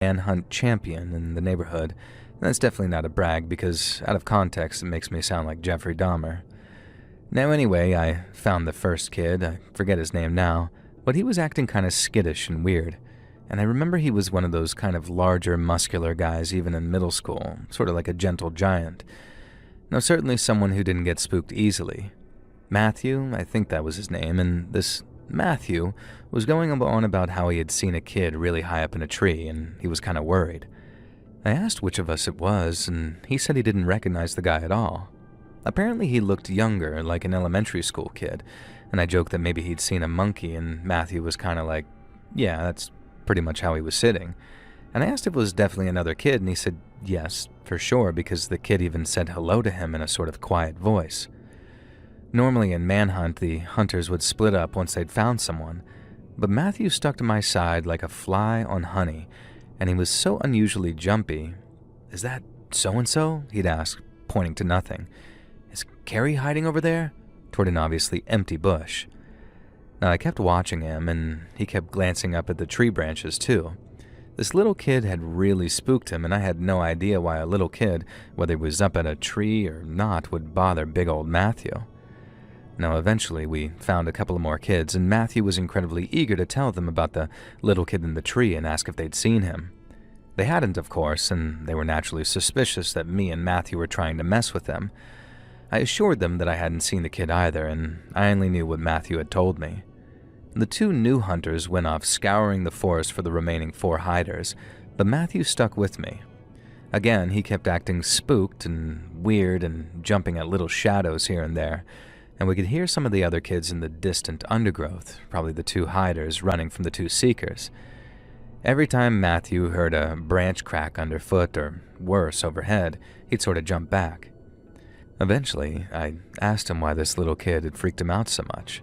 manhunt champion in the neighborhood. And that's definitely not a brag because out of context it makes me sound like Jeffrey Dahmer. Now anyway, I found the first kid, I forget his name now, but he was acting kind of skittish and weird. And I remember he was one of those kind of larger, muscular guys even in middle school, sort of like a gentle giant. Now certainly someone who didn't get spooked easily. Matthew, I think that was his name, and this Matthew was going on about how he had seen a kid really high up in a tree and he was kind of worried. I asked which of us it was, and he said he didn't recognize the guy at all. Apparently he looked younger, like an elementary school kid, and I joked that maybe he'd seen a monkey, and Matthew was kind of like, yeah, that's pretty much how he was sitting. And I asked if it was definitely another kid, and he said yes, for sure, because the kid even said hello to him in a sort of quiet voice. Normally in Manhunt, the hunters would split up once they'd found someone, but Matthew stuck to my side like a fly on honey, and he was so unusually jumpy. "Is that so-and-so?" he'd ask, pointing to nothing. "Is Carrie hiding over there?" toward an obviously empty bush. Now I kept watching him, and he kept glancing up at the tree branches too. This little kid had really spooked him, and I had no idea why a little kid, whether he was up at a tree or not, would bother big old Matthew. Now eventually we found a couple of more kids, and Matthew was incredibly eager to tell them about the little kid in the tree and ask if they'd seen him. They hadn't, of course, and they were naturally suspicious that me and Matthew were trying to mess with them. I assured them that I hadn't seen the kid either, and I only knew what Matthew had told me. The two new hunters went off scouring the forest for the remaining 4 hiders, but Matthew stuck with me. Again, he kept acting spooked and weird and jumping at little shadows here and there, and we could hear some of the other kids in the distant undergrowth, probably the 2 hiders running from the 2 seekers. Every time Matthew heard a branch crack underfoot or worse overhead, he'd sort of jump back. Eventually, I asked him why this little kid had freaked him out so much.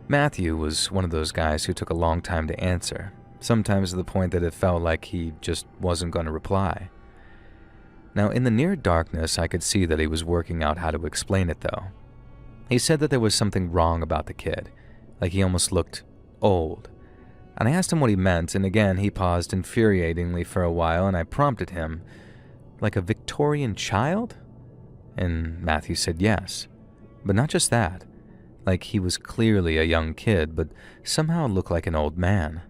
Matthew was one of those guys who took a long time to answer, sometimes to the point that it felt like he just wasn't going to reply. Now, in the near darkness, I could see that he was working out how to explain it, though. He said that there was something wrong about the kid, like he almost looked old. And I asked him what he meant, and again he paused infuriatingly for a while, and I prompted him, "Like a Victorian child?" And Matthew said yes. But not just that. Like he was clearly a young kid, but somehow looked like an old man.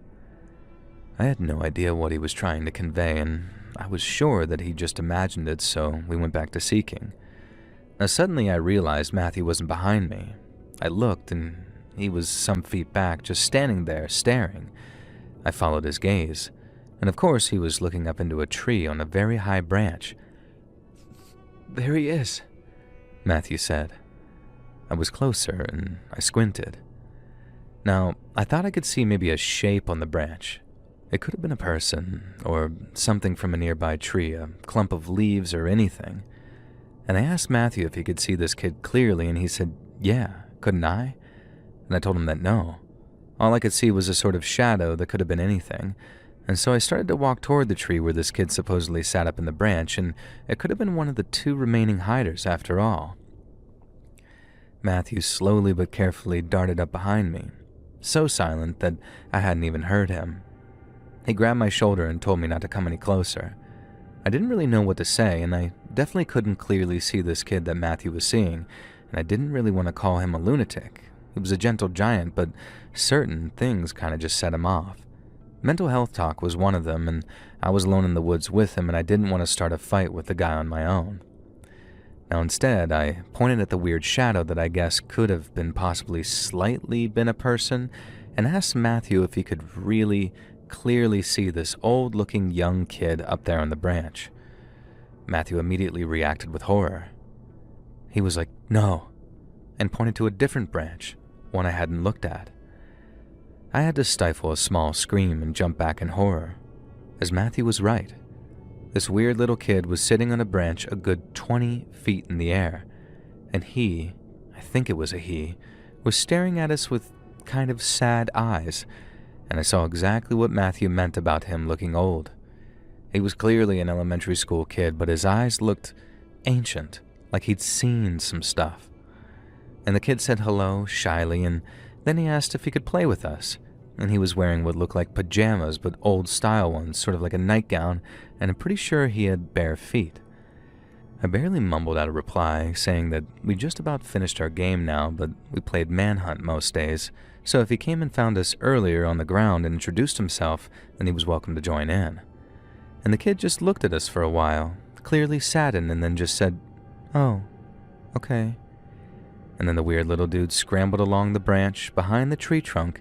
I had no idea what he was trying to convey, and I was sure that he just imagined it, so we went back to seeking. Now suddenly I realized Matthew wasn't behind me. I looked, and he was some feet back, just standing there, staring. I followed his gaze, and of course he was looking up into a tree on a very high branch. "There he is," Matthew said. I was closer, and I squinted. Now, I thought I could see maybe a shape on the branch. It could have been a person, or something from a nearby tree, a clump of leaves or anything. And I asked Matthew if he could see this kid clearly, and he said, yeah, couldn't I? And I told him that no. All I could see was a sort of shadow that could have been anything, and so I started to walk toward the tree where this kid supposedly sat up in the branch, and it could have been one of the 2 remaining hiders after all. Matthew slowly but carefully darted up behind me, so silent that I hadn't even heard him. He grabbed my shoulder and told me not to come any closer. I didn't really know what to say, and I definitely couldn't clearly see this kid that Matthew was seeing, and I didn't really want to call him a lunatic. He was a gentle giant, but certain things kind of just set him off. Mental health talk was one of them, and I was alone in the woods with him, and I didn't want to start a fight with the guy on my own. Now instead, I pointed at the weird shadow that I guess could have been possibly slightly been a person, and asked Matthew if he could really clearly see this old-looking young kid up there on the branch. Matthew immediately reacted with horror. He was like, "No," and pointed to a different branch, one I hadn't looked at. I had to stifle a small scream and jump back in horror, as Matthew was right. This weird little kid was sitting on a branch a good 20 feet in the air, and he, I think it was a he, was staring at us with kind of sad eyes, and I saw exactly what Matthew meant about him looking old. He was clearly an elementary school kid, but his eyes looked ancient, like he'd seen some stuff. And the kid said hello, shyly, and then he asked if he could play with us. and he was wearing what looked like pajamas but old-style ones, sort of like a nightgown, and I'm pretty sure he had bare feet. I barely mumbled out a reply, saying that we just about finished our game now, but we played manhunt most days, so if he came and found us earlier on the ground and introduced himself, then he was welcome to join in. And the kid just looked at us for a while, clearly saddened, and then just said, "Oh, okay." And then the weird little dude scrambled along the branch behind the tree trunk,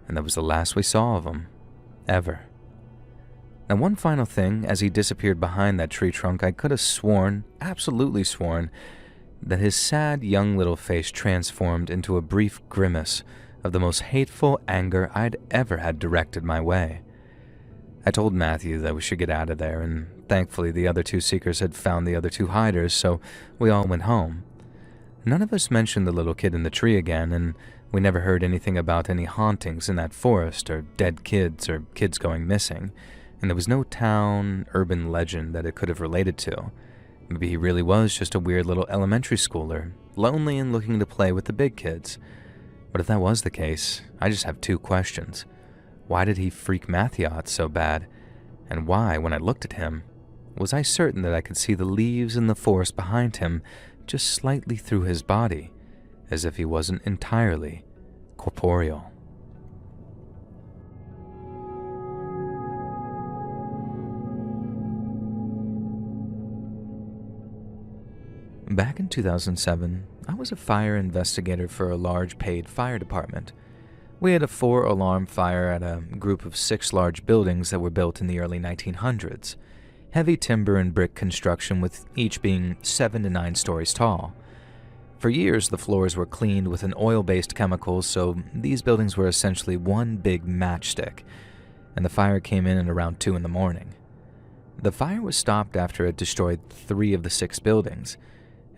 and that was the last we saw of him. Ever. Now, one final thing, as he disappeared behind that tree trunk, I could have sworn, absolutely sworn, that his sad young little face transformed into a brief grimace of the most hateful anger I'd ever had directed my way. I told Matthew that we should get out of there, and thankfully the other two seekers had found the other two hiders, so we all went home. None of us mentioned the little kid in the tree again, and we never heard anything about any hauntings in that forest, or dead kids, or kids going missing, and there was no town, urban legend that it could have related to. Maybe he really was just a weird little elementary schooler, lonely and looking to play with the big kids. But if that was the case, I just have two questions. Why did he freak Matthew out so bad? And why, when I looked at him, was I certain that I could see the leaves in the forest behind him just slightly through his body, as if he wasn't entirely corporeal? Back in 2007, I was a fire investigator for a large paid fire department. We had a 4-alarm fire at a group of 6 large buildings that were built in the early 1900s. Heavy timber and brick construction, with each being 7 to 9 stories tall. For years, the floors were cleaned with an oil-based chemical, so these buildings were essentially one big matchstick, and the fire came in at around 2 in the morning. The fire was stopped after it destroyed 3 of the 6 buildings,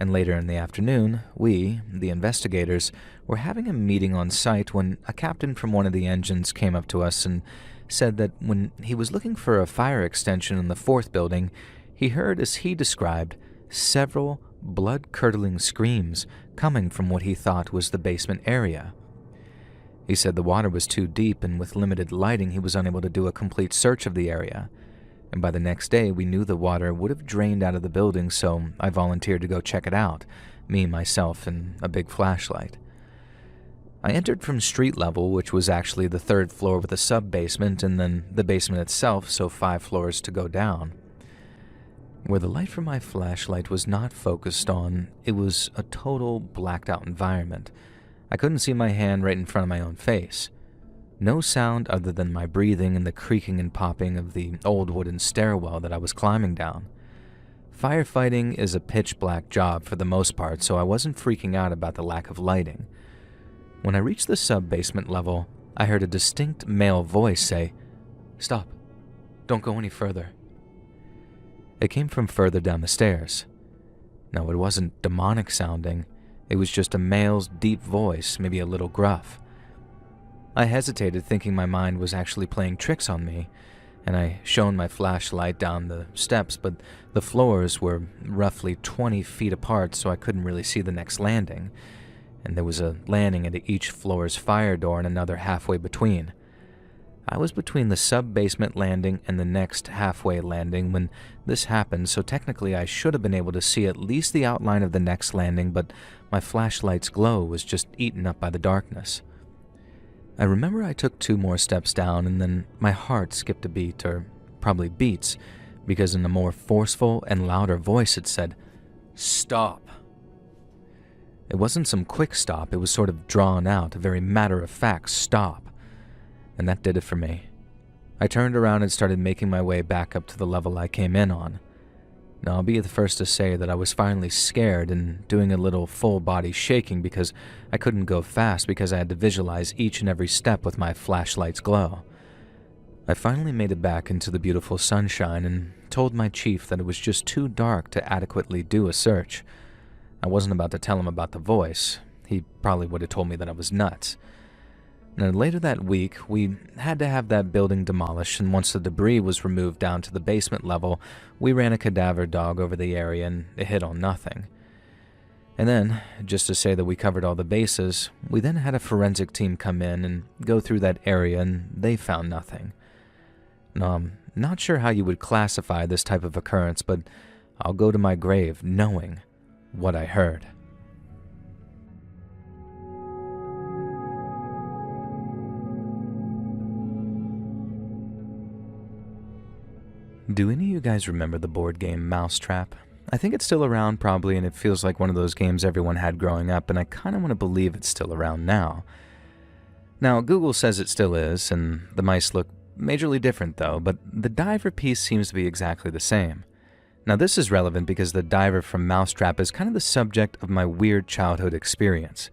and later in the afternoon, we, the investigators, were having a meeting on site when a captain from one of the engines came up to us and said that when he was looking for a fire extension in the 4th building, he heard, as he described, several blood-curdling screams coming from what he thought was the basement area. He said the water was too deep, and with limited lighting he was unable to do a complete search of the area. And by the next day, we knew the water would have drained out of the building, so I volunteered to go check it out, me, myself, and a big flashlight. I entered from street level, which was actually the 3rd floor with a sub-basement, and then the basement itself, so 5 floors to go down. Where the light from my flashlight was not focused on, it was a total blacked-out environment. I couldn't see my hand right in front of my own face. No sound other than my breathing and the creaking and popping of the old wooden stairwell that I was climbing down. Firefighting is a pitch-black job for the most part, so I wasn't freaking out about the lack of lighting. When I reached the sub-basement level, I heard a distinct male voice say, "Stop. Don't go any further." It came from further down the stairs. No, it wasn't demonic sounding. It was just a male's deep voice, maybe a little gruff. I hesitated, thinking my mind was actually playing tricks on me, and I shone my flashlight down the steps, but the floors were roughly 20 feet apart, so I couldn't really see the next landing, and there was a landing at each floor's fire door and another halfway between. I was between the sub-basement landing and the next halfway landing when this happened, so technically I should have been able to see at least the outline of the next landing, but my flashlight's glow was just eaten up by the darkness. I remember I took 2 more steps down, and then my heart skipped a beat, or probably beats, because in a more forceful and louder voice it said, "Stop." It wasn't some quick stop, it was sort of drawn out, a very matter-of-fact stop. And that did it for me. I turned around and started making my way back up to the level I came in on. Now, I'll be the first to say that I was finally scared and doing a little full-body shaking because I couldn't go fast because I had to visualize each and every step with my flashlight's glow. I finally made it back into the beautiful sunshine and told my chief that it was just too dark to adequately do a search. I wasn't about to tell him about the voice. He probably would have told me that I was nuts. Now, later that week, we had to have that building demolished, and once the debris was removed down to the basement level, we ran a cadaver dog over the area and it hit on nothing. And then, just to say that we covered all the bases, we then had a forensic team come in and go through that area, and they found nothing. Now, I'm not sure how you would classify this type of occurrence, but I'll go to my grave knowing what I heard. Do any of you guys remember the board game Mousetrap? I think it's still around probably, and it feels like one of those games everyone had growing up, and I kind of want to believe it's still around now. Now, Google says it still is, and the mice look majorly different though, but the diver piece seems to be exactly the same. Now, this is relevant because the diver from Mousetrap is kind of the subject of my weird childhood experience.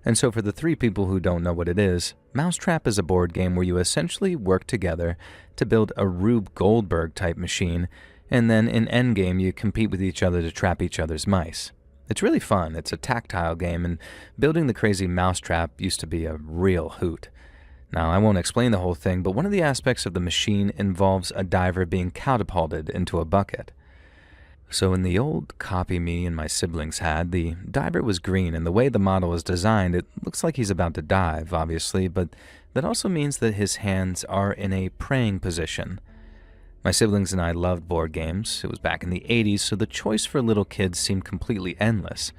And so for the three people who don't know what it is, Mousetrap is a board game where you essentially work together to build a Rube Goldberg-type machine, and then in endgame you compete with each other to trap each other's mice. It's really fun. It's a tactile game, and building the crazy Mousetrap used to be a real hoot. Now, I won't explain the whole thing, but one of the aspects of the machine involves a diver being catapulted into a bucket. So in the old copy me and my siblings had, the diver was green, and the way the model is designed, it looks like he's about to dive, obviously, but that also means that his hands are in a praying position. My siblings and I loved board games. It was back in the 80s, so the choice for little kids seemed completely endless.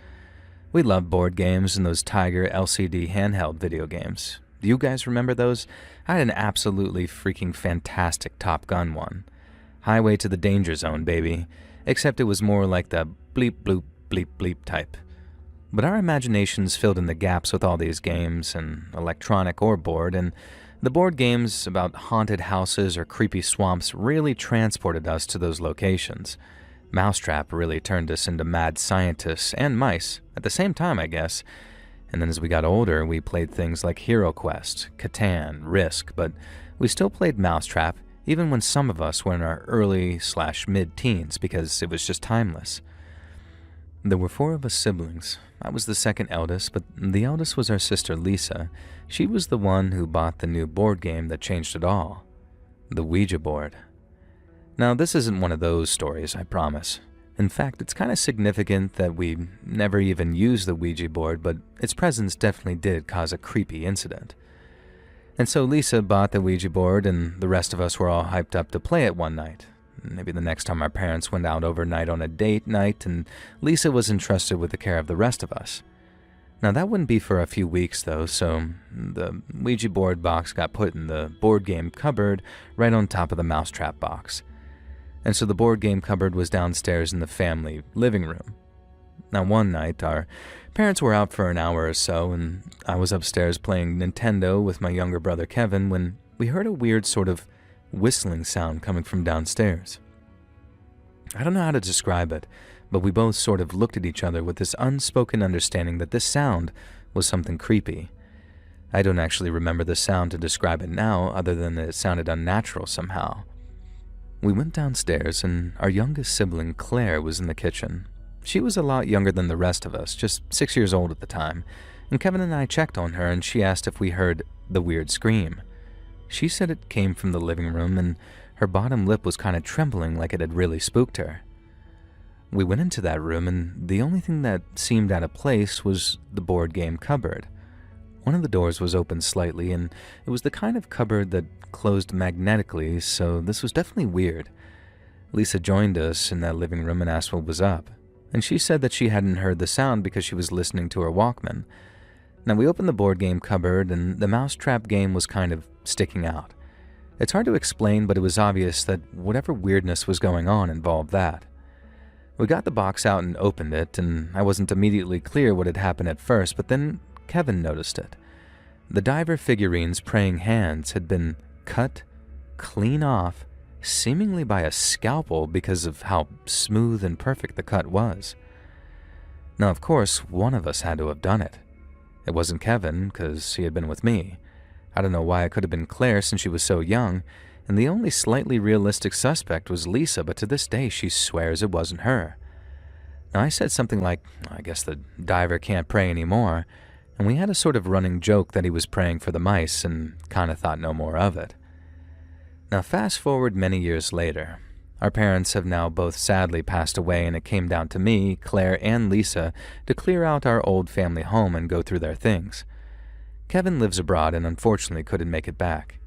We loved board games and those Tiger LCD handheld video games. Do you guys remember those? I had an absolutely freaking fantastic Top Gun one. Highway to the Danger Zone, baby. Except it was more like the bleep bloop bleep bleep type. But our imaginations filled in the gaps with all these games, and electronic or board, and the board games about haunted houses or creepy swamps really transported us to those locations. Mousetrap really turned us into mad scientists and mice, at the same time, I guess. And then as we got older, we played things like Hero Quest, Catan, Risk, but we still played Mousetrap, even when some of us were in our early/mid-teens, because it was just timeless. There were 4 of us siblings. I was the second eldest, but the eldest was our sister Lisa. She was the one who bought the new board game that changed it all, the Ouija board. Now, this isn't one of those stories, I promise. In fact, it's kind of significant that we never even used the Ouija board, but its presence definitely did cause a creepy incident. And so Lisa bought the Ouija board, and the rest of us were all hyped up to play it one night. Maybe the next time our parents went out overnight on a date night, and Lisa was entrusted with the care of the rest of us. Now, that wouldn't be for a few weeks, though, so the Ouija board box got put in the board game cupboard right on top of the Mousetrap box. And so the board game cupboard was downstairs in the family living room. Now, one night, our parents were out for an hour or so, and I was upstairs playing Nintendo with my younger brother Kevin when we heard a weird sort of whistling sound coming from downstairs. I don't know how to describe it, but we both sort of looked at each other with this unspoken understanding that this sound was something creepy. I don't actually remember the sound to describe it now, other than that it sounded unnatural somehow. We went downstairs, and our youngest sibling, Claire, was in the kitchen. She was a lot younger than the rest of us, just 6 years old at the time, and Kevin and I checked on her, and she asked if we heard the weird scream. She said it came from the living room, and her bottom lip was kind of trembling like it had really spooked her. We went into that room, and the only thing that seemed out of place was the board game cupboard. One of the doors was open slightly, and it was the kind of cupboard that closed magnetically, so this was definitely weird. Lisa joined us in that living room and asked what was up, and she said that she hadn't heard the sound because she was listening to her Walkman. Now, we opened the board game cupboard, and the Mousetrap game was kind of sticking out. It's hard to explain, but it was obvious that whatever weirdness was going on involved that. We got the box out and opened it, and I wasn't immediately clear what had happened at first, but then Kevin noticed it. The diver figurine's praying hands had been cut clean off, seemingly by a scalpel because of how smooth and perfect the cut was. Now, of course, one of us had to have done it. It wasn't Kevin, because he had been with me. I don't know why it could have been Claire since she was so young, and the only slightly realistic suspect was Lisa, but to this day she swears it wasn't her. Now, I said something like, I guess the diver can't pray anymore, and we had a sort of running joke that he was praying for the mice and kind of thought no more of it. Now, fast forward many years later. Our parents have now both sadly passed away, and it came down to me, Claire, and Lisa to clear out our old family home and go through their things. Kevin lives abroad and unfortunately couldn't make it back.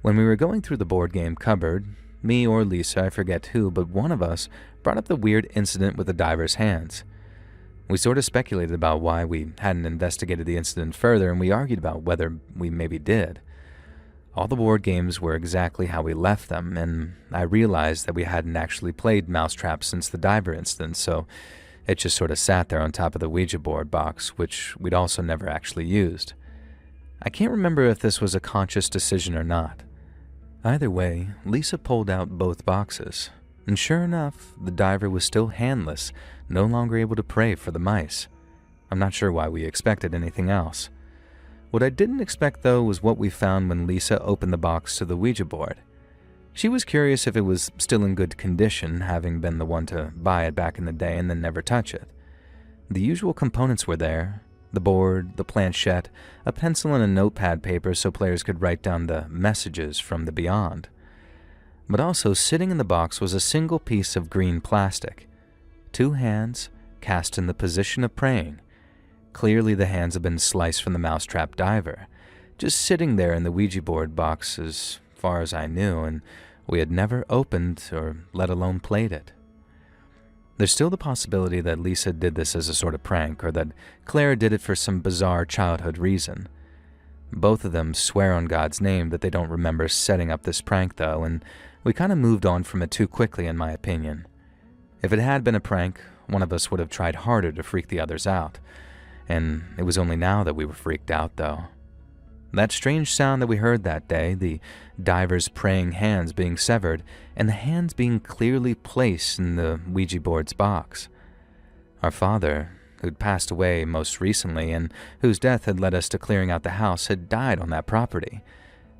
When we were going through the board game cupboard, me or Lisa, I forget who, but one of us brought up the weird incident with the diver's hands. We sort of speculated about why we hadn't investigated the incident further, and we argued about whether we maybe did. All the board games were exactly how we left them, and I realized that we hadn't actually played Mousetrap since the diver incident, so it just sort of sat there on top of the Ouija board box, which we'd also never actually used. I can't remember if this was a conscious decision or not. Either way, Lisa pulled out both boxes, and sure enough, the diver was still handless, no longer able to pray for the mice. I'm not sure why we expected anything else. What I didn't expect, though, was what we found when Lisa opened the box to the Ouija board. She was curious if it was still in good condition, having been the one to buy it back in the day and then never touch it. The usual components were there: the board, the planchette, a pencil and a notepad paper so players could write down the messages from the beyond. But also sitting in the box was a single piece of green plastic. 2 hands cast in the position of praying. Clearly the hands had been sliced from the Mousetrap diver, just sitting there in the Ouija board box as far as I knew, and we had never opened or let alone played it. There's still the possibility that Lisa did this as a sort of prank, or that Claire did it for some bizarre childhood reason. Both of them swear on God's name that they don't remember setting up this prank, though, and we kind of moved on from it too quickly, in my opinion. If it had been a prank, one of us would have tried harder to freak the others out, and it was only now that we were freaked out, though. That strange sound that we heard that day, the diver's praying hands being severed, and the hands being clearly placed in the Ouija board's box. Our father, who'd passed away most recently and whose death had led us to clearing out the house, had died on that property,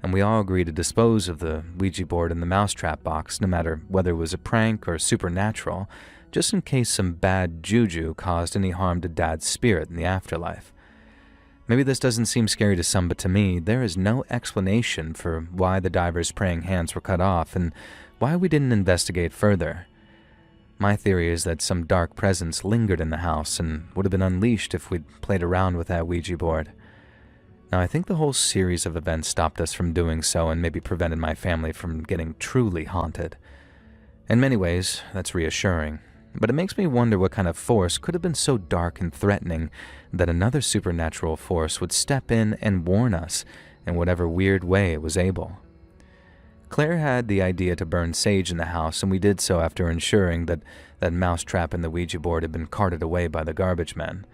and we all agreed to dispose of the Ouija board and the Mousetrap box, no matter whether it was a prank or supernatural, just in case some bad juju caused any harm to Dad's spirit in the afterlife. Maybe this doesn't seem scary to some, but to me, there is no explanation for why the diver's praying hands were cut off and why we didn't investigate further. My theory is that some dark presence lingered in the house and would have been unleashed if we'd played around with that Ouija board. Now, I think the whole series of events stopped us from doing so and maybe prevented my family from getting truly haunted. In many ways, that's reassuring. But it makes me wonder what kind of force could have been so dark and threatening that another supernatural force would step in and warn us in whatever weird way it was able. Claire had the idea to burn sage in the house, and we did so after ensuring that Mousetrap and the Ouija board had been carted away by the garbage men.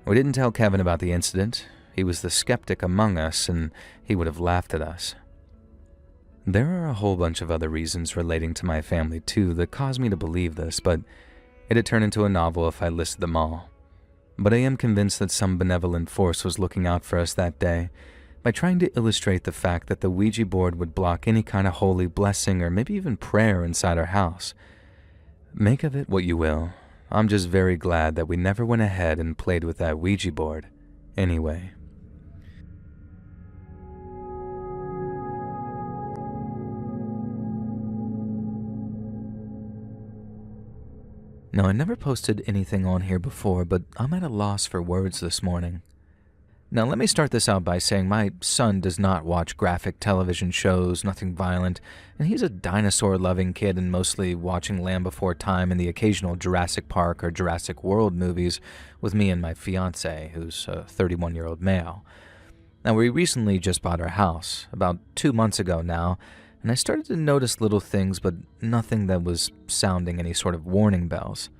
We didn't tell Kevin about the incident. He was the skeptic among us, and he would have laughed at us. There are a whole bunch of other reasons relating to my family too that caused me to believe this, but it'd turn into a novel if I listed them all. But I am convinced that some benevolent force was looking out for us that day by trying to illustrate the fact that the Ouija board would block any kind of holy blessing or maybe even prayer inside our house. Make of it what you will. I'm just very glad that we never went ahead and played with that Ouija board anyway. Now, I never posted anything on here before, but I'm at a loss for words this morning. Now, let me start this out by saying my son does not watch graphic television shows, nothing violent, and he's a dinosaur-loving kid and mostly watching Land Before Time and the occasional Jurassic Park or Jurassic World movies with me and my fiancé, who's a 31-year-old male. Now, we recently just bought our house, about 2 months ago now, and I started to notice little things, but nothing that was sounding any sort of warning bells.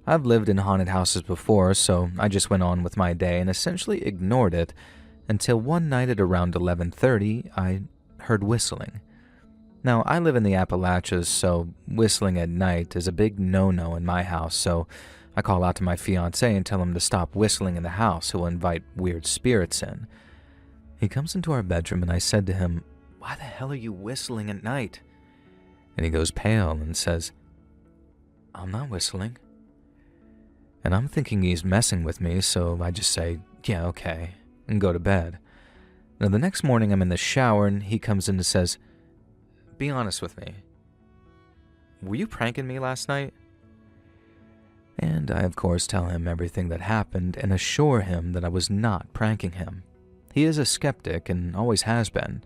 I've lived in haunted houses before, so I just went on with my day and essentially ignored it until one night at around 11:30, I heard whistling. Now, I live in the Appalachians, so whistling at night is a big no-no in my house, so I call out to my fiancé and tell him to stop whistling in the house. He'll invite weird spirits in. He comes into our bedroom and I said to him, "Why the hell are you whistling at night?" And he goes pale and says, "I'm not whistling." And I'm thinking he's messing with me, so I just say, "Yeah, okay," and go to bed. Now, the next morning I'm in the shower and he comes in and says, "Be honest with me. were you pranking me last night? And I, of course, tell him everything that happened and assure him that I was not pranking him. He is a skeptic and always has been,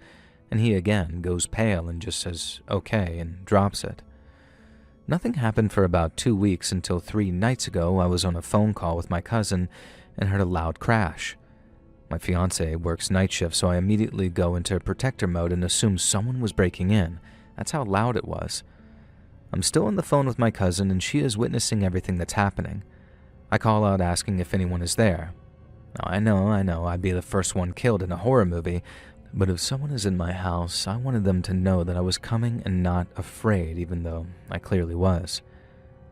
and he again goes pale and just says, okay, and drops it. Nothing happened for about 2 weeks until 3 nights ago I was on a phone call with my cousin and heard a loud crash. My fiance works night shift, so I immediately go into protector mode and assume someone was breaking in. That's how loud it was. I'm still on the phone with my cousin and she is witnessing everything that's happening. I call out asking if anyone is there. Now, I know, I'd be the first one killed in a horror movie, but if someone is in my house, I wanted them to know that I was coming and not afraid, even though I clearly was.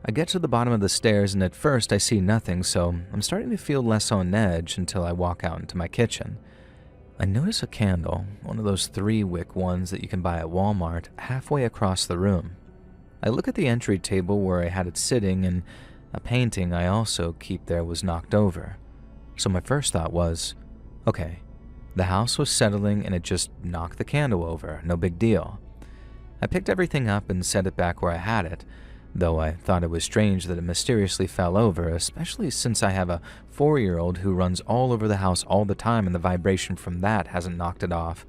I get to the bottom of the stairs and at first I see nothing, so I'm starting to feel less on edge until I walk out into my kitchen. I notice a candle, one of those 3-wick ones that you can buy at Walmart, halfway across the room. I look at the entry table where I had it sitting and a painting I also keep there was knocked over. So my first thought was, okay, the house was settling and it just knocked the candle over, no big deal. I picked everything up and set it back where I had it, though I thought it was strange that it mysteriously fell over, especially since I have a 4-year-old who runs all over the house all the time and the vibration from that hasn't knocked it off.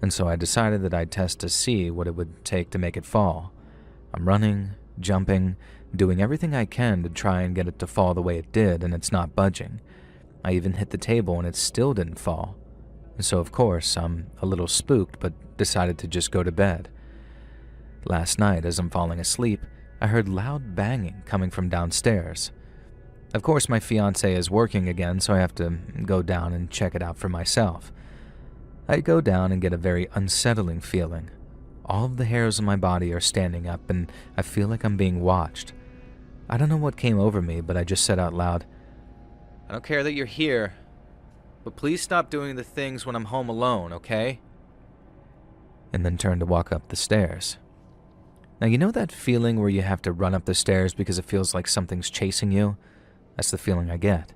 And so I decided that I'd test to see what it would take to make it fall. I'm running, jumping, doing everything I can to try and get it to fall the way it did, and it's not budging. I even hit the table and it still didn't fall. And so of course I'm a little spooked but decided to just go to bed. Last night as I'm falling asleep, I heard loud banging coming from downstairs. Of course my fiance is working again, so I have to go down and check it out for myself. I go down and get a very unsettling feeling. All of the hairs on my body are standing up and I feel like I'm being watched. I don't know what came over me, but I just said out loud, "I don't care that you're here, but please stop doing the things when I'm home alone, okay?" And then turned to walk up the stairs. Now, you know that feeling where you have to run up the stairs because it feels like something's chasing you? That's the feeling I get.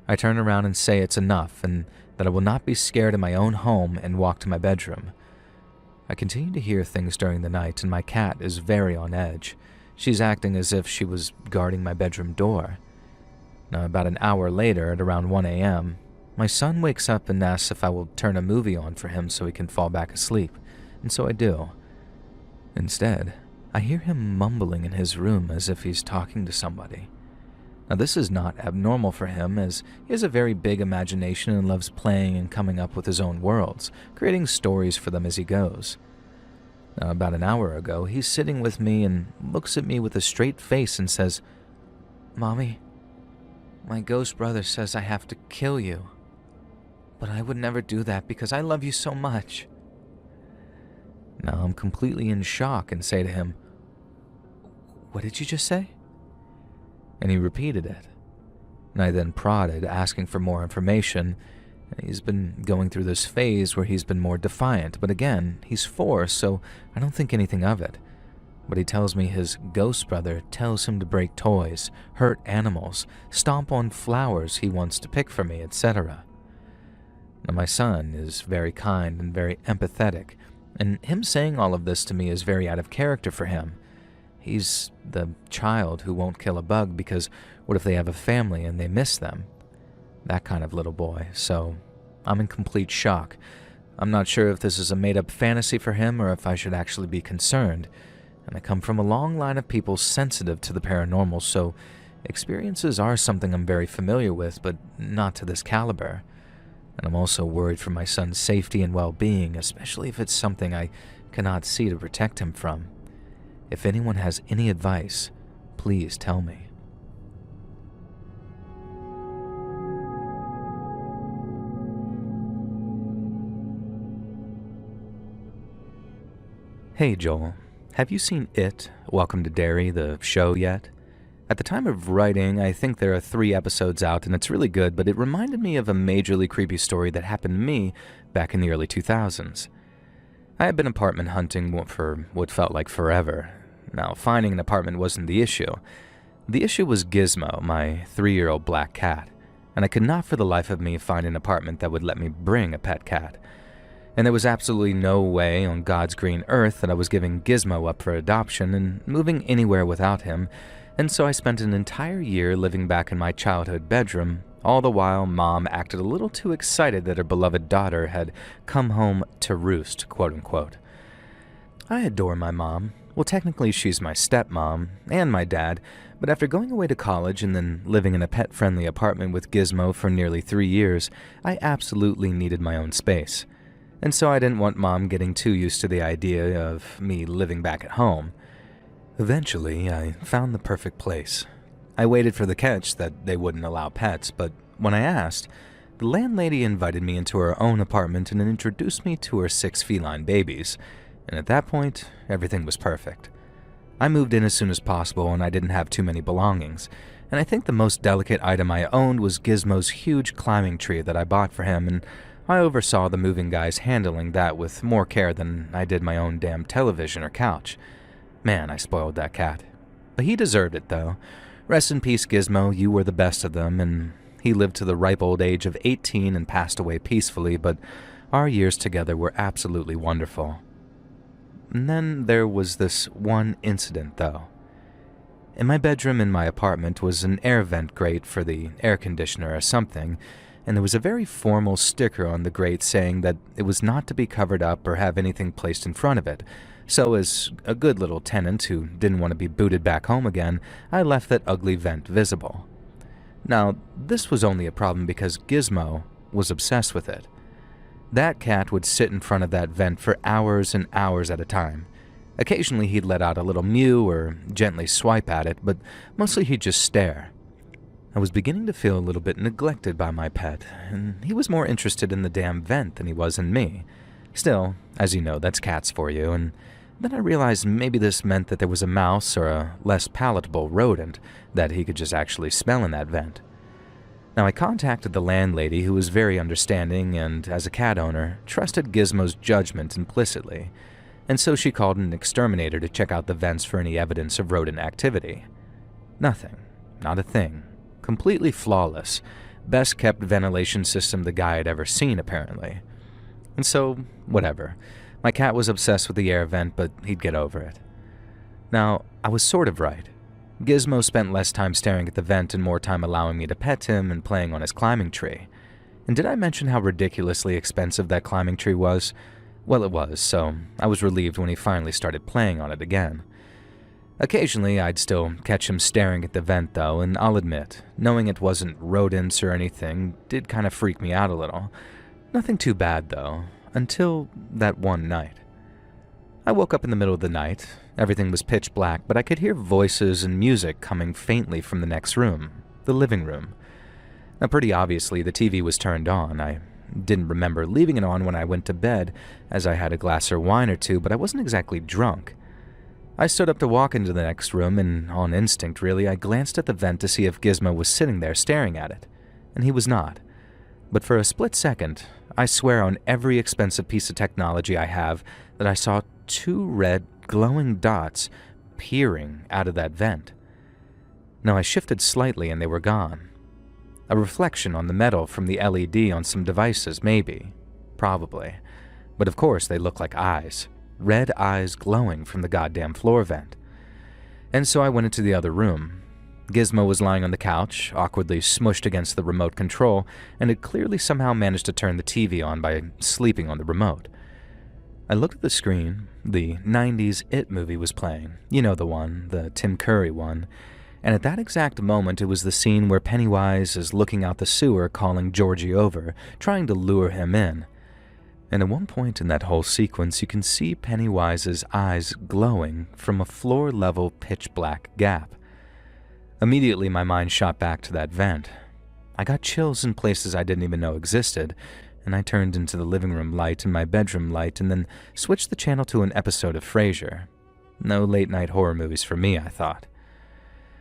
I turn around and say it's enough and that I will not be scared in my own home and walk to my bedroom. I continue to hear things during the night and my cat is very on edge. She's acting as if she was guarding my bedroom door. Now, about an hour later, at around 1 a.m., my son wakes up and asks if I will turn a movie on for him so he can fall back asleep, and so I do. Instead, I hear him mumbling in his room as if he's talking to somebody. Now, this is not abnormal for him, as he has a very big imagination and loves playing and coming up with his own worlds, creating stories for them as he goes. Now, about an hour ago, he's sitting with me and looks at me with a straight face and says, "Mommy, my ghost brother says I have to kill you. But I would never do that because I love you so much." Now I'm completely in shock and say to him, "What did you just say?" And he repeated it. And I then prodded, asking for more information. And he's been going through this phase where he's been more defiant, but again, he's 4, so I don't think anything of it. But he tells me his ghost brother tells him to break toys, hurt animals, stomp on flowers he wants to pick for me, etc. Now my son is very kind and very empathetic, and him saying all of this to me is very out of character for him. He's the child who won't kill a bug because what if they have a family and they miss them? That kind of little boy, so I'm in complete shock. I'm not sure if this is a made-up fantasy for him or if I should actually be concerned. And I come from a long line of people sensitive to the paranormal, so experiences are something I'm very familiar with, but not to this caliber. And I'm also worried for my son's safety and well-being, especially if it's something I cannot see to protect him from. If anyone has any advice, please tell me. Hey Joel, have you seen It, Welcome to Derry, the show yet? At the time of writing, I think there are 3 episodes out and it's really good, but it reminded me of a majorly creepy story that happened to me back in the early 2000s. I had been apartment hunting for what felt like forever. Now, finding an apartment wasn't the issue. The issue was Gizmo, my 3-year-old black cat, and I could not for the life of me find an apartment that would let me bring a pet cat. and there was absolutely no way on God's green earth that I was giving Gizmo up for adoption and moving anywhere without him, and so I spent an entire year living back in my childhood bedroom, all the while Mom acted a little too excited that her beloved daughter had come home to roost, quote-unquote. I adore my mom. Well, technically she's my stepmom and my dad, but after going away to college and then living in a pet-friendly apartment with Gizmo for nearly 3 years, I absolutely needed my own space. And so I didn't want Mom getting too used to the idea of me living back at home. Eventually, I found the perfect place. I waited for the catch that they wouldn't allow pets, but when I asked, the landlady invited me into her own apartment and introduced me to her 6 feline babies, and at that point, everything was perfect. I moved in as soon as possible and I didn't have too many belongings, and I think the most delicate item I owned was Gizmo's huge climbing tree that I bought for him, and I oversaw the moving guys handling that with more care than I did my own damn television or couch. Man, I spoiled that cat. But he deserved it, though. Rest in peace, Gizmo, you were the best of them, and he lived to the ripe old age of 18 and passed away peacefully, but our years together were absolutely wonderful. And then there was this one incident, though. In my bedroom in my apartment was an air vent grate for the air conditioner or something, and there was a very formal sticker on the grate saying that it was not to be covered up or have anything placed in front of it. So as a good little tenant who didn't want to be booted back home again, I left that ugly vent visible. Now, this was only a problem because Gizmo was obsessed with it. That cat would sit in front of that vent for hours and hours at a time. Occasionally he'd let out a little mew or gently swipe at it, but mostly he'd just stare. I was beginning to feel a little bit neglected by my pet, and he was more interested in the damn vent than he was in me. Still, as you know, that's cats for you, and then I realized maybe this meant that there was a mouse or a less palatable rodent that he could just actually smell in that vent. Now, I contacted the landlady, who was very understanding and, as a cat owner, trusted Gizmo's judgment implicitly, and so she called an exterminator to check out the vents for any evidence of rodent activity. Nothing. Not a thing. Completely flawless. Best kept ventilation system the guy had ever seen, apparently. And so, whatever. My cat was obsessed with the air vent, but he'd get over it. Now, I was sort of right. Gizmo spent less time staring at the vent and more time allowing me to pet him and playing on his climbing tree. And did I mention how ridiculously expensive that climbing tree was? Well, it was, so I was relieved when he finally started playing on it again. Occasionally, I'd still catch him staring at the vent, though, and I'll admit, knowing it wasn't rodents or anything did kind of freak me out a little. Nothing too bad, though, until that one night. I woke up in the middle of the night. Everything was pitch black, but I could hear voices and music coming faintly from the next room, the living room. Now, pretty obviously, the TV was turned on. I didn't remember leaving it on when I went to bed, as I had a glass of wine or two, but I wasn't exactly drunk. I stood up to walk into the next room, and on instinct, really, I glanced at the vent to see if Gizmo was sitting there staring at it, and he was not. But for a split second, I swear on every expensive piece of technology I have that I saw 2 red, glowing dots peering out of that vent. Now I shifted slightly and they were gone. A reflection on the metal from the LED on some devices, maybe. Probably. But of course they look like eyes. Red eyes glowing from the goddamn floor vent. And so I went into the other room. Gizmo was lying on the couch, awkwardly smushed against the remote control, and had clearly somehow managed to turn the TV on by sleeping on the remote. I looked at the screen. The 90s It movie was playing. You know the one, the Tim Curry one. And at that exact moment, it was the scene where Pennywise is looking out the sewer calling Georgie over, trying to lure him in. And at one point in that whole sequence, you can see Pennywise's eyes glowing from a floor-level pitch-black gap. Immediately, my mind shot back to that vent. I got chills in places I didn't even know existed, and I turned into the living room light and my bedroom light and then switched the channel to an episode of Frasier. No late-night horror movies for me, I thought.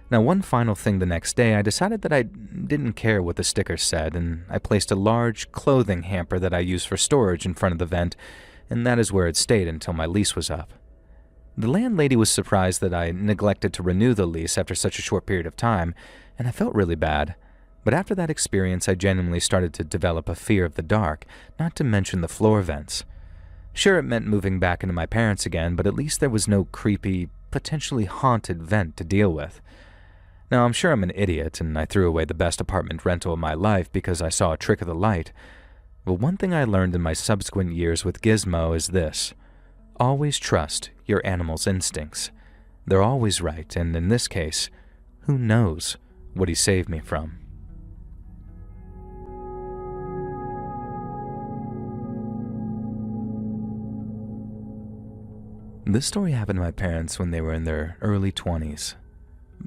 Now, one final thing the next day, I decided that I didn't care what the sticker said, and I placed a large clothing hamper that I use for storage in front of the vent, and that is where it stayed until my lease was up. The landlady was surprised that I neglected to renew the lease after such a short period of time, and I felt really bad. But after that experience, I genuinely started to develop a fear of the dark, not to mention the floor vents. Sure, it meant moving back into my parents again, but at least there was no creepy, potentially haunted vent to deal with. Now, I'm sure I'm an idiot, and I threw away the best apartment rental of my life because I saw a trick of the light. But one thing I learned in my subsequent years with Gizmo is this: always trust your animal's instincts. They're always right, and in this case, who knows what he saved me from. This story happened to my parents when they were in their early 20s.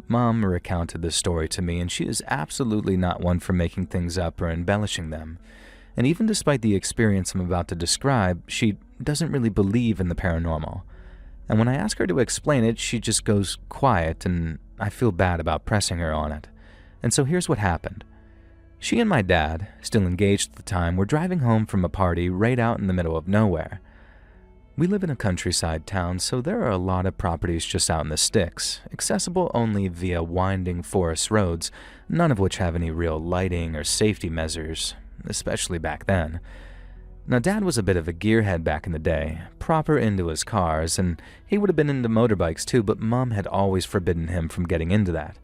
Mom recounted this story to me, and she is absolutely not one for making things up or embellishing them. And even despite the experience I'm about to describe, she doesn't really believe in the paranormal. And when I ask her to explain it, she just goes quiet, and I feel bad about pressing her on it. And so here's what happened. She and my dad, still engaged at the time, were driving home from a party right out in the middle of nowhere. We live in a countryside town, so there are a lot of properties just out in the sticks, accessible only via winding forest roads, none of which have any real lighting or safety measures, especially back then. Now, Dad was a bit of a gearhead back in the day, proper into his cars, and he would have been into motorbikes too, but Mom had always forbidden him from getting into that.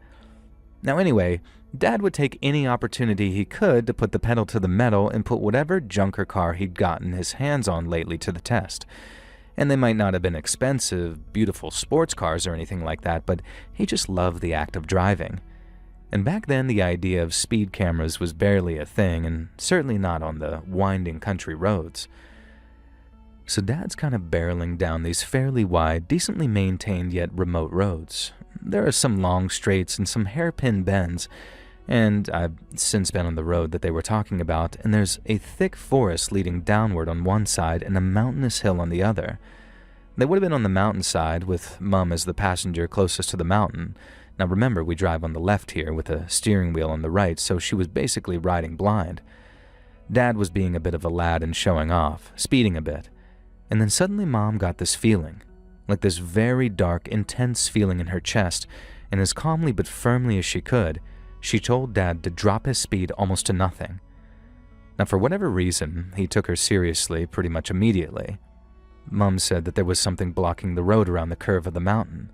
Now anyway, Dad would take any opportunity he could to put the pedal to the metal and put whatever junker car he'd gotten his hands on lately to the test. And they might not have been expensive, beautiful sports cars or anything like that, but he just loved the act of driving. And back then, the idea of speed cameras was barely a thing, and certainly not on the winding country roads. So Dad's kind of barreling down these fairly wide, decently maintained yet remote roads. There are some long straights and some hairpin bends, and I've since been on the road that they were talking about, and there's a thick forest leading downward on one side and a mountainous hill on the other. They would have been on the mountainside, with Mum as the passenger closest to the mountain. Now remember, we drive on the left here with a steering wheel on the right, so she was basically riding blind. Dad was being a bit of a lad and showing off, speeding a bit. And then suddenly Mom got this feeling, like this very dark, intense feeling in her chest, and as calmly but firmly as she could, she told Dad to drop his speed almost to nothing. Now, for whatever reason, he took her seriously pretty much immediately. Mum said that there was something blocking the road around the curve of the mountain.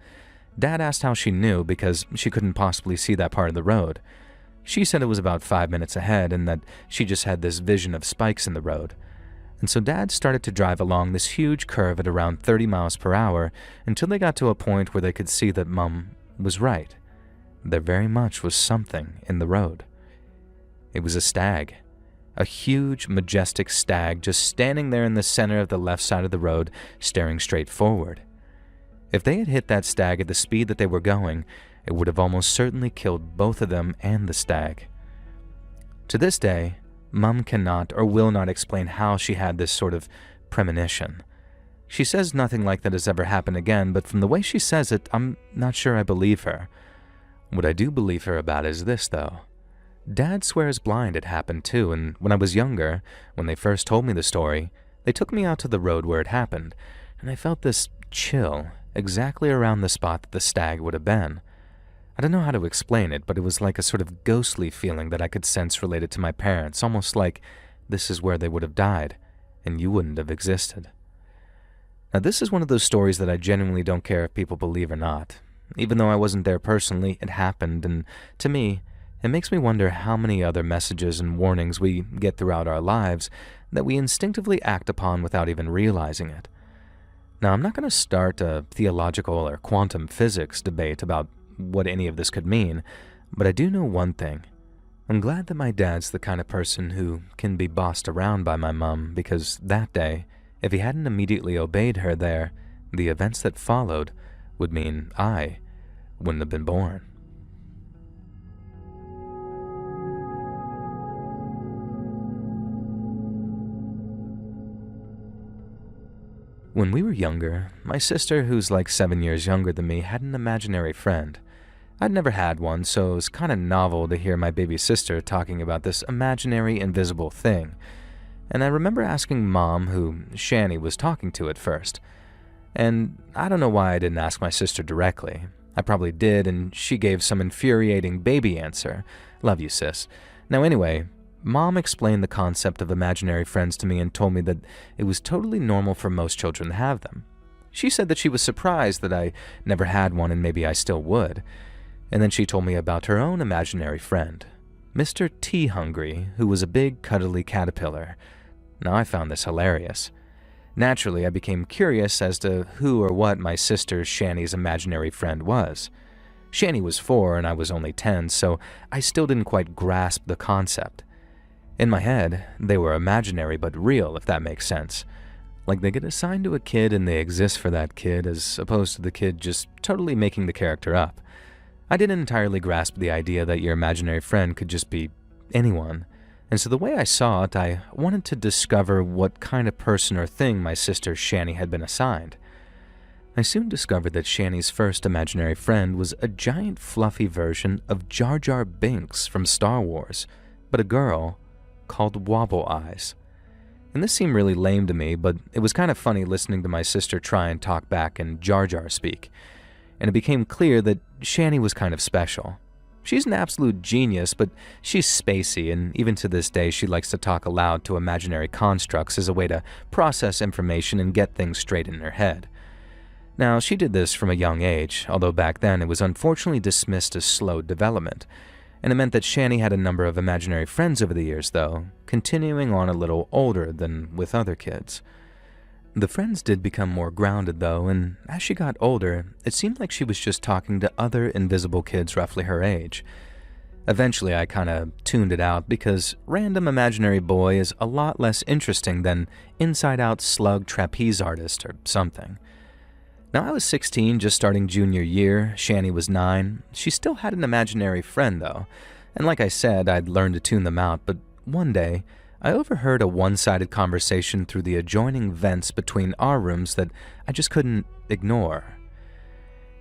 Dad asked how she knew because she couldn't possibly see that part of the road. She said it was about 5 minutes ahead and that she just had this vision of spikes in the road. And so Dad started to drive along this huge curve at around 30 miles per hour until they got to a point where they could see that Mum was right. There very much was something in the road. It was a stag. A huge, majestic stag just standing there in the center of the left side of the road, staring straight forward. If they had hit that stag at the speed that they were going, it would have almost certainly killed both of them and the stag. To this day, Mum cannot or will not explain how she had this sort of premonition. She says nothing like that has ever happened again, but from the way she says it, I'm not sure I believe her. What I do believe her about is this, though. Dad swears blind it happened too, and when I was younger, when they first told me the story, they took me out to the road where it happened, and I felt this chill exactly around the spot that the stag would have been. I don't know how to explain it, but it was like a sort of ghostly feeling that I could sense related to my parents, almost like this is where they would have died, and you wouldn't have existed. Now, this is one of those stories that I genuinely don't care if people believe or not. Even though I wasn't there personally, it happened, and to me, it makes me wonder how many other messages and warnings we get throughout our lives that we instinctively act upon without even realizing it. Now, I'm not going to start a theological or quantum physics debate about what any of this could mean, but I do know one thing. I'm glad that my dad's the kind of person who can be bossed around by my mum, because that day, if he hadn't immediately obeyed her there, the events that followed would mean I wouldn't have been born. When we were younger, my sister, who's like 7 years younger than me, had an imaginary friend. I'd never had one, so it was kind of novel to hear my baby sister talking about this imaginary invisible thing. And I remember asking Mom who Shani was talking to at first. And I don't know why I didn't ask my sister directly. I probably did, and she gave some infuriating baby answer. Love you, sis. Now anyway, Mom explained the concept of imaginary friends to me and told me that it was totally normal for most children to have them. She said that she was surprised that I never had one and maybe I still would. And then she told me about her own imaginary friend, Mr. Tea Hungry, who was a big, cuddly caterpillar. Now, I found this hilarious. Naturally, I became curious as to who or what my sister Shani's imaginary friend was. Shani was 4 and I was only 10, so I still didn't quite grasp the concept. In my head, they were imaginary but real, if that makes sense. Like they get assigned to a kid and they exist for that kid, as opposed to the kid just totally making the character up. I didn't entirely grasp the idea that your imaginary friend could just be anyone, and so the way I saw it, I wanted to discover what kind of person or thing my sister Shani had been assigned. I soon discovered that Shani's first imaginary friend was a giant fluffy version of Jar Jar Binks from Star Wars, but a girl called Wobble Eyes. And this seemed really lame to me, but it was kind of funny listening to my sister try and talk back in Jar Jar speak. And it became clear that Shani was kind of special. She's an absolute genius, but she's spacey, and even to this day she likes to talk aloud to imaginary constructs as a way to process information and get things straight in her head. Now, she did this from a young age, although back then it was unfortunately dismissed as slow development, and it meant that Shani had a number of imaginary friends over the years, though, continuing on a little older than with other kids. The friends did become more grounded, though, and as she got older, it seemed like she was just talking to other invisible kids roughly her age. Eventually, I kinda tuned it out because random imaginary boy is a lot less interesting than inside-out slug trapeze artist or something. Now, I was 16, just starting junior year. Shani was 9. She still had an imaginary friend, though, and like I said, I'd learned to tune them out, but one day, I overheard a one-sided conversation through the adjoining vents between our rooms that I just couldn't ignore.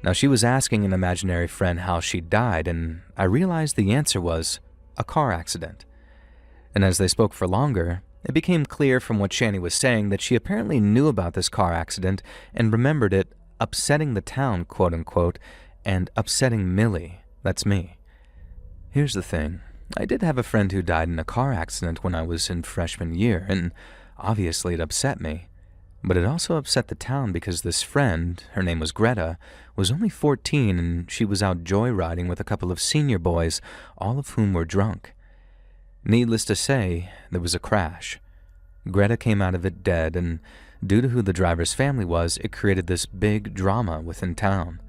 Now, she was asking an imaginary friend how she died, and I realized the answer was a car accident. And as they spoke for longer, it became clear from what Shani was saying that she apparently knew about this car accident and remembered it upsetting the town, quote-unquote, and upsetting Millie, that's me. Here's the thing. I did have a friend who died in a car accident when I was in freshman year, and obviously it upset me. But it also upset the town because this friend, her name was Greta, was only 14 and she was out joyriding with a couple of senior boys, all of whom were drunk. Needless to say, there was a crash. Greta came out of it dead, and due to who the driver's family was, it created this big drama within town.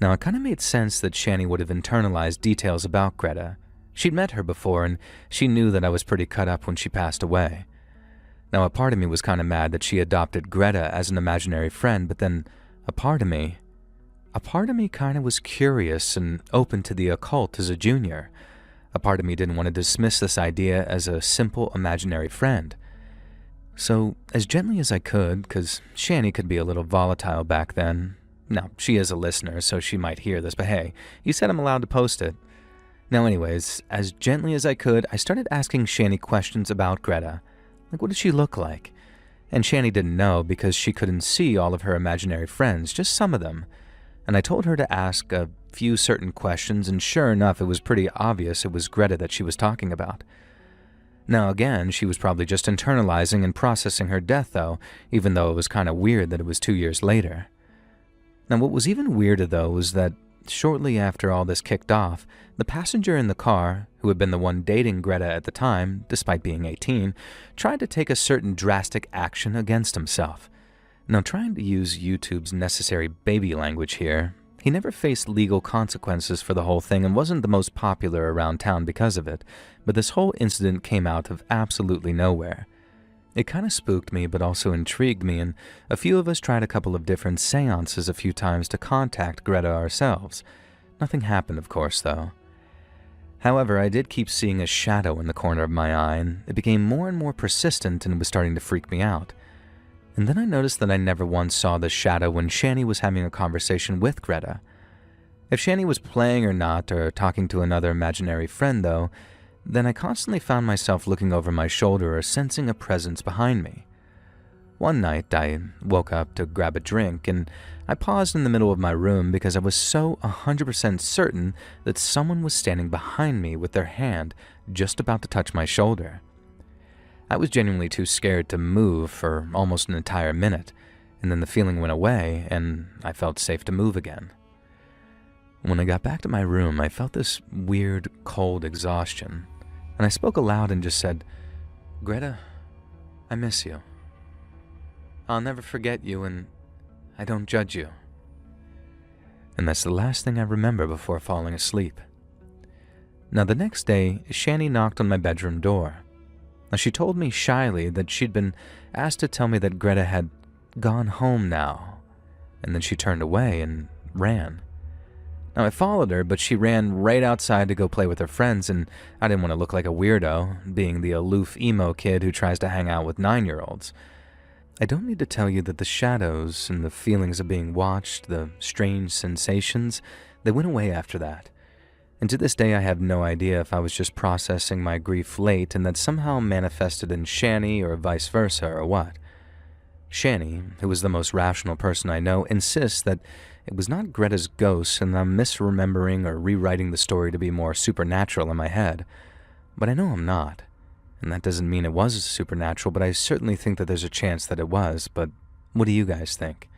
Now, it kind of made sense that Shani would have internalized details about Greta. She'd met her before, and she knew that I was pretty cut up when she passed away. Now, a part of me was kind of mad that she adopted Greta as an imaginary friend, but then a part of me kind of was curious and open to the occult as a junior. A part of me didn't want to dismiss this idea as a simple imaginary friend. So, as gently as I could, because Shani could be a little volatile back then. Now, she is a listener, so she might hear this, but hey, you said I'm allowed to post it. Now anyways, as gently as I could, I started asking Shani questions about Greta. Like, what did she look like? And Shani didn't know because she couldn't see all of her imaginary friends, just some of them. And I told her to ask a few certain questions, and sure enough, it was pretty obvious it was Greta that she was talking about. Now again, she was probably just internalizing and processing her death though, even though it was kind of weird that it was 2 years later. Now what was even weirder though was that shortly after all this kicked off, the passenger in the car, who had been the one dating Greta at the time, despite being 18, tried to take a certain drastic action against himself. Now, trying to use YouTube's necessary baby language here, he never faced legal consequences for the whole thing and wasn't the most popular around town because of it, but this whole incident came out of absolutely nowhere. It kind of spooked me, but also intrigued me, and a few of us tried a couple of different seances a few times to contact Greta ourselves. Nothing happened, of course, though. However, I did keep seeing a shadow in the corner of my eye, and it became more and more persistent and was starting to freak me out. And then I noticed that I never once saw this shadow when Shani was having a conversation with Greta. If Shani was playing or not, or talking to another imaginary friend, though, then I constantly found myself looking over my shoulder or sensing a presence behind me. One night, I woke up to grab a drink, and I paused in the middle of my room because I was so 100% certain that someone was standing behind me with their hand just about to touch my shoulder. I was genuinely too scared to move for almost an entire minute, and then the feeling went away, and I felt safe to move again. When I got back to my room, I felt this weird, cold exhaustion, and I spoke aloud and just said, "Greta, I miss you. I'll never forget you, and I don't judge you." And that's the last thing I remember before falling asleep. Now, the next day, Shani knocked on my bedroom door. Now, she told me shyly that she'd been asked to tell me that Greta had gone home now, and then she turned away and ran. Now, I followed her, but she ran right outside to go play with her friends, and I didn't want to look like a weirdo, being the aloof emo kid who tries to hang out with 9-year-olds. I don't need to tell you that the shadows and the feelings of being watched, the strange sensations, they went away after that. And to this day, I have no idea if I was just processing my grief late and that somehow manifested in Shani or vice versa or what. Shani, who is the most rational person I know, insists that it was not Greta's ghost and I'm misremembering or rewriting the story to be more supernatural in my head. But I know I'm not. And that doesn't mean it was supernatural, but I certainly think that there's a chance that it was. But what do you guys think?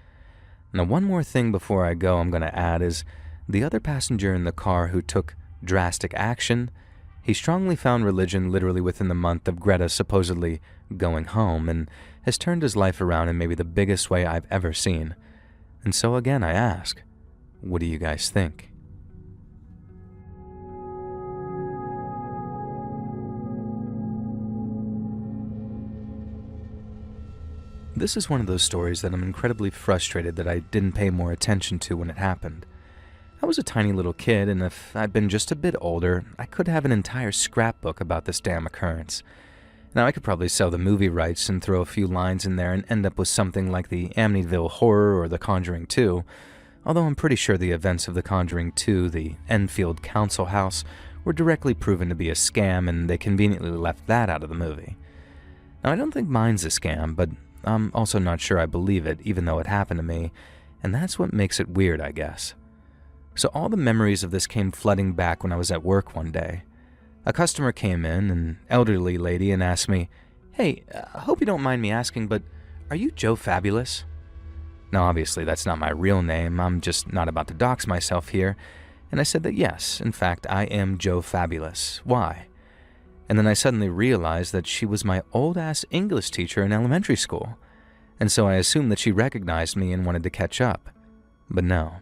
Now, one more thing before I go I'm going to add is the other passenger in the car who took drastic action, he strongly found religion literally within the month of Greta supposedly going home and has turned his life around in maybe the biggest way I've ever seen. And so again, I ask, what do you guys think? This is one of those stories that I'm incredibly frustrated that I didn't pay more attention to when it happened. I was a tiny little kid, and if I'd been just a bit older, I could have an entire scrapbook about this damn occurrence. Now, I could probably sell the movie rights and throw a few lines in there and end up with something like the Amityville Horror or The Conjuring 2, although I'm pretty sure the events of The Conjuring 2, the Enfield Council House, were directly proven to be a scam, and they conveniently left that out of the movie. Now, I don't think mine's a scam, but I'm also not sure I believe it, even though it happened to me, and that's what makes it weird, I guess. So all the memories of this came flooding back when I was at work one day. A customer came in, an elderly lady, and asked me, "Hey, I hope you don't mind me asking, but are you Joe Fabulous?" Now, obviously, that's not my real name. I'm just not about to dox myself here. And I said that yes, in fact, I am Joe Fabulous. Why? And then I suddenly realized that she was my old-ass English teacher in elementary school. And so I assumed that she recognized me and wanted to catch up. But no.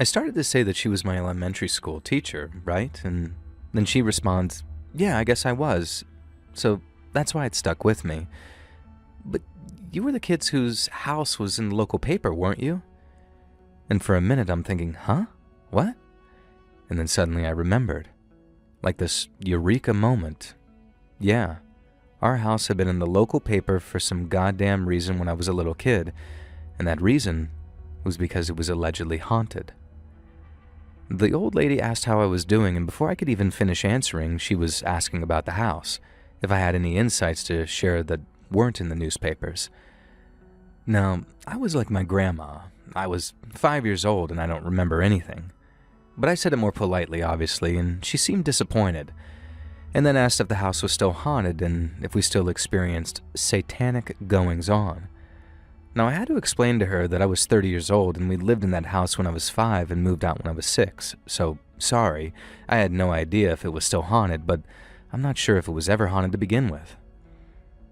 I started to say that she was my elementary school teacher, right? And then she responds, "Yeah, I guess I was." So that's why it stuck with me. "But you were the kids whose house was in the local paper, weren't you?" And for a minute I'm thinking, huh? What? And then suddenly I remembered. Like this eureka moment. Yeah, our house had been in the local paper for some goddamn reason when I was a little kid, and that reason was because it was allegedly haunted. The old lady asked how I was doing, and before I could even finish answering, she was asking about the house, if I had any insights to share that weren't in the newspapers. Now, I was like my grandma. I was 5 years old and I don't remember anything. But I said it more politely, obviously, and she seemed disappointed, and then asked if the house was still haunted and if we still experienced satanic goings-on. Now, I had to explain to her that I was 30 years old and we'd lived in that house when I was 5 and moved out when I was 6, so sorry, I had no idea if it was still haunted, but I'm not sure if it was ever haunted to begin with.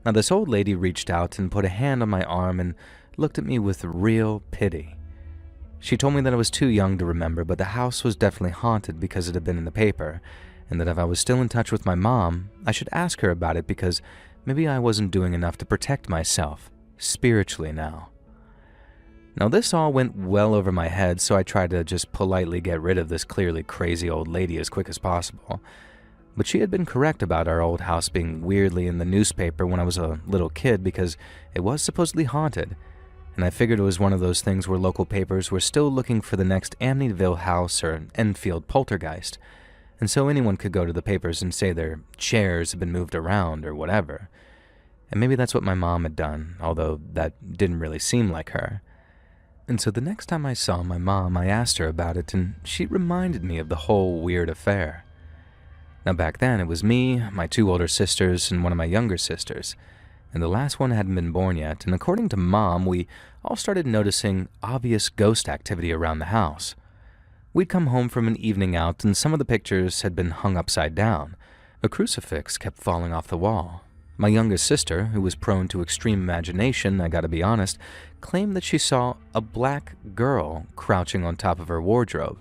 Now, this old lady reached out and put a hand on my arm and looked at me with real pity. She told me that I was too young to remember, but the house was definitely haunted because it had been in the paper, and that if I was still in touch with my mom, I should ask her about it because maybe I wasn't doing enough to protect myself, spiritually now. Now, this all went well over my head, so I tried to just politely get rid of this clearly crazy old lady as quick as possible. But she had been correct about our old house being weirdly in the newspaper when I was a little kid because it was supposedly haunted, and I figured it was one of those things where local papers were still looking for the next Amityville house or Enfield poltergeist, and so anyone could go to the papers and say their chairs had been moved around or whatever. And maybe that's what my mom had done, although that didn't really seem like her. And so the next time I saw my mom, I asked her about it, and she reminded me of the whole weird affair. Now back then, it was me, my 2 older sisters, and one of my younger sisters. And the last one hadn't been born yet, and according to Mom, we all started noticing obvious ghost activity around the house. We'd come home from an evening out, and some of the pictures had been hung upside down. A crucifix kept falling off the wall. My youngest sister, who was prone to extreme imagination, I gotta be honest, claimed that she saw a black girl crouching on top of her wardrobe.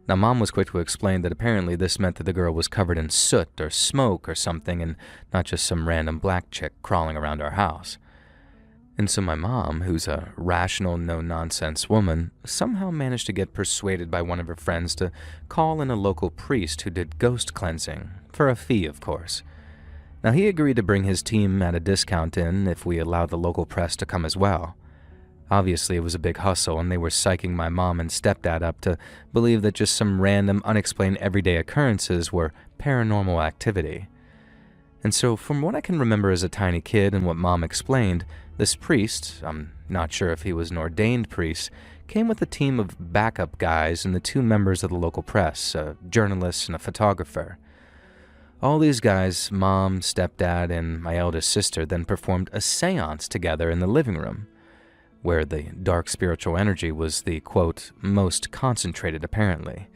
Now, Mom was quick to explain that apparently this meant that the girl was covered in soot or smoke or something and not just some random black chick crawling around our house. And so my mom, who's a rational, no-nonsense woman, somehow managed to get persuaded by one of her friends to call in a local priest who did ghost cleansing, for a fee, of course. Now, he agreed to bring his team at a discount in if we allowed the local press to come as well. Obviously, it was a big hustle, and they were psyching my mom and stepdad up to believe that just some random, unexplained everyday occurrences were paranormal activity. And so, from what I can remember as a tiny kid and what Mom explained, this priest, I'm not sure if he was an ordained priest, came with a team of backup guys and the 2 members of the local press, a journalist and a photographer. All these guys, Mom, stepdad, and my eldest sister, then performed a seance together in the living room, where the dark spiritual energy was the, quote, most concentrated apparently.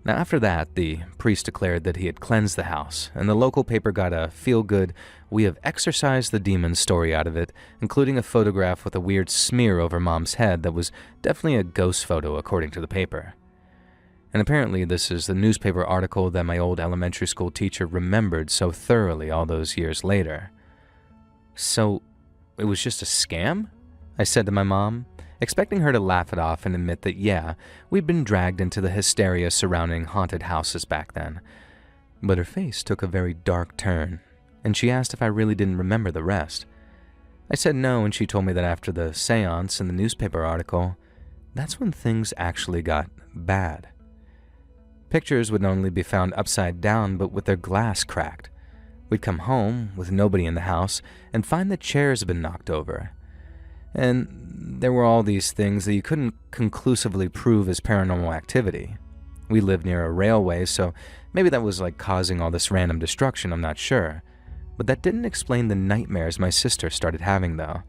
Now after that, the priest declared that he had cleansed the house, and the local paper got a feel-good, "we have exorcised the demons" story out of it, including a photograph with a weird smear over Mom's head that was definitely a ghost photo according to the paper. And apparently this is the newspaper article that my old elementary school teacher remembered so thoroughly all those years later. So, it was just a scam? I said to my mom, expecting her to laugh it off and admit that, yeah, we'd been dragged into the hysteria surrounding haunted houses back then. But her face took a very dark turn, and she asked if I really didn't remember the rest. I said no, and she told me that after the seance and the newspaper article, that's when things actually got bad. Pictures would not only be found upside down, but with their glass cracked. We'd come home, with nobody in the house, and find the chairs had been knocked over. And there were all these things that you couldn't conclusively prove as paranormal activity. We lived near a railway, so maybe that was like causing all this random destruction, I'm not sure. But that didn't explain the nightmares my sister started having, though.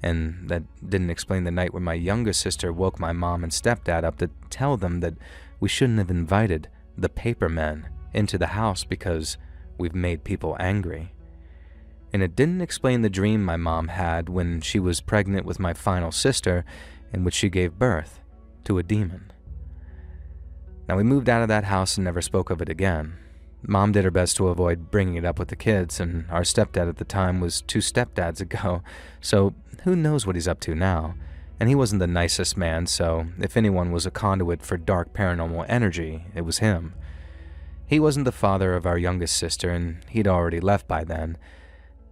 And that didn't explain the night when my youngest sister woke my mom and stepdad up to tell them that we shouldn't have invited the paper men into the house because we've made people angry. And it didn't explain the dream my mom had when she was pregnant with my final sister, in which she gave birth to a demon. Now, we moved out of that house and never spoke of it again. Mom did her best to avoid bringing it up with the kids, and our stepdad at the time was 2 stepdads ago, so who knows what he's up to now. And he wasn't the nicest man, so if anyone was a conduit for dark paranormal energy, it was him. He wasn't the father of our youngest sister, and he'd already left by then.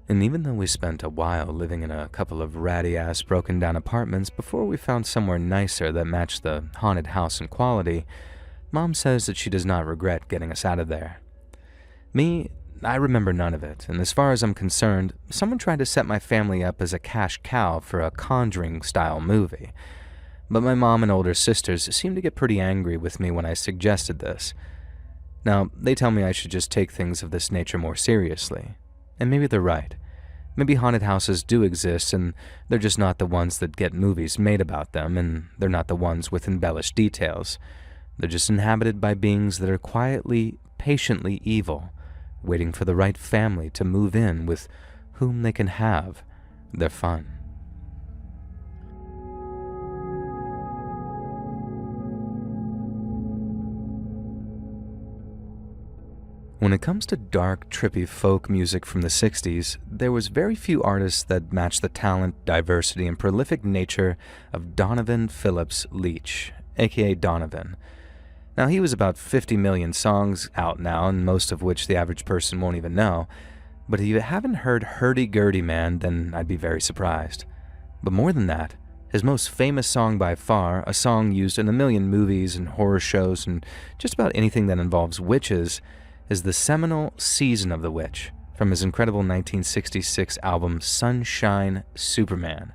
And even though we spent a while living in a couple of ratty-ass broken-down apartments before we found somewhere nicer that matched the haunted house in quality, Mom says that she does not regret getting us out of there. Me, I remember none of it, and as far as I'm concerned, someone tried to set my family up as a cash cow for a Conjuring-style movie. But my mom and older sisters seemed to get pretty angry with me when I suggested this. Now, they tell me I should just take things of this nature more seriously. And maybe they're right. Maybe haunted houses do exist, and they're just not the ones that get movies made about them, and they're not the ones with embellished details. They're just inhabited by beings that are quietly, patiently evil, waiting for the right family to move in with whom they can have their fun. When it comes to dark, trippy folk music from the 60s, there was very few artists that matched the talent, diversity, and prolific nature of Donovan Phillips Leach, aka Donovan. Now, he was about 50 million songs out now, and most of which the average person won't even know. But if you haven't heard Hurdy-Gurdy Man, then I'd be very surprised. But more than that, his most famous song by far, a song used in a million movies and horror shows and just about anything that involves witches, is the seminal Season of the Witch from his incredible 1966 album Sunshine Superman.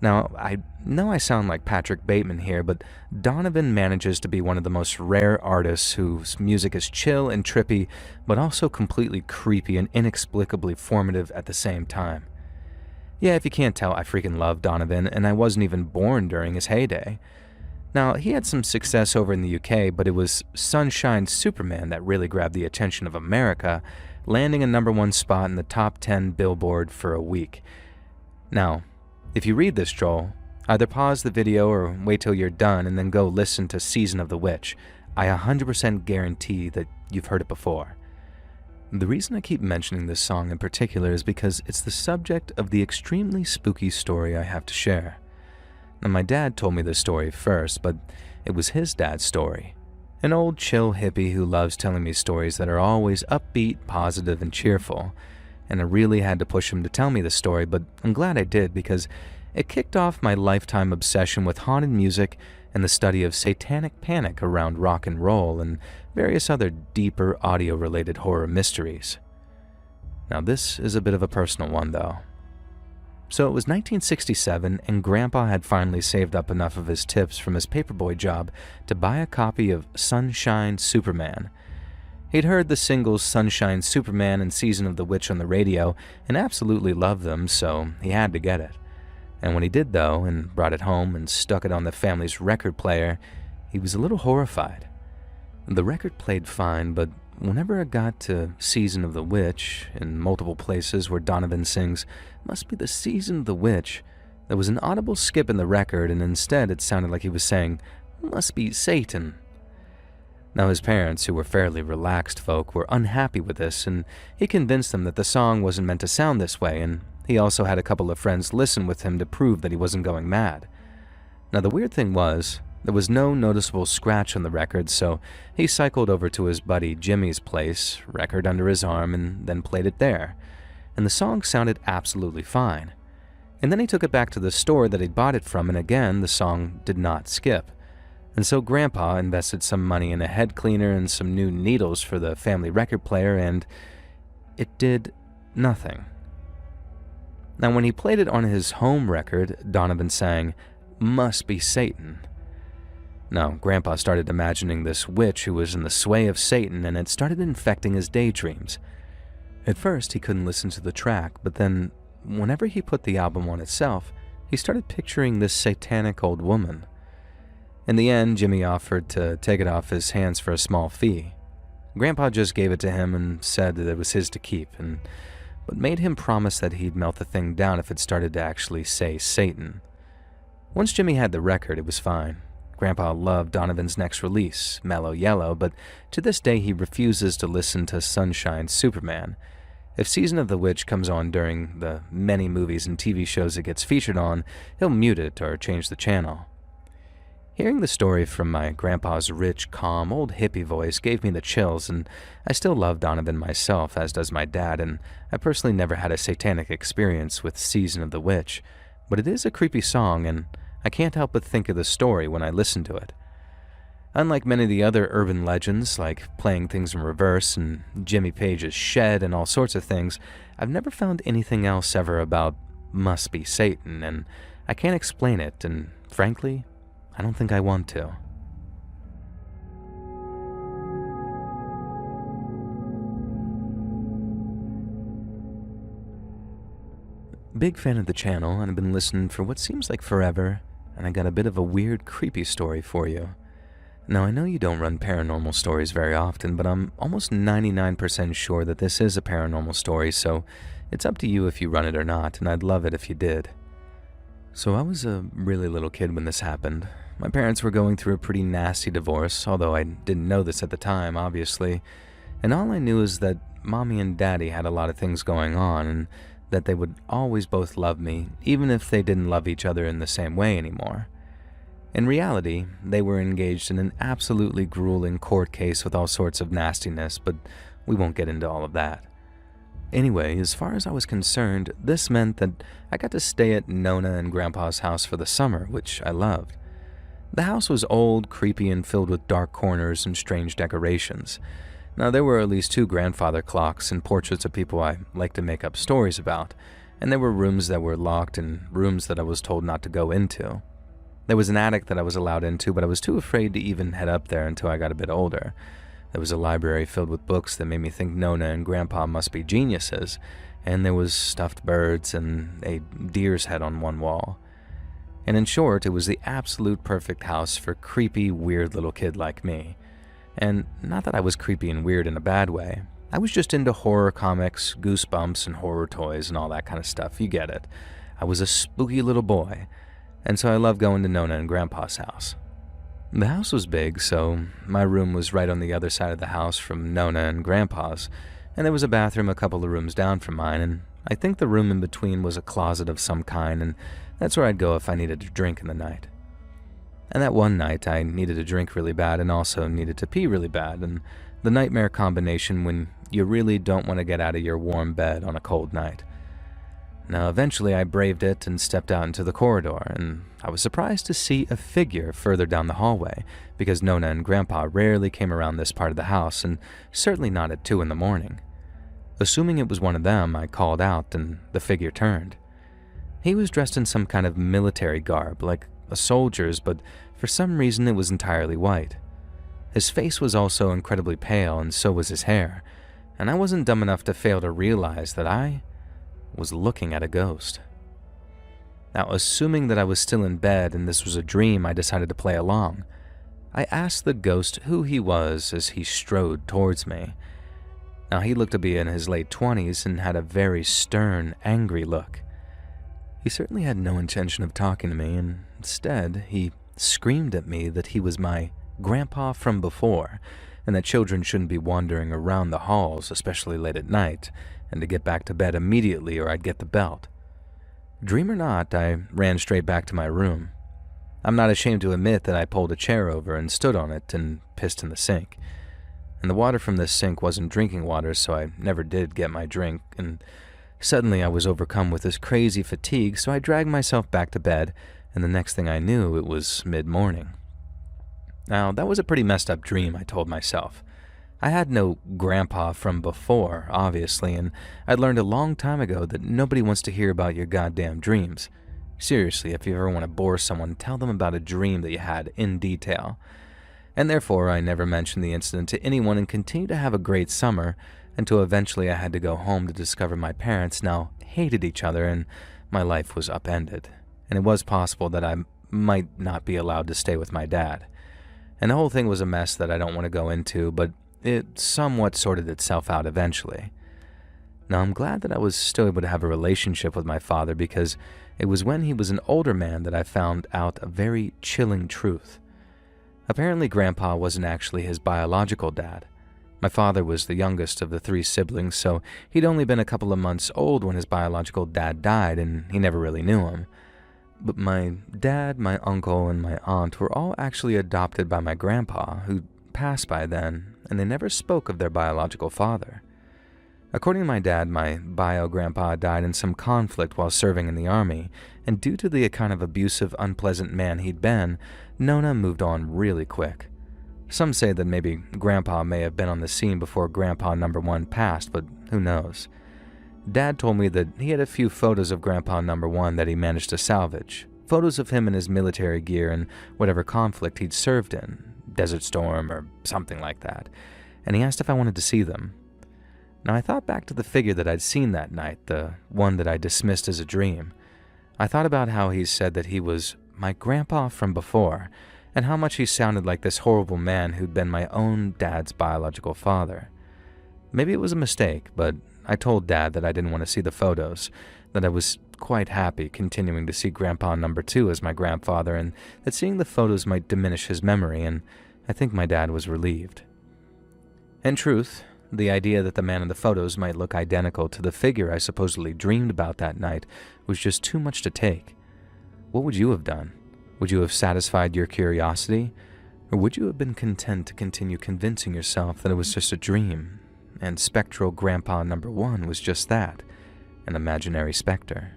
Now, I know I sound like Patrick Bateman here, but Donovan manages to be one of the most rare artists whose music is chill and trippy, but also completely creepy and inexplicably formative at the same time. Yeah, if you can't tell, I freaking love Donovan, and I wasn't even born during his heyday. Now, he had some success over in the UK, but it was Sunshine Superman that really grabbed the attention of America, landing a #1 spot in the top 10 Billboard for a week. Now, if you read this, Joel, either pause the video or wait till you're done and then go listen to Season of the Witch. I 100% guarantee that you've heard it before. The reason I keep mentioning this song in particular is because it's the subject of the extremely spooky story I have to share. Now, my dad told me this story first, but it was his dad's story. An old chill hippie who loves telling me stories that are always upbeat, positive, and cheerful. And I really had to push him to tell me the story, but I'm glad I did because it kicked off my lifetime obsession with haunted music and the study of satanic panic around rock and roll and various other deeper audio-related horror mysteries. Now, this is a bit of a personal one, though. So it was 1967, and Grandpa had finally saved up enough of his tips from his paperboy job to buy a copy of Sunshine Superman. He'd heard the singles Sunshine Superman and Season of the Witch on the radio and absolutely loved them, so he had to get it. And when he did, though, and brought it home and stuck it on the family's record player, he was a little horrified. The record played fine, but whenever it got to Season of the Witch, in multiple places where Donovan sings, "Must be the season of the witch," there was an audible skip in the record, and instead it sounded like he was saying, "Must be Satan." Now, his parents, who were fairly relaxed folk, were unhappy with this, and he convinced them that the song wasn't meant to sound this way, and he also had a couple of friends listen with him to prove that he wasn't going mad. Now, the weird thing was, there was no noticeable scratch on the record, so he cycled over to his buddy Jimmy's place, record under his arm, and then played it there. And the song sounded absolutely fine. And then he took it back to the store that he'd bought it from, and again, the song did not skip. And so Grandpa invested some money in a head cleaner and some new needles for the family record player, and it did nothing. Now, when he played it on his home record, Donovan sang, "Must be Satan." Now, Grandpa started imagining this witch who was in the sway of Satan, and it started infecting his daydreams. At first, he couldn't listen to the track, but then, whenever he put the album on itself, he started picturing this satanic old woman. In the end, Jimmy offered to take it off his hands for a small fee. Grandpa just gave it to him and said that it was his to keep, but made him promise that he'd melt the thing down if it started to actually say Satan. Once Jimmy had the record, it was fine. Grandpa loved Donovan's next release, Mellow Yellow, but to this day he refuses to listen to Sunshine Superman. If Season of the Witch comes on during the many movies and TV shows it gets featured on, he'll mute it or change the channel. Hearing the story from my grandpa's rich, calm, old hippie voice gave me the chills, and I still love Donovan myself, as does my dad, and I personally never had a satanic experience with Season of the Witch, but it is a creepy song, and I can't help but think of the story when I listen to it. Unlike many of the other urban legends, like playing things in reverse and Jimmy Page's shed and all sorts of things, I've never found anything else ever about "Must be Satan," and I can't explain it, and frankly, I don't think I want to. Big fan of the channel, and I've been listening for what seems like forever, and I got a bit of a weird, creepy story for you. Now, I know you don't run paranormal stories very often, but I'm almost 99% sure that this is a paranormal story, so it's up to you if you run it or not, and I'd love it if you did. So I was a really little kid when this happened. My parents were going through a pretty nasty divorce, although I didn't know this at the time, obviously, and all I knew is that Mommy and Daddy had a lot of things going on, and that they would always both love me, even if they didn't love each other in the same way anymore. In reality, they were engaged in an absolutely grueling court case with all sorts of nastiness, but we won't get into all of that. Anyway, as far as I was concerned, this meant that I got to stay at Nona and Grandpa's house for the summer, which I loved. The house was old, creepy, and filled with dark corners and strange decorations. Now, there were at least 2 grandfather clocks and portraits of people I like to make up stories about, and there were rooms that were locked and rooms that I was told not to go into. There was an attic that I was allowed into, but I was too afraid to even head up there until I got a bit older. There was a library filled with books that made me think Nona and Grandpa must be geniuses, and there was stuffed birds and a deer's head on one wall. And in short, it was the absolute perfect house for creepy, weird little kid like me. And not that I was creepy and weird in a bad way. I was just into horror comics, goosebumps, and horror toys and all that kind of stuff. You get it. I was a spooky little boy, and so I loved going to Nona and Grandpa's house. The house was big, so my room was right on the other side of the house from Nona and Grandpa's, and there was a bathroom a couple of rooms down from mine, and I think the room in between was a closet of some kind, and that's where I'd go if I needed a drink in the night. And that one night, I needed a drink really bad and also needed to pee really bad, and the nightmare combination when you really don't want to get out of your warm bed on a cold night. Now, eventually I braved it and stepped out into the corridor, and I was surprised to see a figure further down the hallway, because Nona and Grandpa rarely came around this part of the house, and certainly not at 2 in the morning. Assuming it was one of them, I called out, and the figure turned. He was dressed in some kind of military garb, like a soldier's, but for some reason it was entirely white. His face was also incredibly pale, and so was his hair, and I wasn't dumb enough to fail to realize that I was looking at a ghost. Now, assuming that I was still in bed and this was a dream, I decided to play along. I asked the ghost who he was as he strode towards me. Now, he looked to be in his late 20s and had a very stern, angry look. He certainly had no intention of talking to me, and instead, he screamed at me that he was my grandpa from before, and that children shouldn't be wandering around the halls, especially late at night, and to get back to bed immediately or I'd get the belt. Dream or not, I ran straight back to my room. I'm not ashamed to admit that I pulled a chair over and stood on it and pissed in the sink. And the water from this sink wasn't drinking water, so I never did get my drink, and suddenly I was overcome with this crazy fatigue, so I dragged myself back to bed, and the next thing I knew, it was mid-morning. Now, that was a pretty messed up dream, I told myself. I had no grandpa from before, obviously, and I'd learned a long time ago that nobody wants to hear about your goddamn dreams. Seriously, if you ever want to bore someone, tell them about a dream that you had in detail. And therefore, I never mentioned the incident to anyone and continued to have a great summer until eventually I had to go home to discover my parents now hated each other and my life was upended. And it was possible that I might not be allowed to stay with my dad. And the whole thing was a mess that I don't want to go into, but it somewhat sorted itself out eventually. Now, I'm glad that I was still able to have a relationship with my father because it was when he was an older man that I found out a very chilling truth. Apparently, Grandpa wasn't actually his biological dad. My father was the youngest of the 3 siblings, so he'd only been a couple of months old when his biological dad died, and he never really knew him. But my dad, my uncle, and my aunt were all actually adopted by my grandpa, who passed by then, and they never spoke of their biological father. According to my dad, my bio-grandpa died in some conflict while serving in the army, and due to the kind of abusive, unpleasant man he'd been, Nona moved on really quick. Some say that maybe Grandpa may have been on the scene before Grandpa number 1 passed, but who knows. Dad told me that he had a few photos of Grandpa number 1 that he managed to salvage, photos of him in his military gear and whatever conflict he'd served in, Desert Storm or something like that, and he asked if I wanted to see them. Now, I thought back to the figure that I'd seen that night, the one that I dismissed as a dream. I thought about how he said that he was my grandpa from before, and how much he sounded like this horrible man who'd been my own dad's biological father. Maybe it was a mistake, but I told Dad that I didn't want to see the photos, that I was quite happy continuing to see Grandpa number 2 as my grandfather, and that seeing the photos might diminish his memory, and I think my dad was relieved. In truth, the idea that the man in the photos might look identical to the figure I supposedly dreamed about that night was just too much to take. What would you have done? Would you have satisfied your curiosity? Or would you have been content to continue convincing yourself that it was just a dream, and spectral Grandpa number 1 was just that, an imaginary specter?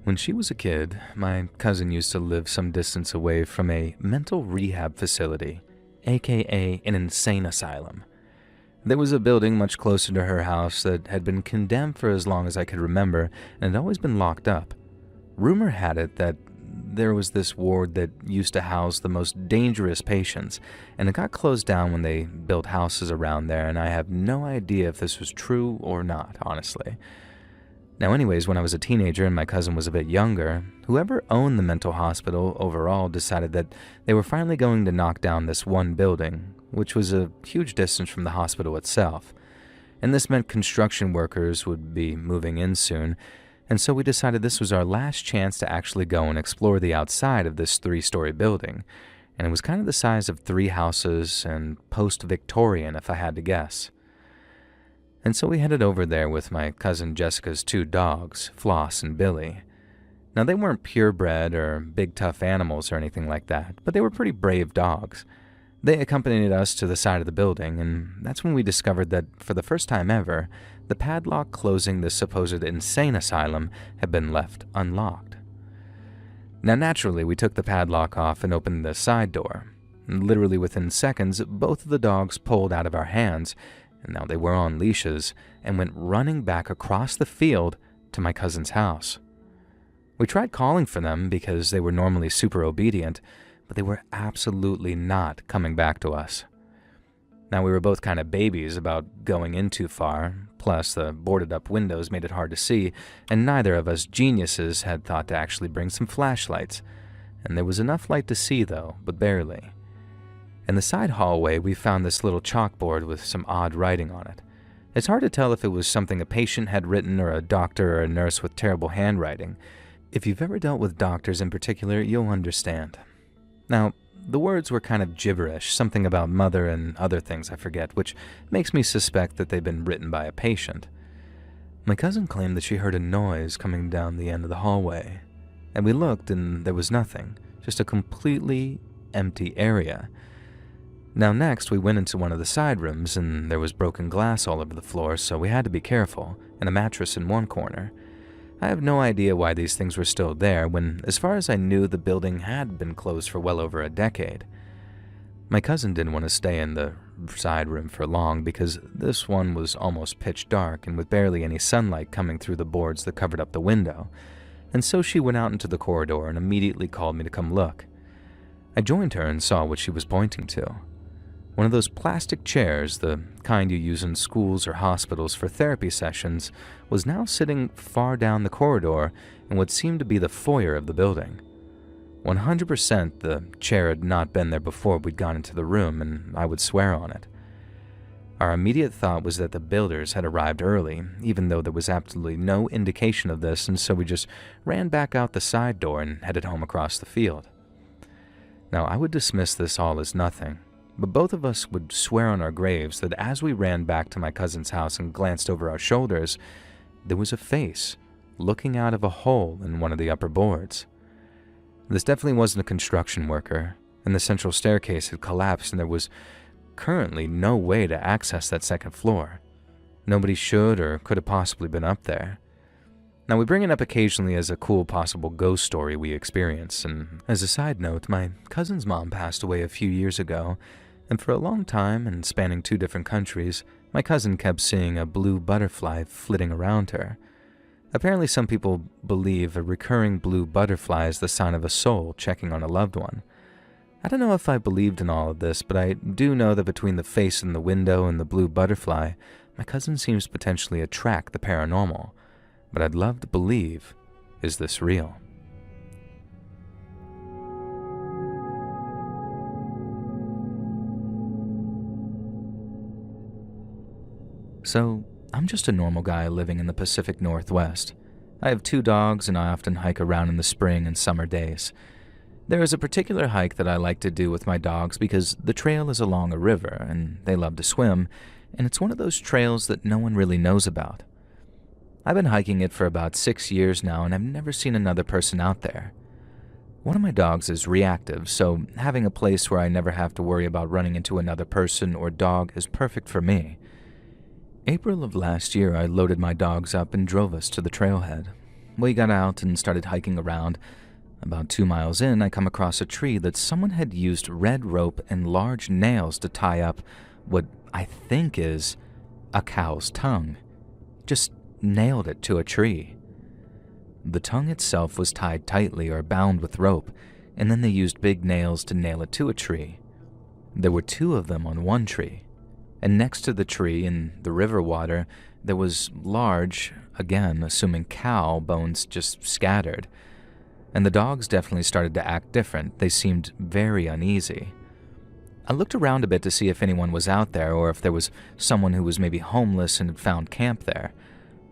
When she was a kid, my cousin used to live some distance away from a mental rehab facility, aka an insane asylum. There was a building much closer to her house that had been condemned for as long as I could remember and had always been locked up. Rumor had it that there was this ward that used to house the most dangerous patients, and it got closed down when they built houses around there, and I have no idea if this was true or not, honestly. Now anyways, when I was a teenager and my cousin was a bit younger, whoever owned the mental hospital overall decided that they were finally going to knock down this one building, which was a huge distance from the hospital itself. And this meant construction workers would be moving in soon, and so we decided this was our last chance to actually go and explore the outside of this 3-story building. And it was kind of the size of 3 houses and post-Victorian, if I had to guess. And so we headed over there with my cousin Jessica's 2 dogs, Floss and Billy. Now they weren't purebred or big tough animals or anything like that, but they were pretty brave dogs. They accompanied us to the side of the building, and that's when we discovered that, for the first time ever, the padlock closing this supposed insane asylum had been left unlocked. Now naturally, we took the padlock off and opened the side door. Literally within seconds, both of the dogs pulled out of our hands, and now they were on leashes, and went running back across the field to my cousin's house. We tried calling for them because they were normally super obedient, but they were absolutely not coming back to us. Now we were both kind of babies about going in too far, plus the boarded up windows made it hard to see, and neither of us geniuses had thought to actually bring some flashlights. And there was enough light to see though, but barely. In the side hallway, we found this little chalkboard with some odd writing on it. It's hard to tell if it was something a patient had written or a doctor or a nurse with terrible handwriting. If you've ever dealt with doctors in particular, you'll understand. Now, the words were kind of gibberish, something about mother and other things I forget, which makes me suspect that they've been written by a patient. My cousin claimed that she heard a noise coming down the end of the hallway, and we looked and there was nothing, just a completely empty area. Now next, we went into one of the side rooms, and there was broken glass all over the floor, so we had to be careful, and a mattress in one corner. I have no idea why these things were still there when, as far as I knew, the building had been closed for well over a decade. My cousin didn't want to stay in the side room for long because this one was almost pitch dark and with barely any sunlight coming through the boards that covered up the window, and so she went out into the corridor and immediately called me to come look. I joined her and saw what she was pointing to. One of those plastic chairs, the kind you use in schools or hospitals for therapy sessions, was now sitting far down the corridor in what seemed to be the foyer of the building. 100% the chair had not been there before we'd gone into the room, and I would swear on it. Our immediate thought was that the builders had arrived early, even though there was absolutely no indication of this, and so we just ran back out the side door and headed home across the field. Now, I would dismiss this all as nothing, but both of us would swear on our graves that as we ran back to my cousin's house and glanced over our shoulders, there was a face looking out of a hole in one of the upper boards. This definitely wasn't a construction worker, and the central staircase had collapsed and there was currently no way to access that second floor. Nobody should or could have possibly been up there. Now, we bring it up occasionally as a cool possible ghost story we experience, and as a side note, my cousin's mom passed away a few years ago, and for a long time, and spanning 2 different countries, my cousin kept seeing a blue butterfly flitting around her. Apparently some people believe a recurring blue butterfly is the sign of a soul checking on a loved one. I don't know if I believed in all of this, but I do know that between the face in the window and the blue butterfly, my cousin seems to potentially attract the paranormal. But I'd love to believe, is this real? So, I'm just a normal guy living in the Pacific Northwest. I have 2 dogs and I often hike around in the spring and summer days. There is a particular hike that I like to do with my dogs because the trail is along a river and they love to swim, and it's one of those trails that no one really knows about. I've been hiking it for about 6 years now and I've never seen another person out there. One of my dogs is reactive, so having a place where I never have to worry about running into another person or dog is perfect for me. April of last year, I loaded my dogs up and drove us to the trailhead. We got out and started hiking around. About 2 miles in, I come across a tree that someone had used red rope and large nails to tie up what I think is a cow's tongue. Just nailed it to a tree. The tongue itself was tied tightly or bound with rope, and then they used big nails to nail it to a tree. There were 2 of them on one tree, and next to the tree in the river water, there was large, again assuming cow, bones just scattered. And the dogs definitely started to act different. They seemed very uneasy. I looked around a bit to see if anyone was out there or if there was someone who was maybe homeless and had found camp there.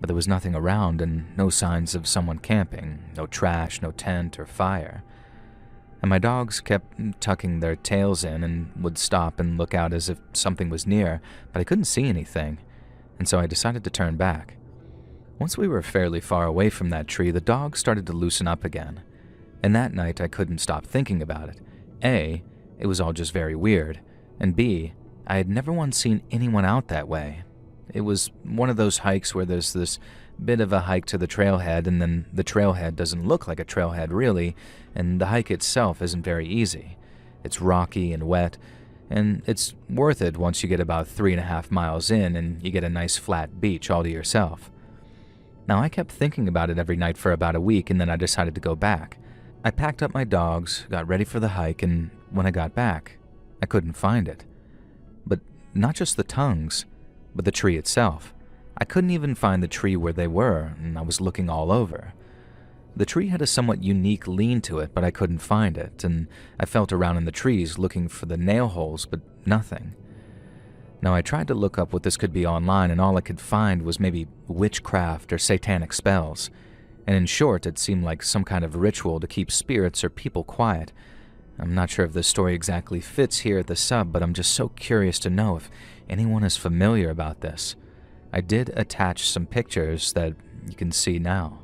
But there was nothing around and no signs of someone camping, no trash, no tent or fire. And my dogs kept tucking their tails in and would stop and look out as if something was near, but I couldn't see anything, and so I decided to turn back. Once we were fairly far away from that tree, the dogs started to loosen up again. And that night I couldn't stop thinking about it. A, it was all just very weird, and B, I had never once seen anyone out that way. It was one of those hikes where there's this bit of a hike to the trailhead, and then the trailhead doesn't look like a trailhead really, and the hike itself isn't very easy. It's rocky and wet, and it's worth it once you get about 3.5 miles in and you get a nice flat beach all to yourself. Now, I kept thinking about it every night for about a week, and then I decided to go back. I packed up my dogs, got ready for the hike, and when I got back, I couldn't find it. But not just the tongues, but the tree itself. I couldn't even find the tree where they were, and I was looking all over. The tree had a somewhat unique lean to it, but I couldn't find it, and I felt around in the trees looking for the nail holes, but nothing. Now, I tried to look up what this could be online, and all I could find was maybe witchcraft or satanic spells. And in short, it seemed like some kind of ritual to keep spirits or people quiet. I'm not sure if this story exactly fits here at the sub, but I'm just so curious to know if anyone is familiar about this. I did attach some pictures that you can see now.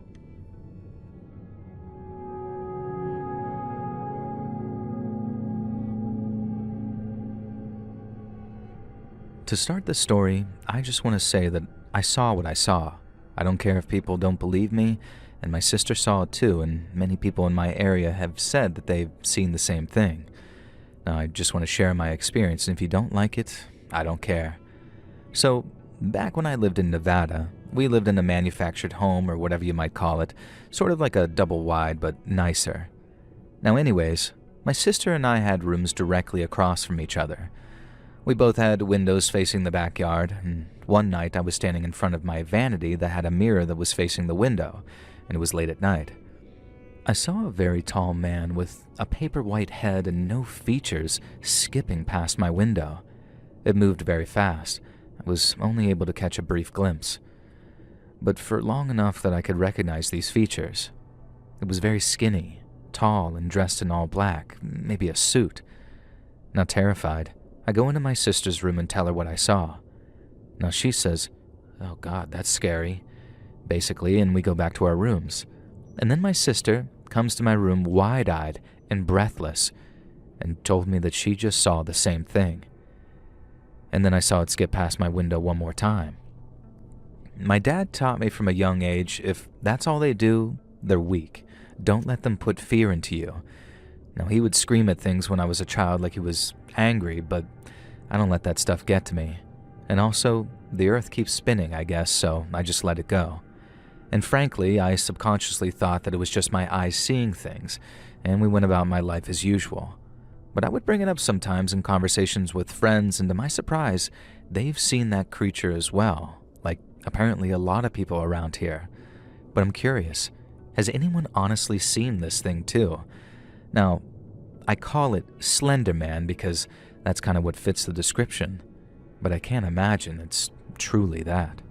To start the story, I just want to say that I saw what I saw. I don't care if people don't believe me, and my sister saw it too, and many people in my area have said that they've seen the same thing. Now, I just want to share my experience, and if you don't like it, I don't care. So, back when I lived in Nevada, we lived in a manufactured home, or whatever you might call it, sort of like a double wide, but nicer. Now anyways, my sister and I had rooms directly across from each other. We both had windows facing the backyard, and one night I was standing in front of my vanity that had a mirror that was facing the window, and it was late at night. I saw a very tall man with a paper white head and no features skipping past my window. It moved very fast. I was only able to catch a brief glimpse, but for long enough that I could recognize these features. It was very skinny, tall, and dressed in all black, maybe a suit. Now terrified, I go into my sister's room and tell her what I saw. Now she says, "Oh God, that's scary," basically, and we go back to our rooms. And then my sister comes to my room wide-eyed and breathless and told me that she just saw the same thing. And then I saw it skip past my window one more time. My dad taught me from a young age, if that's all they do, they're weak. Don't let them put fear into you. Now, he would scream at things when I was a child like he was angry, but I don't let that stuff get to me. And also, the earth keeps spinning, I guess, so I just let it go. And frankly, I subconsciously thought that it was just my eyes seeing things, and we went about my life as usual. But I would bring it up sometimes in conversations with friends, and to my surprise, they've seen that creature as well, like apparently a lot of people around here. But I'm curious, has anyone honestly seen this thing too? Now, I call it Slender Man because that's kind of what fits the description, but I can't imagine it's truly that.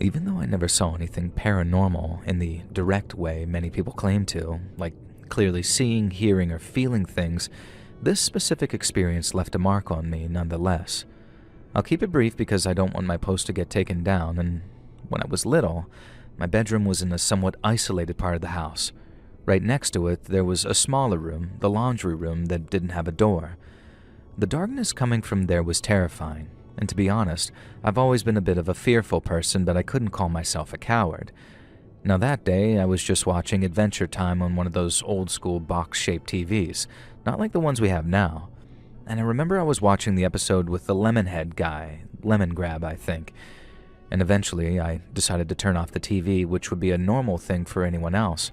Even though I never saw anything paranormal in the direct way many people claim to, like clearly seeing, hearing, or feeling things, this specific experience left a mark on me nonetheless. I'll keep it brief because I don't want my post to get taken down, and when I was little, my bedroom was in a somewhat isolated part of the house. Right next to it, there was a smaller room, the laundry room, that didn't have a door. The darkness coming from there was terrifying, and to be honest, I've always been a bit of a fearful person, but I couldn't call myself a coward. Now that day, I was just watching Adventure Time on one of those old-school box-shaped TVs, not like the ones we have now. And I remember I was watching the episode with the Lemonhead guy, Lemon Grab, I think. And eventually, I decided to turn off the TV, which would be a normal thing for anyone else.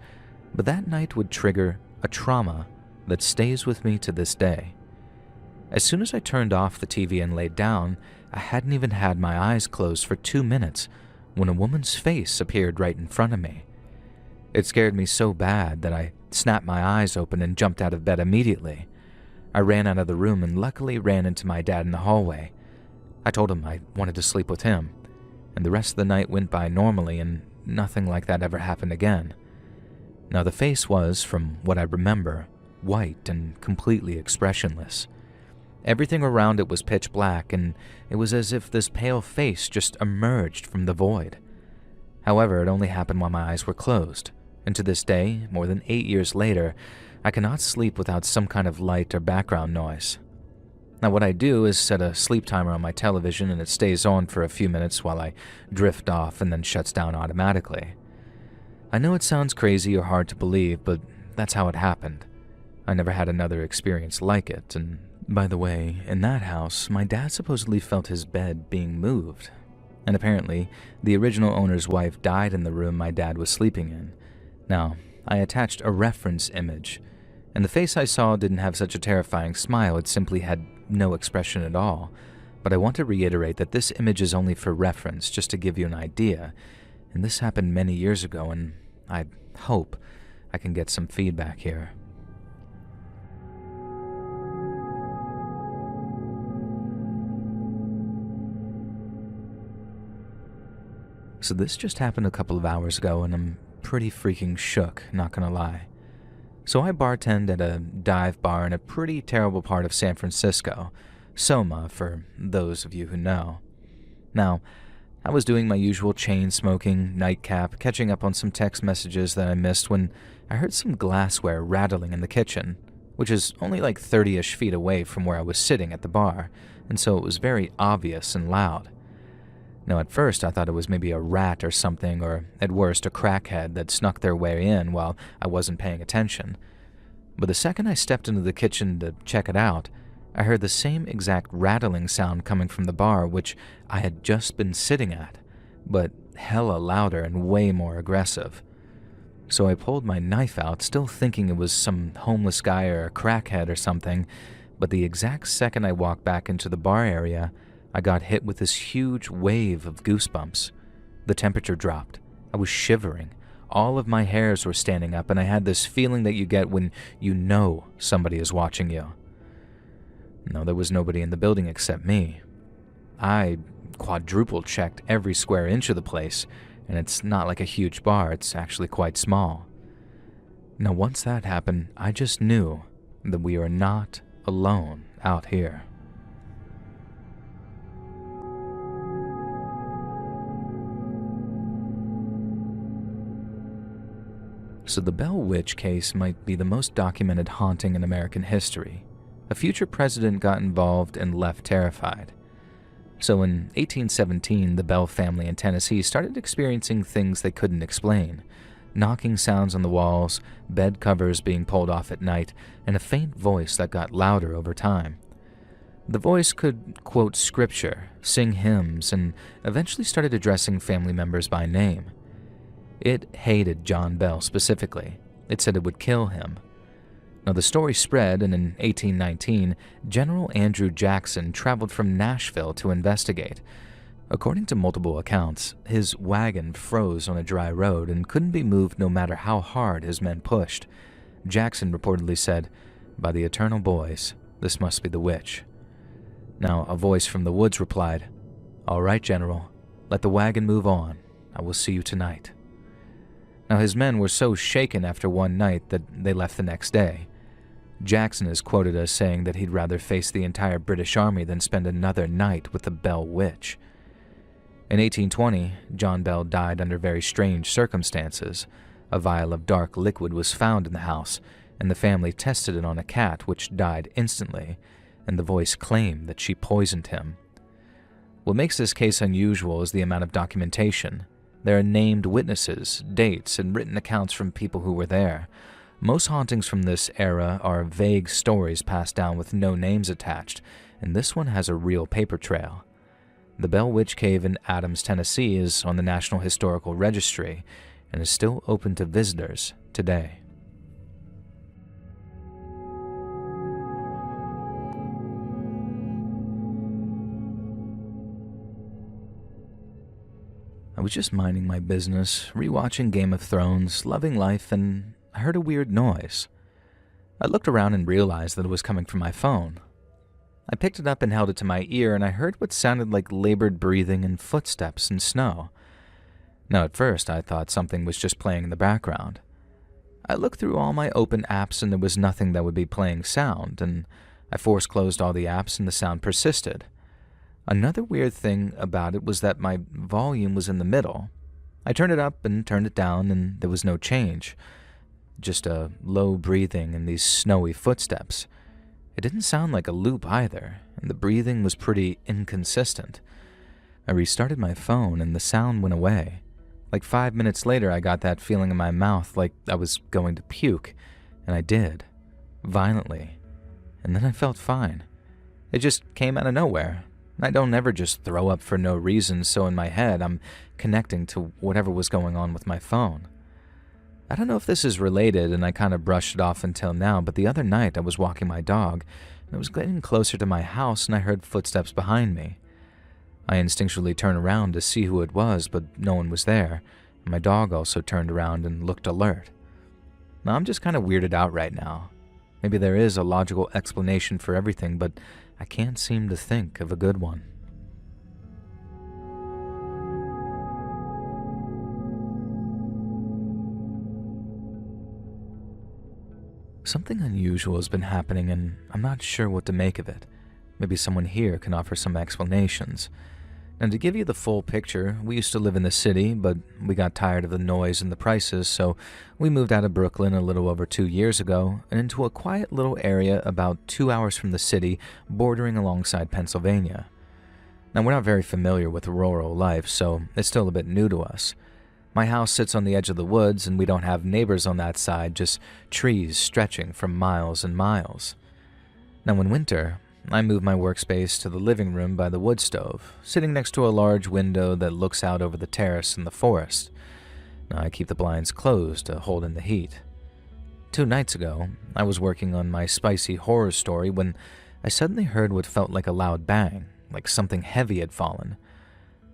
But that night would trigger a trauma that stays with me to this day. As soon as I turned off the TV and laid down, I hadn't even had my eyes closed for 2 minutes when a woman's face appeared right in front of me. It scared me so bad that I snapped my eyes open and jumped out of bed immediately. I ran out of the room and luckily ran into my dad in the hallway. I told him I wanted to sleep with him, and the rest of the night went by normally and nothing like that ever happened again. Now the face was, from what I remember, white and completely expressionless. Everything around it was pitch black, and it was as if this pale face just emerged from the void. However, it only happened while my eyes were closed, and to this day, more than 8 years later, I cannot sleep without some kind of light or background noise. Now what I do is set a sleep timer on my television, and it stays on for a few minutes while I drift off and then shuts down automatically. I know it sounds crazy or hard to believe, but that's how it happened. I never had another experience like it, and by the way, in that house, my dad supposedly felt his bed being moved. And apparently, the original owner's wife died in the room my dad was sleeping in. Now, I attached a reference image, and the face I saw didn't have such a terrifying smile, it simply had no expression at all. But I want to reiterate that this image is only for reference, just to give you an idea, and this happened many years ago, and I hope I can get some feedback here. So this just happened a couple of hours ago, and I'm pretty freaking shook, not gonna lie. So I bartend at a dive bar in a pretty terrible part of San Francisco, Soma for those of you who know. Now, I was doing my usual chain smoking, nightcap, catching up on some text messages that I missed when I heard some glassware rattling in the kitchen, which is only like 30-ish feet away from where I was sitting at the bar, and so it was very obvious and loud. Now at first I thought it was maybe a rat or something, or at worst a crackhead that snuck their way in while I wasn't paying attention. But the second I stepped into the kitchen to check it out, I heard the same exact rattling sound coming from the bar which I had just been sitting at, but hella louder and way more aggressive. So I pulled my knife out, still thinking it was some homeless guy or a crackhead or something, but the exact second I walked back into the bar area, I got hit with this huge wave of goosebumps. The temperature dropped. I was shivering. All of my hairs were standing up, and I had this feeling that you get when you know somebody is watching you. No, there was nobody in the building except me. I quadruple checked every square inch of the place, and it's not like a huge bar, it's actually quite small. Now once that happened, I just knew that we are not alone out here. So the Bell Witch case might be the most documented haunting in American history. A future president got involved and left terrified. So in 1817, the Bell family in Tennessee started experiencing things they couldn't explain. Knocking sounds on the walls, bed covers being pulled off at night, and a faint voice that got louder over time. The voice could quote scripture, sing hymns, and eventually started addressing family members by name. It hated John Bell specifically. It said it would kill him. Now the story spread, and in 1819, General Andrew Jackson traveled from Nashville to investigate. According to multiple accounts, his wagon froze on a dry road and couldn't be moved no matter how hard his men pushed. Jackson reportedly said, "By the eternal boys, this must be the witch." Now a voice from the woods replied, "All right, General, let the wagon move on. I will see you tonight." Now his men were so shaken after one night that they left the next day. Jackson is quoted as saying that he'd rather face the entire British Army than spend another night with the Bell Witch. In 1820, John Bell died under very strange circumstances. A vial of dark liquid was found in the house, and the family tested it on a cat, which died instantly. and the voice claimed that she poisoned him. What makes this case unusual is the amount of documentation. There are named witnesses, dates, and written accounts from people who were there. Most hauntings from this era are vague stories passed down with no names attached, and this one has a real paper trail. The Bell Witch Cave in Adams, Tennessee is on the National Historical Registry and is still open to visitors today. I was just minding my business, rewatching Game of Thrones, loving life, and I heard a weird noise. I looked around and realized that it was coming from my phone. I picked it up and held it to my ear, and I heard what sounded like labored breathing and footsteps in snow. Now, at first, I thought something was just playing in the background. I looked through all my open apps, and there was nothing that would be playing sound, and I force-closed all the apps, and the sound persisted. Another weird thing about it was that my volume was in the middle. I turned it up and turned it down, and there was no change. Just a low breathing and these snowy footsteps. It didn't sound like a loop either, and the breathing was pretty inconsistent. I restarted my phone and the sound went away. Like 5 minutes later, I got that feeling in my mouth like I was going to puke, and I did, violently. And then I felt fine. It just came out of nowhere. I don't ever just throw up for no reason, so in my head, I'm connecting to whatever was going on with my phone. I don't know if this is related, and I kind of brushed it off until now, but the other night I was walking my dog, and I was getting closer to my house, and I heard footsteps behind me. I instinctually turned around to see who it was, but no one was there, and my dog also turned around and looked alert. Now, I'm just kind of weirded out right now. Maybe there is a logical explanation for everything, but I can't seem to think of a good one. Something unusual has been happening, and I'm not sure what to make of it. Maybe someone here can offer some explanations. And to give you the full picture, we used to live in the city, but we got tired of the noise and the prices, so we moved out of Brooklyn a little over 2 years ago and into a quiet little area about 2 hours from the city, bordering alongside Pennsylvania. Now, we're not very familiar with rural life, so it's still a bit new to us. My house sits on the edge of the woods, and we don't have neighbors on that side, just trees stretching for miles and miles. Now, in winter, I move my workspace to the living room by the wood stove, sitting next to a large window that looks out over the terrace and the forest. Now, I keep the blinds closed to hold in the heat. 2 nights ago, I was working on my spicy horror story when I suddenly heard what felt like a loud bang, like something heavy had fallen.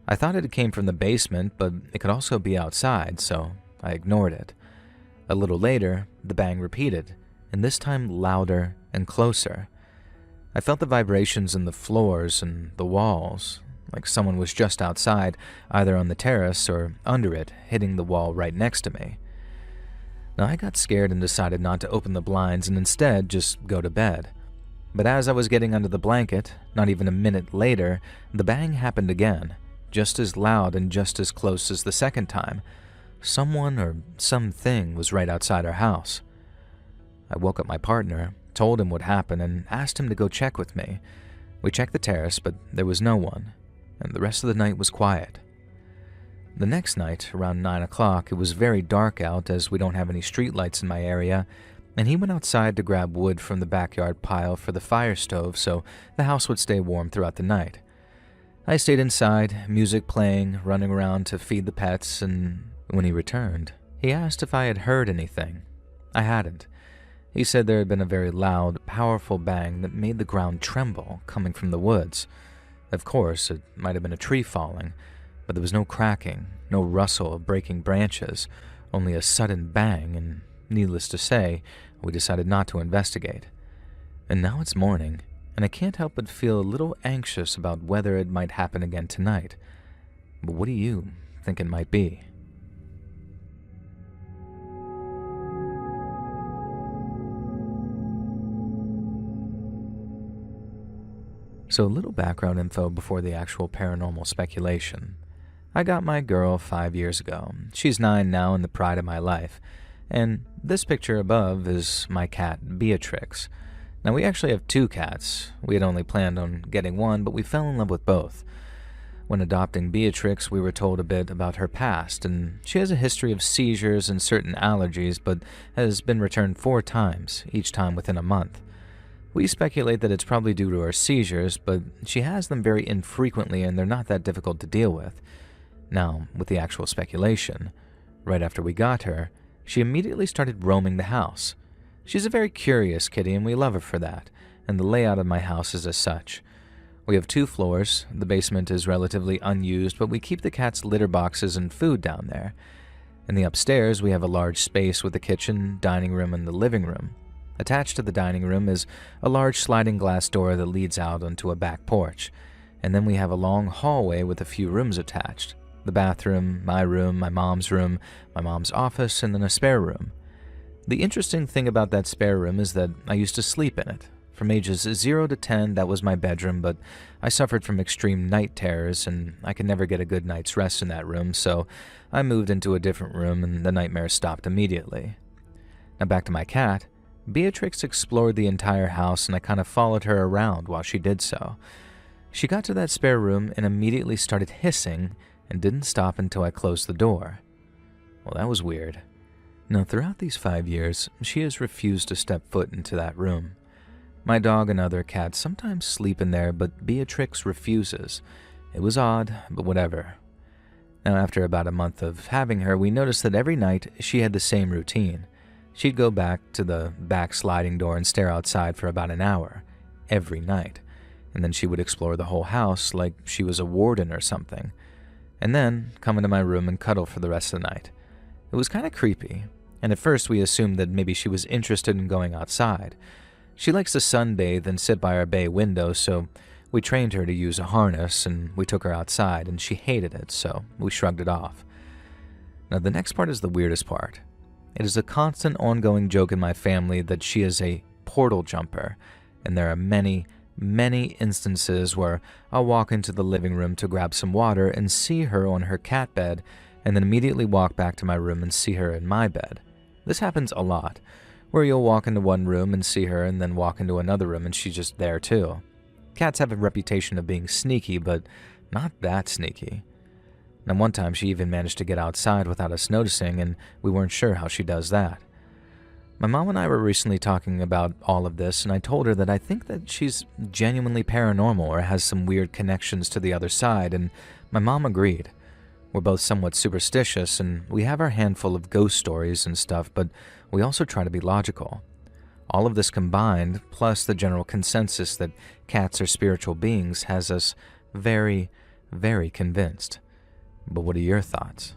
I thought it came from the basement, but it could also be outside, so I ignored it. A little later, the bang repeated, and this time louder and closer. I felt the vibrations in the floors and the walls, like someone was just outside, either on the terrace or under it, hitting the wall right next to me. Now, I got scared and decided not to open the blinds and instead just go to bed. But as I was getting under the blanket, not even a minute later, the bang happened again, just as loud and just as close as the second time. Someone or something was right outside our house. I woke up my partner, told him what happened, and asked him to go check with me. We checked the terrace, but there was no one, and the rest of the night was quiet. The next night, around 9 o'clock, it was very dark out as we don't have any streetlights in my area, and he went outside to grab wood from the backyard pile for the fire stove so the house would stay warm throughout the night. I stayed inside, music playing, running around to feed the pets, and when he returned, he asked if I had heard anything. I hadn't. He said there had been a very loud, powerful bang that made the ground tremble coming from the woods. Of course, it might have been a tree falling, but there was no cracking, no rustle of breaking branches, only a sudden bang, and needless to say, we decided not to investigate. And now it's morning, and I can't help but feel a little anxious about whether it might happen again tonight. But what do you think it might be? So a little background info before the actual paranormal speculation. I got my girl 5 years ago. She's 9 now and the pride of my life. And this picture above is my cat, Beatrix. Now, we actually have two cats. We had only planned on getting one, but we fell in love with both. When adopting Beatrix, we were told a bit about her past, and she has a history of seizures and certain allergies, but has been returned 4 times, each time within a month. We speculate that it's probably due to her seizures, but she has them very infrequently and they're not that difficult to deal with. Now, with the actual speculation, right after we got her, she immediately started roaming the house. She's a very curious kitty and we love her for that, and the layout of my house is as such. We have 2 floors, the basement is relatively unused, but we keep the cat's litter boxes and food down there. In the upstairs, we have a large space with the kitchen, dining room, and the living room. Attached to the dining room is a large sliding glass door that leads out onto a back porch, and then we have a long hallway with a few rooms attached. The bathroom, my mom's office, and then a spare room. The interesting thing about that spare room is that I used to sleep in it. From ages 0 to 10, that was my bedroom, but I suffered from extreme night terrors, and I could never get a good night's rest in that room, so I moved into a different room, and the nightmares stopped immediately. Now back to my cat. Beatrix explored the entire house, and I kind of followed her around while she did so. She got to that spare room and immediately started hissing, and didn't stop until I closed the door. Well, that was weird. Now, throughout these 5 years, she has refused to step foot into that room. My dog and other cats sometimes sleep in there, but Beatrix refuses. It was odd, but whatever. Now, after about a month of having her, we noticed that every night she had the same routine. She'd go back to the back sliding door and stare outside for about an hour, every night, and then she would explore the whole house like she was a warden or something, and then come into my room and cuddle for the rest of the night. It was kind of creepy, and at first we assumed that maybe she was interested in going outside. She likes to sunbathe and sit by our bay window, so we trained her to use a harness, and we took her outside, and she hated it, so we shrugged it off. Now, the next part is the weirdest part. It is a constant ongoing joke in my family that she is a portal jumper, and there are many instances where I'll walk into the living room to grab some water and see her on her cat bed, and then immediately walk back to my room and see her in my bed. This happens a lot, where you'll walk into one room and see her and then walk into another room and she's just there too. Cats have a reputation of being sneaky, but not that sneaky. And one time she even managed to get outside without us noticing, and we weren't sure how she does that. My mom and I were recently talking about all of this, and I told her that I think that she's genuinely paranormal or has some weird connections to the other side, and my mom agreed. We're both somewhat superstitious, and we have our handful of ghost stories and stuff, but we also try to be logical. All of this combined, plus the general consensus that cats are spiritual beings, has us very, very convinced. But what are your thoughts?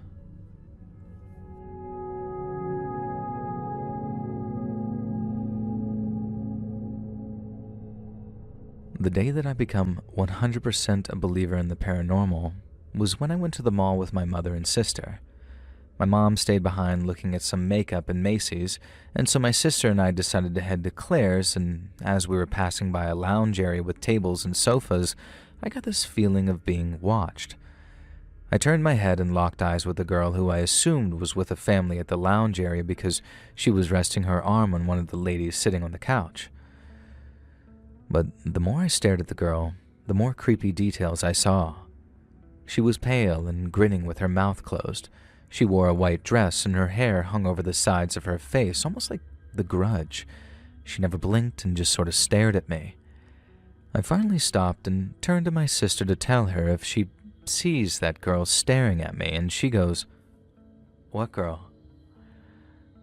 The day that I become 100% a believer in the paranormal was when I went to the mall with my mother and sister. My mom stayed behind looking at some makeup in Macy's, and so my sister and I decided to head to Claire's, and as we were passing by a lounge area with tables and sofas, I got this feeling of being watched. I turned my head and locked eyes with a girl who I assumed was with a family at the lounge area because she was resting her arm on one of the ladies sitting on the couch. But the more I stared at the girl, the more creepy details I saw. She was pale and grinning with her mouth closed. She wore a white dress and her hair hung over the sides of her face, almost like The Grudge. She never blinked and just sort of stared at me. I finally stopped and turned to my sister to tell her if she sees that girl staring at me, and she goes, "What girl?"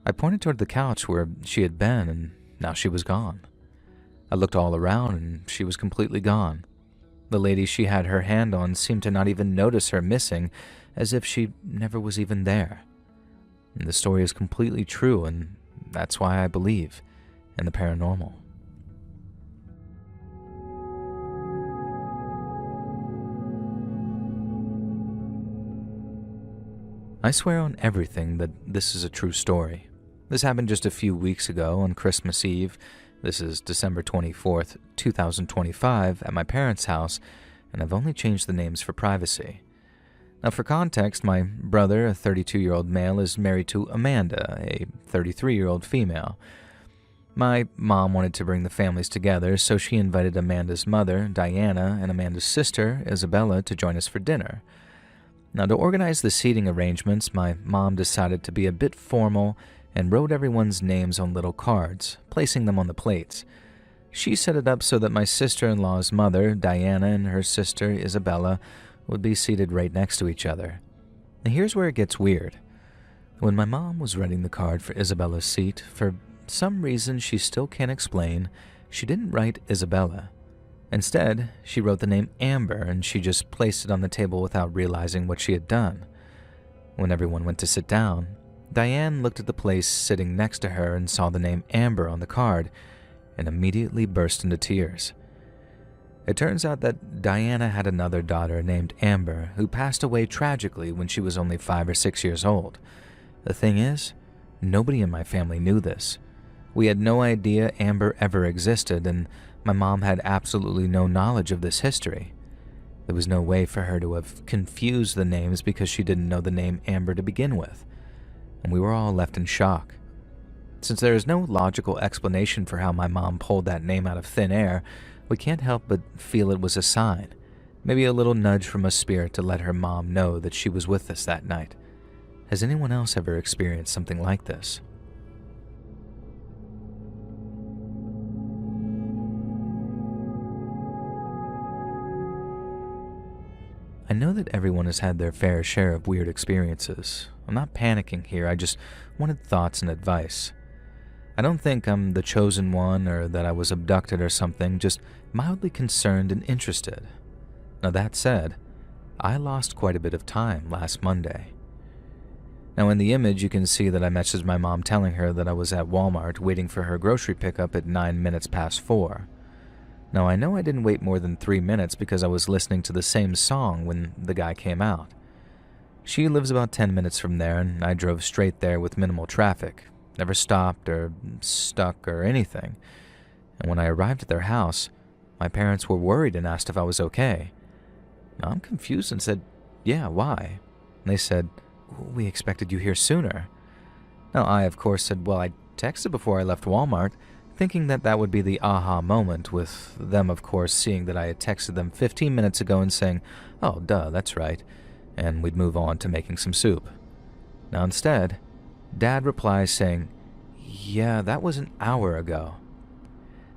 I pointed toward the couch where she had been, and now she was gone. I looked all around, and she was completely gone. The lady she had her hand on seemed to not even notice her missing, as if she never was even there. And the story is completely true, and that's why I believe in the paranormal. I swear on everything that this is a true story. This happened just a few weeks ago on Christmas Eve. This is December 24th, 2025, at my parents' house, and I've only changed the names for privacy. Now, for context, my brother, a 32-year-old male, is married to Amanda, a 33-year-old female. My mom wanted to bring the families together, so she invited Amanda's mother, Diana, and Amanda's sister, Isabella, to join us for dinner. Now, to organize the seating arrangements, my mom decided to be a bit formal and wrote everyone's names on little cards, placing them on the plates. She set it up so that my sister-in-law's mother, Diana, and her sister, Isabella, would be seated right next to each other. Now, here's where it gets weird. When my mom was writing the card for Isabella's seat, for some reason she still can't explain, she didn't write Isabella. Instead, she wrote the name Amber, and she just placed it on the table without realizing what she had done. When everyone went to sit down, Diane looked at the place sitting next to her and saw the name Amber on the card, and immediately burst into tears. It turns out that Diana had another daughter named Amber who passed away tragically when she was only 5 or 6 years old. The thing is, nobody in my family knew this. We had no idea Amber ever existed, and my mom had absolutely no knowledge of this history. There was no way for her to have confused the names because she didn't know the name Amber to begin with, and we were all left in shock. Since there is no logical explanation for how my mom pulled that name out of thin air, we can't help but feel it was a sign, maybe a little nudge from a spirit to let her mom know that she was with us that night. Has anyone else ever experienced something like this? I know that everyone has had their fair share of weird experiences. I'm not panicking here, I just wanted thoughts and advice. I don't think I'm the chosen one or that I was abducted or something, just mildly concerned and interested. Now that said, I lost quite a bit of time last Monday. Now in the image you can see that I messaged my mom telling her that I was at Walmart waiting for her grocery pickup at 9 minutes past 4. Now I know I didn't wait more than 3 minutes because I was listening to the same song when the guy came out. She lives about 10 minutes from there and I drove straight there with minimal traffic. Never stopped or stuck or anything. And when I arrived at their house, my parents were worried and asked if I was okay. Now I'm confused and said, "Yeah, why?" And they said, "We expected you here sooner." Now I, of course, said, "Well, I texted before I left Walmart," thinking that that would be the aha moment, with them, of course, seeing that I had texted them 15 minutes ago and saying, "Oh, duh, that's right," and we'd move on to making some soup. Now instead, Dad replies saying, "Yeah, that was an hour ago."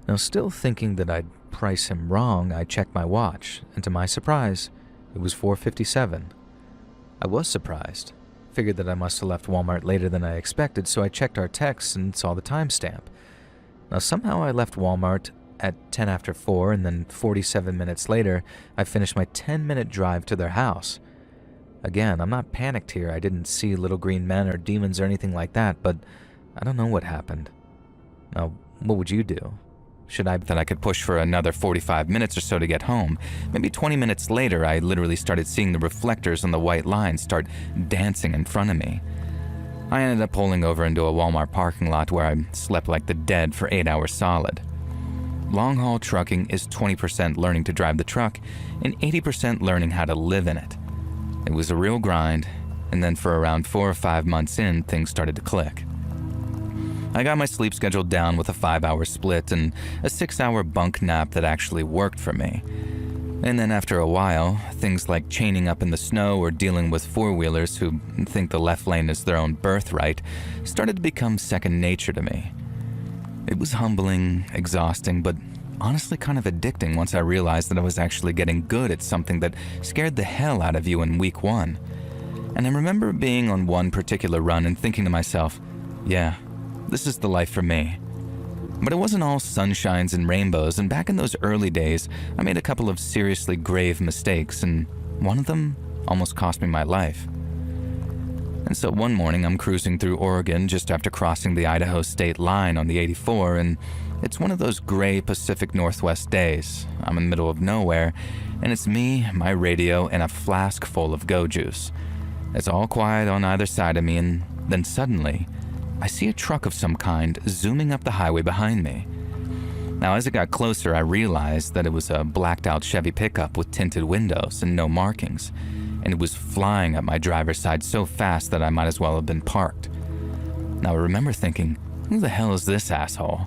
Now still thinking that I'd price him wrong, I checked my watch, and to my surprise, it was 4:57. I was surprised. Figured that I must have left Walmart later than I expected, so I checked our texts and saw the timestamp. Now somehow I left Walmart at 10 after 4, and then 47 minutes later, I finished my 10-minute drive to their house. Again, I'm not panicked here. I didn't see little green men or demons or anything like that, but I don't know what happened. Now, what would you do? Should I that I could push for another 45 minutes or so to get home? Maybe 20 minutes later, I literally started seeing the reflectors on the white line start dancing in front of me. I ended up pulling over into a Walmart parking lot where I slept like the dead for 8 hours solid. Long-haul trucking is 20% learning to drive the truck and 80% learning how to live in it. It was a real grind, and then for around 4 or 5 months in, things started to click. I got my sleep schedule down with a 5-hour split and a 6-hour bunk nap that actually worked for me. And then after a while, things like chaining up in the snow or dealing with four-wheelers who think the left lane is their own birthright started to become second nature to me. It was humbling, exhausting, but honestly kind of addicting once I realized that I was actually getting good at something that scared the hell out of you in week 1. And I remember being on one particular run and thinking to myself, yeah, this is the life for me. But it wasn't all sunshines and rainbows, and back in those early days, I made a couple of seriously grave mistakes, and one of them almost cost me my life. And so one morning I'm cruising through Oregon just after crossing the Idaho state line on the 84, and it's one of those gray Pacific Northwest days. I'm in the middle of nowhere, and it's me, my radio, and a flask full of go juice. It's all quiet on either side of me, and then suddenly, I see a truck of some kind zooming up the highway behind me. Now, as it got closer, I realized that it was a blacked-out Chevy pickup with tinted windows and no markings, and it was flying up my driver's side so fast that I might as well have been parked. Now, I remember thinking, who the hell is this asshole?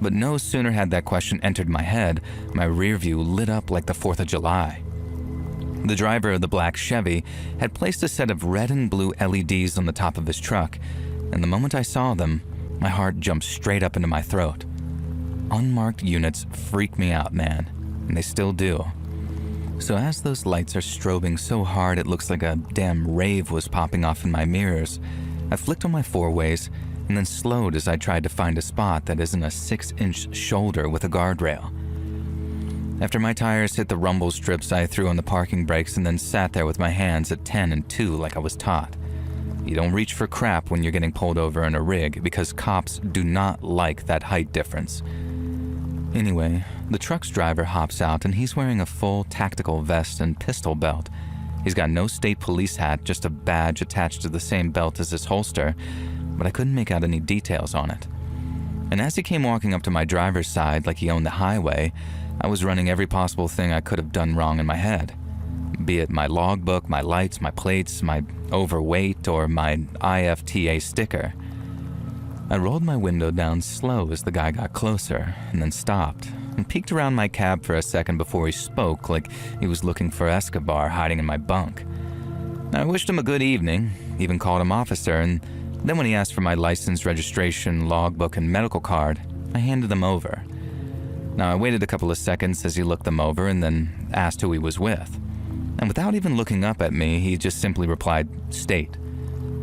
But no sooner had that question entered my head, my rear view lit up like the 4th of July. The driver of the black Chevy had placed a set of red and blue LEDs on the top of his truck, and the moment I saw them, my heart jumped straight up into my throat. Unmarked units freak me out, man, and they still do. So as those lights are strobing so hard it looks like a damn rave was popping off in my mirrors, I flicked on my four-ways and then slowed as I tried to find a spot that isn't a 6-inch shoulder with a guardrail. After my tires hit the rumble strips, I threw on the parking brakes and then sat there with my hands at 10 and 2 like I was taught. You don't reach for crap when you're getting pulled over in a rig because cops do not like that height difference. Anyway, the truck's driver hops out and he's wearing a full tactical vest and pistol belt. He's got no state police hat, just a badge attached to the same belt as his holster, but I couldn't make out any details on it. And as he came walking up to my driver's side like he owned the highway, I was running every possible thing I could have done wrong in my head. Be it my logbook, my lights, my plates, my overweight, or my IFTA sticker. I rolled my window down slow as the guy got closer, and then stopped, and peeked around my cab for a second before he spoke like he was looking for Escobar hiding in my bunk. I wished him a good evening, even called him officer, and then when he asked for my license, registration, logbook, and medical card, I handed them over. Now, I waited a couple of seconds as he looked them over and then asked who he was with. And without even looking up at me, he just simply replied, "State,"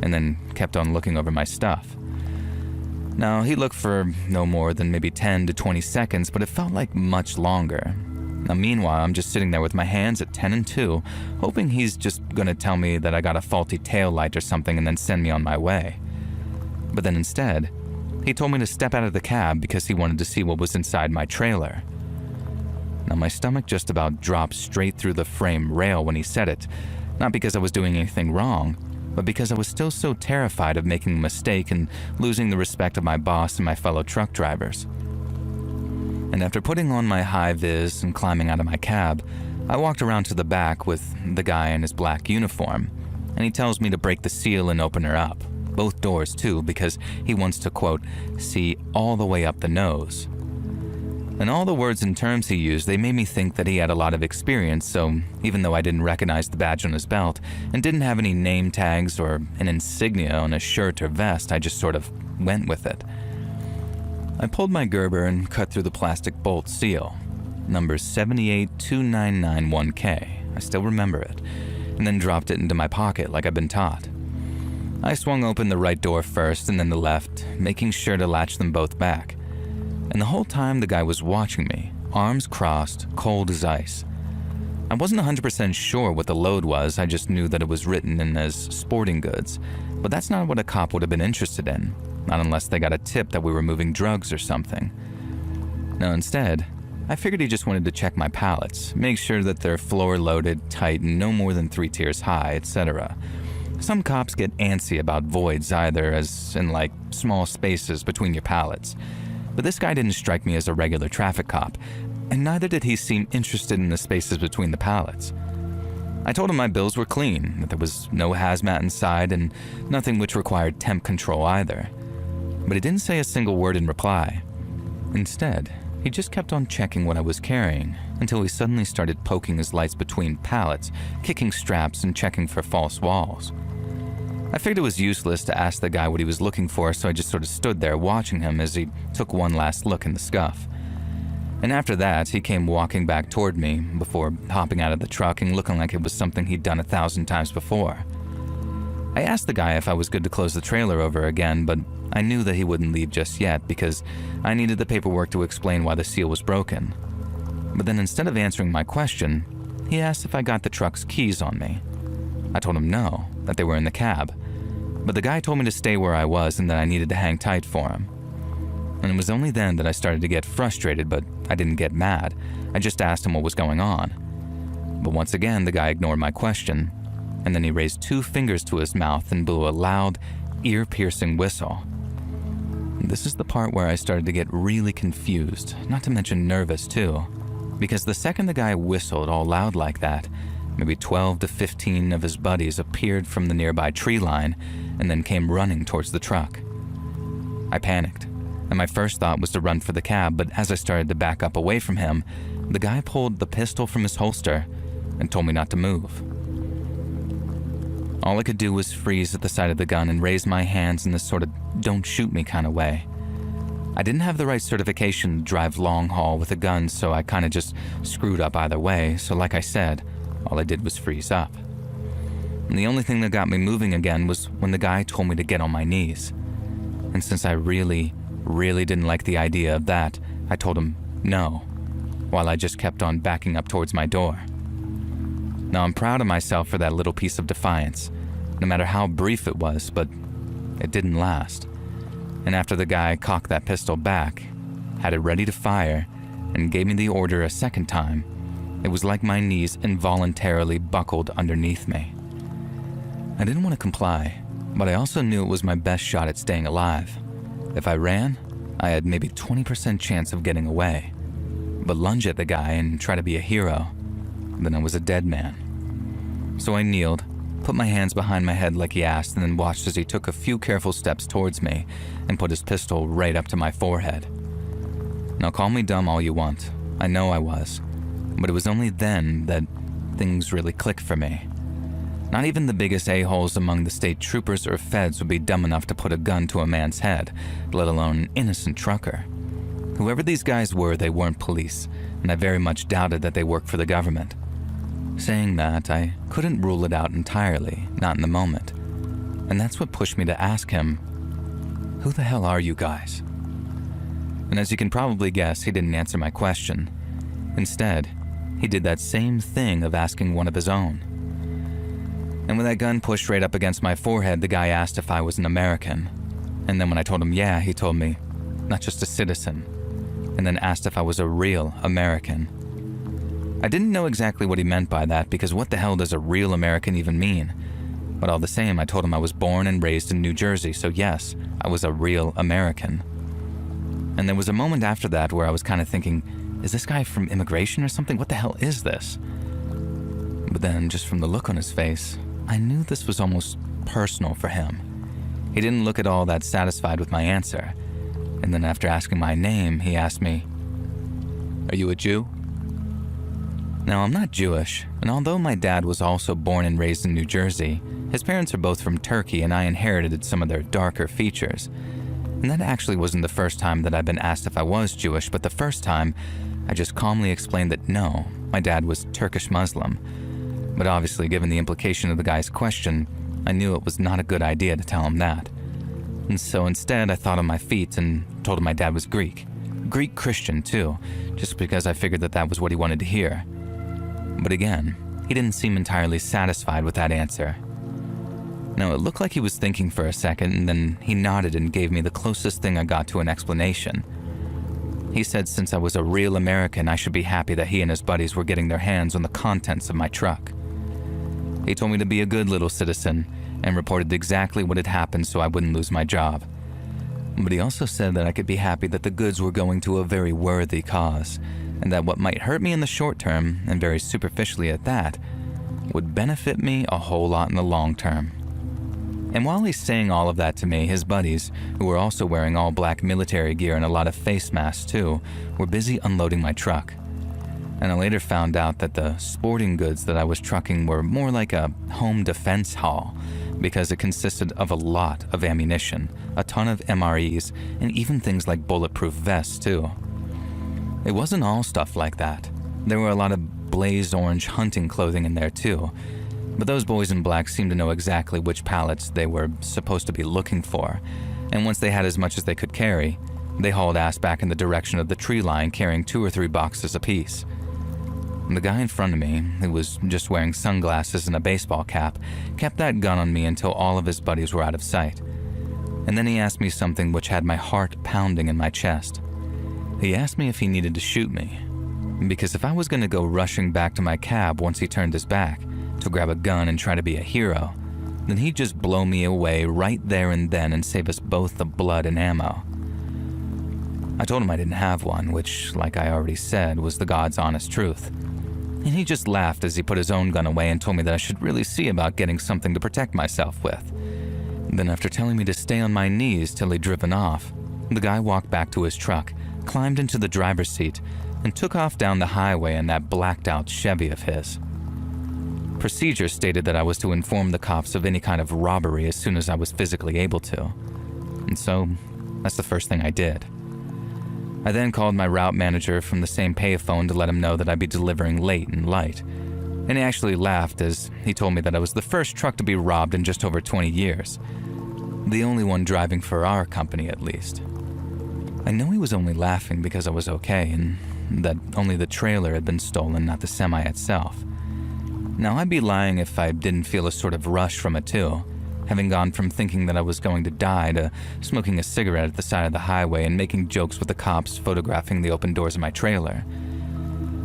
and then kept on looking over my stuff. Now, he looked for no more than maybe 10 to 20 seconds, but it felt like much longer. Now, meanwhile, I'm just sitting there with my hands at 10 and 2, hoping he's just gonna tell me that I got a faulty taillight or something and then send me on my way. But then instead, he told me to step out of the cab because he wanted to see what was inside my trailer. Now, my stomach just about dropped straight through the frame rail when he said it, not because I was doing anything wrong, but because I was still so terrified of making a mistake and losing the respect of my boss and my fellow truck drivers. And after putting on my high-vis and climbing out of my cab, I walked around to the back with the guy in his black uniform, and he tells me to break the seal and open her up, both doors too, because he wants to, quote, see all the way up the nose. And all the words and terms he used, they made me think that he had a lot of experience, so even though I didn't recognize the badge on his belt and didn't have any name tags or an insignia on his shirt or vest, I just sort of went with it. I pulled my Gerber and cut through the plastic bolt seal, number 78299-1K, I still remember it, and then dropped it into my pocket like I'd been taught. I swung open the right door first and then the left, making sure to latch them both back. And the whole time the guy was watching me, arms crossed, cold as ice. I wasn't 100% sure what the load was, I just knew that it was written in as sporting goods, but that's not what a cop would have been interested in, not unless they got a tip that we were moving drugs or something. No, instead, I figured he just wanted to check my pallets, make sure that they're floor-loaded, tight, and no more than 3 tiers high, etc. Some cops get antsy about voids either, as in like small spaces between your pallets. But this guy didn't strike me as a regular traffic cop, and neither did he seem interested in the spaces between the pallets. I told him my bills were clean, that there was no hazmat inside and nothing which required temp control either. But he didn't say a single word in reply. Instead, he just kept on checking what I was carrying until he suddenly started poking his lights between pallets, kicking straps and checking for false walls. I figured it was useless to ask the guy what he was looking for, so I just sort of stood there watching him as he took one last look in the scuff. And after that, he came walking back toward me before hopping out of the truck and looking like it was something he'd done 1,000 times before. I asked the guy if I was good to close the trailer over again, but I knew that he wouldn't leave just yet because I needed the paperwork to explain why the seal was broken. But then instead of answering my question, he asked if I got the truck's keys on me. I told him no, that they were in the cab, but the guy told me to stay where I was and that I needed to hang tight for him. And it was only then that I started to get frustrated, but I didn't get mad. I just asked him what was going on. But once again, the guy ignored my question, and then he raised 2 fingers to his mouth and blew a loud, ear-piercing whistle. This is the part where I started to get really confused, not to mention nervous too, because the second the guy whistled all loud like that, maybe 12 to 15 of his buddies appeared from the nearby tree line and then came running towards the truck. I panicked. and my first thought was to run for the cab, but as I started to back up away from him, the guy pulled the pistol from his holster and told me not to move. All I could do was freeze at the sight of the gun and raise my hands in this sort of don't shoot me kind of way. I didn't have the right certification to drive long haul with a gun, so I kind of just screwed up either way, so like I said, all I did was freeze up. And the only thing that got me moving again was when the guy told me to get on my knees. And since I really didn't like the idea of that, I told him no, while I just kept on backing up towards my door. Now I'm proud of myself for that little piece of defiance, no matter how brief it was, but it didn't last. And after the guy cocked that pistol back, had it ready to fire, and gave me the order a second time, it was like my knees involuntarily buckled underneath me. I didn't want to comply, but I also knew it was my best shot at staying alive. If I ran, I had maybe 20% chance of getting away. But lunge at the guy and try to be a hero, then I was a dead man. So I kneeled, put my hands behind my head like he asked, and then watched as he took a few careful steps towards me and put his pistol right up to my forehead. Now call me dumb all you want, I know I was, but it was only then that things really clicked for me. Not even the biggest a-holes among the state troopers or feds would be dumb enough to put a gun to a man's head, let alone an innocent trucker. Whoever these guys were, they weren't police, and I very much doubted that they worked for the government. Saying that, I couldn't rule it out entirely, not in the moment. And that's what pushed me to ask him, "Who the hell are you guys?" And as you can probably guess, he didn't answer my question. Instead, he did that same thing of asking one of his own. And with that gun pushed right up against my forehead, the guy asked if I was an American. And then when I told him yeah, he told me, not just a citizen, and then asked if I was a real American. I didn't know exactly what he meant by that, because what the hell does a real American even mean? But all the same, I told him I was born and raised in New Jersey, so yes, I was a real American. And there was a moment after that where I was kind of thinking, is this guy from immigration or something? What the hell is this? But then, just from the look on his face, I knew this was almost personal for him. He didn't look at all that satisfied with my answer. And then after asking my name, he asked me, "Are you a Jew?" Now, I'm not Jewish, and although my dad was also born and raised in New Jersey, his parents are both from Turkey, and I inherited some of their darker features. And that actually wasn't the first time that I'd been asked if I was Jewish, but the first time, I just calmly explained that no, my dad was Turkish Muslim. But obviously, given the implication of the guy's question, I knew it was not a good idea to tell him that. And so instead, I thought on my feet and told him my dad was Greek. Greek Christian, too, just because I figured that that was what he wanted to hear. But again, he didn't seem entirely satisfied with that answer. Now, it looked like he was thinking for a second, and then he nodded and gave me the closest thing I got to an explanation. He said since I was a real American, I should be happy that he and his buddies were getting their hands on the contents of my truck. He told me to be a good little citizen and reported exactly what had happened so I wouldn't lose my job. But he also said that I could be happy that the goods were going to a very worthy cause, and that what might hurt me in the short term, and very superficially at that, would benefit me a whole lot in the long term. And while he's saying all of that to me, his buddies, who were also wearing all black military gear and a lot of face masks too, were busy unloading my truck. And I later found out that the sporting goods that I was trucking were more like a home defense haul, because it consisted of a lot of ammunition, a ton of MREs, and even things like bulletproof vests too. It wasn't all stuff like that. There were a lot of blaze orange hunting clothing in there too, but those boys in black seemed to know exactly which pallets they were supposed to be looking for, and once they had as much as they could carry, they hauled ass back in the direction of the tree line carrying 2 or 3 boxes apiece. The guy in front of me, who was just wearing sunglasses and a baseball cap, kept that gun on me until all of his buddies were out of sight. And then he asked me something which had my heart pounding in my chest. He asked me if he needed to shoot me, because if I was going to go rushing back to my cab once he turned his back to grab a gun and try to be a hero, then he'd just blow me away right there and then and save us both the blood and ammo. I told him I didn't have one, which, like I already said, was the God's honest truth. And he just laughed as he put his own gun away and told me that I should really see about getting something to protect myself with. Then after telling me to stay on my knees till he'd driven off, The guy walked back to his truck, climbed into the driver's seat, and took off down the highway in that blacked-out Chevy of his. Procedure stated that I was to inform the cops of any kind of robbery as soon as I was physically able to. And so, that's the first thing I did. I then called my route manager from the same payphone to let him know that I'd be delivering late and light. And he actually laughed as he told me that I was the first truck to be robbed in just over 20 years. The only one driving for our company, at least. I know he was only laughing because I was okay and that only the trailer had been stolen, not the semi itself. Now, I'd be lying if I didn't feel a sort of rush from it too, having gone from thinking that I was going to die to smoking a cigarette at the side of the highway and making jokes with the cops photographing the open doors of my trailer.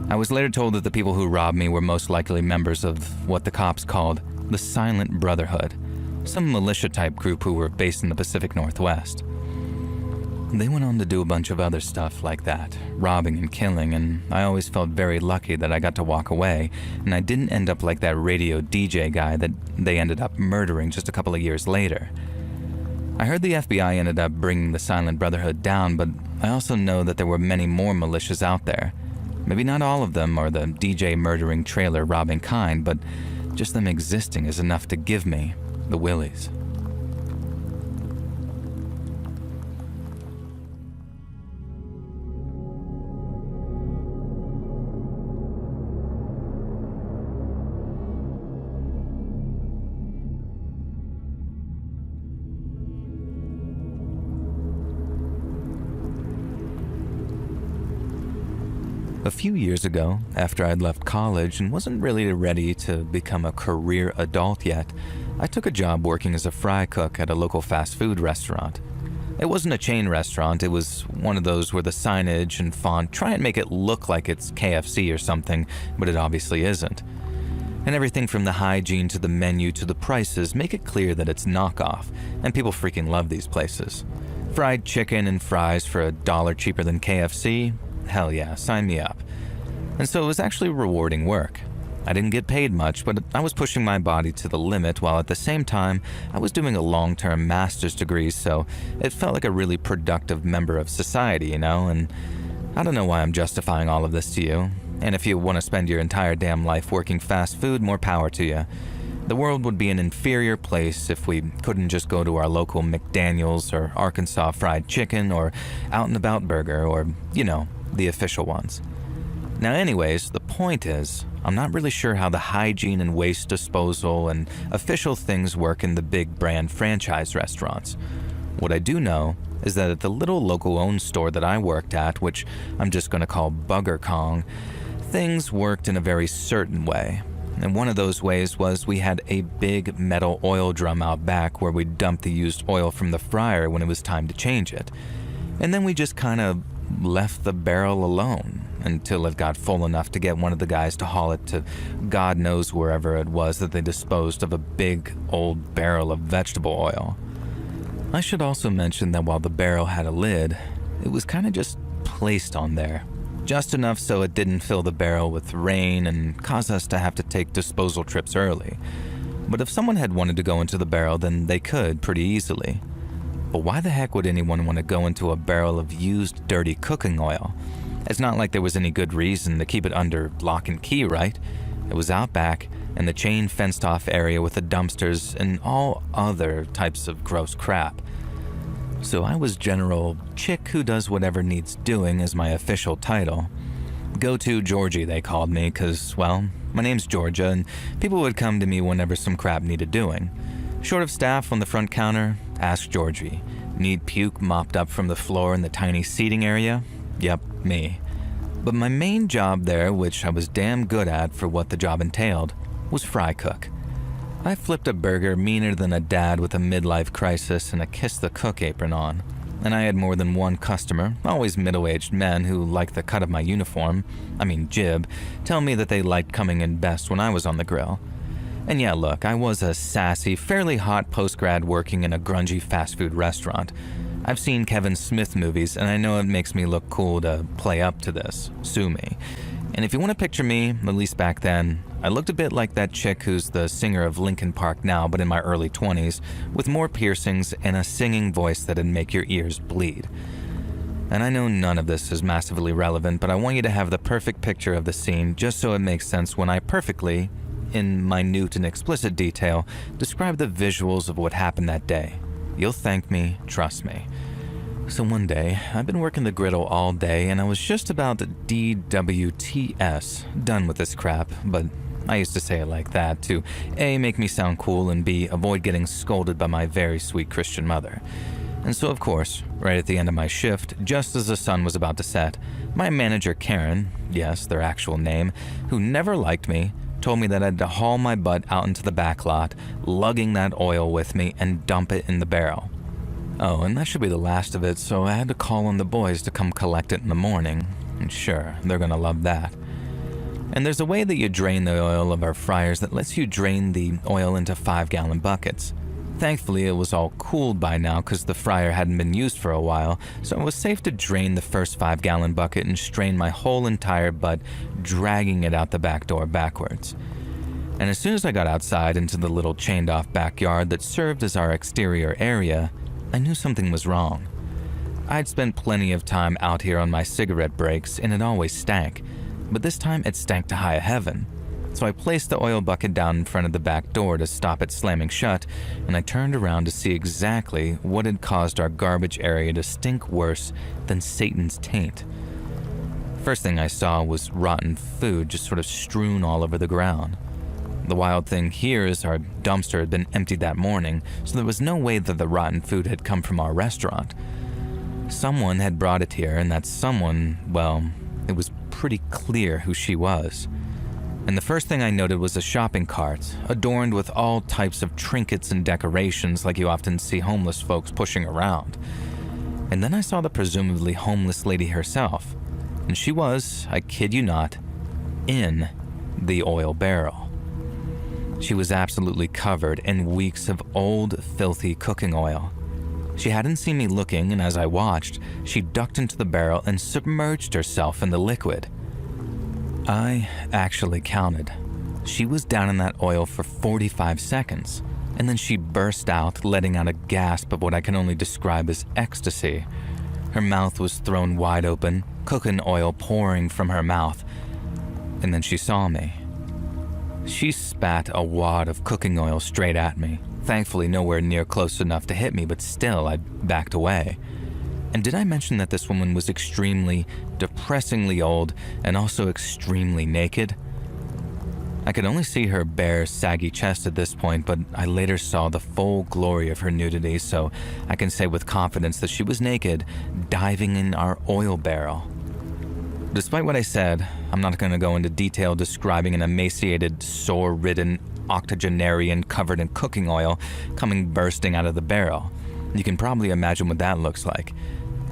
I was later told that the people who robbed me were most likely members of what the cops called the Silent Brotherhood, some militia-type group who were based in the Pacific Northwest. They went on to do a bunch of other stuff like that, robbing and killing, and I always felt very lucky that I got to walk away, and I didn't end up like that radio DJ guy that they ended up murdering just a couple of years later. I heard the FBI ended up bringing the Silent Brotherhood down, but I also know that there were many more militias out there. Maybe not all of them are the DJ murdering, trailer robbing kind, but just them existing is enough to give me the willies. A few years ago, after I'd left college and wasn't really ready to become a career adult yet, I took a job working as a fry cook at a local fast food restaurant. It wasn't a chain restaurant, it was one of those where the signage and font try and make it look like it's KFC or something, but it obviously isn't. And everything from the hygiene to the menu to the prices make it clear that it's knockoff, and people freaking love these places. Fried chicken and fries for $1 cheaper than KFC? Hell yeah, sign me up. And so it was actually rewarding work. I didn't get paid much, but I was pushing my body to the limit while at the same time I was doing a long-term master's degree, so it felt like a really productive member of society, you know? And I don't know why I'm justifying all of this to you. And if you want to spend your entire damn life working fast food, more power to you. The world would be an inferior place if we couldn't just go to our local McDaniel's or Arkansas Fried Chicken or Out and About Burger or, you know, the official ones. Now anyways, the point is, I'm not really sure how the hygiene and waste disposal and official things work in the big brand franchise restaurants. What I do know is that at the little local owned store that I worked at, which I'm just going to call Bugger Kong, things worked in a very certain way. And one of those ways was we had a big metal oil drum out back where we'd dump the used oil from the fryer when it was time to change it. And then we just kind of left the barrel alone until it got full enough to get one of the guys to haul it to God knows wherever it was that they disposed of a big old barrel of vegetable oil. I should also mention that while the barrel had a lid, it was kind of just placed on there, just enough so it didn't fill the barrel with rain and cause us to have to take disposal trips early. But if someone had wanted to go into the barrel, then they could pretty easily. But why the heck would anyone want to go into a barrel of used, dirty cooking oil? It's not like there was any good reason to keep it under lock and key, right? It was out back, in the chain fenced-off area with the dumpsters and all other types of gross crap. So I was General Chick Who Does Whatever Needs Doing as my official title. Go-To Georgie, they called me, because, well, my name's Georgia, and people would come to me whenever some crap needed doing. Short of staff on the front counter? Ask Georgie. Need puke mopped up from the floor in the tiny seating area? Yep, me. But my main job there, which I was damn good at for what the job entailed, was fry cook. I flipped a burger meaner than a dad with a midlife crisis and a kiss the cook apron on. And I had more than one customer, always middle-aged men who liked the cut of my uniform, jib, tell me that they liked coming in best when I was on the grill. And yeah, look, I was a sassy, fairly hot post-grad working in a grungy fast food restaurant. I've seen Kevin Smith movies, and I know it makes me look cool to play up to this. Sue me. And if you want to picture me, at least back then, I looked a bit like that chick who's the singer of Linkin Park now, but in my early 20s, with more piercings and a singing voice that'd make your ears bleed. And I know none of this is massively relevant, but I want you to have the perfect picture of the scene just so it makes sense when I perfectly, in minute and explicit detail, describe the visuals of what happened that day. You'll thank me, trust me. So one day, I've been working the griddle all day and I was just about DWTS, done with this crap, but I used to say it like that to A, make me sound cool, and B, avoid getting scolded by my very sweet Christian mother. And so of course, right at the end of my shift, just as the sun was about to set, my manager Karen, yes, their actual name, who never liked me, told me that I had to haul my butt out into the back lot, lugging that oil with me and dump it in the barrel. Oh, and that should be the last of it, so I had to call on the boys to come collect it in the morning. And sure, they're gonna love that. And there's a way that you drain the oil of our fryers that lets you drain the oil into 5-gallon buckets. Thankfully, it was all cooled by now because the fryer hadn't been used for a while, so it was safe to drain the first 5-gallon bucket and strain my whole entire butt, dragging it out the back door backwards. And as soon as I got outside into the little chained-off backyard that served as our exterior area, I knew something was wrong. I'd spent plenty of time out here on my cigarette breaks, and it always stank, but this time it stank to high heaven. So I placed the oil bucket down in front of the back door to stop it slamming shut, and I turned around to see exactly what had caused our garbage area to stink worse than Satan's taint. First thing I saw was rotten food just sort of strewn all over the ground. The wild thing here is our dumpster had been emptied that morning, so there was no way that the rotten food had come from our restaurant. Someone had brought it here, and that someone, well, it was pretty clear who she was. And the first thing I noted was a shopping cart, adorned with all types of trinkets and decorations like you often see homeless folks pushing around. And then I saw the presumably homeless lady herself, and she was, I kid you not, in the oil barrel. She was absolutely covered in weeks of old, filthy cooking oil. She hadn't seen me looking, and as I watched, she ducked into the barrel and submerged herself in the liquid. I actually counted. She was down in that oil for 45 seconds, and then she burst out, letting out a gasp of what I can only describe as ecstasy. Her mouth was thrown wide open, cooking oil pouring from her mouth, and then she saw me. She spat a wad of cooking oil straight at me, thankfully nowhere near close enough to hit me, but still I backed away. And did I mention that this woman was extremely, depressingly old and also extremely naked? I could only see her bare, saggy chest at this point, but I later saw the full glory of her nudity, so I can say with confidence that she was naked, diving in our oil barrel. Despite what I said, I'm not going to go into detail describing an emaciated, sore-ridden octogenarian covered in cooking oil coming bursting out of the barrel. You can probably imagine what that looks like.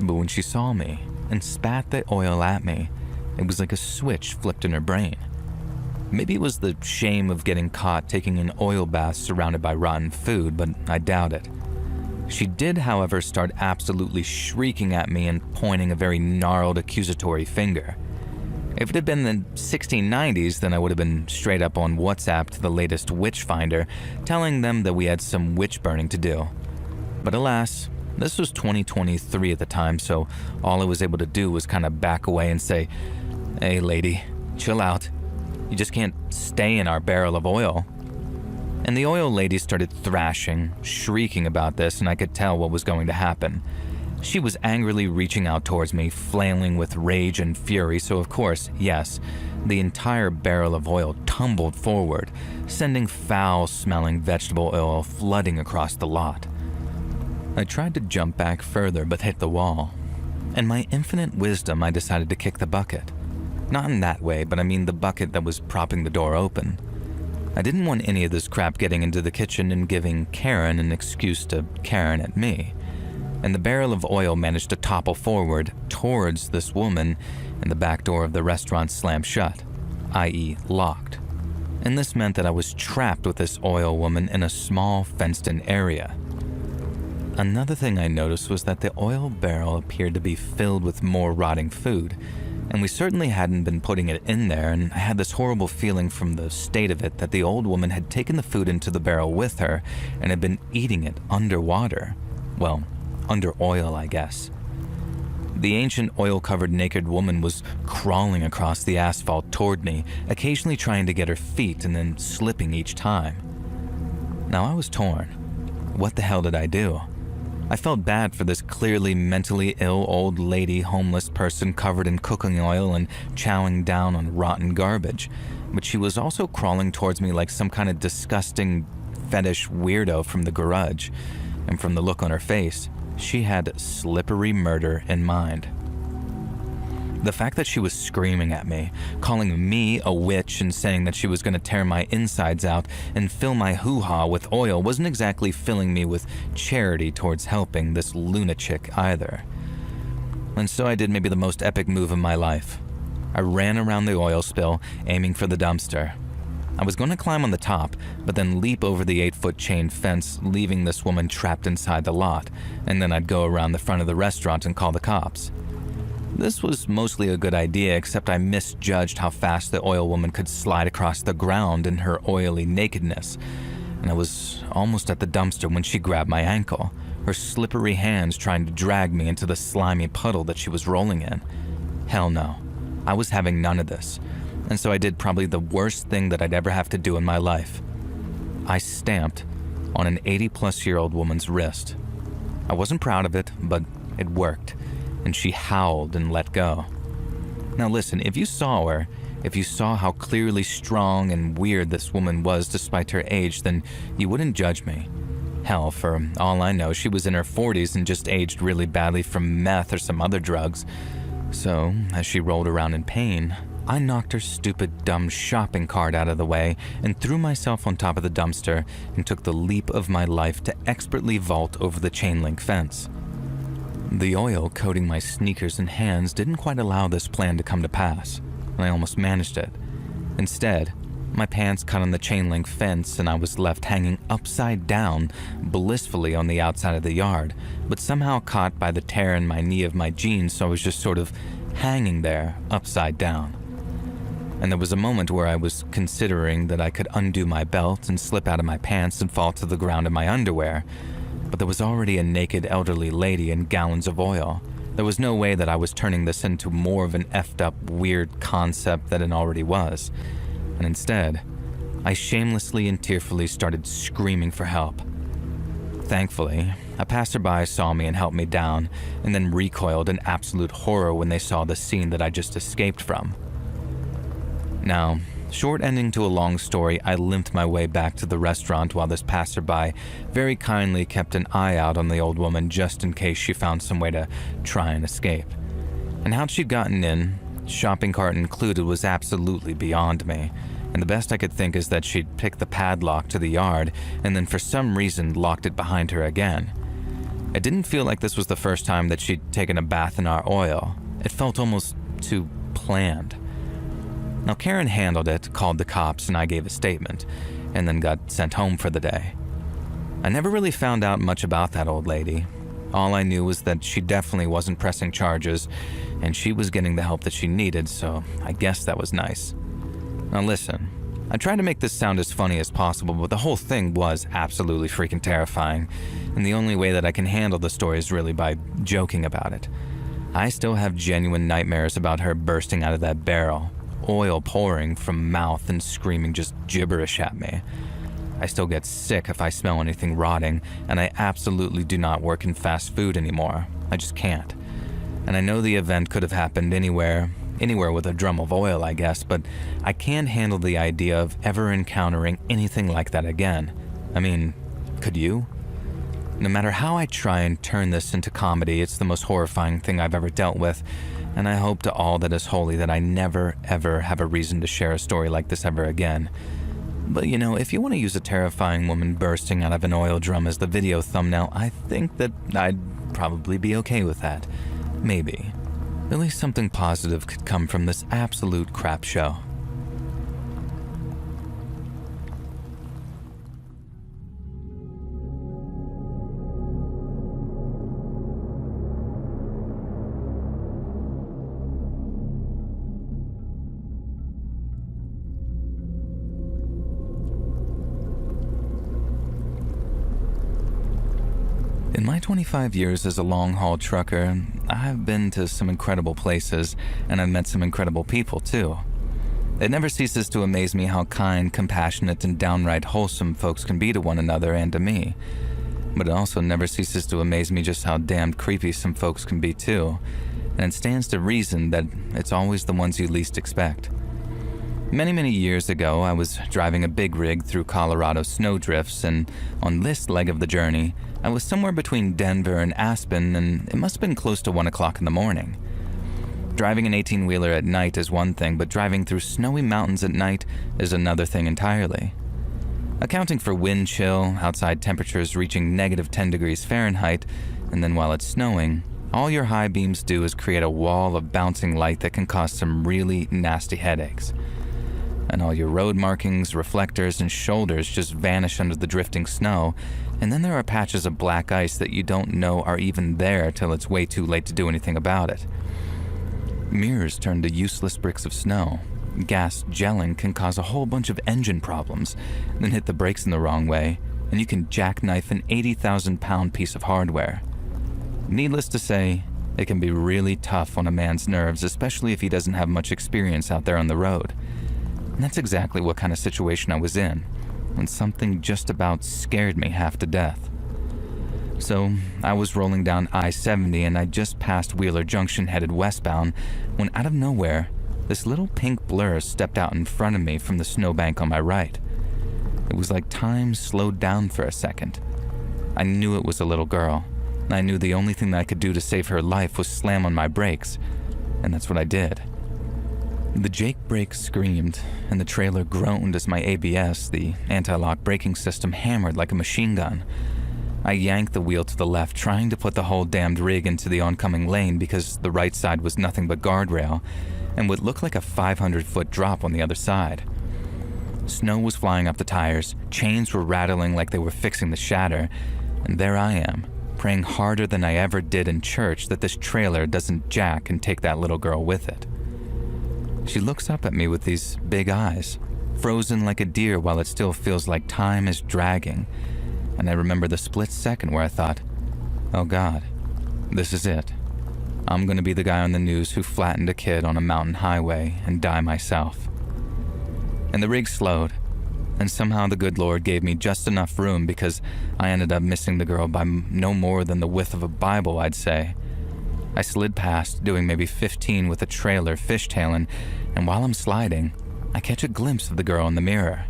But when she saw me and spat the oil at me, it was like a switch flipped in her brain. Maybe it was the shame of getting caught taking an oil bath surrounded by rotten food, but I doubt it. She did, however, start absolutely shrieking at me and pointing a very gnarled accusatory finger. If it had been the 1690s, then I would have been straight up on WhatsApp to the latest witch finder, telling them that we had some witch burning to do. But alas, this was 2023 at the time, so all I was able to do was kind of back away and say, "Hey lady, chill out. You just can't stay in our barrel of oil." And the oil lady started thrashing, shrieking about this, and I could tell what was going to happen. She was angrily reaching out towards me, flailing with rage and fury, so of course, yes, the entire barrel of oil tumbled forward, sending foul-smelling vegetable oil flooding across the lot. I tried to jump back further but hit the wall. In my infinite wisdom, I decided to kick the bucket. Not in that way, but I mean the bucket that was propping the door open. I didn't want any of this crap getting into the kitchen and giving Karen an excuse to Karen at me. And the barrel of oil managed to topple forward towards this woman, and the back door of the restaurant slammed shut, i.e. locked. And this meant that I was trapped with this oil woman in a small fenced-in area. Another thing I noticed was that the oil barrel appeared to be filled with more rotting food, And we certainly hadn't been putting it in there, and I had this horrible feeling from the state of it that the old woman had taken the food into the barrel with her and had been eating it underwater. Well, under oil, I guess. The ancient oil-covered naked woman was crawling across the asphalt toward me, occasionally trying to get her feet and then slipping each time. Now I was torn. What the hell did I do? I felt bad for this clearly mentally ill old lady homeless person covered in cooking oil and chowing down on rotten garbage, but she was also crawling towards me like some kind of disgusting fetish weirdo from the garage, and from the look on her face, she had slippery murder in mind. The fact that she was screaming at me, calling me a witch and saying that she was going to tear my insides out and fill my hoo-ha with oil wasn't exactly filling me with charity towards helping this lunatic either. And so I did maybe the most epic move of my life. I ran around the oil spill, aiming for the dumpster. I was going to climb on the top, but then leap over the 8-foot chain fence, leaving this woman trapped inside the lot, and then I'd go around the front of the restaurant and call the cops. This was mostly a good idea, except I misjudged how fast the oil woman could slide across the ground in her oily nakedness, and I was almost at the dumpster when she grabbed my ankle, her slippery hands trying to drag me into the slimy puddle that she was rolling in. Hell no, I was having none of this. And so I did probably the worst thing that I'd ever have to do in my life. I stamped on an 80-plus-year-old woman's wrist. I wasn't proud of it, but it worked, and she howled and let go. Now listen, if you saw her, if you saw how clearly strong and weird this woman was despite her age, then you wouldn't judge me. Hell, for all I know, she was in her 40s and just aged really badly from meth or some other drugs. So, as she rolled around in pain, I knocked her stupid, dumb shopping cart out of the way and threw myself on top of the dumpster and took the leap of my life to expertly vault over the chain link fence. The oil coating my sneakers and hands didn't quite allow this plan to come to pass, and I almost managed it. Instead, my pants caught on the chain link fence and I was left hanging upside down, blissfully on the outside of the yard, but somehow caught by the tear in my knee of my jeans, so I was just sort of hanging there, upside down. And there was a moment where I was considering that I could undo my belt and slip out of my pants and fall to the ground in my underwear, but there was already a naked elderly lady in gallons of oil. There was no way that I was turning this into more of an effed up, weird concept than it already was. And instead, I shamelessly and tearfully started screaming for help. Thankfully, a passerby saw me and helped me down, and then recoiled in absolute horror when they saw the scene that I just escaped from. Now, short ending to a long story, I limped my way back to the restaurant while this passerby very kindly kept an eye out on the old woman just in case she found some way to try and escape. And how she'd gotten in, shopping cart included, was absolutely beyond me, and the best I could think is that she'd picked the padlock to the yard and then for some reason locked it behind her again. It didn't feel like this was the first time that she'd taken a bath in our oil. It felt almost too planned. Now Karen handled it, called the cops, and I gave a statement, and then got sent home for the day. I never really found out much about that old lady. All I knew was that she definitely wasn't pressing charges, and she was getting the help that she needed, so I guess that was nice. Now listen, I tried to make this sound as funny as possible, but the whole thing was absolutely freaking terrifying, and the only way that I can handle the story is really by joking about it. I still have genuine nightmares about her bursting out of that barrel, oil pouring from mouth and screaming just gibberish at me. I still get sick if I smell anything rotting, and I absolutely do not work in fast food anymore. I just can't. And I know the event could have happened anywhere with a drum of oil, I guess, but I can't handle the idea of ever encountering anything like that again. I mean, could you? No matter how I try and turn this into comedy, it's the most horrifying thing I've ever dealt with, and I hope to all that is holy that I never, ever have a reason to share a story like this ever again. But you know, if you want to use a terrifying woman bursting out of an oil drum as the video thumbnail, I think that I'd probably be okay with that. Maybe. At least something positive could come from this absolute crap show. In my 25 years as a long-haul trucker, I've been to some incredible places, and I've met some incredible people too. It never ceases to amaze me how kind, compassionate, and downright wholesome folks can be to one another and to me. But it also never ceases to amaze me just how damned creepy some folks can be too, and it stands to reason that it's always the ones you least expect. Many years ago, I was driving a big rig through Colorado snowdrifts, and on this leg of the journey, I was somewhere between Denver and Aspen, and it must have been close to 1 o'clock in the morning. Driving an 18-wheeler at night is one thing, but driving through snowy mountains at night is another thing entirely. Accounting for wind chill, outside temperatures reaching negative 10 degrees Fahrenheit, and then while it's snowing, all your high beams do is create a wall of bouncing light that can cause some really nasty headaches. And all your road markings, reflectors, and shoulders just vanish under the drifting snow, and then there are patches of black ice that you don't know are even there till it's way too late to do anything about it. Mirrors turn to useless bricks of snow. Gas gelling can cause a whole bunch of engine problems, then hit the brakes in the wrong way, and you can jackknife an 80,000-pound piece of hardware. Needless to say, it can be really tough on a man's nerves, especially if he doesn't have much experience out there on the road. And that's exactly what kind of situation I was in, when something just about scared me half to death. So, I was rolling down I-70 and I just passed Wheeler Junction headed westbound when out of nowhere, this little pink blur stepped out in front of me from the snowbank on my right. It was like time slowed down for a second. I knew it was a little girl, and I knew the only thing that I could do to save her life was slam on my brakes, and that's what I did. The Jake brake screamed, and the trailer groaned as my ABS, the anti-lock braking system, hammered like a machine gun. I yanked the wheel to the left, trying to put the whole damned rig into the oncoming lane because the right side was nothing but guardrail, and what looked like a 500-foot drop on the other side. Snow was flying up the tires, chains were rattling like they were fixing to shatter, and there I am, praying harder than I ever did in church that this trailer doesn't jack and take that little girl with it. She looks up at me with these big eyes, frozen like a deer while it still feels like time is dragging, and I remember the split second where I thought, oh God, this is it. I'm gonna be the guy on the news who flattened a kid on a mountain highway and die myself. And the rig slowed, and somehow the good Lord gave me just enough room because I ended up missing the girl by no more than the width of a Bible, I'd say. I slid past, doing maybe 15 with a trailer fishtailing, and while I'm sliding, I catch a glimpse of the girl in the mirror.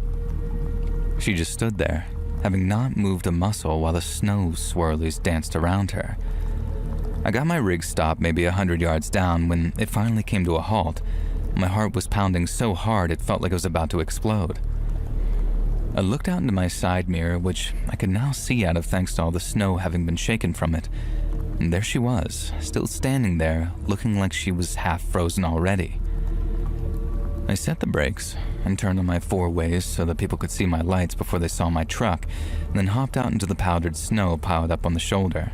She just stood there, having not moved a muscle while the snow swirlies danced around her. I got my rig stopped maybe 100 yards down when it finally came to a halt. My heart was pounding so hard it felt like it was about to explode. I looked out into my side mirror, which I could now see out of thanks to all the snow having been shaken from it, and there she was, still standing there, looking like she was half frozen already. I set the brakes and turned on my four ways so that people could see my lights before they saw my truck, and then hopped out into the powdered snow piled up on the shoulder.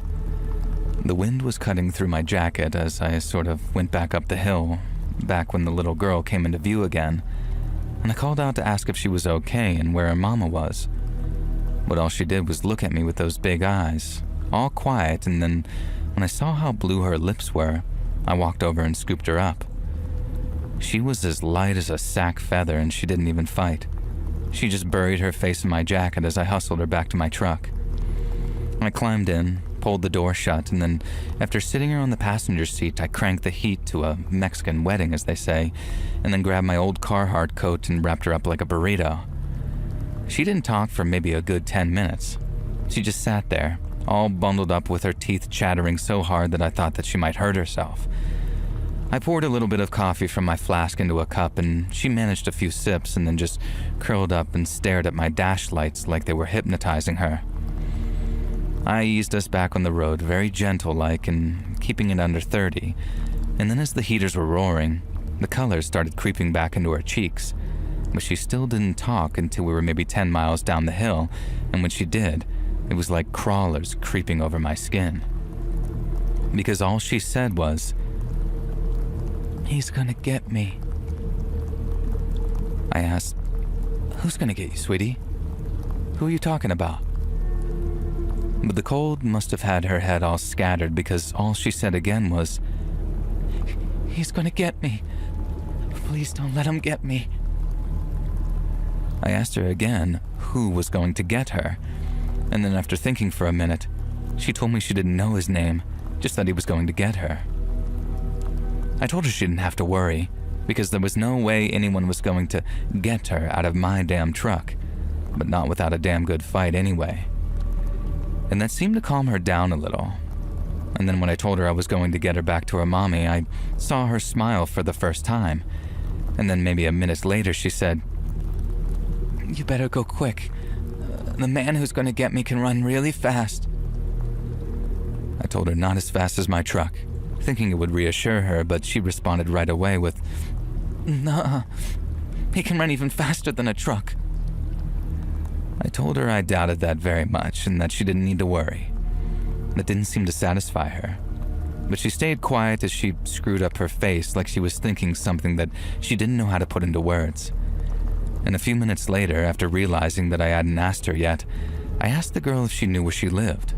The wind was cutting through my jacket as I sort of went back up the hill, back when the little girl came into view again, and I called out to ask if she was okay and where her mama was. But all she did was look at me with those big eyes, all quiet, and then when I saw how blue her lips were, I walked over and scooped her up. She was as light as a sack feather and she didn't even fight. She just buried her face in my jacket as I hustled her back to my truck. I climbed in, pulled the door shut, and then after sitting her on the passenger seat, I cranked the heat to a Mexican wedding, as they say, and then grabbed my old Carhartt coat and wrapped her up like a burrito. She didn't talk for maybe a good 10 minutes. She just sat there, all bundled up with her teeth chattering so hard that I thought that she might hurt herself. I poured a little bit of coffee from my flask into a cup, and she managed a few sips and then just curled up and stared at my dash lights like they were hypnotizing her. I eased us back on the road, very gentle-like and keeping it under 30, and then as the heaters were roaring, the colors started creeping back into her cheeks, but she still didn't talk until we were maybe 10 miles down the hill, and when she did, it was like crawlers creeping over my skin. Because all she said was, "He's gonna get me." I asked, "Who's gonna get you, sweetie? Who are you talking about?" But the cold must have had her head all scattered because all she said again was, "He's gonna get me. Please don't let him get me." I asked her again who was going to get her, and then after thinking for a minute, she told me she didn't know his name, just that he was going to get her. I told her she didn't have to worry, because there was no way anyone was going to get her out of my damn truck, but not without a damn good fight anyway. And that seemed to calm her down a little. And then when I told her I was going to get her back to her mommy, I saw her smile for the first time. And then maybe a minute later she said, "You better go quick. The man who's going to get me can run really fast." I told her not as fast as my truck, thinking it would reassure her, but she responded right away with, "Nah, he can run even faster than a truck." I told her I doubted that very much and that she didn't need to worry. That didn't seem to satisfy her, but she stayed quiet as she screwed up her face like she was thinking something that she didn't know how to put into words. And a few minutes later, after realizing that I hadn't asked her yet, I asked the girl if she knew where she lived.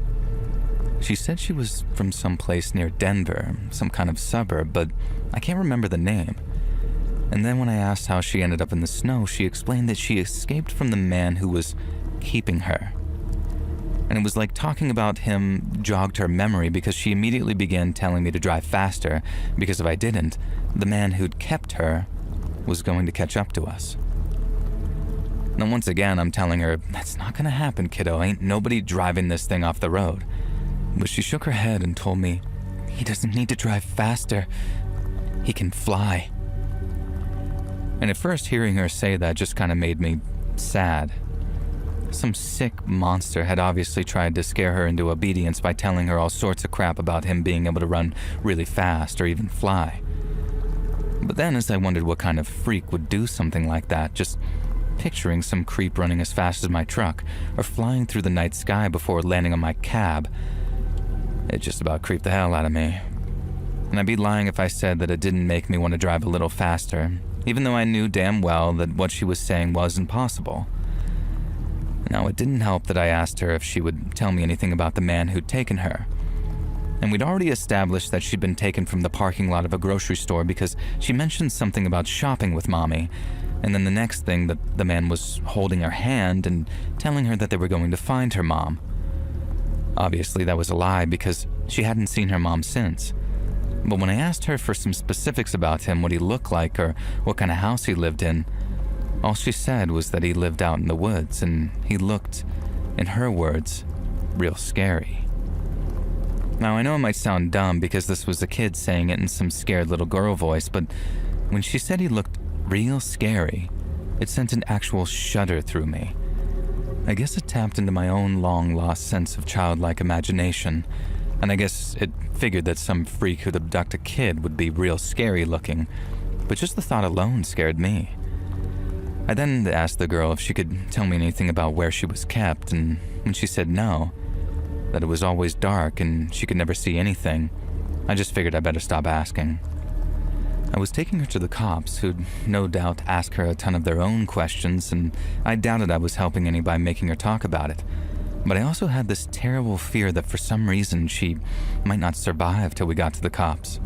She said she was from some place near Denver, some kind of suburb, but I can't remember the name. And then when I asked how she ended up in the snow, she explained that she escaped from the man who was keeping her. And it was like talking about him jogged her memory because she immediately began telling me to drive faster because if I didn't, the man who'd kept her was going to catch up to us. Now once again, I'm telling her, that's not gonna happen, kiddo. Ain't nobody driving this thing off the road. But she shook her head and told me, he doesn't need to drive faster. He can fly. And at first hearing her say that just kind of made me sad. Some sick monster had obviously tried to scare her into obedience by telling her all sorts of crap about him being able to run really fast or even fly. But then as I wondered what kind of freak would do something like that, just picturing some creep running as fast as my truck or flying through the night sky before landing on my cab, it just about creeped the hell out of me. And I'd be lying if I said that it didn't make me want to drive a little faster, even though I knew damn well that what she was saying was impossible. Now, it didn't help that I asked her if she would tell me anything about the man who'd taken her. And we'd already established that she'd been taken from the parking lot of a grocery store because she mentioned something about shopping with Mommy, and then the next thing that the man was holding her hand and telling her that they were going to find her mom. Obviously, that was a lie because she hadn't seen her mom since. But when I asked her for some specifics about him, what he looked like or what kind of house he lived in, all she said was that he lived out in the woods and he looked, in her words, real scary. Now, I know it might sound dumb because this was a kid saying it in some scared little girl voice, but when she said he looked real scary, it sent an actual shudder through me. I guess it tapped into my own long-lost sense of childlike imagination, and I guess it figured that some freak who'd abduct a kid would be real scary looking, but just the thought alone scared me. I then asked the girl if she could tell me anything about where she was kept, and when she said no, that it was always dark and she could never see anything, I just figured I better stop asking. I was taking her to the cops, who'd no doubt ask her a ton of their own questions, and I doubted I was helping any by making her talk about it. But I also had this terrible fear that for some reason she might not survive till we got to the cops.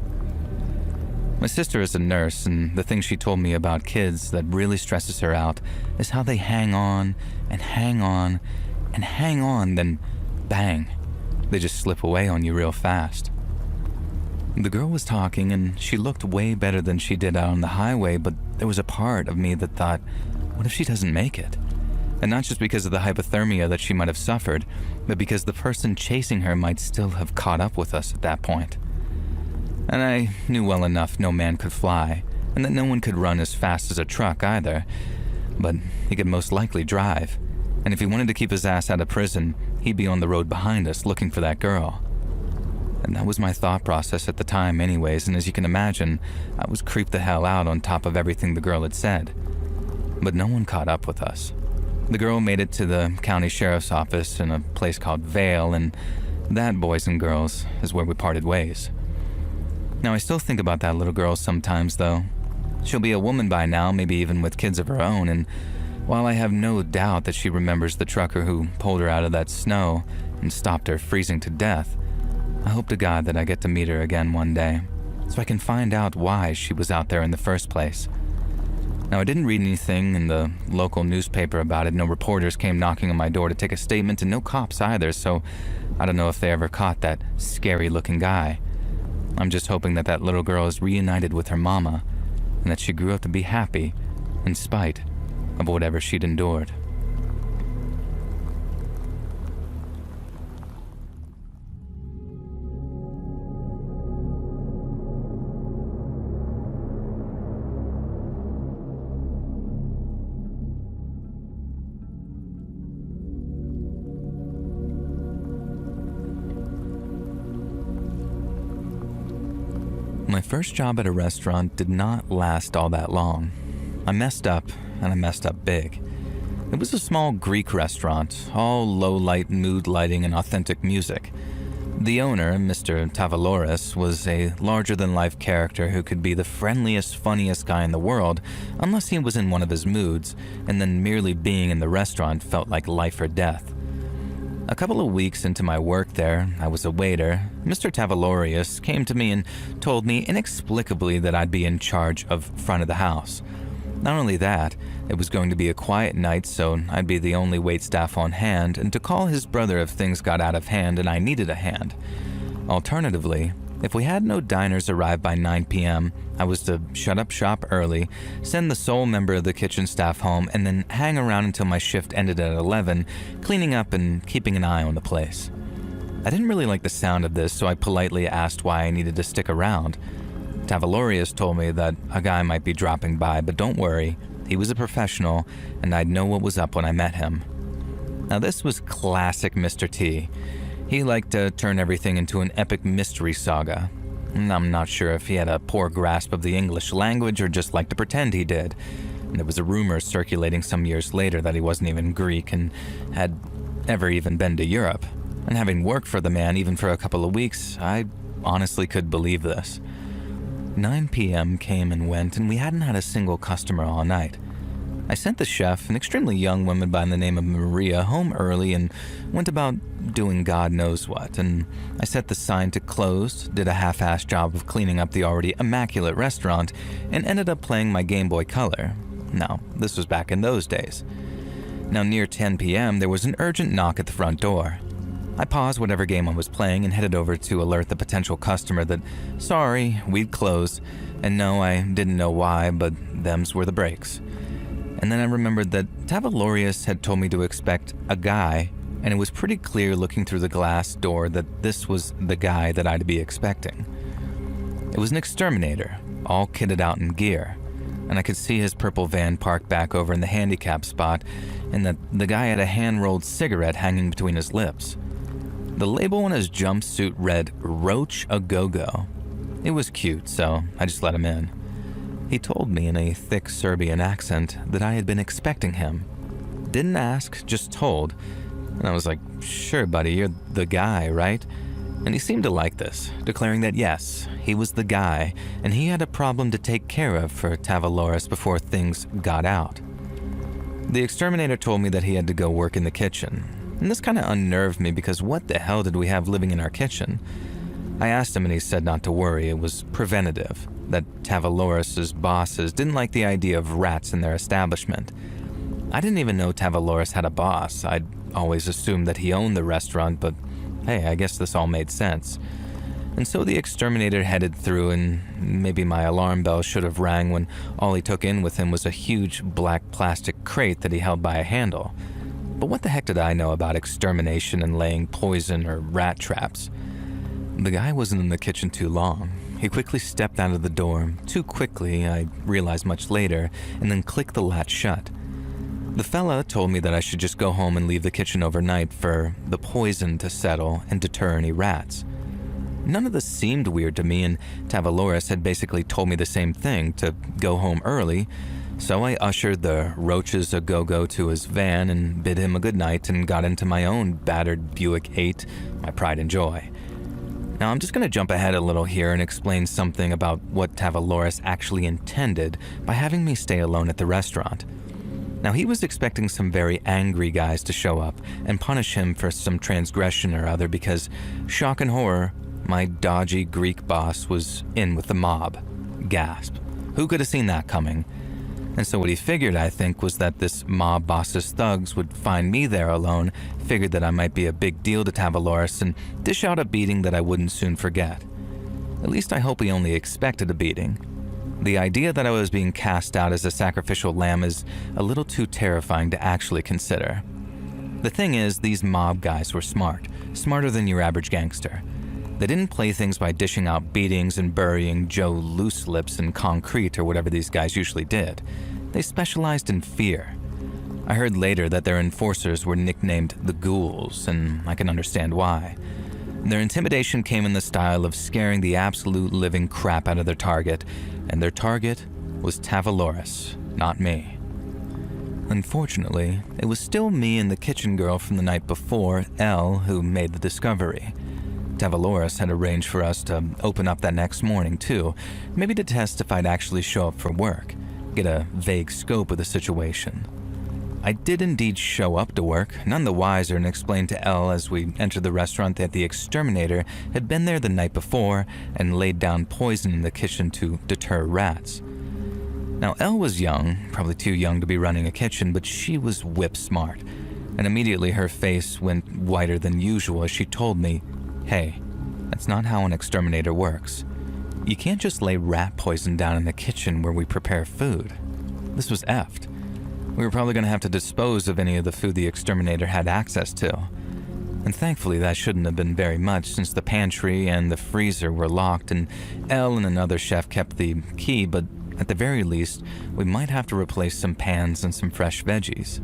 My sister is a nurse, and the thing she told me about kids that really stresses her out is how they hang on and hang on and hang on, then bang, they just slip away on you real fast. The girl was talking and she looked way better than she did out on the highway, but there was a part of me that thought, what if she doesn't make it? And not just because of the hypothermia that she might have suffered, but because the person chasing her might still have caught up with us at that point. And I knew well enough no man could fly, and that no one could run as fast as a truck either, but he could most likely drive. And if he wanted to keep his ass out of prison, he'd be on the road behind us looking for that girl. And that was my thought process at the time anyways, and as you can imagine, I was creeped the hell out on top of everything the girl had said. But no one caught up with us. The girl made it to the county sheriff's office in a place called Vale, and that, boys and girls, is where we parted ways. Now, I still think about that little girl sometimes, though. She'll be a woman by now, maybe even with kids of her own, and While I have no doubt that she remembers the trucker who pulled her out of that snow and stopped her freezing to death, I hope to God that I get to meet her again one day, so I can find out why she was out there in the first place. Now, I didn't read anything in the local newspaper about it. No reporters came knocking on my door to take a statement, and no cops either, so I don't know if they ever caught that scary-looking guy. I'm just hoping that that little girl is reunited with her mama, and that she grew up to be happy, in spite of whatever she'd endured. My first job at a restaurant did not last all that long. I messed up, and I messed up big. It was a small Greek restaurant, all low-light mood lighting and authentic music. The owner, Mr. Tavaloris, was a larger-than-life character who could be the friendliest, funniest guy in the world unless he was in one of his moods, and then merely being in the restaurant felt like life or death. A couple of weeks into my work there, I was a waiter. Mr. Tavalorius came to me and told me inexplicably that I'd be in charge of front of the house. Not only that, it was going to be a quiet night, so I'd be the only waitstaff on hand, and to call his brother if things got out of hand and I needed a hand. Alternatively, if we had no diners arrive by 9 p.m., I was to shut up shop early, send the sole member of the kitchen staff home, and then hang around until my shift ended at 11, cleaning up and keeping an eye on the place. I didn't really like the sound of this, so I politely asked why I needed to stick around. Tavalorius told me that a guy might be dropping by, but don't worry, he was a professional, and I'd know what was up when I met him. Now this was classic Mr. T. He liked to turn everything into an epic mystery saga. I'm not sure if he had a poor grasp of the English language or just liked to pretend he did. And there was a rumor circulating some years later that he wasn't even Greek and had ever even been to Europe. And having worked for the man even for a couple of weeks, I honestly could believe this. 9 p.m. came and went, and we hadn't had a single customer all night. I sent the chef, an extremely young woman by the name of Maria, home early and went about doing God knows what, and I set the sign to close, did a half-assed job of cleaning up the already immaculate restaurant, and ended up playing my Game Boy Color. Now, this was back in those days. Now, near 10 p.m., there was an urgent knock at the front door. I paused whatever game I was playing and headed over to alert the potential customer that, sorry, we'd closed, and no, I didn't know why, but thems were the breaks. And then I remembered that Tavalorius had told me to expect a guy, and it was pretty clear looking through the glass door that this was the guy that I'd be expecting. It was an exterminator, all kitted out in gear, and I could see his purple van parked back over in the handicap spot, and that the guy had a hand-rolled cigarette hanging between his lips. The label on his jumpsuit read, Roach a Go-Go. It was cute, so I just let him in. He told me in a thick Serbian accent that I had been expecting him. Didn't ask, just told. And I was like, sure, buddy, you're the guy, right? And he seemed to like this, declaring that yes, he was the guy, and he had a problem to take care of for Tavaloris before things got out. The exterminator told me that he had to go work in the kitchen, and this kind of unnerved me because what the hell did we have living in our kitchen? I asked him and he said not to worry, it was preventative, that Tavaloris' bosses didn't like the idea of rats in their establishment. I didn't even know Tavaloris had a boss. I'd always assumed that he owned the restaurant, but hey, I guess this all made sense. And so the exterminator headed through, and maybe my alarm bell should have rang when all he took in with him was a huge black plastic crate that he held by a handle. But what the heck did I know about extermination and laying poison or rat traps? The guy wasn't in the kitchen too long. He quickly stepped out of the door, too quickly, I realized much later, and then clicked the latch shut. The fella told me that I should just go home and leave the kitchen overnight for the poison to settle and deter any rats. None of this seemed weird to me, and Tavaloris had basically told me the same thing, to go home early, so I ushered the Roaches a Go-Go to his van and bid him a good night and got into my own battered Buick 8, my pride and joy. Now I'm just going to jump ahead a little here and explain something about what Tavaloris actually intended by having me stay alone at the restaurant. Now, he was expecting some very angry guys to show up and punish him for some transgression or other because, shock and horror, my dodgy Greek boss was in with the mob. Gasp. Who could have seen that coming? And so what he figured, I think, was that this mob boss's thugs would find me there alone, figured that I might be a big deal to Tavaloris, and dish out a beating that I wouldn't soon forget. At least I hope he only expected a beating. The idea that I was being cast out as a sacrificial lamb is a little too terrifying to actually consider. The thing is, these mob guys were smart, smarter than your average gangster. They didn't play things by dishing out beatings and burying Joe loose lips in concrete or whatever these guys usually did. They specialized in fear. I heard later that their enforcers were nicknamed the Ghouls, and I can understand why. Their intimidation came in the style of scaring the absolute living crap out of their target, and their target was Tavaloris, not me. Unfortunately, it was still me and the kitchen girl from the night before, Elle, who made the discovery. Tavaloris had arranged for us to open up that next morning too, maybe to test if I'd actually show up for work, get a vague scope of the situation. I did indeed show up to work, none the wiser, and explained to Elle as we entered the restaurant that the exterminator had been there the night before and laid down poison in the kitchen to deter rats. Now, Elle was young, probably too young to be running a kitchen, but she was whip smart, and immediately her face went whiter than usual as she told me, "Hey, that's not how an exterminator works. You can't just lay rat poison down in the kitchen where we prepare food." This was effed. We were probably going to have to dispose of any of the food the exterminator had access to. And thankfully that shouldn't have been very much since the pantry and the freezer were locked and Elle and another chef kept the key, but at the very least, we might have to replace some pans and some fresh veggies.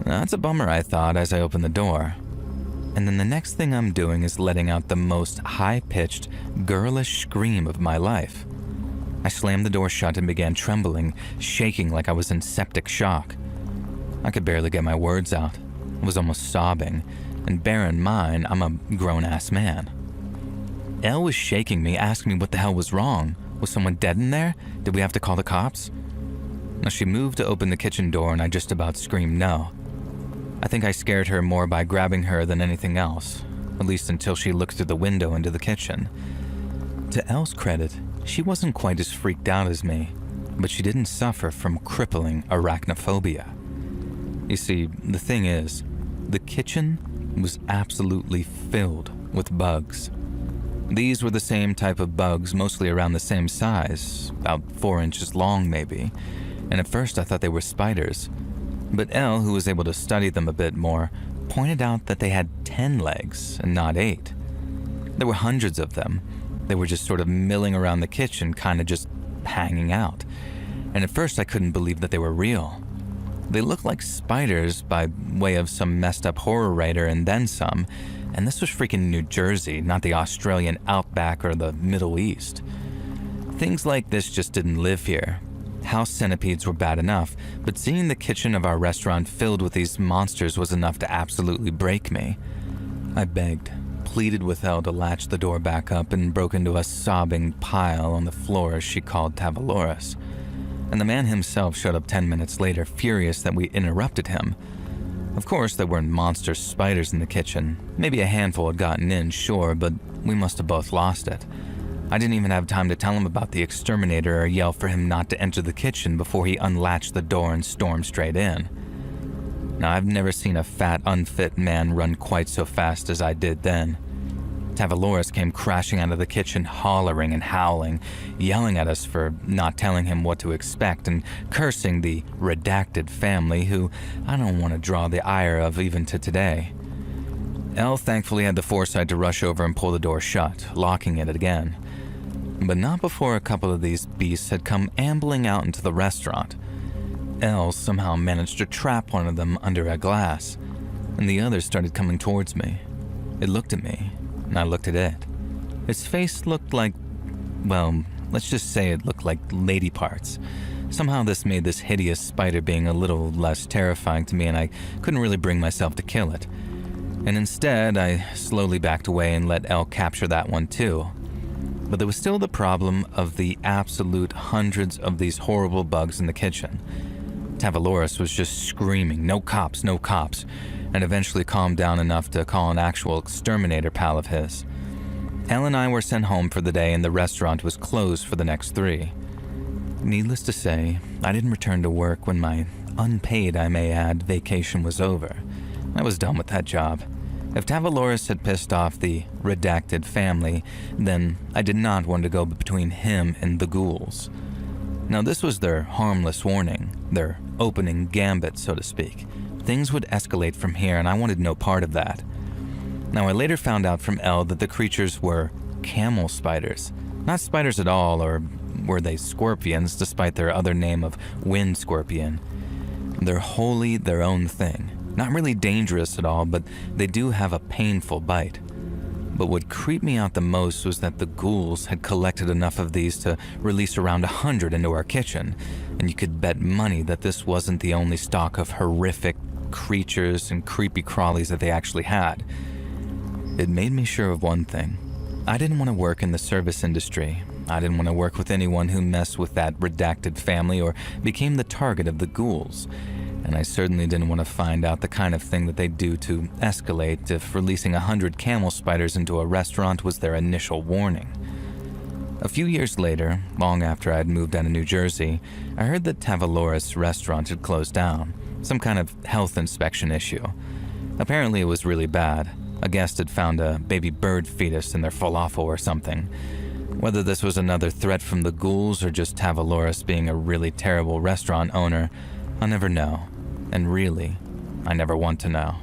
That's a bummer, I thought as I opened the door. And then the next thing I'm doing is letting out the most high-pitched, girlish scream of my life. I slammed the door shut and began trembling, shaking like I was in septic shock. I could barely get my words out. I was almost sobbing, and bear in mind, I'm a grown-ass man. Elle was shaking me, asking me what the hell was wrong. Was someone dead in there? Did we have to call the cops? Now she moved to open the kitchen door and I just about screamed no. I think I scared her more by grabbing her than anything else, at least until she looked through the window into the kitchen. To Elle's credit, she wasn't quite as freaked out as me, but she didn't suffer from crippling arachnophobia. You see, the thing is, the kitchen was absolutely filled with bugs. These were the same type of bugs, mostly around the same size, about 4 inches long maybe, and at first I thought they were spiders. But Elle, who was able to study them a bit more, pointed out that they had 10 legs and not 8. There were hundreds of them. They were just sort of milling around the kitchen, kind of just hanging out. And at first I couldn't believe that they were real. They looked like spiders by way of some messed up horror writer and then some, and this was freaking New Jersey, not the Australian outback or the Middle East. Things like this just didn't live here. House centipedes were bad enough, but seeing the kitchen of our restaurant filled with these monsters was enough to absolutely break me. I begged, pleaded with Elle to latch the door back up and broke into a sobbing pile on the floor as she called Tavaloris. And the man himself showed up 10 minutes later, furious that we interrupted him. Of course, there weren't monster spiders in the kitchen. Maybe a handful had gotten in, sure, but we must have both lost it. I didn't even have time to tell him about the exterminator or yell for him not to enter the kitchen before he unlatched the door and stormed straight in. Now, I've never seen a fat, unfit man run quite so fast as I did then. Tavaloris came crashing out of the kitchen, hollering and howling, yelling at us for not telling him what to expect and cursing the redacted family who I don't want to draw the ire of even to today. Elle thankfully had the foresight to rush over and pull the door shut, locking it again. But not before a couple of these beasts had come ambling out into the restaurant. Elle somehow managed to trap one of them under a glass, and the others started coming towards me. It looked at me, and I looked at it. Its face looked like, well, let's just say it looked like lady parts. Somehow this made this hideous spider being a little less terrifying to me, and I couldn't really bring myself to kill it. And instead, I slowly backed away and let Elle capture that one too. But there was still the problem of the absolute hundreds of these horrible bugs in the kitchen. Tavaloris was just screaming, "No cops, no cops," and eventually calmed down enough to call an actual exterminator pal of his. Elle and I were sent home for the day and the restaurant was closed for the next 3. Needless to say, I didn't return to work when my unpaid, I may add, vacation was over. I was done with that job. If Tavaloris had pissed off the redacted family, then I did not want to go between him and the ghouls. Now this was their harmless warning, their opening gambit, so to speak. Things would escalate from here and I wanted no part of that. Now I later found out from Elle that the creatures were camel spiders. Not spiders at all, or were they scorpions despite their other name of wind scorpion. They're wholly their own thing. Not really dangerous at all, but they do have a painful bite. But what creeped me out the most was that the ghouls had collected enough of these to release around 100 into our kitchen, and you could bet money that this wasn't the only stock of horrific creatures and creepy crawlies that they actually had. It made me sure of one thing. I didn't want to work in the service industry. I didn't want to work with anyone who messed with that redacted family or became the target of the ghouls. And I certainly didn't want to find out the kind of thing that they'd do to escalate if releasing 100 camel spiders into a restaurant was their initial warning. A few years later, long after I had moved out of New Jersey, I heard that Tavaloris restaurant had closed down, some kind of health inspection issue. Apparently it was really bad. A guest had found a baby bird fetus in their falafel or something. Whether this was another threat from the ghouls or just Tavaloris being a really terrible restaurant owner, I'll never know. And really, I never want to know.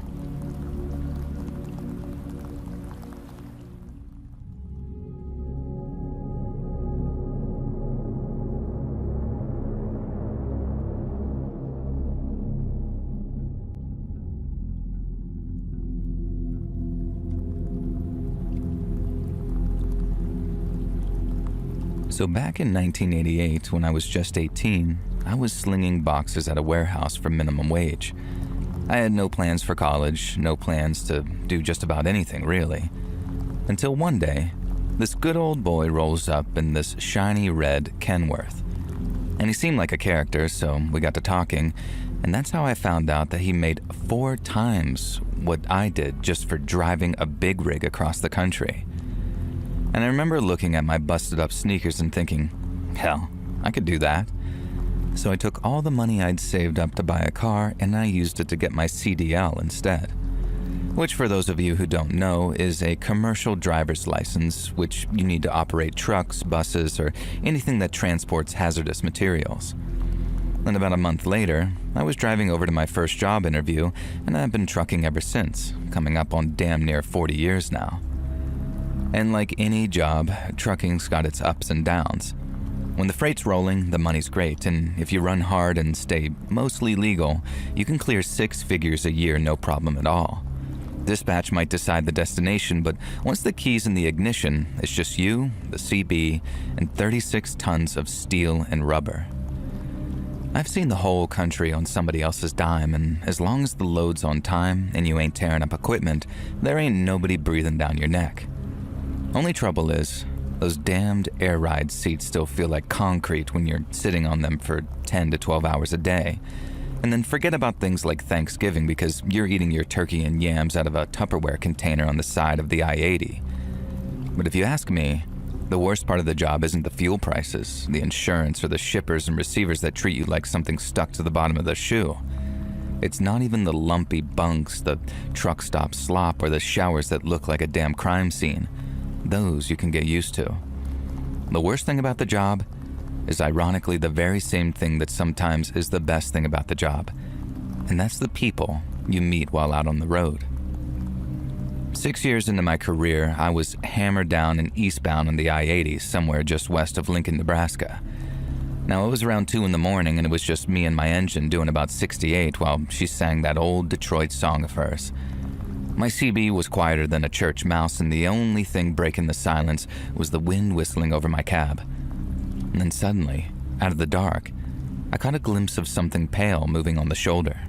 So back in 1988, when I was just 18, I was slinging boxes at a warehouse for minimum wage. I had no plans for college, no plans to do just about anything really. Until one day, this good old boy rolls up in this shiny red Kenworth. And he seemed like a character, so we got to talking, and that's how I found out that he made 4 times what I did just for driving a big rig across the country. And I remember looking at my busted up sneakers and thinking, hell, I could do that. So I took all the money I'd saved up to buy a car and I used it to get my CDL instead. Which, for those of you who don't know, is a commercial driver's license which you need to operate trucks, buses, or anything that transports hazardous materials. And about a month later, I was driving over to my first job interview and I've been trucking ever since, coming up on damn near 40 years now. And like any job, trucking's got its ups and downs. When the freight's rolling, the money's great, and if you run hard and stay mostly legal, you can clear 6 figures a year no problem at all. Dispatch might decide the destination, but once the key's in the ignition, it's just you, the CB, and 36 tons of steel and rubber. I've seen the whole country on somebody else's dime, and as long as the load's on time and you ain't tearing up equipment, there ain't nobody breathing down your neck. Only trouble is, those damned air ride seats still feel like concrete when you're sitting on them for 10 to 12 hours a day. And then forget about things like Thanksgiving because you're eating your turkey and yams out of a Tupperware container on the side of the I-80. But if you ask me, the worst part of the job isn't the fuel prices, the insurance, or the shippers and receivers that treat you like something stuck to the bottom of the shoe. It's not even the lumpy bunks, the truck stop slop, or the showers that look like a damn crime scene. Those you can get used to. The worst thing about the job is ironically the very same thing that sometimes is the best thing about the job, and that's the people you meet while out on the road. 6 years into my career, I was hammered down and eastbound on the I-80 somewhere just west of Lincoln, Nebraska. Now it was around 2 in the morning and it was just me and my engine doing about 68 while she sang that old Detroit song of hers. My CB was quieter than a church mouse, and the only thing breaking the silence was the wind whistling over my cab. And then suddenly, out of the dark, I caught a glimpse of something pale moving on the shoulder.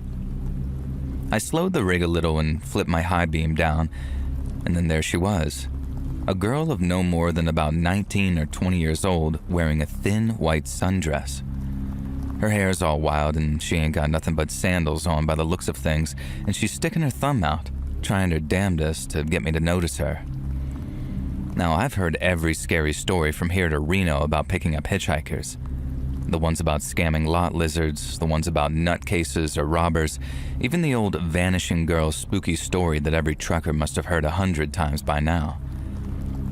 I slowed the rig a little and flipped my high beam down, and then there she was. A girl of no more than about 19 or 20 years old wearing a thin white sundress. Her hair's all wild and she ain't got nothing but sandals on by the looks of things, and she's sticking her thumb out, trying her damnedest to get me to notice her. Now, I've heard every scary story from here to Reno about picking up hitchhikers. The ones about scamming lot lizards, the ones about nutcases or robbers, even the old vanishing girl spooky story that every trucker must have heard 100 times by now.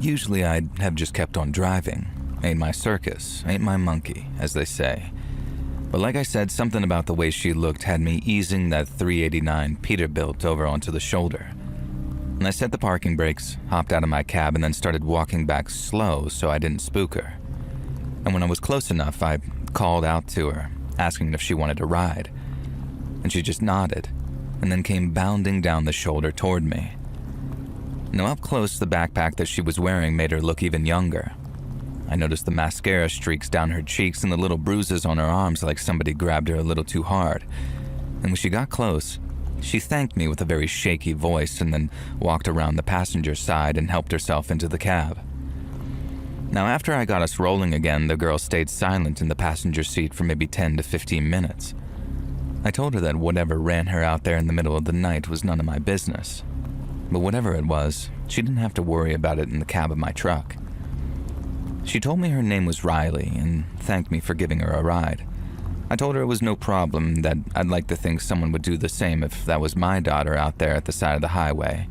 Usually I'd have just kept on driving. Ain't my circus, ain't my monkey, as they say. But like I said, something about the way she looked had me easing that 389 Peterbilt over onto the shoulder. And I set the parking brakes, hopped out of my cab, and then started walking back slow so I didn't spook her. And when I was close enough, I called out to her, asking if she wanted to ride. And she just nodded, and then came bounding down the shoulder toward me. Now up close, the backpack that she was wearing made her look even younger. I noticed the mascara streaks down her cheeks and the little bruises on her arms like somebody grabbed her a little too hard. And when she got close, she thanked me with a very shaky voice and then walked around the passenger side and helped herself into the cab. Now, after I got us rolling again, the girl stayed silent in the passenger seat for maybe 10 to 15 minutes. I told her that whatever ran her out there in the middle of the night was none of my business. But whatever it was, she didn't have to worry about it in the cab of my truck. She told me her name was Riley and thanked me for giving her a ride. I told her it was no problem, that I'd like to think someone would do the same if that was my daughter out there at the side of the highway.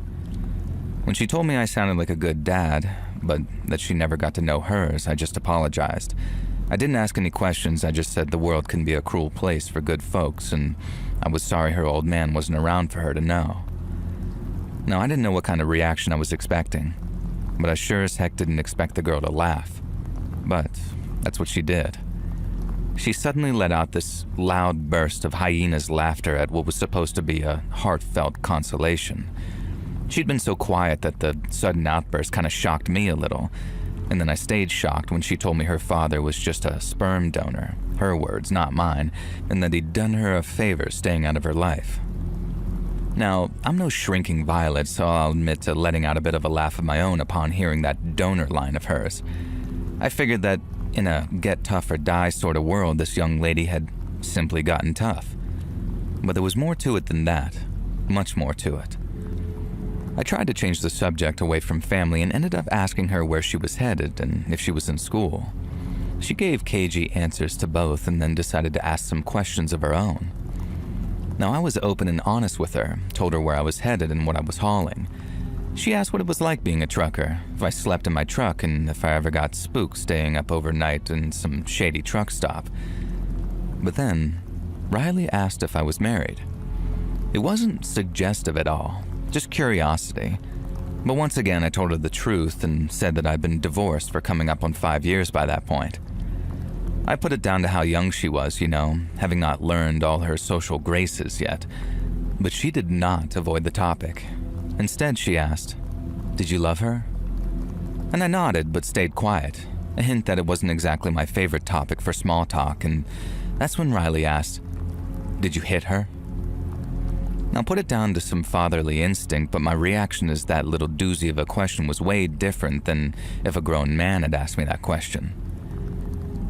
When she told me I sounded like a good dad, but that she never got to know hers, I just apologized. I didn't ask any questions, I just said the world can be a cruel place for good folks, and I was sorry her old man wasn't around for her to know. Now, I didn't know what kind of reaction I was expecting, but I sure as heck didn't expect the girl to laugh. But that's what she did. She suddenly let out this loud burst of hyena's laughter at what was supposed to be a heartfelt consolation. She'd been so quiet that the sudden outburst kind of shocked me a little, and then I stayed shocked when she told me her father was just a sperm donor, her words, not mine, and that he'd done her a favor staying out of her life. Now, I'm no shrinking violet, so I'll admit to letting out a bit of a laugh of my own upon hearing that donor line of hers. I figured that in a get tough or die sort of world, this young lady had simply gotten tough. But there was more to it than that, much more to it. I tried to change the subject away from family and ended up asking her where she was headed and if she was in school. She gave cagey answers to both and then decided to ask some questions of her own. Now, I was open and honest with her, told her where I was headed and what I was hauling. She asked what it was like being a trucker, if I slept in my truck, and if I ever got spooked staying up overnight in some shady truck stop. But then, Riley asked if I was married. It wasn't suggestive at all, just curiosity. But once again, I told her the truth and said that I'd been divorced for coming up on 5 years by that point. I put it down to how young she was, having not learned all her social graces yet. But she did not avoid the topic. Instead, she asked, "Did you love her?" And I nodded but stayed quiet, a hint that it wasn't exactly my favorite topic for small talk, and that's when Riley asked, "Did you hit her?" Now, put it down to some fatherly instinct, but my reaction as that little doozy of a question was way different than if a grown man had asked me that question.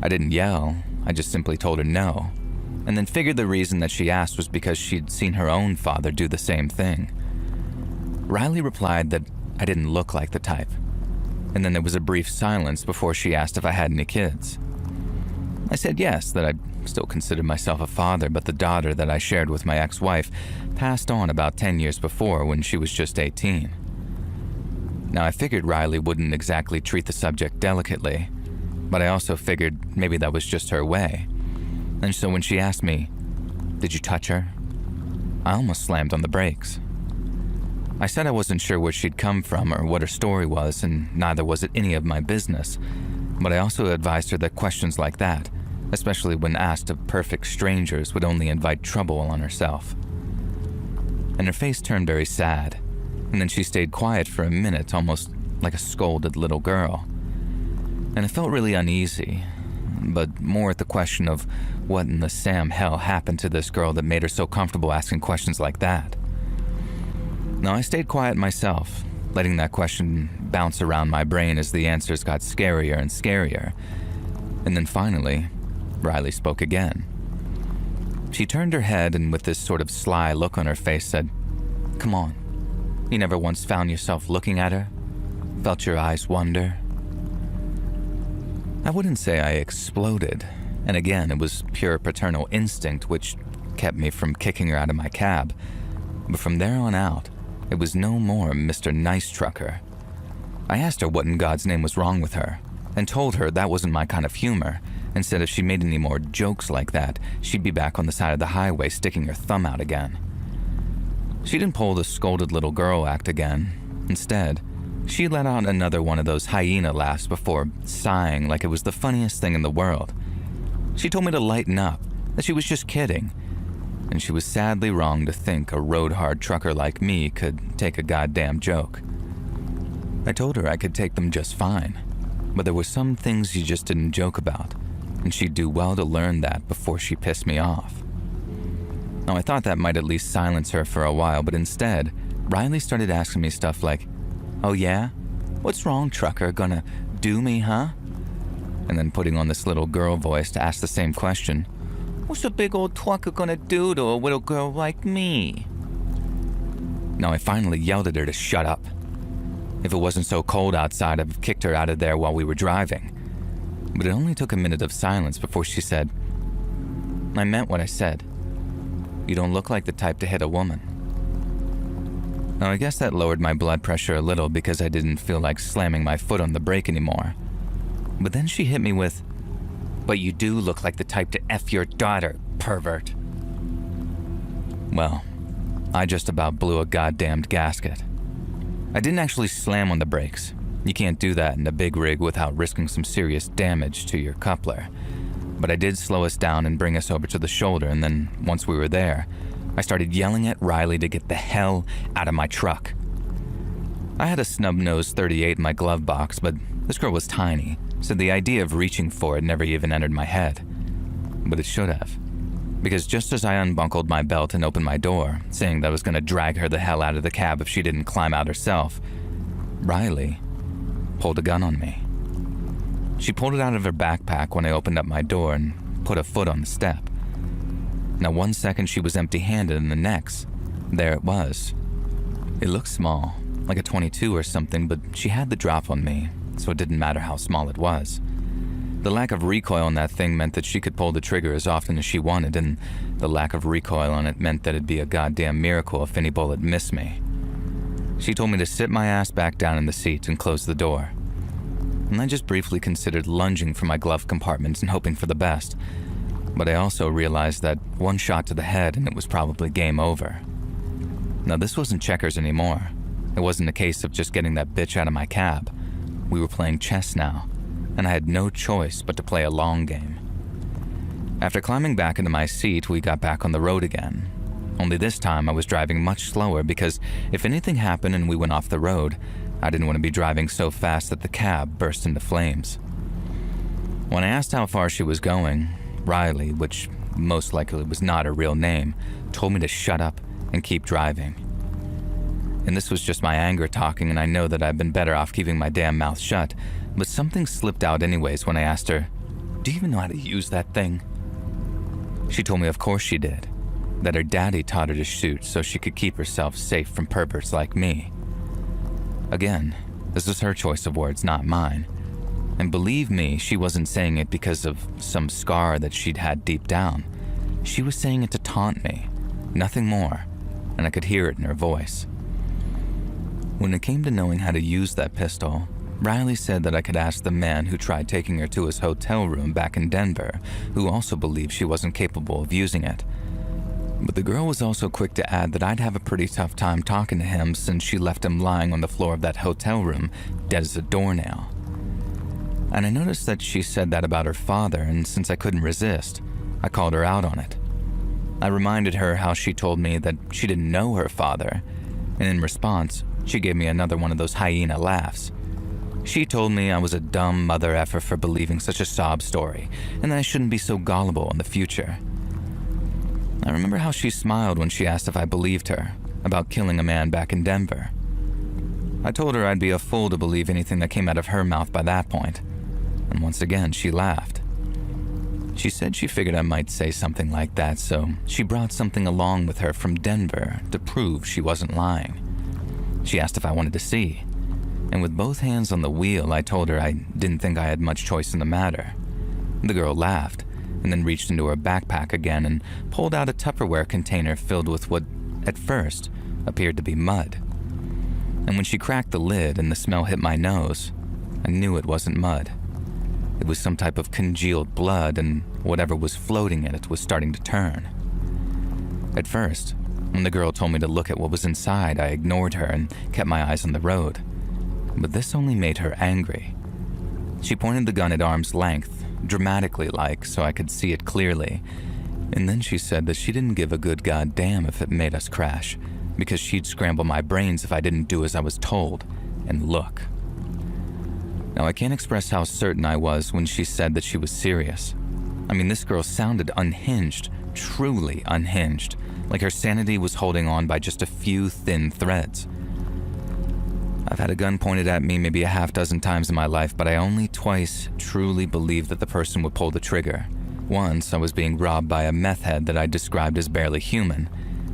I didn't yell, I just simply told her no, and then figured the reason that she asked was because she'd seen her own father do the same thing. Riley replied that I didn't look like the type, and then there was a brief silence before she asked if I had any kids. I said yes, that I still considered myself a father, but the daughter that I shared with my ex-wife passed on about 10 years before when she was just 18. Now, I figured Riley wouldn't exactly treat the subject delicately, but I also figured maybe that was just her way. And so when she asked me, "Did you touch her?" I almost slammed on the brakes. I said I wasn't sure where she'd come from or what her story was, and neither was it any of my business, but I also advised her that questions like that, especially when asked of perfect strangers, would only invite trouble on herself. And her face turned very sad, and then she stayed quiet for a minute, almost like a scolded little girl. And I felt really uneasy, but more at the question of what in the Sam hell happened to this girl that made her so comfortable asking questions like that. Now, I stayed quiet myself, letting that question bounce around my brain as the answers got scarier and scarier. And then finally, Riley spoke again. She turned her head and with this sort of sly look on her face said, "Come on. You never once found yourself looking at her? Felt your eyes wander?" I wouldn't say I exploded, and again, it was pure paternal instinct which kept me from kicking her out of my cab. But from there on out, it was no more Mr. Nice Trucker. I asked her what in God's name was wrong with her, and told her that wasn't my kind of humor, and said if she made any more jokes like that, she'd be back on the side of the highway sticking her thumb out again. She didn't pull the scolded little girl act again. Instead, she let out another one of those hyena laughs before sighing like it was the funniest thing in the world. She told me to lighten up, that she was just kidding, and she was sadly wrong to think a road-hard trucker like me could take a goddamn joke. I told her I could take them just fine, but there were some things you just didn't joke about, and she'd do well to learn that before she pissed me off. Now, I thought that might at least silence her for a while, but instead, Riley started asking me stuff like, "Oh yeah? What's wrong, trucker? Gonna do me, huh?" And then putting on this little girl voice to ask the same question, "What's a big old trucker gonna do to a little girl like me?" Now, I finally yelled at her to shut up. If it wasn't so cold outside, I'd have kicked her out of there while we were driving. But it only took a minute of silence before she said, "I meant what I said. You don't look like the type to hit a woman." Now, I guess that lowered my blood pressure a little because I didn't feel like slamming my foot on the brake anymore. But then she hit me with, "But you do look like the type to F your daughter, pervert." Well, I just about blew a goddamned gasket. I didn't actually slam on the brakes. You can't do that in a big rig without risking some serious damage to your coupler. But I did slow us down and bring us over to the shoulder, and then once we were there, I started yelling at Riley to get the hell out of my truck. I had a snub-nosed .38 in my glove box, but this girl was tiny, so the idea of reaching for it never even entered my head. But it should have. Because just as I unbuckled my belt and opened my door, saying that I was going to drag her the hell out of the cab if she didn't climb out herself, Riley pulled a gun on me. She pulled it out of her backpack when I opened up my door and put a foot on the step. Now, one second she was empty-handed, and the next, there it was. It looked small, like a .22 or something, but she had the drop on me, so it didn't matter how small it was. The lack of recoil on that thing meant that she could pull the trigger as often as she wanted, and the lack of recoil on it meant that it'd be a goddamn miracle if any bullet missed me. She told me to sit my ass back down in the seat and close the door. And I just briefly considered lunging for my glove compartment and hoping for the best. But I also realized that one shot to the head and it was probably game over. Now, this wasn't checkers anymore. It wasn't a case of just getting that bitch out of my cab. We were playing chess now, and I had no choice but to play a long game. After climbing back into my seat, we got back on the road again. Only this time I was driving much slower because if anything happened and we went off the road, I didn't want to be driving so fast that the cab burst into flames. When I asked how far she was going, Riley, which most likely was not her real name, told me to shut up and keep driving. And this was just my anger talking, and I know that I've been better off keeping my damn mouth shut, but something slipped out anyways when I asked her, "Do you even know how to use that thing?" She told me of course she did, that her daddy taught her to shoot so she could keep herself safe from perverts like me. Again, this was her choice of words, not mine. And believe me, she wasn't saying it because of some scar that she'd had deep down. She was saying it to taunt me, nothing more, and I could hear it in her voice. When it came to knowing how to use that pistol, Riley said that I could ask the man who tried taking her to his hotel room back in Denver, who also believed she wasn't capable of using it. But the girl was also quick to add that I'd have a pretty tough time talking to him since she left him lying on the floor of that hotel room, dead as a doornail. And I noticed that she said that about her father, and since I couldn't resist, I called her out on it. I reminded her how she told me that she didn't know her father, and in response, she gave me another one of those hyena laughs. She told me I was a dumb mother effer for believing such a sob story, and that I shouldn't be so gullible in the future. I remember how she smiled when she asked if I believed her about killing a man back in Denver. I told her I'd be a fool to believe anything that came out of her mouth by that point, and once again she laughed. She said she figured I might say something like that, so she brought something along with her from Denver to prove she wasn't lying. She asked if I wanted to see, and with both hands on the wheel, I told her I didn't think I had much choice in the matter. The girl laughed, and then reached into her backpack again and pulled out a Tupperware container filled with what, at first, appeared to be mud. And when she cracked the lid and the smell hit my nose, I knew it wasn't mud. It was some type of congealed blood, and whatever was floating in it was starting to turn. At first, when the girl told me to look at what was inside, I ignored her and kept my eyes on the road. But this only made her angry. She pointed the gun at arm's length, dramatically like, so I could see it clearly. And then she said that she didn't give a good goddamn if it made us crash, because she'd scramble my brains if I didn't do as I was told, and look. Now, I can't express how certain I was when she said that she was serious. I mean, this girl sounded unhinged, truly unhinged, like her sanity was holding on by just a few thin threads. I've had a gun pointed at me maybe a half dozen times in my life, but I only twice truly believed that the person would pull the trigger. Once, I was being robbed by a meth head that I described as barely human,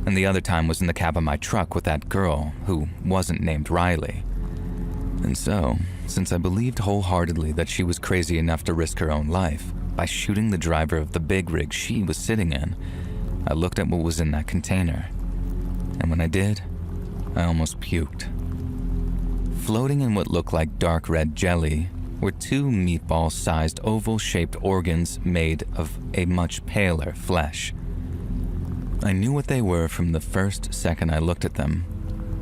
and the other time was in the cab of my truck with that girl who wasn't named Riley. And so, since I believed wholeheartedly that she was crazy enough to risk her own life by shooting the driver of the big rig she was sitting in, I looked at what was in that container. And when I did, I almost puked. Floating in what looked like dark red jelly were two meatball-sized oval-shaped organs made of a much paler flesh. I knew what they were from the first second I looked at them,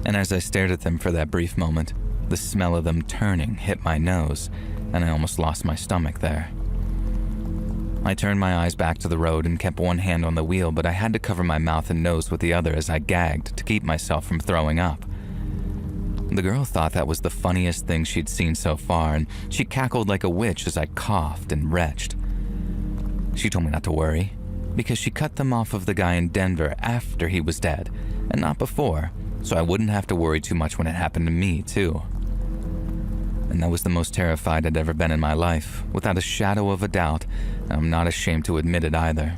and as I stared at them for that brief moment, the smell of them turning hit my nose, and I almost lost my stomach there. I turned my eyes back to the road and kept one hand on the wheel, but I had to cover my mouth and nose with the other as I gagged to keep myself from throwing up. The girl thought that was the funniest thing she'd seen so far, and she cackled like a witch as I coughed and retched. She told me not to worry, because she cut them off of the guy in Denver after he was dead, and not before, so I wouldn't have to worry too much when it happened to me, too. And that was the most terrified I'd ever been in my life, without a shadow of a doubt, and I'm not ashamed to admit it either.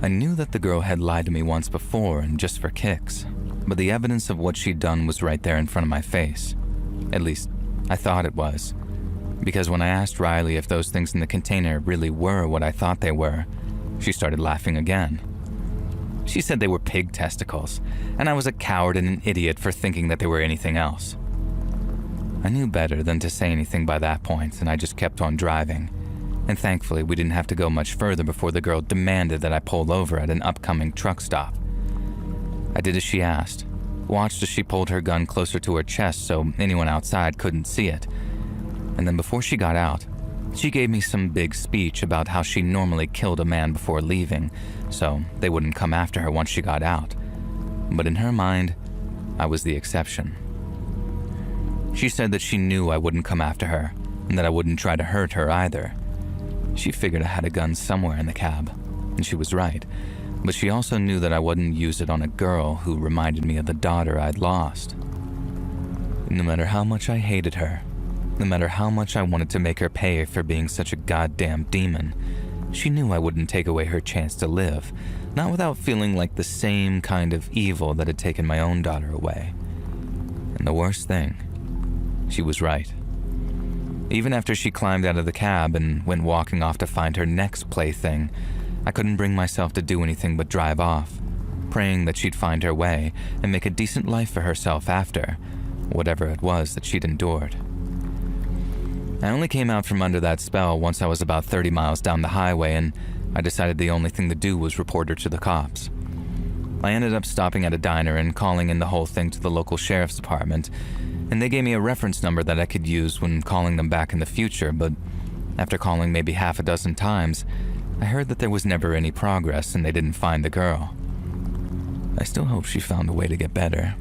I knew that the girl had lied to me once before, and just for kicks, but the evidence of what she'd done was right there in front of my face. At least, I thought it was. Because when I asked Riley if those things in the container really were what I thought they were, she started laughing again. She said they were pig testicles, and I was a coward and an idiot for thinking that they were anything else. I knew better than to say anything by that point, and I just kept on driving. And thankfully, we didn't have to go much further before the girl demanded that I pull over at an upcoming truck stop. I did as she asked, watched as she pulled her gun closer to her chest so anyone outside couldn't see it. And then before she got out, she gave me some big speech about how she normally killed a man before leaving, so they wouldn't come after her once she got out. But in her mind, I was the exception. She said that she knew I wouldn't come after her, and that I wouldn't try to hurt her either. She figured I had a gun somewhere in the cab, and she was right. But she also knew that I wouldn't use it on a girl who reminded me of the daughter I'd lost. No matter how much I hated her, no matter how much I wanted to make her pay for being such a goddamn demon, she knew I wouldn't take away her chance to live, not without feeling like the same kind of evil that had taken my own daughter away. And the worst thing, she was right. Even after she climbed out of the cab and went walking off to find her next plaything, I couldn't bring myself to do anything but drive off, praying that she'd find her way and make a decent life for herself after, whatever it was that she'd endured. I only came out from under that spell once I was about 30 miles down the highway, and I decided the only thing to do was report her to the cops. I ended up stopping at a diner and calling in the whole thing to the local sheriff's department, and they gave me a reference number that I could use when calling them back in the future, but after calling maybe half a dozen times, I heard that there was never any progress and they didn't find the girl. I still hope she found a way to get better.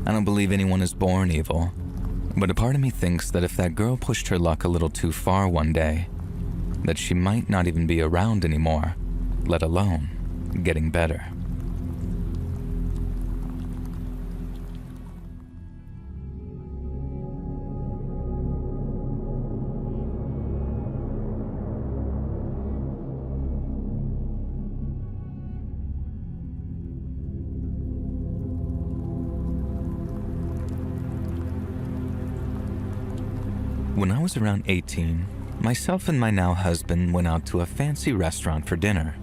I don't believe anyone is born evil, but a part of me thinks that if that girl pushed her luck a little too far one day, that she might not even be around anymore, let alone getting better. When I was around 18, myself and my now husband went out to a fancy restaurant for dinner.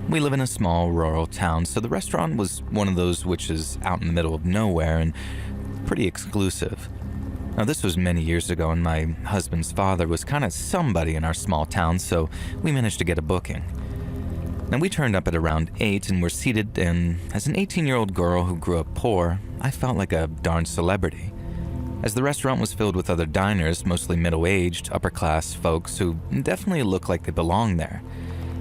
We live in a small rural town, so the restaurant was one of those which is out in the middle of nowhere and pretty exclusive. Now, this was many years ago, and my husband's father was kind of somebody in our small town, so we managed to get a booking. Now, we turned up at around 8 and were seated, and as an 18-year-old girl who grew up poor, I felt like a darn celebrity. As the restaurant was filled with other diners, mostly middle-aged, upper-class folks who definitely looked like they belonged there.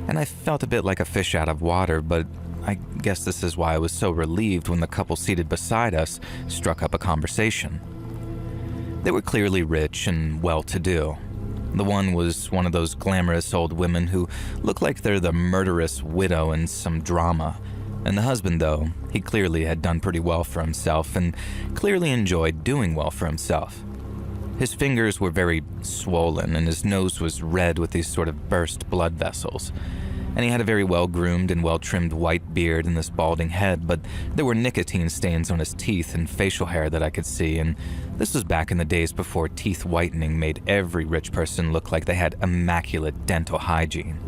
And I felt a bit like a fish out of water, but I guess this is why I was so relieved when the couple seated beside us struck up a conversation. They were clearly rich and well-to-do. The one was one of those glamorous old women who look like they're the murderous widow in some drama. And the husband, though, he clearly had done pretty well for himself and clearly enjoyed doing well for himself. His fingers were very swollen and his nose was red with these sort of burst blood vessels. And he had a very well-groomed and well-trimmed white beard and this balding head, but there were nicotine stains on his teeth and facial hair that I could see, and this was back in the days before teeth whitening made every rich person look like they had immaculate dental hygiene.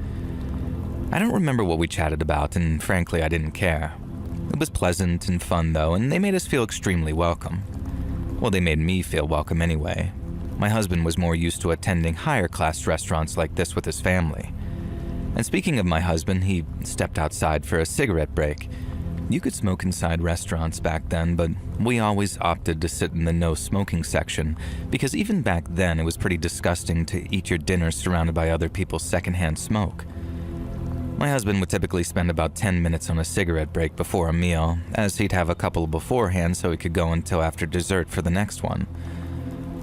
I don't remember what we chatted about, and frankly, I didn't care. It was pleasant and fun, though, and they made us feel extremely welcome. Well, they made me feel welcome anyway. My husband was more used to attending higher-class restaurants like this with his family. And speaking of my husband, he stepped outside for a cigarette break. You could smoke inside restaurants back then, but we always opted to sit in the no-smoking section because even back then it was pretty disgusting to eat your dinner surrounded by other people's secondhand smoke. My husband would typically spend about 10 minutes on a cigarette break before a meal, as he'd have a couple beforehand so he could go until after dessert for the next one.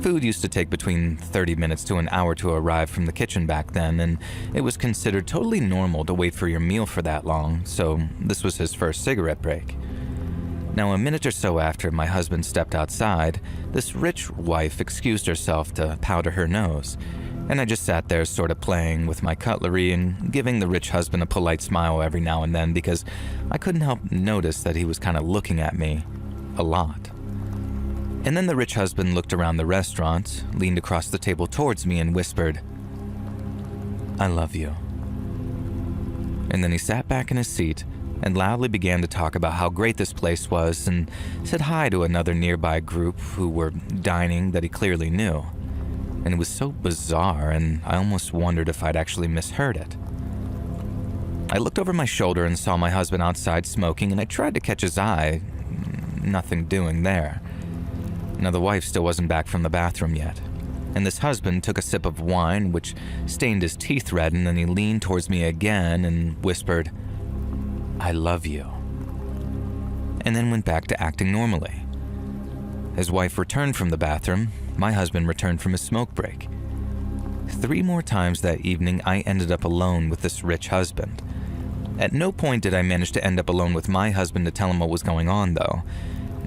Food used to take between 30 minutes to an hour to arrive from the kitchen back then, and it was considered totally normal to wait for your meal for that long, so this was his first cigarette break. Now, a minute or so after my husband stepped outside, this rich wife excused herself to powder her nose, and I just sat there sort of playing with my cutlery and giving the rich husband a polite smile every now and then because I couldn't help notice that he was kind of looking at me a lot. And then the rich husband looked around the restaurant, leaned across the table towards me and whispered, "I love you." And then he sat back in his seat and loudly began to talk about how great this place was and said hi to another nearby group who were dining that he clearly knew. And it was so bizarre, and I almost wondered if I'd actually misheard it. I looked over my shoulder and saw my husband outside smoking, and I tried to catch his eye. Nothing doing there. Now, the wife still wasn't back from the bathroom yet, and this husband took a sip of wine, which stained his teeth red, and then he leaned towards me again and whispered, "I love you," and then went back to acting normally. His wife returned from the bathroom. My husband returned from his smoke break. 3 more times that evening, I ended up alone with this rich husband. At no point did I manage to end up alone with my husband to tell him what was going on, though.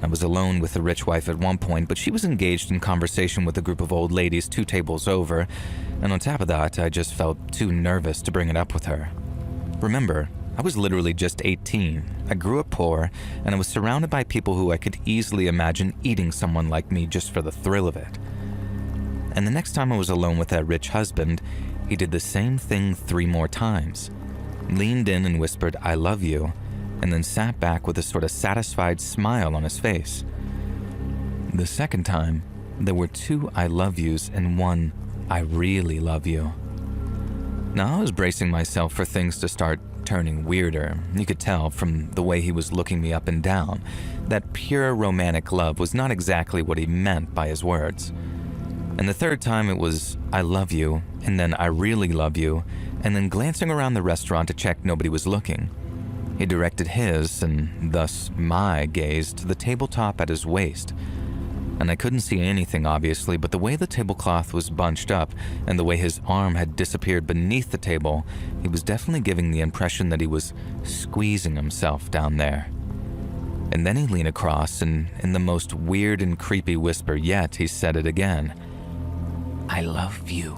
I was alone with the rich wife at one point, but she was engaged in conversation with a group of old ladies 2 tables over, and on top of that, I just felt too nervous to bring it up with her. Remember, I was literally just 18. I grew up poor, and I was surrounded by people who I could easily imagine eating someone like me just for the thrill of it. And the next time I was alone with that rich husband, he did the same thing 3 more times. Leaned in and whispered, "I love you," and then sat back with a sort of satisfied smile on his face. The second time, there were 2 "I love yous" and 1 "I really love you." Now, I was bracing myself for things to start turning weirder. You could tell from the way he was looking me up and down that pure romantic love was not exactly what he meant by his words. And the third time it was, "I love you," and then "I really love you," and then glancing around the restaurant to check nobody was looking. He directed his, and thus my, gaze to the tabletop at his waist. And I couldn't see anything, obviously, but the way the tablecloth was bunched up and the way his arm had disappeared beneath the table, he was definitely giving the impression that he was squeezing himself down there. And then he leaned across, and in the most weird and creepy whisper yet, he said it again. "I love you."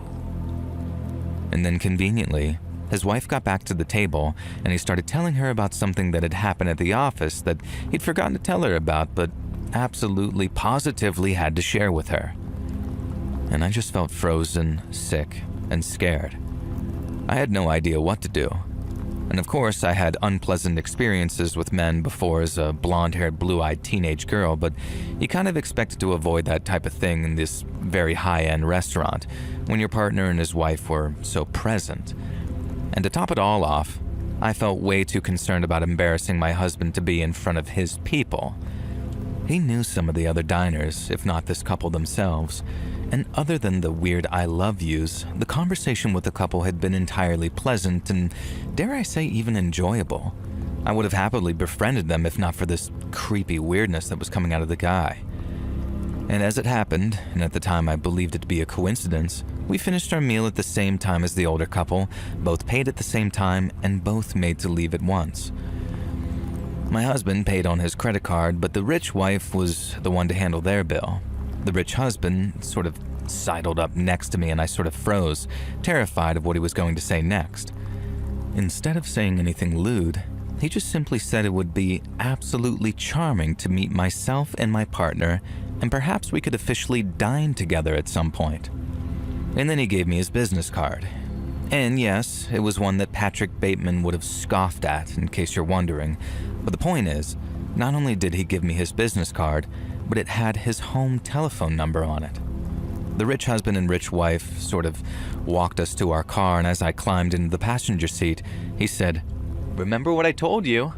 And then conveniently, his wife got back to the table, and he started telling her about something that had happened at the office that he'd forgotten to tell her about, but absolutely, positively had to share with her. and I just felt frozen, sick, and scared. I had no idea what to do. And of course, I had unpleasant experiences with men before as a blonde-haired, blue-eyed teenage girl, but you kind of expected to avoid that type of thing in this very high-end restaurant when your partner and his wife were so present. And to top it all off, I felt way too concerned about embarrassing my husband to be in front of his people. He knew some of the other diners, if not this couple themselves, and other than the weird I love yous, the conversation with the couple had been entirely pleasant and, dare I say, even enjoyable. I would have happily befriended them if not for this creepy weirdness that was coming out of the guy. And as it happened, and at the time I believed it to be a coincidence, we finished our meal at the same time as the older couple, both paid at the same time, and both made to leave at once. My husband paid on his credit card, but the rich wife was the one to handle their bill. The rich husband sort of sidled up next to me and I sort of froze, terrified of what he was going to say next. Instead of saying anything lewd, he just simply said it would be absolutely charming to meet myself and my partner, and perhaps we could officially dine together at some point. And then he gave me his business card. And yes, it was one that Patrick Bateman would have scoffed at, in case you're wondering. But the point is, not only did he give me his business card, but it had his home telephone number on it. The rich husband and rich wife sort of walked us to our car, and as I climbed into the passenger seat, he said, "Remember what I told you?"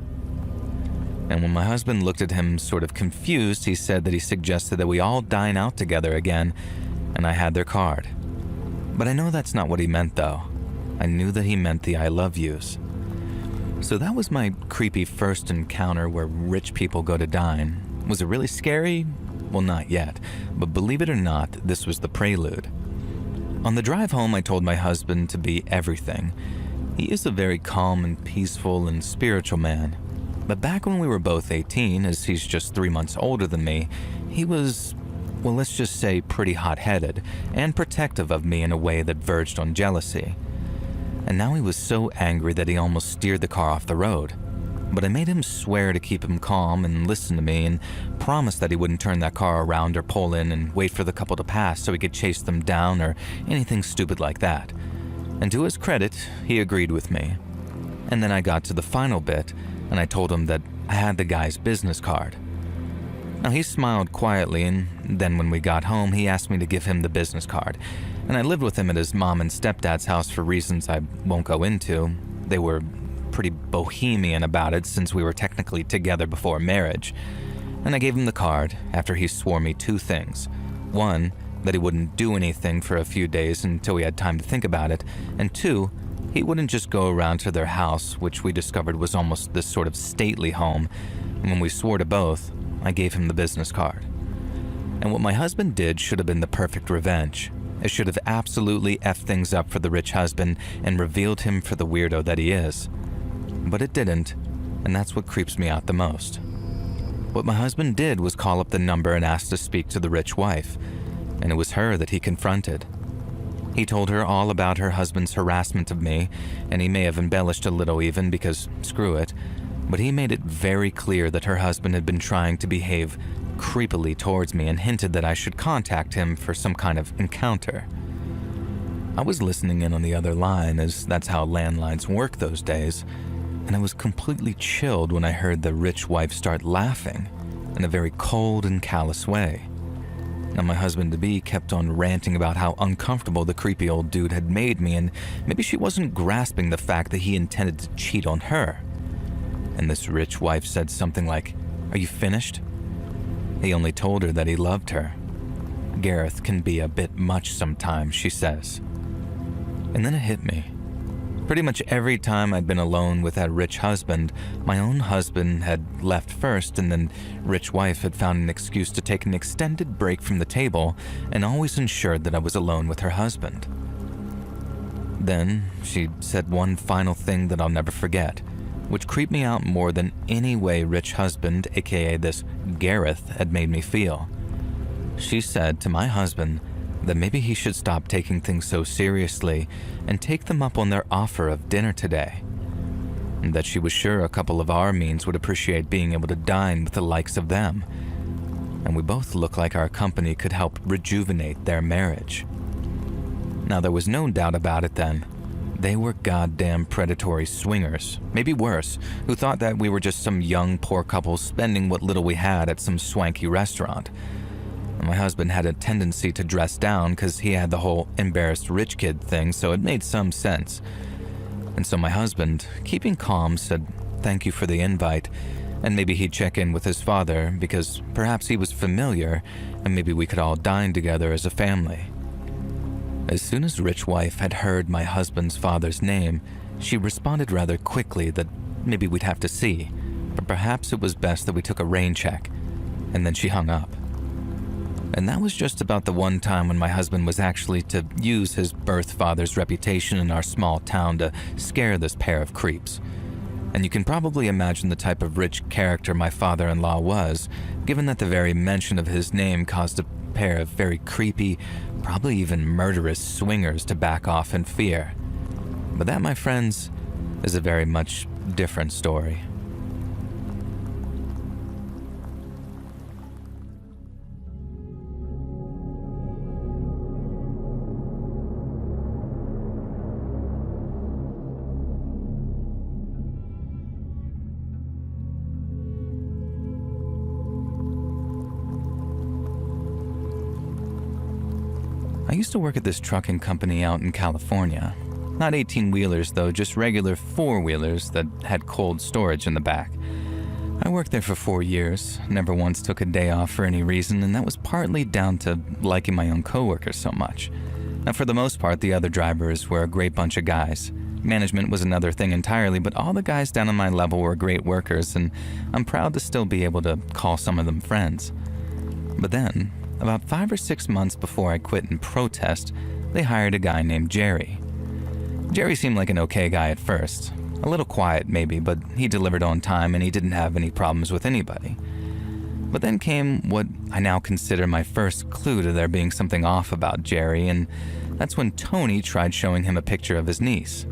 And when my husband looked at him sort of confused, he said that he suggested that we all dine out together again, and I had their card. But I know that's not what he meant though. I knew that he meant the I love yous. So that was my creepy first encounter where rich people go to dine. Was it really scary? Well, not yet, but believe it or not, this was the prelude. On the drive home, I told my husband to be everything. He is a very calm and peaceful and spiritual man. But back when we were both 18, as he's just 3 months older than me, he was, well, let's just say pretty hot-headed and protective of me in a way that verged on jealousy. And now he was so angry that he almost steered the car off the road. But I made him swear to keep him calm and listen to me and promise that he wouldn't turn that car around or pull in and wait for the couple to pass so he could chase them down or anything stupid like that. And to his credit, he agreed with me. And then I got to the final bit and I told him that I had the guy's business card. Now he smiled quietly, and then when we got home, he asked me to give him the business card. And I lived with him at his mom and stepdad's house for reasons I won't go into. They were pretty bohemian about it since we were technically together before marriage. And I gave him the card after he swore me 2 things. 1, that he wouldn't do anything for a few days until we had time to think about it. And 2, he wouldn't just go around to their house, which we discovered was almost this sort of stately home. And when we swore to both, I gave him the business card. And what my husband did should have been the perfect revenge. It should have absolutely effed things up for the rich husband and revealed him for the weirdo that he is. But it didn't, and that's what creeps me out the most. What my husband did was call up the number and ask to speak to the rich wife, and it was her that he confronted. He told her all about her husband's harassment of me, and he may have embellished a little even because screw it, but he made it very clear that her husband had been trying to behave creepily towards me and hinted that I should contact him for some kind of encounter. I was listening in on the other line, as that's how landlines work those days, and I was completely chilled when I heard the rich wife start laughing in a very cold and callous way. Now my husband-to-be kept on ranting about how uncomfortable the creepy old dude had made me, and maybe she wasn't grasping the fact that he intended to cheat on her. And this rich wife said something like, "Are you finished?" He only told her that he loved her. Gareth can be a bit much sometimes, she says. And then it hit me. Pretty much every time I'd been alone with that rich husband, my own husband had left first, and then rich wife had found an excuse to take an extended break from the table and always ensured that I was alone with her husband. Then she said one final thing that I'll never forget, which creeped me out more than any way rich husband, aka this Gareth, had made me feel. She said to my husband that maybe he should stop taking things so seriously and take them up on their offer of dinner today. And that she was sure a couple of our means would appreciate being able to dine with the likes of them. and we both looked like our company could help rejuvenate their marriage. Now, there was no doubt about it then. They were goddamn predatory swingers, maybe worse, who thought that we were just some young, poor couple spending what little we had at some swanky restaurant. My husband had a tendency to dress down because he had the whole embarrassed rich kid thing, so it made some sense. And so my husband, keeping calm, said thank you for the invite, and maybe he'd check in with his father because perhaps he was familiar and maybe we could all dine together as a family. As soon as Rich Wife had heard my husband's father's name, she responded rather quickly that maybe we'd have to see, but perhaps it was best that we took a rain check, and then she hung up. And that was just about the one time when my husband was actually to use his birth father's reputation in our small town to scare this pair of creeps. And you can probably imagine the type of rich character my father-in-law was, given that the very mention of his name caused a pair of very creepy, probably even murderous swingers to back off in fear. But that, my friends, is a very much different story. I used to work at this trucking company out in California. Not 18-wheelers though, just regular 4-wheelers that had cold storage in the back. I worked there for 4 years, never once took a day off for any reason, and that was partly down to liking my own coworkers so much. Now, for the most part, the other drivers were a great bunch of guys. Management was another thing entirely, but all the guys down on my level were great workers, and I'm proud to still be able to call some of them friends. But then, about 5 or 6 months before I quit in protest, they hired a guy named Jerry. Jerry seemed like an okay guy at first. A little quiet maybe, but he delivered on time and he didn't have any problems with anybody. But then came what I now consider my first clue to there being something off about Jerry, and that's when Tony tried showing him a picture of his niece.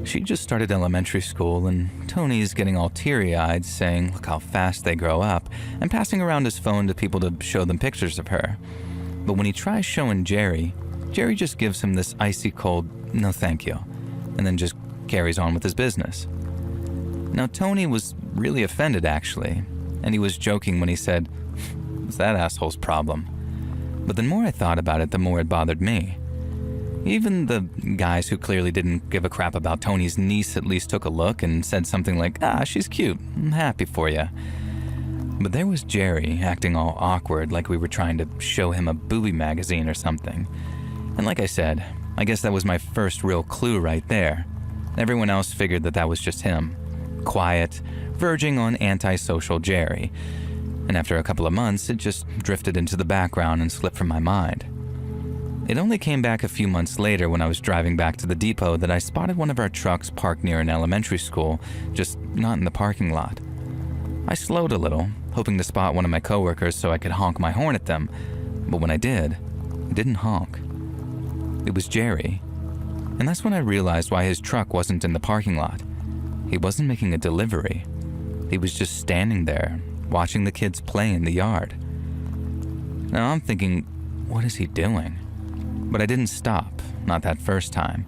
She just started elementary school, and Tony's getting all teary-eyed, saying look how fast they grow up, and passing around his phone to people to show them pictures of her. But when he tries showing Jerry, Jerry just gives him this icy cold, no thank you, and then just carries on with his business. Now Tony was really offended actually, and he was joking when he said, it's that asshole's problem. But the more I thought about it, the more it bothered me. Even the guys who clearly didn't give a crap about Tony's niece at least took a look and said something like, she's cute, I'm happy for you. But there was Jerry acting all awkward like we were trying to show him a booby magazine or something. And like I said, I guess that was my first real clue right there. Everyone else figured that was just him. Quiet, verging on antisocial Jerry. And after a couple of months, it just drifted into the background and slipped from my mind. It only came back a few months later when I was driving back to the depot that I spotted one of our trucks parked near an elementary school, just not in the parking lot. I slowed a little, hoping to spot one of my coworkers so I could honk my horn at them, but when I did, it didn't honk. It was Jerry, and that's when I realized why his truck wasn't in the parking lot. He wasn't making a delivery. He was just standing there, watching the kids play in the yard. Now I'm thinking, what is he doing? But I didn't stop, not that first time.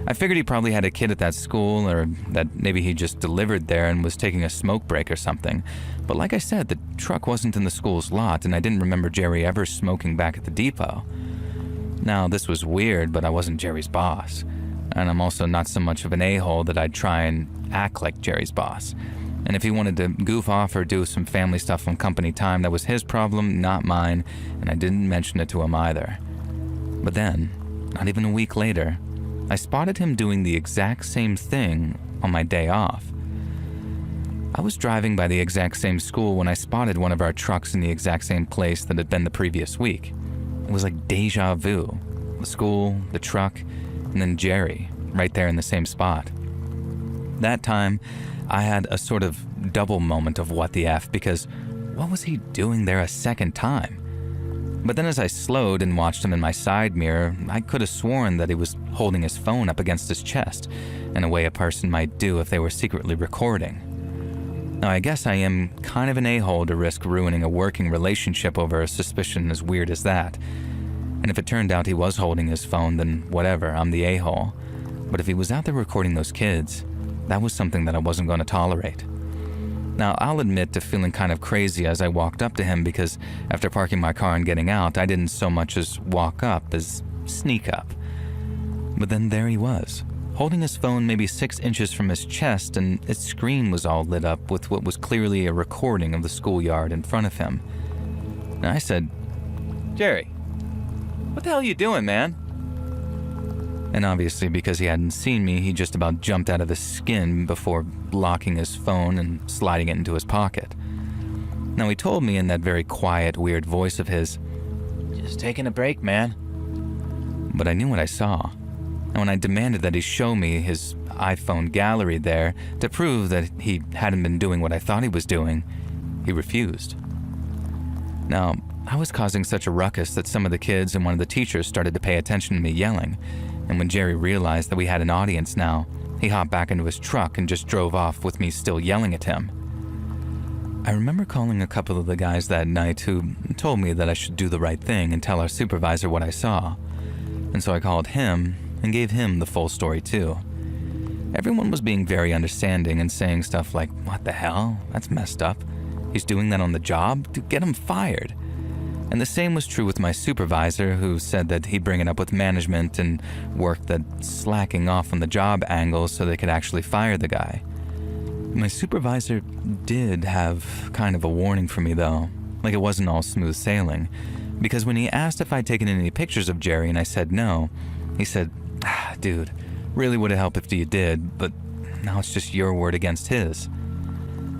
I figured he probably had a kid at that school, or that maybe he just delivered there and was taking a smoke break or something. But like I said, the truck wasn't in the school's lot, and I didn't remember Jerry ever smoking back at the depot. Now, this was weird, but I wasn't Jerry's boss. And I'm also not so much of an a-hole that I'd try and act like Jerry's boss. And if he wanted to goof off or do some family stuff on company time, that was his problem, not mine, and I didn't mention it to him either. But then, not even a week later, I spotted him doing the exact same thing on my day off. I was driving by the exact same school when I spotted one of our trucks in the exact same place that had been the previous week. It was like deja vu. The school, the truck, and then Jerry, right there in the same spot. That time, I had a sort of double moment of what the F, because what was he doing there a second time? But then as I slowed and watched him in my side mirror, I could have sworn that he was holding his phone up against his chest, in a way a person might do if they were secretly recording. Now, I guess I am kind of an a-hole to risk ruining a working relationship over a suspicion as weird as that. And if it turned out he was holding his phone, then whatever, I'm the a-hole. But if he was out there recording those kids, that was something that I wasn't going to tolerate. Now, I'll admit to feeling kind of crazy as I walked up to him because after parking my car and getting out, I didn't so much as walk up as sneak up. But then there he was, holding his phone maybe 6 inches from his chest, and its screen was all lit up with what was clearly a recording of the schoolyard in front of him. And I said, "Jerry, what the hell are you doing, man?" And obviously, because he hadn't seen me, he just about jumped out of his skin before locking his phone and sliding it into his pocket. Now, he told me in that very quiet, weird voice of his, "Just taking a break, man." But I knew what I saw. And when I demanded that he show me his iPhone gallery there to prove that he hadn't been doing what I thought he was doing, he refused. Now, I was causing such a ruckus that some of the kids and one of the teachers started to pay attention to me yelling, and when Jerry realized that we had an audience now, he hopped back into his truck and just drove off with me still yelling at him. I remember calling a couple of the guys that night who told me that I should do the right thing and tell our supervisor what I saw, and so I called him and gave him the full story too. Everyone was being very understanding and saying stuff like, "What the hell? That's messed up. He's doing that on the job? Dude, get him fired." And the same was true with my supervisor, who said that he'd bring it up with management and work that slacking off on the job angle so they could actually fire the guy. My supervisor did have kind of a warning for me though, like it wasn't all smooth sailing, because when he asked if I'd taken any pictures of Jerry and I said no, he said, "Dude, really would have helped if you did, but now it's just your word against his."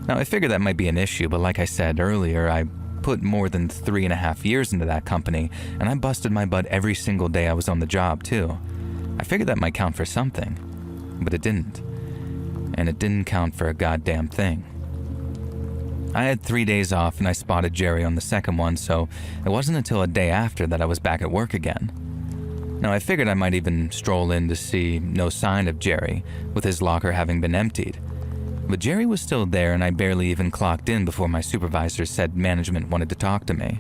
Now, I figured that might be an issue, but like I said earlier, I put more than 3.5 years into that company, and I busted my butt every single day I was on the job, too. I figured that might count for something, but it didn't. And it didn't count for a goddamn thing. I had 3 days off, and I spotted Jerry on the second one, so it wasn't until a day after that I was back at work again. Now, I figured I might even stroll in to see no sign of Jerry, with his locker having been emptied. But Jerry was still there, and I barely even clocked in before my supervisor said management wanted to talk to me.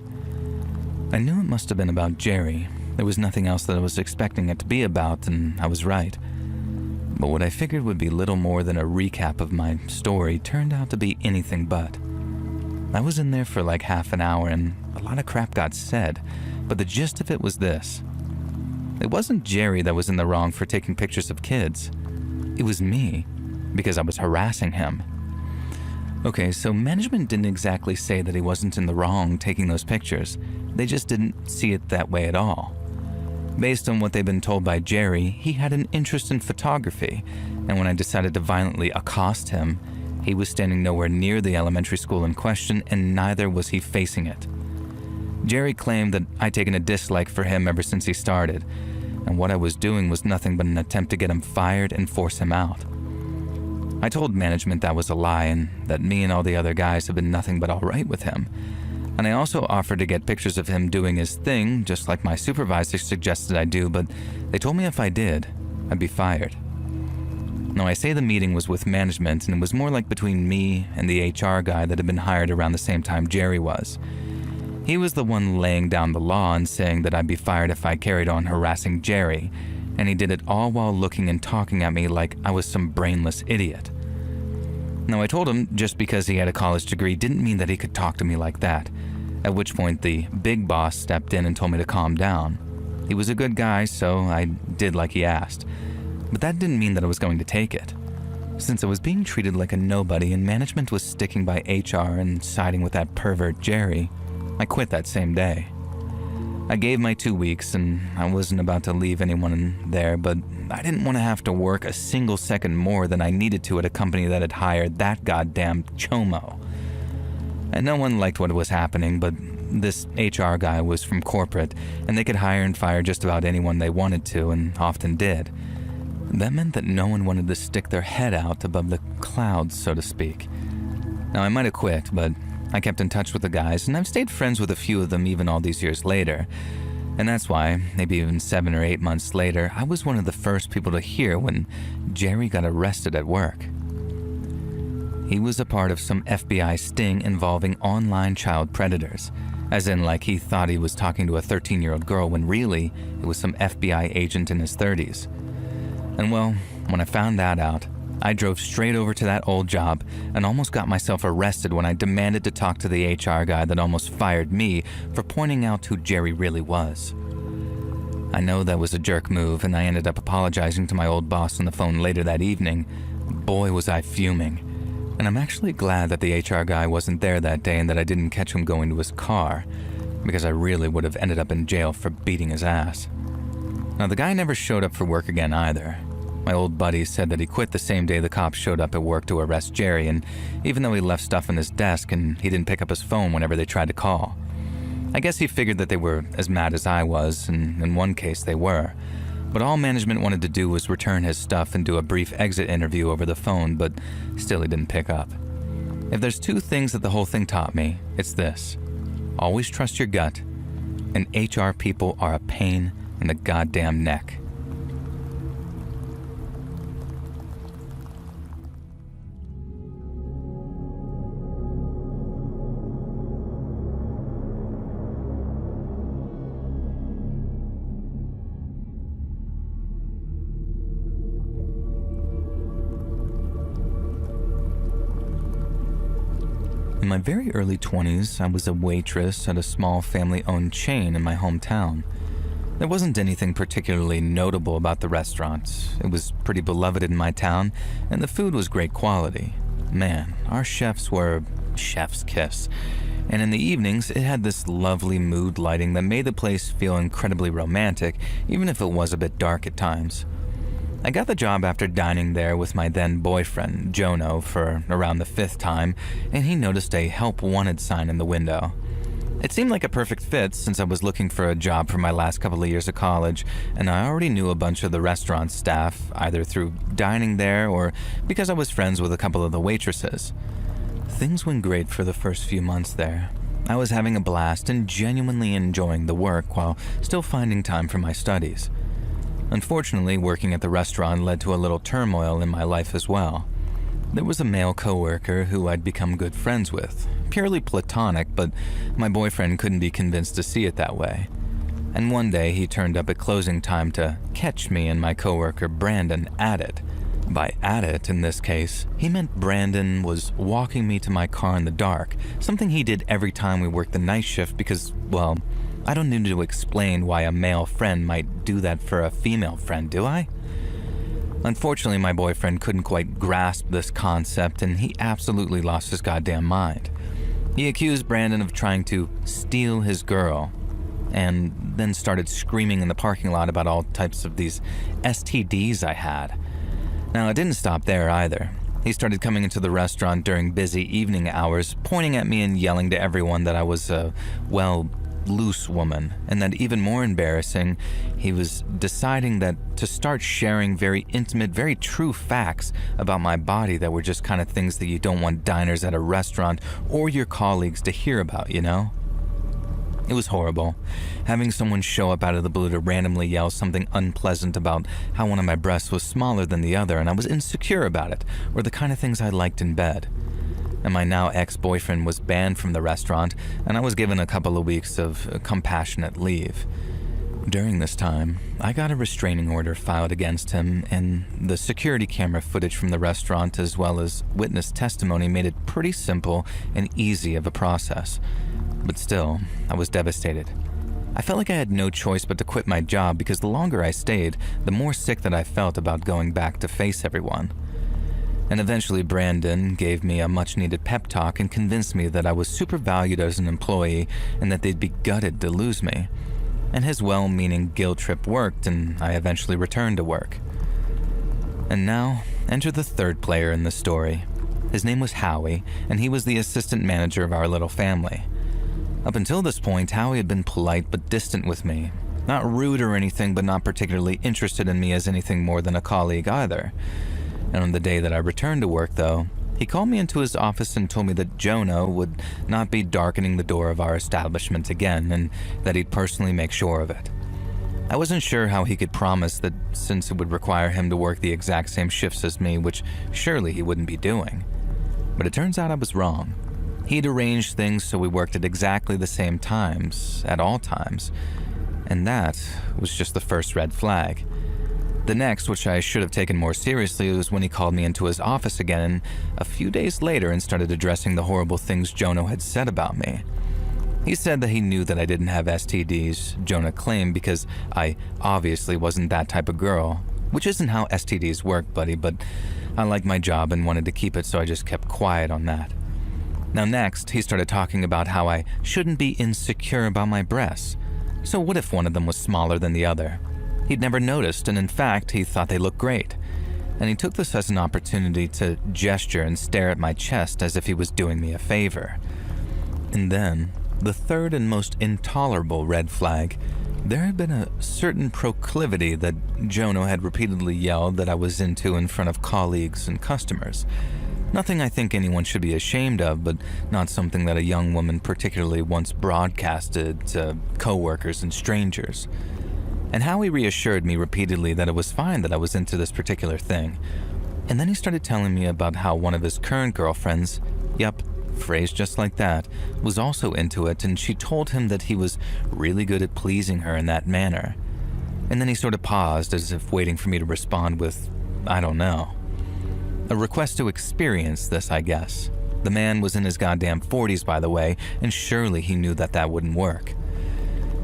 I knew it must have been about Jerry. There was nothing else that I was expecting it to be about, and I was right. But what I figured would be little more than a recap of my story turned out to be anything but. I was in there for like half an hour, and a lot of crap got said, but the gist of it was this. It wasn't Jerry that was in the wrong for taking pictures of kids. It was me, because I was harassing him. Okay, so management didn't exactly say that he wasn't in the wrong taking those pictures. They just didn't see it that way at all. Based on what they'd been told by Jerry, he had an interest in photography, and when I decided to violently accost him, he was standing nowhere near the elementary school in question, and neither was he facing it. Jerry claimed that I'd taken a dislike for him ever since he started, and what I was doing was nothing but an attempt to get him fired and force him out. I told management that was a lie and that me and all the other guys have been nothing but all right with him. And I also offered to get pictures of him doing his thing, just like my supervisor suggested I do, but they told me if I did, I'd be fired. Now, I say the meeting was with management, and it was more like between me and the HR guy that had been hired around the same time Jerry was. He was the one laying down the law and saying that I'd be fired if I carried on harassing Jerry, and he did it all while looking and talking at me like I was some brainless idiot. Now, I told him just because he had a college degree didn't mean that he could talk to me like that, at which point the big boss stepped in and told me to calm down. He was a good guy, so I did like he asked, but that didn't mean that I was going to take it. Since I was being treated like a nobody and management was sticking by HR and siding with that pervert Jerry, I quit that same day. I gave my 2 weeks, and I wasn't about to leave anyone in there, but I didn't want to have to work a single second more than I needed to at a company that had hired that goddamn chomo. And no one liked what was happening, but this HR guy was from corporate, and they could hire and fire just about anyone they wanted to, and often did. That meant that no one wanted to stick their head out above the clouds, so to speak. Now, I might have quit, but I kept in touch with the guys, and I've stayed friends with a few of them even all these years later. And that's why, maybe even 7 or 8 months later, I was one of the first people to hear when Jerry got arrested at work. He was a part of some FBI sting involving online child predators, as in like he thought he was talking to a 13-year-old girl when really it was some FBI agent in his 30s. And well, when I found that out, I drove straight over to that old job and almost got myself arrested when I demanded to talk to the HR guy that almost fired me for pointing out who Jerry really was. I know that was a jerk move, and I ended up apologizing to my old boss on the phone later that evening. Boy, was I fuming. And I'm actually glad that the HR guy wasn't there that day and that I didn't catch him going to his car, because I really would have ended up in jail for beating his ass. Now, the guy never showed up for work again either. My old buddy said that he quit the same day the cops showed up at work to arrest Jerry, and even though he left stuff on his desk and he didn't pick up his phone whenever they tried to call. I guess he figured that they were as mad as I was, and in one case they were. But all management wanted to do was return his stuff and do a brief exit interview over the phone, but still he didn't pick up. If there's two things that the whole thing taught me, it's this. Always trust your gut, and HR people are a pain in the goddamn neck. In my very early 20s, I was a waitress at a small family-owned chain in my hometown. There wasn't anything particularly notable about the restaurant. It was pretty beloved in my town, and the food was great quality. Man, our chefs were chef's kiss. And in the evenings, it had this lovely mood lighting that made the place feel incredibly romantic, even if it was a bit dark at times. I got the job after dining there with my then boyfriend, Jono, for around the 5th time, and he noticed a help wanted sign in the window. It seemed like a perfect fit since I was looking for a job for my last couple of years of college, and I already knew a bunch of the restaurant staff, either through dining there or because I was friends with a couple of the waitresses. Things went great for the first few months there. I was having a blast and genuinely enjoying the work while still finding time for my studies. Unfortunately, working at the restaurant led to a little turmoil in my life as well. There was a male coworker who I'd become good friends with, purely platonic, but my boyfriend couldn't be convinced to see it that way. And one day he turned up at closing time to catch me and my coworker Brandon at it. By at it, in this case, he meant Brandon was walking me to my car in the dark, something he did every time we worked the night shift because, well, I don't need to explain why a male friend might do that for a female friend, do I? Unfortunately, my boyfriend couldn't quite grasp this concept, and he absolutely lost his goddamn mind. He accused Brandon of trying to steal his girl, and then started screaming in the parking lot about all types of these STDs I had. Now, it didn't stop there either. He started coming into the restaurant during busy evening hours, pointing at me and yelling to everyone that I was a, well, loose woman, and that even more embarrassing, he was deciding that to start sharing very intimate, very true facts about my body that were just kind of things that you don't want diners at a restaurant or your colleagues to hear about, you know? It was horrible, having someone show up out of the blue to randomly yell something unpleasant about how one of my breasts was smaller than the other and I was insecure about it, or the kind of things I liked in bed. And my now ex-boyfriend was banned from the restaurant, and I was given a couple of weeks of compassionate leave. During this time, I got a restraining order filed against him, and the security camera footage from the restaurant as well as witness testimony made it pretty simple and easy of a process. But still, I was devastated. I felt like I had no choice but to quit my job because the longer I stayed, the more sick that I felt about going back to face everyone. And eventually Brandon gave me a much-needed pep talk and convinced me that I was super valued as an employee and that they'd be gutted to lose me. And his well-meaning guilt trip worked, and I eventually returned to work. And now, enter the third player in the story. His name was Howie, and he was the assistant manager of our little family. Up until this point, Howie had been polite but distant with me. Not rude or anything, but not particularly interested in me as anything more than a colleague either. And on the day that I returned to work, though, he called me into his office and told me that Jono would not be darkening the door of our establishment again, and that he'd personally make sure of it. I wasn't sure how he could promise that since it would require him to work the exact same shifts as me, which surely he wouldn't be doing. But it turns out I was wrong. He'd arranged things so we worked at exactly the same times, at all times. And that was just the first red flag. The next, which I should have taken more seriously, was when he called me into his office again a few days later and started addressing the horrible things Jono had said about me. He said that he knew that I didn't have STDs, Jonah claimed, because I obviously wasn't that type of girl, which isn't how STDs work, buddy, but I liked my job and wanted to keep it, so I just kept quiet on that. Now next, he started talking about how I shouldn't be insecure about my breasts. So what if one of them was smaller than the other? He'd never noticed, and in fact, he thought they looked great. And he took this as an opportunity to gesture and stare at my chest as if he was doing me a favor. And then, the third and most intolerable red flag, there had been a certain proclivity that Jono had repeatedly yelled that I was into in front of colleagues and customers. Nothing I think anyone should be ashamed of, but not something that a young woman particularly once broadcasted to coworkers and strangers. And Howie reassured me repeatedly that it was fine that I was into this particular thing. And then he started telling me about how one of his current girlfriends, yep, phrased just like that, was also into it, and she told him that he was really good at pleasing her in that manner. And then he sort of paused as if waiting for me to respond with, I don't know. A request to experience this, I guess. The man was in his goddamn 40s, by the way, and surely he knew that that wouldn't work.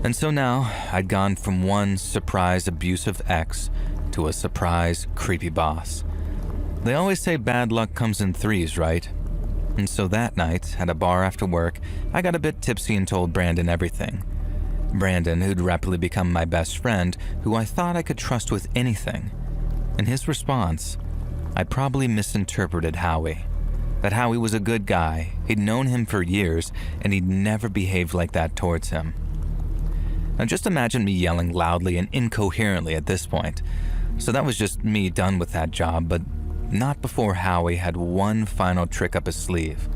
And so now, I'd gone from one surprise abusive ex to a surprise creepy boss. They always say bad luck comes in threes, right? And so that night, at a bar after work, I got a bit tipsy and told Brandon everything. Brandon, who'd rapidly become my best friend, who I thought I could trust with anything. And his response, I probably misinterpreted Howie. That Howie was a good guy, he'd known him for years, and he'd never behaved like that towards him. Now just imagine me yelling loudly and incoherently at this point. So that was just me done with that job, but not before Howie had one final trick up his sleeve.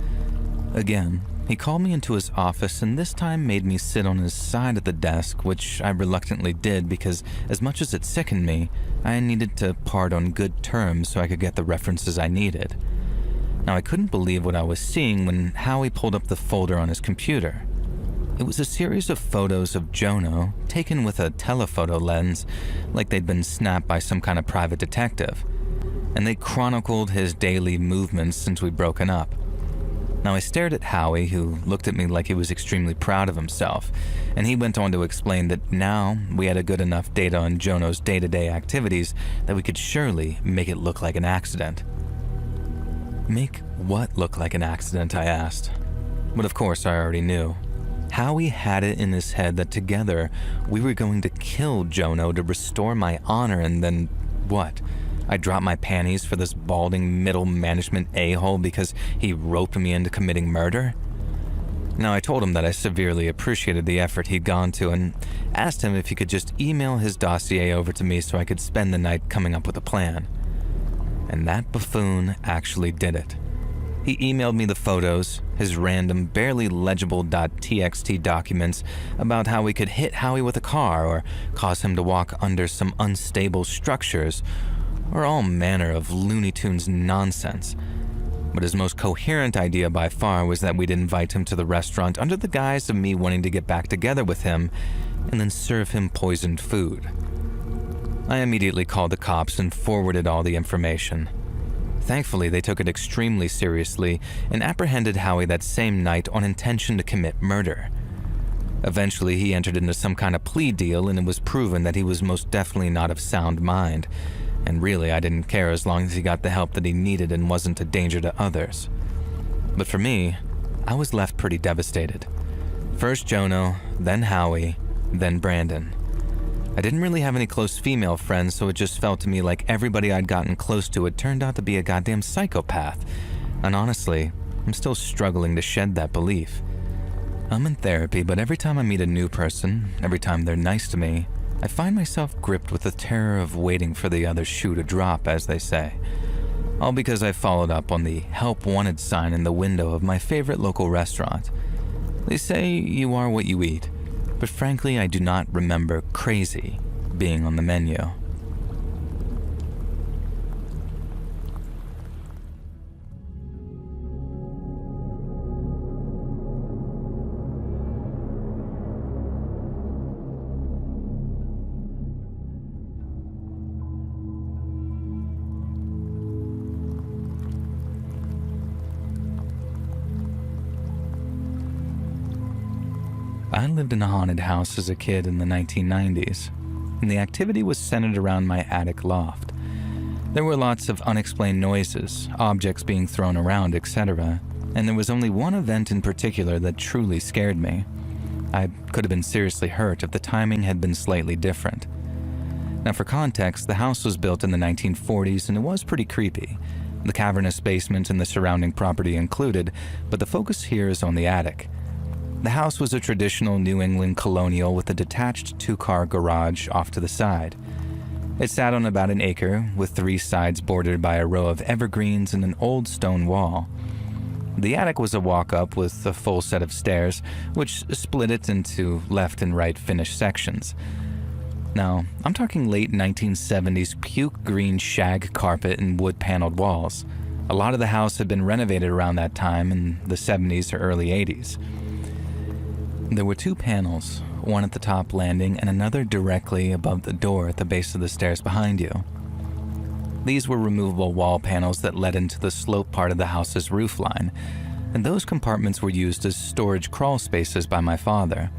Again, he called me into his office and this time made me sit on his side of the desk, which I reluctantly did because as much as it sickened me, I needed to part on good terms so I could get the references I needed. Now I couldn't believe what I was seeing when Howie pulled up the folder on his computer. It was a series of photos of Jono taken with a telephoto lens, like they'd been snapped by some kind of private detective. And they chronicled his daily movements since we'd broken up. Now I stared at Howie, who looked at me like he was extremely proud of himself, and he went on to explain that now we had a good enough data on Jono's day-to-day activities that we could surely make it look like an accident. Make what look like an accident, I asked. But of course I already knew. Howie had it in his head that together we were going to kill Jono to restore my honor, and then what? I dropped my panties for this balding middle management a-hole because he roped me into committing murder? Now I told him that I severely appreciated the effort he'd gone to and asked him if he could just email his dossier over to me so I could spend the night coming up with a plan. And that buffoon actually did it. He emailed me the photos, his random, barely legible .txt documents about how we could hit Howie with a car or cause him to walk under some unstable structures, or all manner of Looney Tunes nonsense. But his most coherent idea by far was that we'd invite him to the restaurant under the guise of me wanting to get back together with him and then serve him poisoned food. I immediately called the cops and forwarded all the information. Thankfully, they took it extremely seriously and apprehended Howie that same night on intention to commit murder. Eventually, he entered into some kind of plea deal and it was proven that he was most definitely not of sound mind. And really, I didn't care as long as he got the help that he needed and wasn't a danger to others. But for me, I was left pretty devastated. First Jono, then Howie, then Brandon. I didn't really have any close female friends, so it just felt to me like everybody I'd gotten close to had turned out to be a goddamn psychopath. And honestly, I'm still struggling to shed that belief. I'm in therapy, but every time I meet a new person, every time they're nice to me, I find myself gripped with the terror of waiting for the other shoe to drop, as they say. All because I followed up on the help wanted sign in the window of my favorite local restaurant. They say you are what you eat, but frankly I do not remember crazy being on the menu. I lived in a haunted house as a kid in the 1990s, and the activity was centered around my attic loft. There were lots of unexplained noises, objects being thrown around, etc., and there was only one event in particular that truly scared me. I could have been seriously hurt if the timing had been slightly different. Now, for context, the house was built in the 1940s and it was pretty creepy. The cavernous basement and the surrounding property included, but the focus here is on the attic. The house was a traditional New England colonial with a detached two-car garage off to the side. It sat on about an acre, with 3 sides bordered by a row of evergreens and an old stone wall. The attic was a walk-up with a full set of stairs, which split it into left and right finished sections. Now, I'm talking late 1970s puke green shag carpet and wood-paneled walls. A lot of the house had been renovated around that time in the 70s or early 80s. There were 2 panels, one at the top landing and another directly above the door at the base of the stairs behind you. These were removable wall panels that led into the slope part of the house's roofline, and those compartments were used as storage crawl spaces by my father.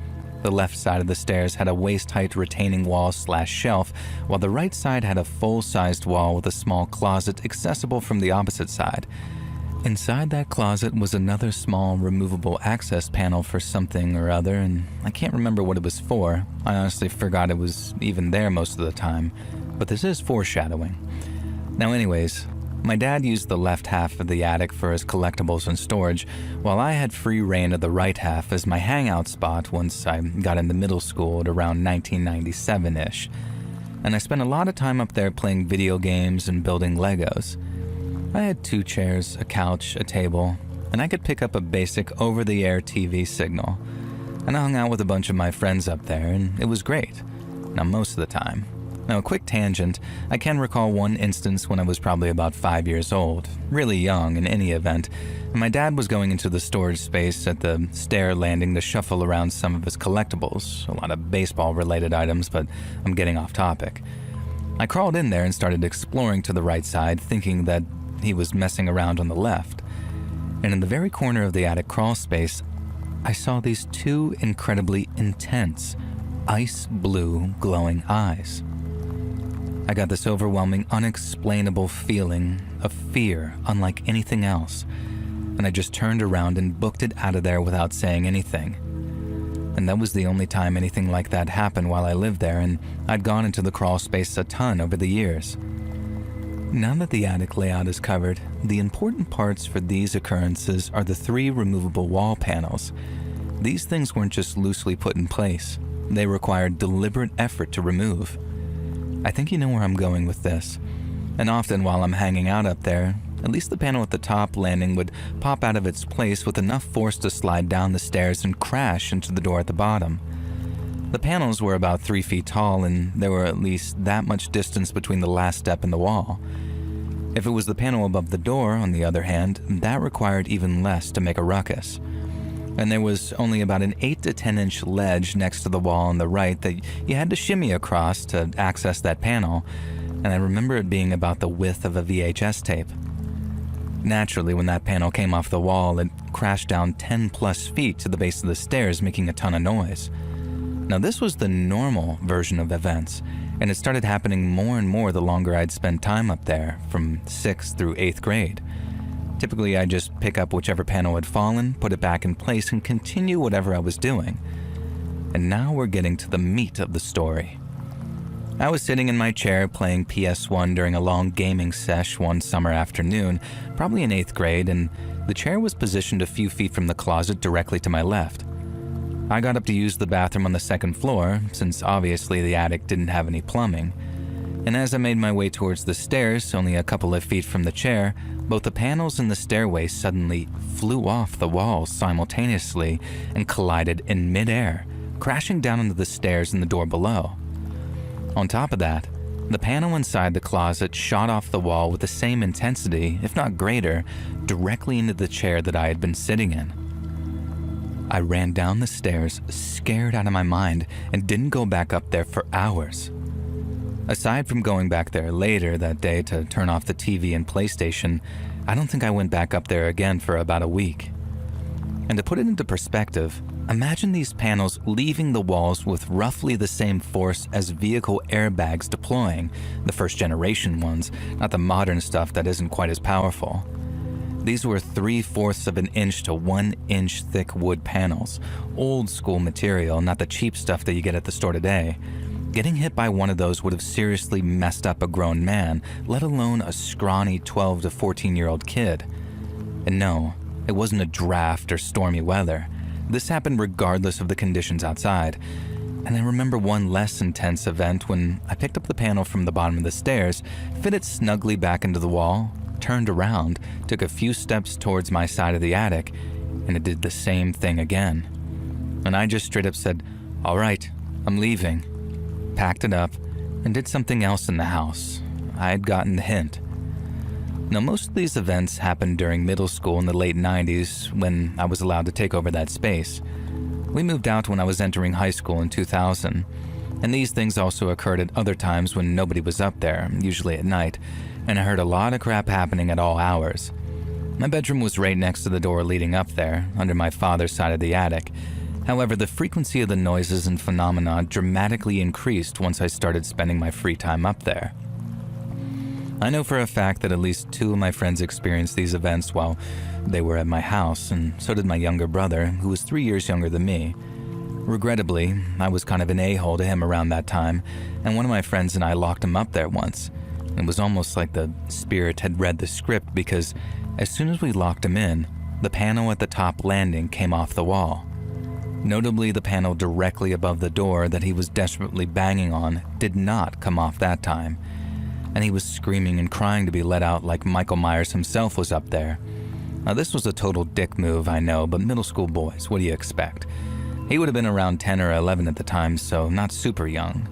The left side of the stairs had a waist-height retaining wall/shelf, while the right side had a full-sized wall with a small closet accessible from the opposite side. Inside that closet was another small removable access panel for something or other, and I can't remember what it was for. I honestly forgot it was even there most of the time, but this is foreshadowing. Now anyways, my dad used the left half of the attic for his collectibles and storage, while I had free reign of the right half as my hangout spot once I got into middle school at around 1997-ish. And I spent a lot of time up there playing video games and building Legos. I had 2 chairs, a couch, a table, and I could pick up a basic over-the-air TV signal. And I hung out with a bunch of my friends up there, and it was great. Now, most of the time. Now, a quick tangent, I can recall one instance when I was probably about 5 years old, really young in any event, and my dad was going into the storage space at the stair landing to shuffle around some of his collectibles, a lot of baseball-related items, but I'm getting off topic. I crawled in there and started exploring to the right side, thinking that he was messing around on the left. And in the very corner of the attic crawl space, I saw these 2 incredibly intense, ice blue glowing eyes. I got this overwhelming, unexplainable feeling of fear unlike anything else, and I just turned around and booked it out of there without saying anything. And that was the only time anything like that happened while I lived there, and I'd gone into the crawl space a ton over the years. Now that the attic layout is covered, the important parts for these occurrences are the 3 removable wall panels. These things weren't just loosely put in place. They required deliberate effort to remove. I think you know where I'm going with this. And often while I'm hanging out up there, at least the panel at the top landing would pop out of its place with enough force to slide down the stairs and crash into the door at the bottom. The panels were about 3 feet tall, and there were at least that much distance between the last step and the wall. If it was the panel above the door, on the other hand, that required even less to make a ruckus. And there was only about an 8 to 10 inch ledge next to the wall on the right that you had to shimmy across to access that panel, and I remember it being about the width of a VHS tape. Naturally, when that panel came off the wall, it crashed down 10 plus feet to the base of the stairs, making a ton of noise. Now, this was the normal version of events, and it started happening more and more the longer I'd spent time up there, from 6th through 8th grade. Typically, I'd just pick up whichever panel had fallen, put it back in place, and continue whatever I was doing. And now we're getting to the meat of the story. I was sitting in my chair playing PS1 during a long gaming sesh one summer afternoon, probably in 8th grade, and the chair was positioned a few feet from the closet directly to my left. I got up to use the bathroom on the 2nd floor, since obviously the attic didn't have any plumbing. And as I made my way towards the stairs, only a couple of feet from the chair, both the panels and the stairway suddenly flew off the walls simultaneously and collided in midair, crashing down into the stairs and the door below. On top of that, the panel inside the closet shot off the wall with the same intensity, if not greater, directly into the chair that I had been sitting in. I ran down the stairs, scared out of my mind, and didn't go back up there for hours. Aside from going back there later that day to turn off the TV and PlayStation, I don't think I went back up there again for about a week. And to put it into perspective, imagine these panels leaving the walls with roughly the same force as vehicle airbags deploying, the first generation ones, not the modern stuff that isn't quite as powerful. These were 3/4 of an inch to 1 inch thick wood panels, old school material, not the cheap stuff that you get at the store today. Getting hit by one of those would have seriously messed up a grown man, let alone a scrawny 12 to 14-year-old kid. And no, it wasn't a draft or stormy weather. This happened regardless of the conditions outside. And I remember one less intense event when I picked up the panel from the bottom of the stairs, fit it snugly back into the wall, turned around, took a few steps towards my side of the attic, and it did the same thing again. And I just straight up said, "All right, I'm leaving," packed it up, and did something else in the house. I had gotten the hint. Now, most of these events happened during middle school in the late 90s when I was allowed to take over that space. We moved out when I was entering high school in 2000, and these things also occurred at other times when nobody was up there, usually at night, and I heard a lot of crap happening at all hours. My bedroom was right next to the door leading up there, under my father's side of the attic. However, the frequency of the noises and phenomena dramatically increased once I started spending my free time up there. I know for a fact that at least 2 of my friends experienced these events while they were at my house, and so did my younger brother, who was 3 years younger than me. Regrettably, I was kind of an a-hole to him around that time, and one of my friends and I locked him up there once. It was almost like the spirit had read the script because as soon as we locked him in, the panel at the top landing came off the wall. Notably, the panel directly above the door that he was desperately banging on did not come off that time, and he was screaming and crying to be let out like Michael Myers himself was up there. Now, this was a total dick move, I know, but middle school boys, what do you expect? He would have been around 10 or 11 at the time, so not super young.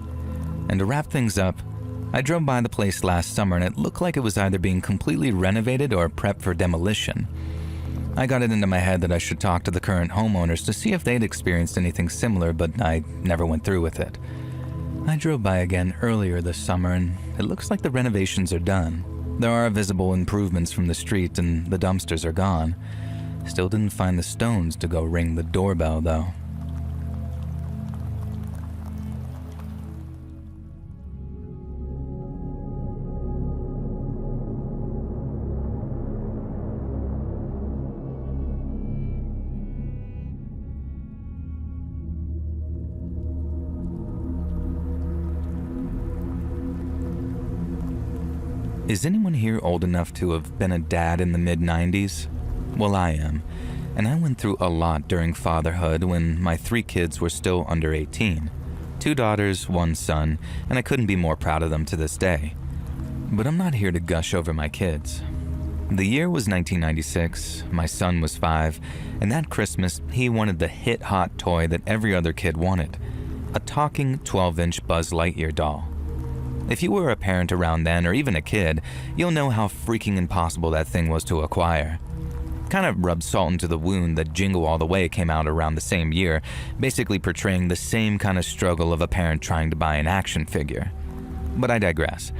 And to wrap things up, I drove by the place last summer and it looked like it was either being completely renovated or prepped for demolition. I got it into my head that I should talk to the current homeowners to see if they'd experienced anything similar, but I never went through with it. I drove by again earlier this summer and it looks like the renovations are done. There are visible improvements from the street and the dumpsters are gone. Still didn't find the stones to go ring the doorbell though. Is anyone here old enough to have been a dad in the mid-90s? Well, I am, and I went through a lot during fatherhood when my 3 kids were still under 18. 2 daughters, 1 son, and I couldn't be more proud of them to this day. But I'm not here to gush over my kids. The year was 1996, my son was 5, and that Christmas he wanted the hit-hot toy that every other kid wanted, a talking 12-inch Buzz Lightyear doll. If you were a parent around then, or even a kid, you'll know how freaking impossible that thing was to acquire. Kind of rubbed salt into the wound that Jingle All the Way came out around the same year, basically portraying the same kind of struggle of a parent trying to buy an action figure. But I digress.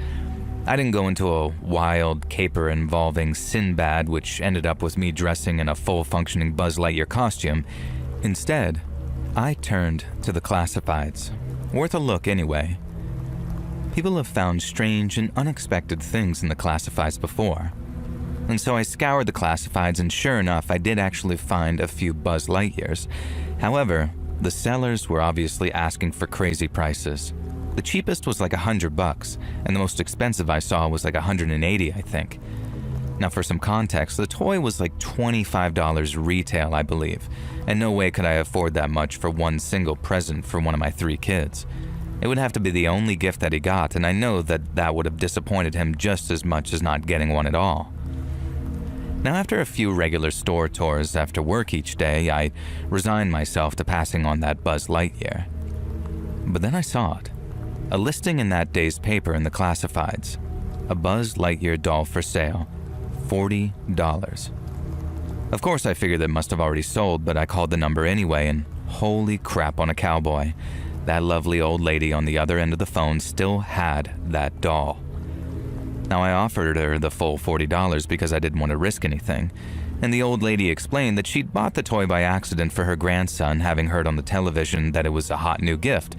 I didn't go into a wild caper involving Sinbad, which ended up with me dressing in a full-functioning Buzz Lightyear costume. Instead, I turned to the classifieds. Worth a look anyway. People have found strange and unexpected things in the classifieds before. And so I scoured the classifieds and sure enough, I did actually find a few Buzz Lightyears. However, the sellers were obviously asking for crazy prices. The cheapest was like $100, and the most expensive I saw was like $180, I think. Now for some context, the toy was like $25 retail, I believe, and no way could I afford that much for one single present for one of my 3 kids. It would have to be the only gift that he got, and I know that that would have disappointed him just as much as not getting one at all. Now, after a few regular store tours after work each day, I resigned myself to passing on that Buzz Lightyear. But then I saw it. A listing in that day's paper in the classifieds. A Buzz Lightyear doll for sale. $40. Of course, I figured it must have already sold, but I called the number anyway, and holy crap on a cowboy. That lovely old lady on the other end of the phone still had that doll. Now I offered her the full $40 because I didn't want to risk anything, And the old lady explained that she'd bought the toy by accident for her grandson, having heard on the television that it was a hot new gift.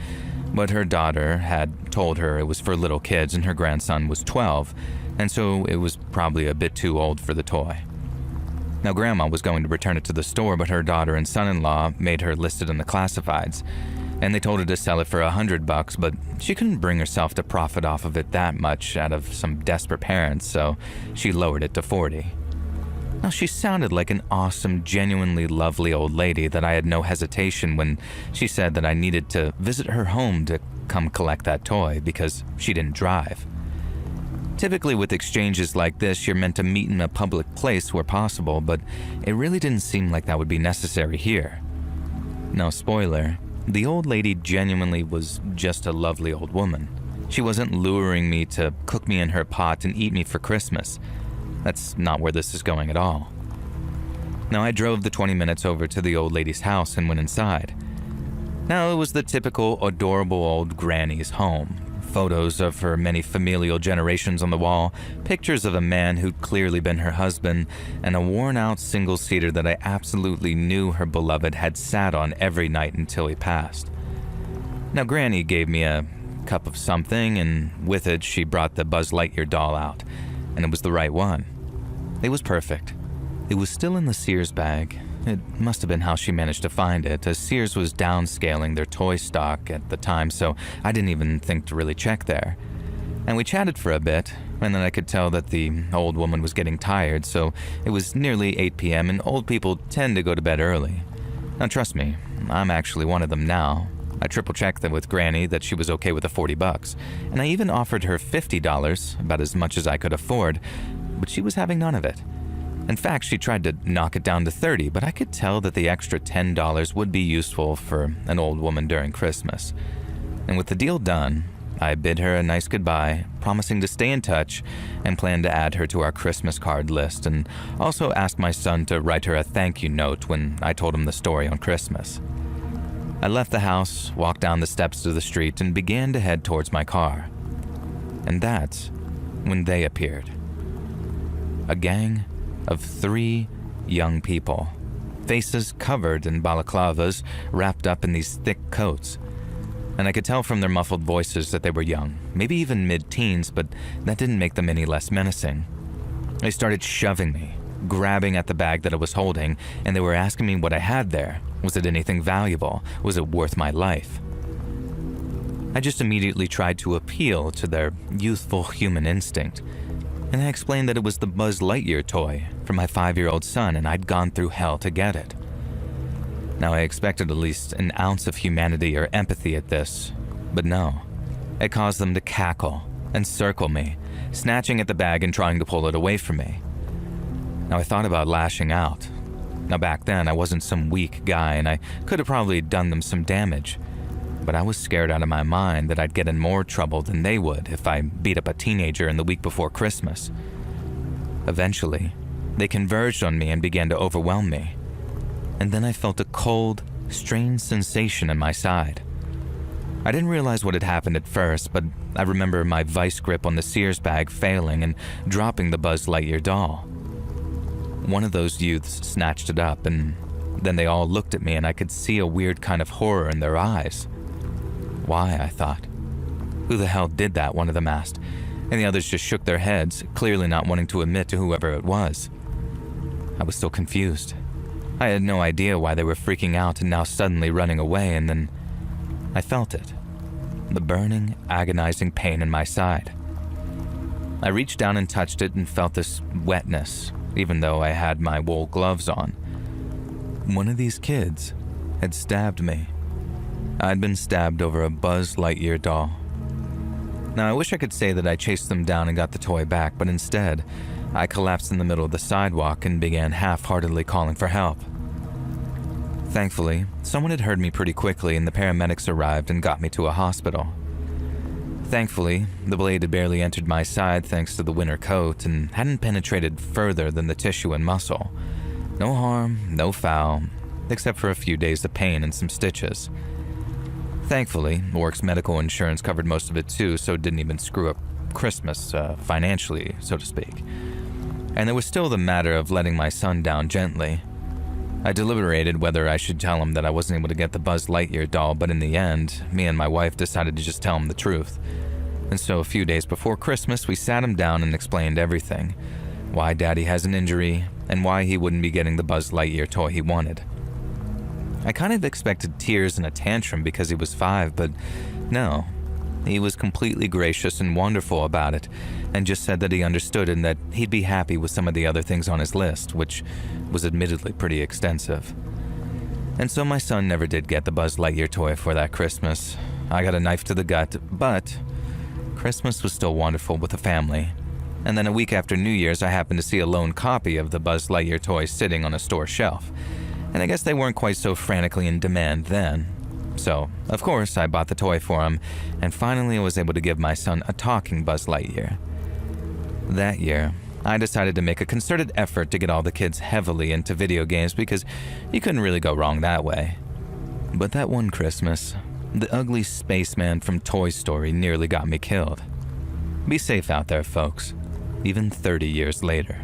But her daughter had told her it was for little kids and her grandson was 12, and so it was probably a bit too old for the toy. Now, Grandma was going to return it to the store, but her daughter and son-in-law made her list it in the classifieds, and they told her to sell it for $100, but she couldn't bring herself to profit off of it that much out of some desperate parents, so she lowered it to $40. Now, she sounded like an awesome, genuinely lovely old lady that I had no hesitation when she said that I needed to visit her home to come collect that toy because she didn't drive. Typically with exchanges like this, you're meant to meet in a public place where possible, but it really didn't seem like that would be necessary here. Now, spoiler, the old lady genuinely was just a lovely old woman. She wasn't luring me to cook me in her pot and eat me for Christmas. That's not where this is going at all. Now, I drove the 20 minutes over to the old lady's house and went inside. Now, it was the typical adorable old granny's home. Photos of her many familial generations on the wall, pictures of a man who'd clearly been her husband, and a worn-out single-seater that I absolutely knew her beloved had sat on every night until he passed. Now, Granny gave me a cup of something, and with it, she brought the Buzz Lightyear doll out, and it was the right one. It was perfect. It was still in the Sears bag. It must have been how she managed to find it, as Sears was downscaling their toy stock at the time, so I didn't even think to really check there. And we chatted for a bit, and then I could tell that the old woman was getting tired, so it was nearly 8 p.m. and old people tend to go to bed early. Now trust me, I'm actually one of them now. I triple-checked that with Granny that she was okay with the $40, and I even offered her $50, about as much as I could afford, but she was having none of it. In fact, she tried to knock it down to $30, but I could tell that the extra $10 would be useful for an old woman during Christmas. And with the deal done, I bid her a nice goodbye, promising to stay in touch and plan to add her to our Christmas card list, and also asked my son to write her a thank you note when I told him the story on Christmas. I left the house, walked down the steps to the street, and began to head towards my car. And that's when they appeared. A gang of 3 young people, faces covered in balaclavas, wrapped up in these thick coats. And I could tell from their muffled voices that they were young, maybe even mid-teens, but that didn't make them any less menacing. They started shoving me, grabbing at the bag that I was holding, and they were asking me what I had there. Was it anything valuable? Was it worth my life? I just immediately tried to appeal to their youthful human instinct, and I explained that it was the Buzz Lightyear toy for my 5-year-old son, and I'd gone through hell to get it. Now, I expected at least an ounce of humanity or empathy at this, but no. It caused them to cackle and circle me, snatching at the bag and trying to pull it away from me. Now, I thought about lashing out. Now, back then, I wasn't some weak guy, and I could have probably done them some damage. But I was scared out of my mind that I'd get in more trouble than they would if I beat up a teenager in the week before Christmas. Eventually, they converged on me and began to overwhelm me. And then I felt a cold, strange sensation in my side. I didn't realize what had happened at first, but I remember my vice grip on the Sears bag failing and dropping the Buzz Lightyear doll. One of those youths snatched it up, and then they all looked at me, and I could see a weird kind of horror in their eyes. Why, I thought. Who the hell did that, one of them asked, and the others just shook their heads, clearly not wanting to admit to whoever it was. I was still confused. I had no idea why they were freaking out and now suddenly running away, and then I felt it. The burning, agonizing pain in my side. I reached down and touched it and felt this wetness, even though I had my wool gloves on. One of these kids had stabbed me. I'd been stabbed over a Buzz Lightyear doll. Now, I wish I could say that I chased them down and got the toy back, but instead, I collapsed in the middle of the sidewalk and began half-heartedly calling for help. Thankfully, someone had heard me pretty quickly, and the paramedics arrived and got me to a hospital. Thankfully, the blade had barely entered my side thanks to the winter coat and hadn't penetrated further than the tissue and muscle. No harm, no foul, except for a few days of pain and some stitches. Thankfully, Work's medical insurance covered most of it too, so it didn't even screw up Christmas financially, so to speak. And there was still the matter of letting my son down gently. I deliberated whether I should tell him that I wasn't able to get the Buzz Lightyear doll, but in the end, me and my wife decided to just tell him the truth. And so a few days before Christmas, we sat him down and explained everything. Why Daddy has an injury, and why he wouldn't be getting the Buzz Lightyear toy he wanted. I kind of expected tears and a tantrum because he was 5, but no. He was completely gracious and wonderful about it, and just said that he understood and that he'd be happy with some of the other things on his list, which was admittedly pretty extensive. And so my son never did get the Buzz Lightyear toy for that Christmas. I got a knife to the gut, but Christmas was still wonderful with the family. And then a week after New Year's, I happened to see a lone copy of the Buzz Lightyear toy sitting on a store shelf. And I guess they weren't quite so frantically in demand then. So, of course, I bought the toy for him, and finally I was able to give my son a talking Buzz Lightyear. That year, I decided to make a concerted effort to get all the kids heavily into video games because you couldn't really go wrong that way. But that one Christmas, the ugly spaceman from Toy Story nearly got me killed. Be safe out there, folks, even 30 years later.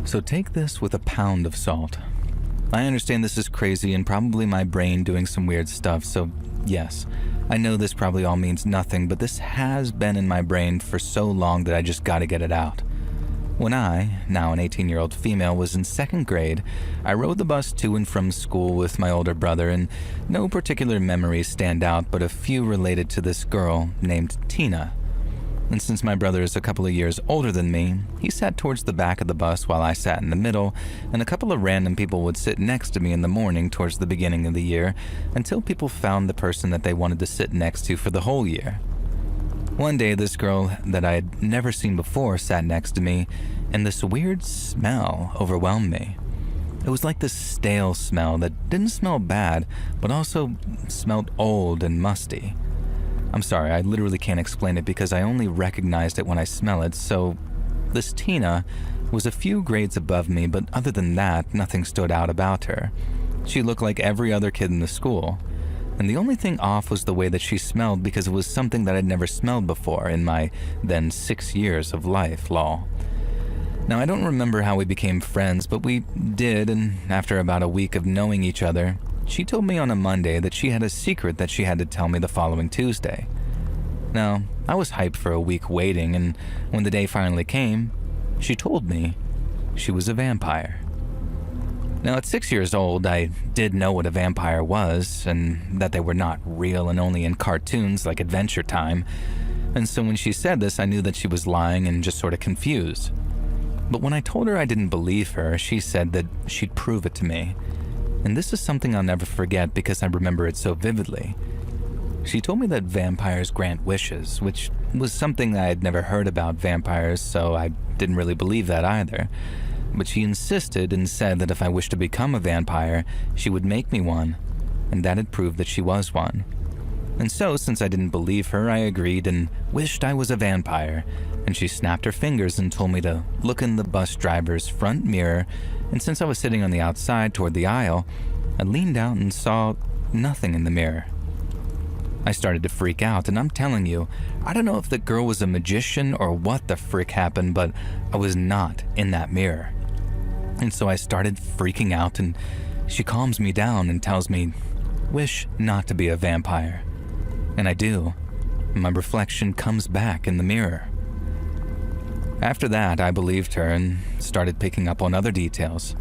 So take this with a pound of salt. I understand this is crazy and probably my brain doing some weird stuff, so yes, I know this probably all means nothing, but this has been in my brain for so long that I just gotta get it out. When I, now an 18-year-old female, was in 2nd grade, I rode the bus to and from school with my older brother, and no particular memories stand out, but a few related to this girl named Tina. And since my brother is a couple of years older than me, he sat towards the back of the bus while I sat in the middle, and a couple of random people would sit next to me in the morning towards the beginning of the year until people found the person that they wanted to sit next to for the whole year. One day, this girl that I had never seen before sat next to me, and this weird smell overwhelmed me. It was like this stale smell that didn't smell bad, but also smelled old and musty. I'm sorry, I literally can't explain it because I only recognized it when I smell it, so this Tina was a few grades above me, but other than that, nothing stood out about her. She looked like every other kid in the school, and the only thing off was the way that she smelled because it was something that I'd never smelled before in my then 6 years of life, lol. Now, I don't remember how we became friends, but we did, and after about a week of knowing each other, she told me on a Monday that she had a secret that she had to tell me the following Tuesday. Now, I was hyped for a week waiting, and when the day finally came, she told me she was a vampire. Now, at 6 years old, I did know what a vampire was, and that they were not real and only in cartoons like Adventure Time. And so when she said this, I knew that she was lying and just sort of confused. But when I told her I didn't believe her, she said that she'd prove it to me. And this is something I'll never forget because I remember it so vividly. She told me that vampires grant wishes, which was something I had never heard about vampires, so I didn't really believe that either. But she insisted and said that if I wished to become a vampire, she would make me one, and that had proved that she was one. And so, since I didn't believe her, I agreed and wished I was a vampire, and she snapped her fingers and told me to look in the bus driver's front mirror, and since I was sitting on the outside toward the aisle, I leaned out and saw nothing in the mirror. I started to freak out, and I'm telling you, I don't know if the girl was a magician or what the frick happened, but I was not in that mirror. And so I started freaking out, and she calms me down and tells me, wish not to be a vampire. And I do. My reflection comes back in the mirror. After that, I believed her and started picking up on other details.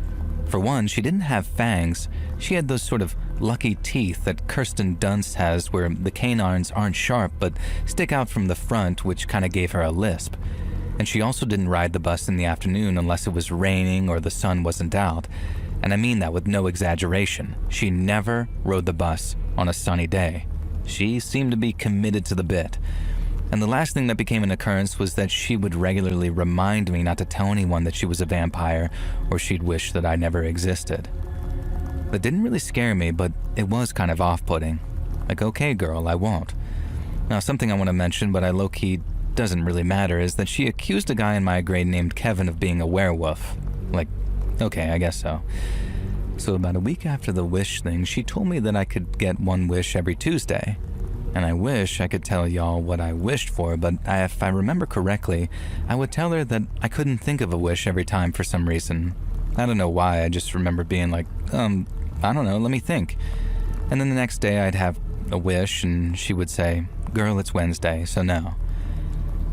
For one, she didn't have fangs. She had those sort of lucky teeth that Kirsten Dunst has where the canines aren't sharp but stick out from the front, which kind of gave her a lisp. And she also didn't ride the bus in the afternoon unless it was raining or the sun wasn't out. And I mean that with no exaggeration. She never rode the bus on a sunny day. She seemed to be committed to the bit. And the last thing that became an occurrence was that she would regularly remind me not to tell anyone that she was a vampire, or she'd wish that I never existed. That didn't really scare me, but it was kind of off-putting. Like, okay, girl, I won't. Now, something I want to mention, but I low-key doesn't really matter, is that she accused a guy in my grade named Kevin of being a werewolf. Like, okay, I guess so. So about a week after the wish thing, she told me that I could get one wish every Tuesday. And I wish I could tell y'all what I wished for, but if I remember correctly, I would tell her that I couldn't think of a wish every time for some reason. I don't know why, I just remember being like, I don't know, let me think. And then the next day I'd have a wish and she would say, girl, it's Wednesday, so no.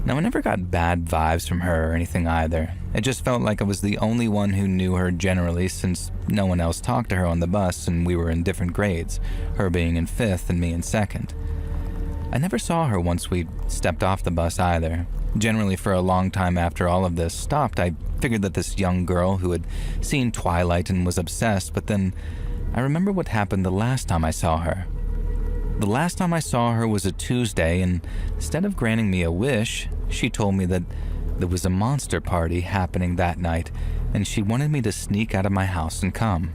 Now I never got bad vibes from her or anything either. It just felt like I was the only one who knew her generally, since no one else talked to her on the bus and we were in different grades, her being in 5th and me in 2nd. I never saw her once we stepped off the bus either. Generally, for a long time after all of this stopped, I figured that this young girl who had seen Twilight and was obsessed, but then I remember what happened the last time I saw her. The last time I saw her was a Tuesday, and instead of granting me a wish, she told me that there was a monster party happening that night, and she wanted me to sneak out of my house and come.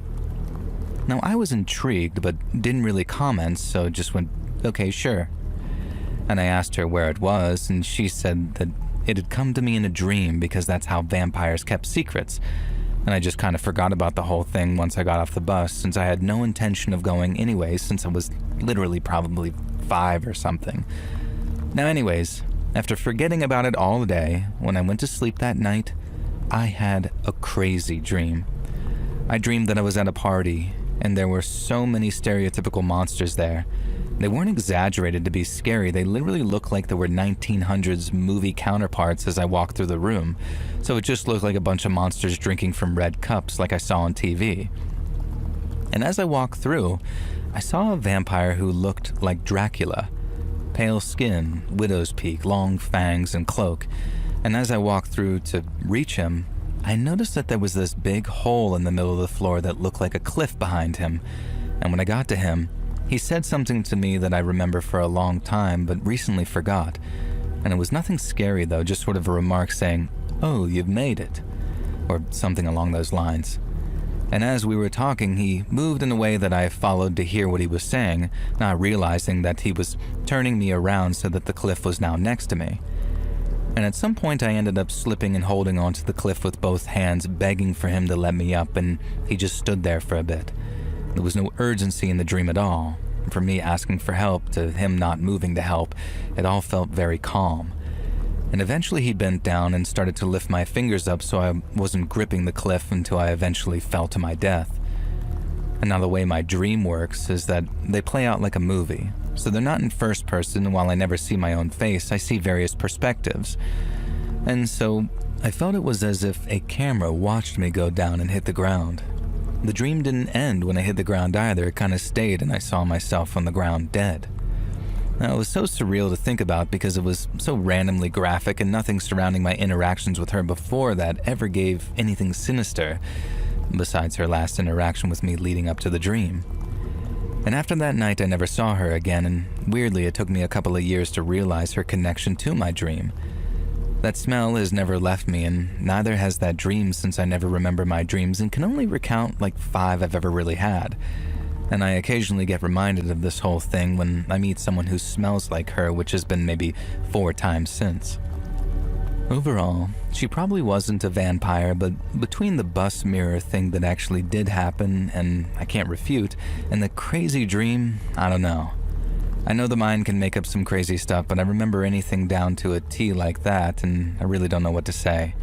Now, I was intrigued, but didn't really comment, so just went, okay, sure. And I asked her where it was, and she said that it had come to me in a dream because that's how vampires kept secrets. And I just kind of forgot about the whole thing once I got off the bus, since I had no intention of going anyway, since I was literally probably 5 or something. Now anyways, after forgetting about it all day, when I went to sleep that night, I had a crazy dream. I dreamed that I was at a party, and there were so many stereotypical monsters there. They weren't exaggerated to be scary, they literally looked like there were 1900s movie counterparts as I walked through the room, so it just looked like a bunch of monsters drinking from red cups like I saw on TV. And as I walked through, I saw a vampire who looked like Dracula. Pale skin, widow's peak, long fangs, and cloak. And as I walked through to reach him, I noticed that there was this big hole in the middle of the floor that looked like a cliff behind him. And when I got to him, he said something to me that I remember for a long time, but recently forgot. And it was nothing scary though, just sort of a remark saying, "Oh, you've made it," or something along those lines. And as we were talking, he moved in a way that I followed to hear what he was saying, not realizing that he was turning me around so that the cliff was now next to me. And at some point I ended up slipping and holding onto the cliff with both hands, begging for him to let me up, and he just stood there for a bit. There was no urgency in the dream at all. From me asking for help to him not moving to help, it all felt very calm. And eventually he bent down and started to lift my fingers up so I wasn't gripping the cliff until I eventually fell to my death. And now the way my dream works is that they play out like a movie. So they're not in first person, and while I never see my own face, I see various perspectives. And so I felt it was as if a camera watched me go down and hit the ground. The dream didn't end when I hit the ground either, it kind of stayed and I saw myself on the ground dead. Now, it was so surreal to think about because it was so randomly graphic and nothing surrounding my interactions with her before that ever gave anything sinister, besides her last interaction with me leading up to the dream. And after that night I never saw her again, and weirdly it took me a couple of years to realize her connection to my dream. That smell has never left me, and neither has that dream, since I never remember my dreams and can only recount like 5 I've ever really had. And I occasionally get reminded of this whole thing when I meet someone who smells like her, which has been maybe 4 times since. Overall, she probably wasn't a vampire, but between the bus mirror thing that actually did happen, and I can't refute, and the crazy dream, I don't know. I know the mind can make up some crazy stuff, but I remember anything down to a T like that, and I really don't know what to say.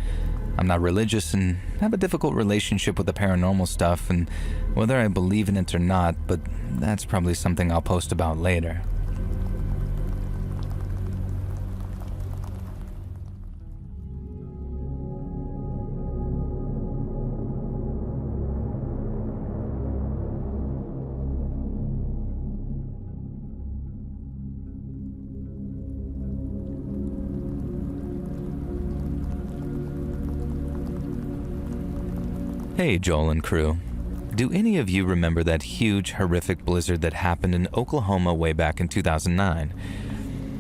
I'm not religious and have a difficult relationship with the paranormal stuff, and whether I believe in it or not, but that's probably something I'll post about later. Hey, Joel and crew. Do any of you remember that huge, horrific blizzard that happened in Oklahoma way back in 2009?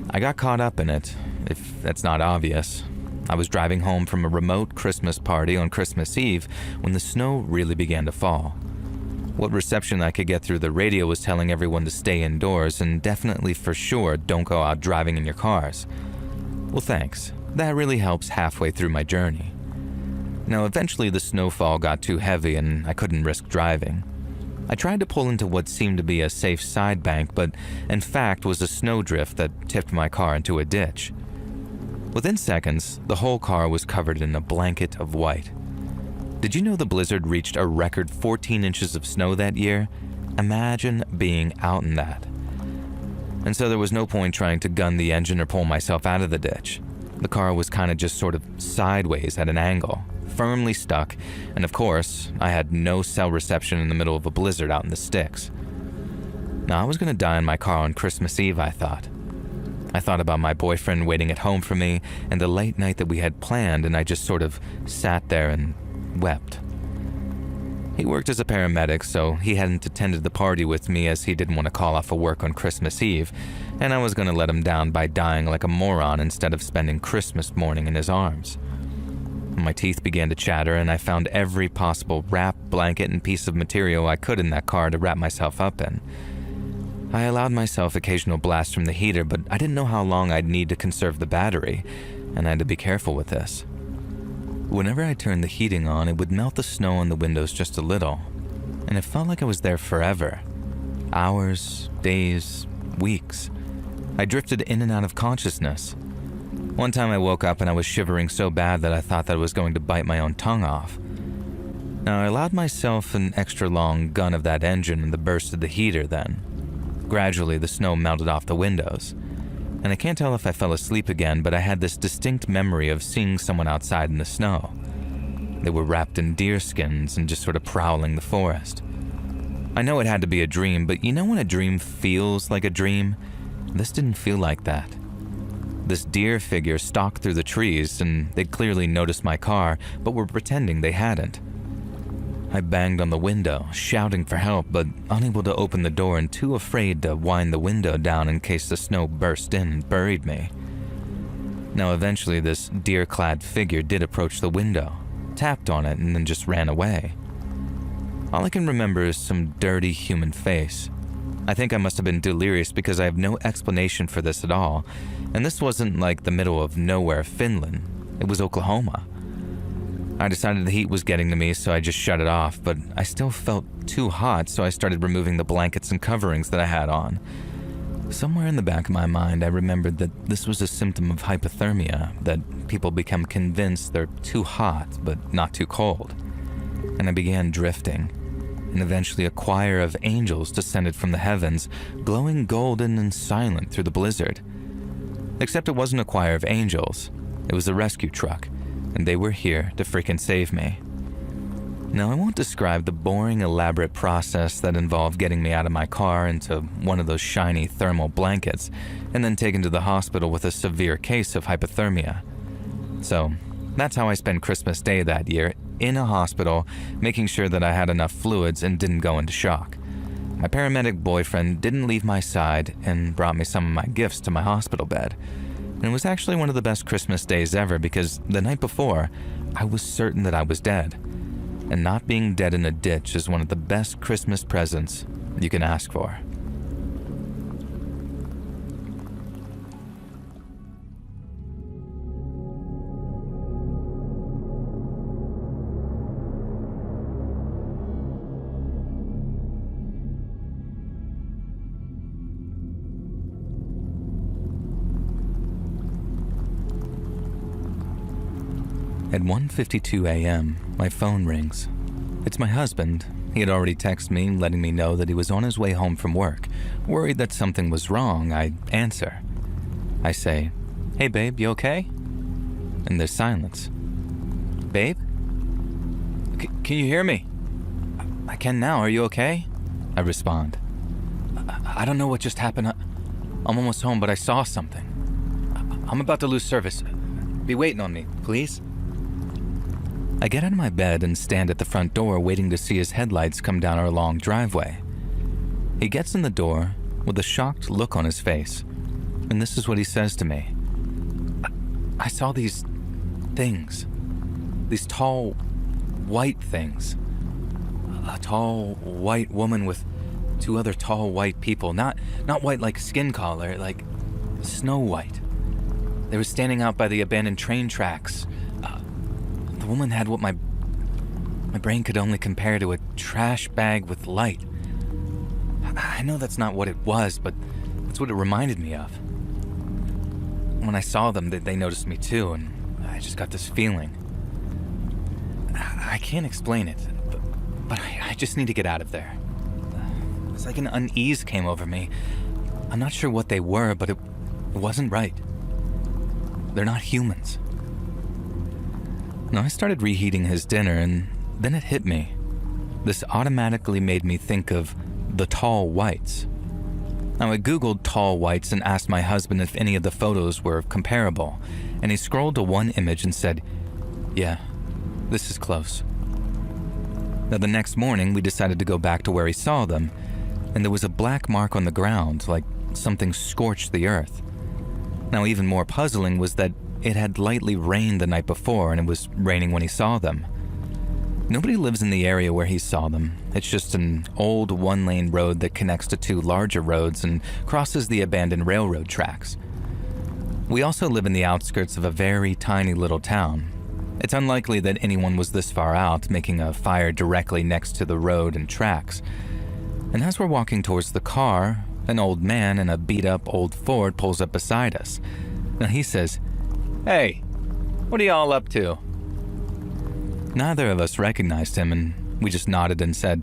I got caught up in it, if that's not obvious. I was driving home from a remote Christmas party on Christmas Eve when the snow really began to fall. What reception I could get through the radio was telling everyone to stay indoors and definitely for sure don't go out driving in your cars. Well, thanks. That really helps halfway through my journey. Now, eventually the snowfall got too heavy and I couldn't risk driving. I tried to pull into what seemed to be a safe side bank, but in fact was a snowdrift that tipped my car into a ditch. Within seconds, the whole car was covered in a blanket of white. Did you know the blizzard reached a record 14 inches of snow that year? Imagine being out in that. And so there was no point trying to gun the engine or pull myself out of the ditch. The car was kind of just sort of sideways at an angle, firmly stuck, and of course, I had no cell reception in the middle of a blizzard out in the sticks. Now, I was going to die in my car on Christmas Eve, I thought. I thought about my boyfriend waiting at home for me and the late night that we had planned, and I just sort of sat there and wept. He worked as a paramedic, so he hadn't attended the party with me as he didn't want to call off of work on Christmas Eve, and I was going to let him down by dying like a moron instead of spending Christmas morning in his arms. My teeth began to chatter, and I found every possible wrap, blanket, and piece of material I could in that car to wrap myself up in. I allowed myself occasional blasts from the heater, but I didn't know how long I'd need to conserve the battery, and I had to be careful with this. Whenever I turned the heating on, it would melt the snow on the windows just a little, and it felt like I was there forever. Hours, days, weeks. I drifted in and out of consciousness. One time I woke up and I was shivering so bad that I thought that I was going to bite my own tongue off. Now, I allowed myself an extra long gun of that engine and the burst of the heater then. Gradually, the snow melted off the windows. And I can't tell if I fell asleep again, but I had this distinct memory of seeing someone outside in the snow. They were wrapped in deer skins and just sort of prowling the forest. I know it had to be a dream, but you know when a dream feels like a dream? This didn't feel like that. This deer figure stalked through the trees, and they'd clearly noticed my car, but were pretending they hadn't. I banged on the window, shouting for help, but unable to open the door and too afraid to wind the window down in case the snow burst in and buried me. Now, eventually, this deer-clad figure did approach the window, tapped on it, and then just ran away. All I can remember is some dirty human face. I think I must have been delirious because I have no explanation for this at all, and this wasn't like the middle of nowhere, Finland. It was Oklahoma. I decided the heat was getting to me, so I just shut it off, but I still felt too hot, so I started removing the blankets and coverings that I had on. Somewhere in the back of my mind, I remembered that this was a symptom of hypothermia, that people become convinced they're too hot, but not too cold. And I began drifting, and eventually a choir of angels descended from the heavens, glowing golden and silent through the blizzard. Except it wasn't a choir of angels, it was a rescue truck, and they were here to freaking save me. Now, I won't describe the boring, elaborate process that involved getting me out of my car into one of those shiny thermal blankets and then taken to the hospital with a severe case of hypothermia. So, that's how I spent Christmas Day that year, in a hospital, making sure that I had enough fluids and didn't go into shock. My paramedic boyfriend didn't leave my side and brought me some of my gifts to my hospital bed. And it was actually one of the best Christmas days ever because the night before, I was certain that I was dead. And not being dead in a ditch is one of the best Christmas presents you can ask for. At 1:52 a.m., my phone rings. It's my husband. He had already texted me, letting me know that he was on his way home from work. Worried that something was wrong, I answer. I say, "Hey babe, you okay?" And there's silence. "Babe? Can you hear me?" "I can now, are you okay?" I respond. I don't know what just happened. I'm almost home, but I saw something. I'm about to lose service. Be waiting on me, please." I get out of my bed and stand at the front door waiting to see his headlights come down our long driveway. He gets in the door with a shocked look on his face, and this is what he says to me. I saw these things. These tall, white things. a tall white woman with two other tall white people. Not white like skin color, like snow white. They were standing out by the abandoned train tracks. The woman had what my brain could only compare to a trash bag with light. I know that's not what it was, but that's what it reminded me of. When I saw them, they noticed me too, and I just got this feeling. I can't explain it, but I just need to get out of there. It's like an unease came over me. I'm not sure what they were, but it wasn't right. They're not humans. Now, I started reheating his dinner, and then it hit me. This automatically made me think of the tall whites. Now, I googled tall whites and asked my husband if any of the photos were comparable, and he scrolled to one image and said, "Yeah, this is close." Now, the next morning, we decided to go back to where he saw them, and there was a black mark on the ground, like something scorched the earth. Now, even more puzzling was that it had lightly rained the night before, and it was raining when he saw them. Nobody lives in the area where he saw them. It's just an old one-lane road that connects to two larger roads and crosses the abandoned railroad tracks. We also live in the outskirts of a very tiny little town. It's unlikely that anyone was this far out, making a fire directly next to the road and tracks. And as we're walking towards the car, an old man in a beat-up old Ford pulls up beside us. Now he says, "Hey, what are y'all up to?" Neither of us recognized him, and we just nodded and said,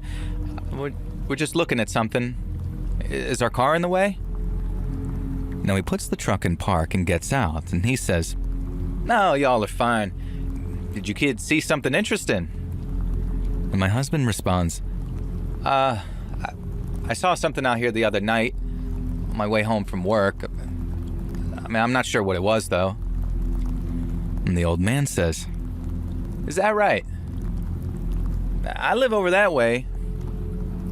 We're just looking at something. Is our car in the way?" Now he puts the truck in park and gets out, and he says, "No, y'all are fine. Did you kids see something interesting?" And my husband responds, I saw something out here the other night on my way home from work. I'm not sure what it was, though." And the old man says, "Is that right? I live over that way.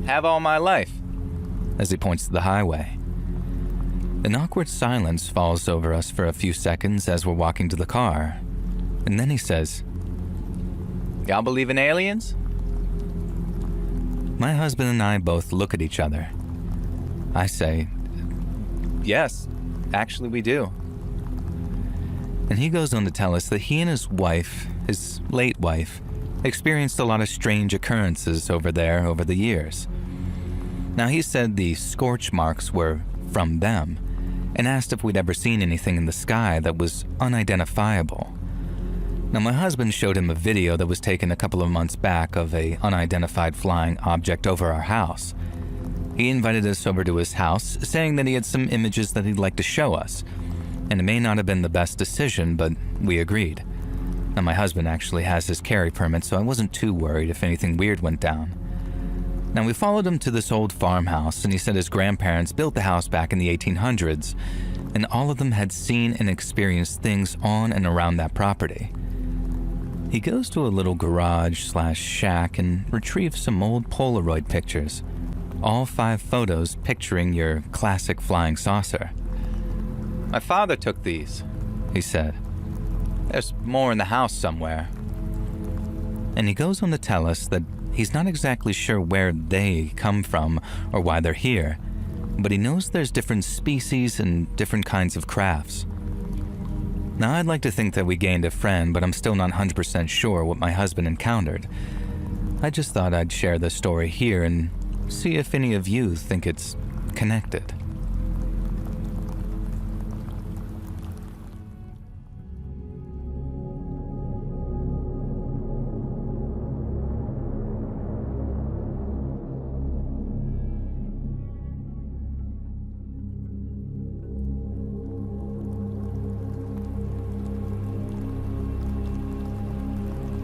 Have all my life," as he points to the highway. An awkward silence falls over us for a few seconds as we're walking to the car. And then he says, "Y'all believe in aliens?" My husband and I both look at each other. I say, "Yes, actually we do." And he goes on to tell us that he and his wife, his late wife, experienced a lot of strange occurrences over there over the years. Now, he said the scorch marks were from them, and asked if we'd ever seen anything in the sky that was unidentifiable. Now, my husband showed him a video that was taken a couple of months back of an unidentified flying object over our house. He invited us over to his house, saying that he had some images that he'd like to show us, and it may not have been the best decision, but we agreed. Now, my husband actually has his carry permit, so I wasn't too worried if anything weird went down. Now, we followed him to this old farmhouse, and he said his grandparents built the house back in the 1800s, and all of them had seen and experienced things on and around that property. He goes to a little garage/shack and retrieves some old Polaroid pictures, all 5 photos picturing your classic flying saucer. "My father took these," he said. "There's more in the house somewhere." And he goes on to tell us that he's not exactly sure where they come from or why they're here, but he knows there's different species and different kinds of crafts. Now, I'd like to think that we gained a friend, but I'm still not 100% sure what my husband encountered. I just thought I'd share this story here and see if any of you think it's connected.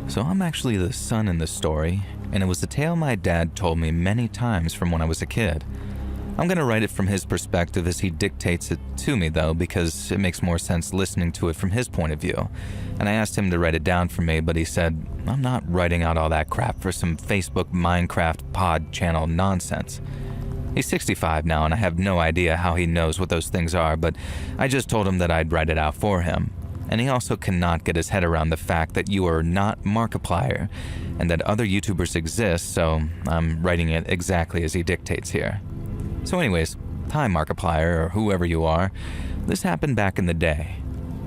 So I'm actually the son in this story, and it was a tale my dad told me many times from when I was a kid. I'm going to write it from his perspective as he dictates it to me, though, because it makes more sense listening to it from his point of view. And I asked him to write it down for me, but he said, "I'm not writing out all that crap for some Facebook Minecraft pod channel nonsense." He's 65 now, and I have no idea how he knows what those things are, but I just told him that I'd write it out for him. and he also cannot get his head around the fact that you are not Markiplier and that other YouTubers exist, so I'm writing it exactly as he dictates here. So anyways, hi Markiplier, or whoever you are. This happened back in the day.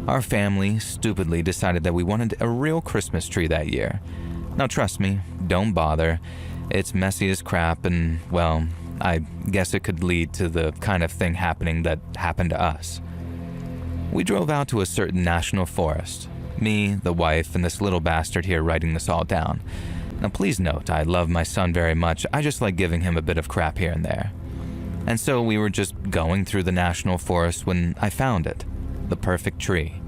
Our family stupidly decided that we wanted a real Christmas tree that year. Now trust me, don't bother. It's messy as crap and, well, I guess it could lead to the kind of thing happening that happened to us. We drove out to a certain national forest. Me, the wife, and this little bastard here writing this all down. Now please note, I love my son very much, I just like giving him a bit of crap here and there. And so we were just going through the national forest when I found it. The perfect tree.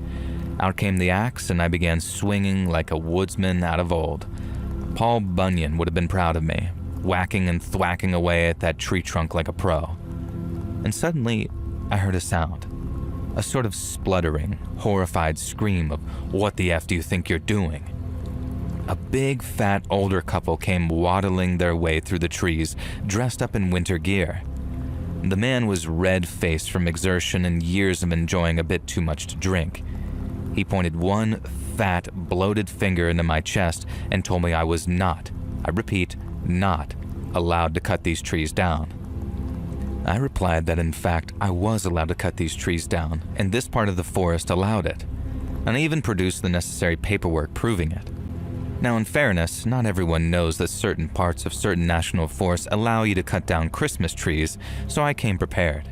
Out came the axe and I began swinging like a woodsman out of old. Paul Bunyan would have been proud of me, whacking and thwacking away at that tree trunk like a pro. And suddenly, I heard a sound. A sort of spluttering, horrified scream of, "What the F do you think you're doing?" A big, fat, older couple came waddling their way through the trees, dressed up in winter gear. The man was red-faced from exertion and years of enjoying a bit too much to drink. He pointed one fat, bloated finger into my chest and told me I was not, I repeat, not, allowed to cut these trees down. I replied that in fact I was allowed to cut these trees down, and this part of the forest allowed it. And I even produced the necessary paperwork proving it. Now in fairness, not everyone knows that certain parts of certain national forests allow you to cut down Christmas trees, so I came prepared.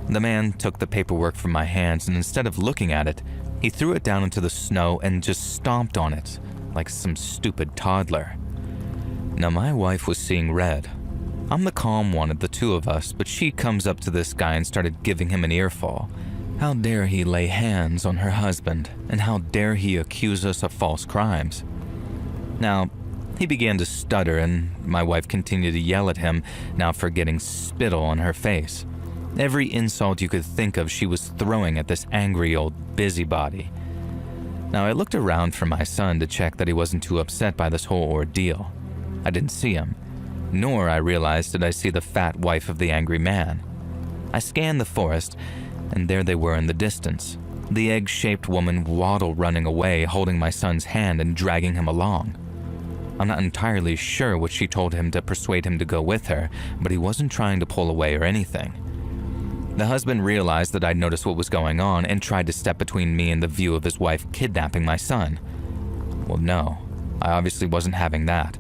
The man took the paperwork from my hands and instead of looking at it, he threw it down into the snow and just stomped on it, like some stupid toddler. Now my wife was seeing red. I'm the calm one of the two of us, but she comes up to this guy and started giving him an earful. How dare he lay hands on her husband, and how dare he accuse us of false crimes? Now, he began to stutter and my wife continued to yell at him, now for getting spittle on her face. Every insult you could think of she was throwing at this angry old busybody. Now I looked around for my son to check that he wasn't too upset by this whole ordeal. I didn't see him, nor I realized did I see the fat wife of the angry man. I scanned the forest, and there they were in the distance, the egg-shaped woman waddle running away, holding my son's hand and dragging him along. I'm not entirely sure what she told him to persuade him to go with her, but he wasn't trying to pull away or anything. The husband realized that I'd noticed what was going on and tried to step between me and the view of his wife kidnapping my son. Well, no, I obviously wasn't having that.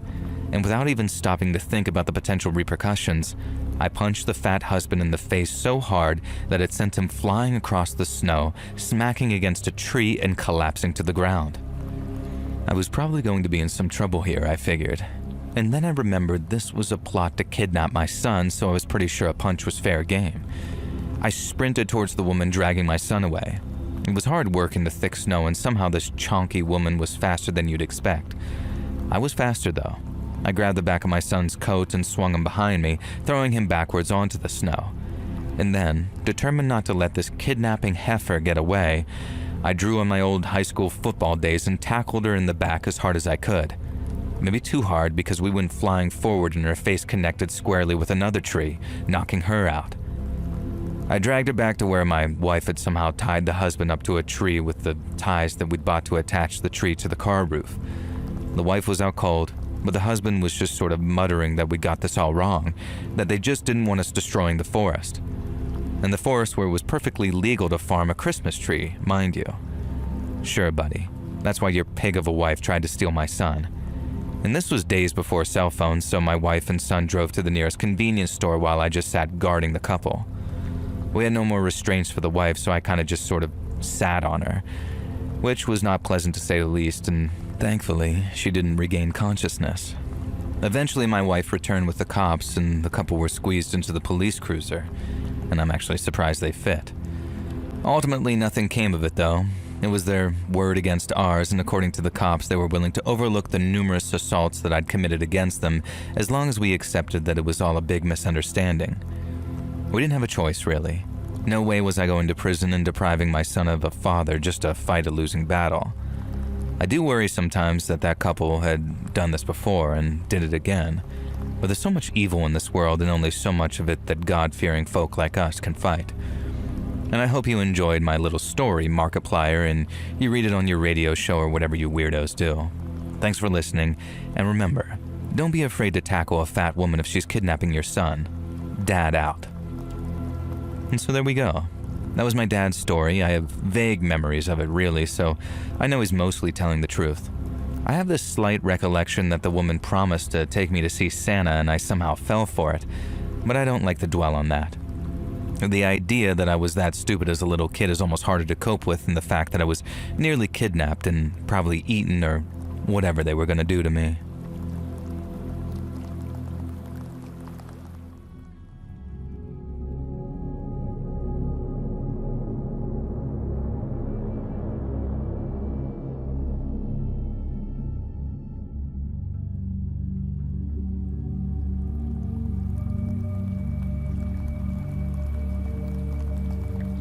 And without even stopping to think about the potential repercussions, I punched the fat husband in the face so hard that it sent him flying across the snow, smacking against a tree and collapsing to the ground. I was probably going to be in some trouble here, I figured. And then I remembered this was a plot to kidnap my son, so I was pretty sure a punch was fair game. I sprinted towards the woman dragging my son away. It was hard work in the thick snow, and somehow this chonky woman was faster than you'd expect. I was faster though. I grabbed the back of my son's coat and swung him behind me, throwing him backwards onto the snow. And then, determined not to let this kidnapping heifer get away, I drew on my old high school football days and tackled her in the back as hard as I could. Maybe too hard because we went flying forward and her face connected squarely with another tree, knocking her out. I dragged her back to where my wife had somehow tied the husband up to a tree with the ties that we'd bought to attach the tree to the car roof. The wife was out cold, but the husband was just sort of muttering that we got this all wrong, that they just didn't want us destroying the forest. And the forest where it was perfectly legal to farm a Christmas tree, mind you. Sure, buddy. That's why your pig of a wife tried to steal my son. And this was days before cell phones, so my wife and son drove to the nearest convenience store while I just sat guarding the couple. We had no more restraints for the wife, so I kind of just sort of sat on her, which was not pleasant to say the least, and thankfully, she didn't regain consciousness. Eventually, my wife returned with the cops, and the couple were squeezed into the police cruiser, and I'm actually surprised they fit. Ultimately, nothing came of it, though. It was their word against ours, and according to the cops, they were willing to overlook the numerous assaults that I'd committed against them, as long as we accepted that it was all a big misunderstanding. We didn't have a choice, really. No way was I going to prison and depriving my son of a father just to fight a losing battle. I do worry sometimes that that couple had done this before and did it again, but there's so much evil in this world and only so much of it that God-fearing folk like us can fight. And I hope you enjoyed my little story, Markiplier, and you read it on your radio show or whatever you weirdos do. Thanks for listening, and remember, don't be afraid to tackle a fat woman if she's kidnapping your son. Dad out. And so there we go. That was my dad's story. I have vague memories of it, really, so I know he's mostly telling the truth. I have this slight recollection that the woman promised to take me to see Santa and I somehow fell for it, but I don't like to dwell on that. The idea that I was that stupid as a little kid is almost harder to cope with than the fact that I was nearly kidnapped and probably eaten or whatever they were going to do to me.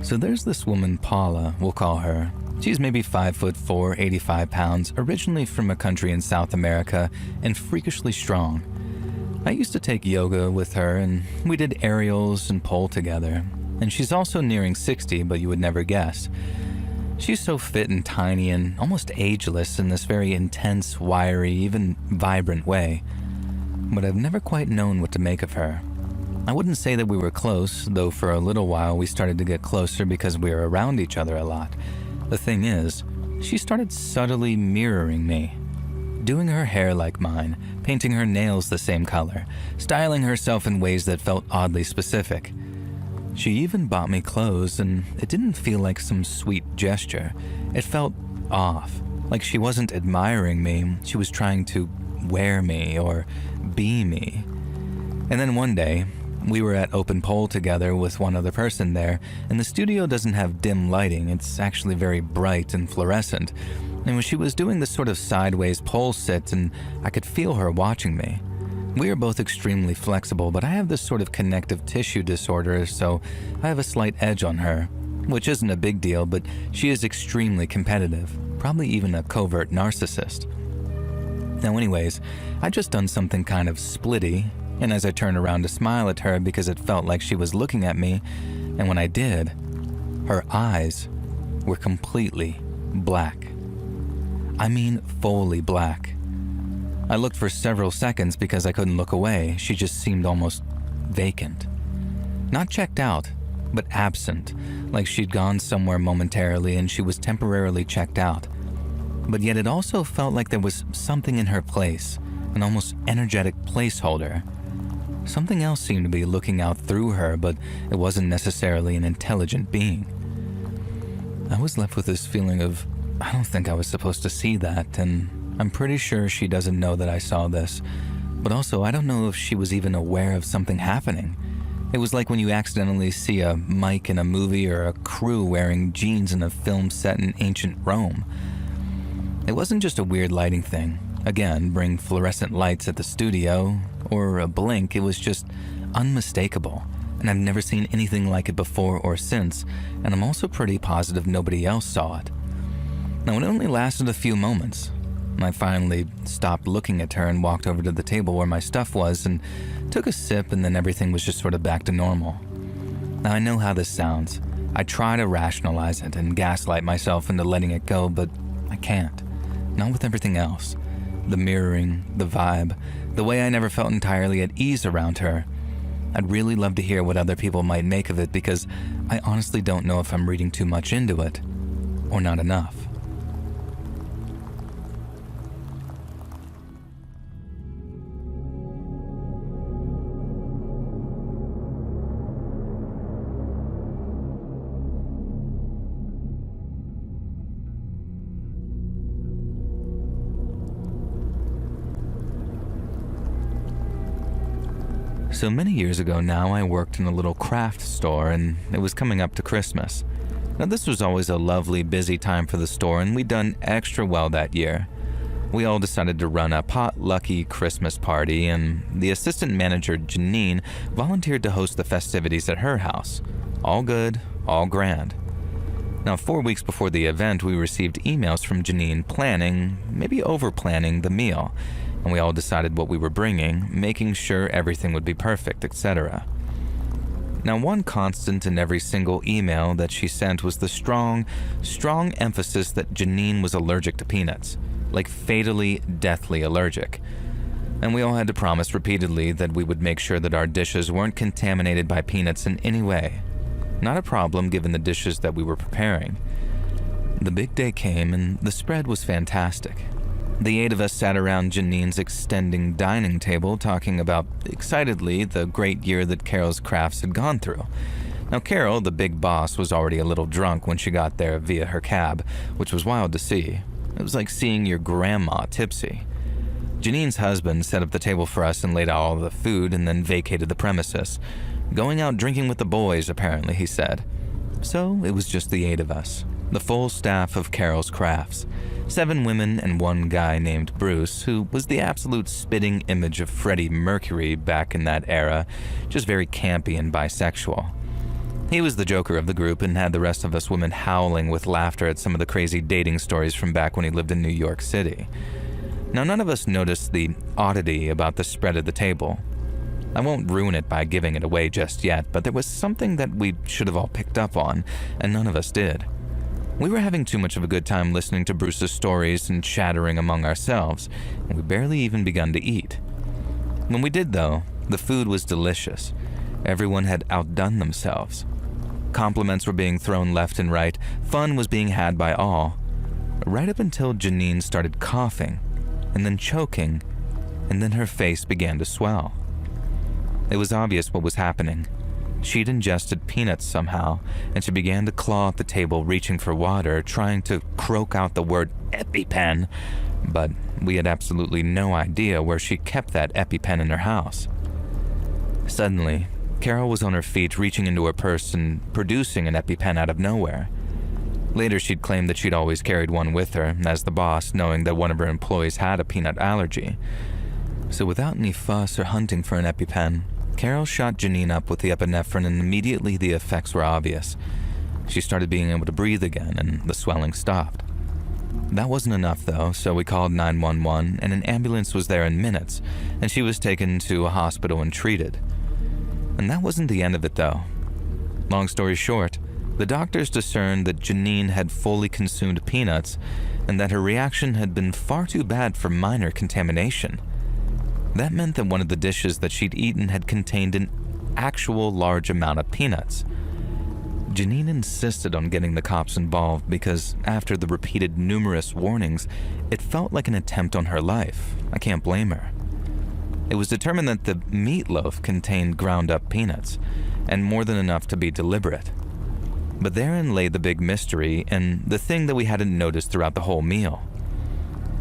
So there's this woman, Paula, we'll call her. She's maybe 5'4", 85 pounds, originally from a country in South America, and freakishly strong. I used to take yoga with her, and we did aerials and pole together. And she's also nearing 60, but you would never guess. She's so fit and tiny and almost ageless in this very intense, wiry, even vibrant way. But I've never quite known what to make of her. I wouldn't say that we were close, though for a little while we started to get closer because we were around each other a lot. The thing is, she started subtly mirroring me, doing her hair like mine, painting her nails the same color, styling herself in ways that felt oddly specific. She even bought me clothes, and it didn't feel like some sweet gesture. It felt off, like she wasn't admiring me, she was trying to wear me or be me. And then one day, we were at open pole together with one other person there, and the studio doesn't have dim lighting, it's actually very bright and fluorescent. And when she was doing this sort of sideways pole sit, and I could feel her watching me. We are both extremely flexible, but I have this sort of connective tissue disorder, so I have a slight edge on her, which isn't a big deal, but she is extremely competitive, probably even a covert narcissist. Now anyways, I'd just done something kind of splitty, and as I turned around to smile at her because it felt like she was looking at me, and when I did, her eyes were completely black. I mean fully black. I looked for several seconds because I couldn't look away. She just seemed almost vacant. Not checked out, but absent, like she'd gone somewhere momentarily and she was temporarily checked out. But yet it also felt like there was something in her place, an almost energetic placeholder. Something else seemed to be looking out through her, but it wasn't necessarily an intelligent being. I was left with this feeling of, I don't think I was supposed to see that, and I'm pretty sure she doesn't know that I saw this, but also I don't know if she was even aware of something happening. It was like when you accidentally see a mic in a movie or a crew wearing jeans in a film set in ancient Rome. It wasn't just a weird lighting thing. Again, bring fluorescent lights at the studio, or a blink, it was just unmistakable, and I've never seen anything like it before or since, and I'm also pretty positive nobody else saw it. Now, it only lasted a few moments. I finally stopped looking at her and walked over to the table where my stuff was and took a sip, and then everything was just sort of back to normal. Now, I know how this sounds. I try to rationalize it and gaslight myself into letting it go, but I can't. Not with everything else. The mirroring, the vibe, the way I never felt entirely at ease around her. I'd really love to hear what other people might make of it because I honestly don't know if I'm reading too much into it or not enough. So many years ago now, I worked in a little craft store, and it was coming up to Christmas. Now, this was always a lovely, busy time for the store, and we'd done extra well that year. We all decided to run a potlucky Christmas party, and the assistant manager, Janine, volunteered to host the festivities at her house. All good, all grand. Now, 4 weeks before the event, we received emails from Janine planning, maybe over-planning, the meal, and we all decided what we were bringing, making sure everything would be perfect, etc. Now, one constant in every single email that she sent was the strong emphasis that Janine was allergic to peanuts, like fatally, deathly allergic. And we all had to promise repeatedly that we would make sure that our dishes weren't contaminated by peanuts in any way. Not a problem given the dishes that we were preparing. The big day came and the spread was fantastic. The 8 of us sat around Janine's extending dining table talking about, excitedly, the great year that Carol's Crafts had gone through. Now Carol, the big boss, was already a little drunk when she got there via her cab, which was wild to see. It was like seeing your grandma tipsy. Janine's husband set up the table for us and laid out all the food and then vacated the premises. Going out drinking with the boys, apparently, he said. So it was just the 8 of us, the full staff of Carol's Crafts. 7 women and 1 guy named Bruce, who was the absolute spitting image of Freddie Mercury back in that era, just very campy and bisexual. He was the joker of the group and had the rest of us women howling with laughter at some of the crazy dating stories from back when he lived in New York City. Now, none of us noticed the oddity about the spread of the table. I won't ruin it by giving it away just yet, but there was something that we should have all picked up on, and none of us did. We were having too much of a good time listening to Bruce's stories and chattering among ourselves, and we barely even begun to eat. When we did, though, the food was delicious. Everyone had outdone themselves. Compliments were being thrown left and right, fun was being had by all, right up until Janine started coughing, and then choking, and then her face began to swell. It was obvious what was happening. She'd ingested peanuts somehow, and she began to claw at the table, reaching for water, trying to croak out the word EpiPen, but we had absolutely no idea where she kept that EpiPen in her house. Suddenly, Carol was on her feet, reaching into her purse and producing an EpiPen out of nowhere. Later, she'd claimed that she'd always carried one with her, as the boss, knowing that one of her employees had a peanut allergy. So without any fuss or hunting for an EpiPen, Carol shot Janine up with the epinephrine, and immediately the effects were obvious. She started being able to breathe again, and the swelling stopped. That wasn't enough, though, so we called 911, and an ambulance was there in minutes, and she was taken to a hospital and treated. And that wasn't the end of it, though. Long story short, the doctors discerned that Janine had fully consumed peanuts, and that her reaction had been far too bad for minor contamination. That meant that one of the dishes that she'd eaten had contained an actual large amount of peanuts. Janine insisted on getting the cops involved because, after the repeated numerous warnings, it felt like an attempt on her life. I can't blame her. It was determined that the meatloaf contained ground-up peanuts, and more than enough to be deliberate. But therein lay the big mystery, and the thing that we hadn't noticed throughout the whole meal.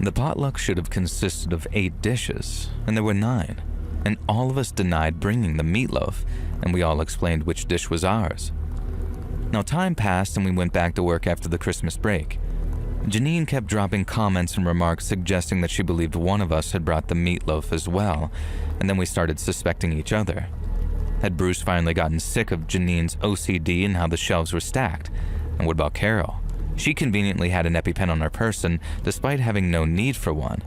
The potluck should have consisted of 8 dishes, and there were 9, and all of us denied bringing the meatloaf, and we all explained which dish was ours. Now, time passed and we went back to work after the Christmas break. Janine kept dropping comments and remarks suggesting that she believed one of us had brought the meatloaf as well, and then we started suspecting each other. Had Bruce finally gotten sick of Janine's OCD and how the shelves were stacked? And what about Carol? She conveniently had an EpiPen on her person, despite having no need for one.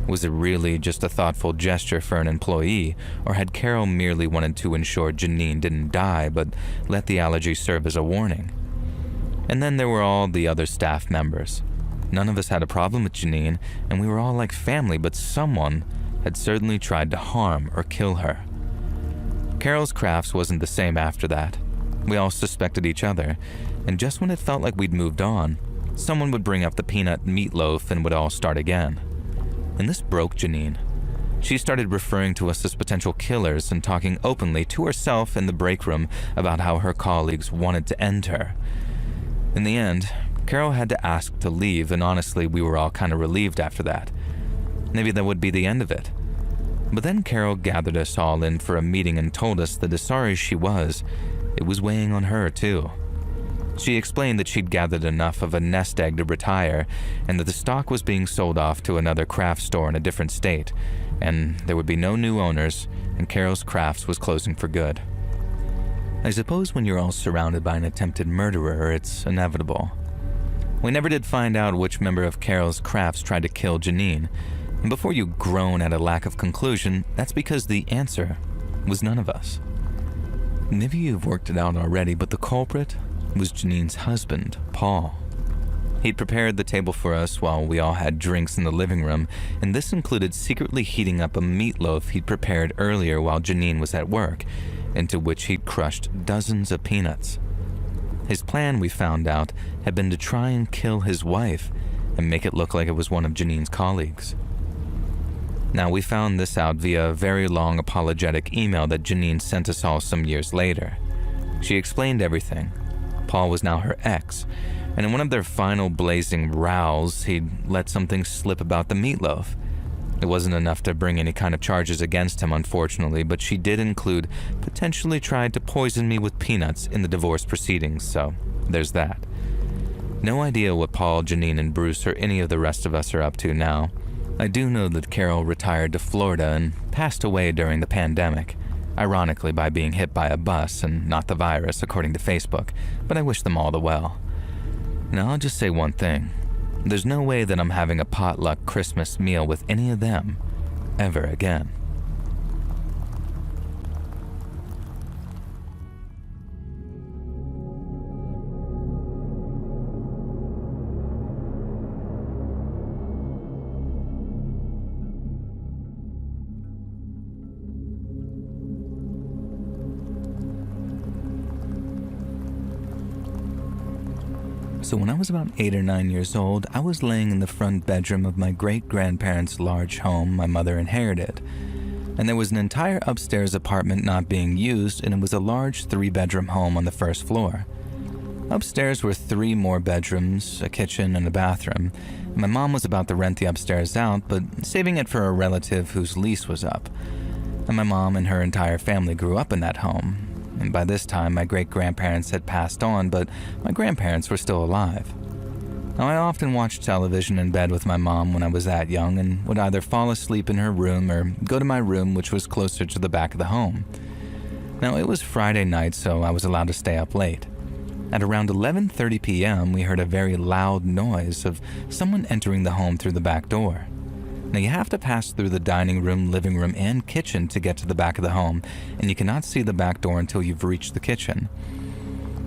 Was it really just a thoughtful gesture for an employee, or had Carol merely wanted to ensure Janine didn't die, but let the allergy serve as a warning? And then there were all the other staff members. None of us had a problem with Janine, and we were all like family, but someone had certainly tried to harm or kill her. Carol's Crafts wasn't the same after that. We all suspected each other, and just when it felt like we'd moved on, someone would bring up the peanut meatloaf and would all start again. And this broke Janine. She started referring to us as potential killers and talking openly to herself in the break room about how her colleagues wanted to end her. In the end, Carol had to ask to leave, and honestly, we were all kind of relieved after that. Maybe that would be the end of it. But then Carol gathered us all in for a meeting and told us that as sorry as she was, it was weighing on her too. She explained that she'd gathered enough of a nest egg to retire, and that the stock was being sold off to another craft store in a different state, and there would be no new owners, and Carol's Crafts was closing for good. I suppose when you're all surrounded by an attempted murderer, it's inevitable. We never did find out which member of Carol's Crafts tried to kill Janine, and before you groan at a lack of conclusion, that's because the answer was none of us. Maybe you've worked it out already, but the culprit was Janine's husband, Paul. He'd prepared the table for us while we all had drinks in the living room, and this included secretly heating up a meatloaf he'd prepared earlier while Janine was at work, into which he'd crushed dozens of peanuts. His plan, we found out, had been to try and kill his wife and make it look like it was one of Janine's colleagues. Now, we found this out via a very long apologetic email that Janine sent us all some years later. She explained everything. Paul was now her ex, and in one of their final blazing rows, he'd let something slip about the meatloaf. It wasn't enough to bring any kind of charges against him, unfortunately, but she did include potentially tried to poison me with peanuts in the divorce proceedings, so there's that. No idea what Paul, Janine, and Bruce or any of the rest of us are up to now. I do know that Carol retired to Florida and passed away during the pandemic, ironically by being hit by a bus and not the virus, according to Facebook, but I wish them all the well. Now, I'll just say one thing. There's no way that I'm having a potluck Christmas meal with any of them ever again. So when I was about 8 or 9 years old, I was laying in the front bedroom of my great-grandparents' large home my mother inherited. And there was an entire upstairs apartment not being used, and it was a large 3-bedroom home on the first floor. Upstairs were 3 more bedrooms, a kitchen, and a bathroom. My mom was about to rent the upstairs out, but saving it for a relative whose lease was up. And my mom and her entire family grew up in that home. And by this time, my great-grandparents had passed on, but my grandparents were still alive. Now, I often watched television in bed with my mom when I was that young and would either fall asleep in her room or go to my room, which was closer to the back of the home. Now, it was Friday night, so I was allowed to stay up late. At around 11:30 p.m., we heard a very loud noise of someone entering the home through the back door. Now, you have to pass through the dining room, living room, and kitchen to get to the back of the home, and you cannot see the back door until you've reached the kitchen.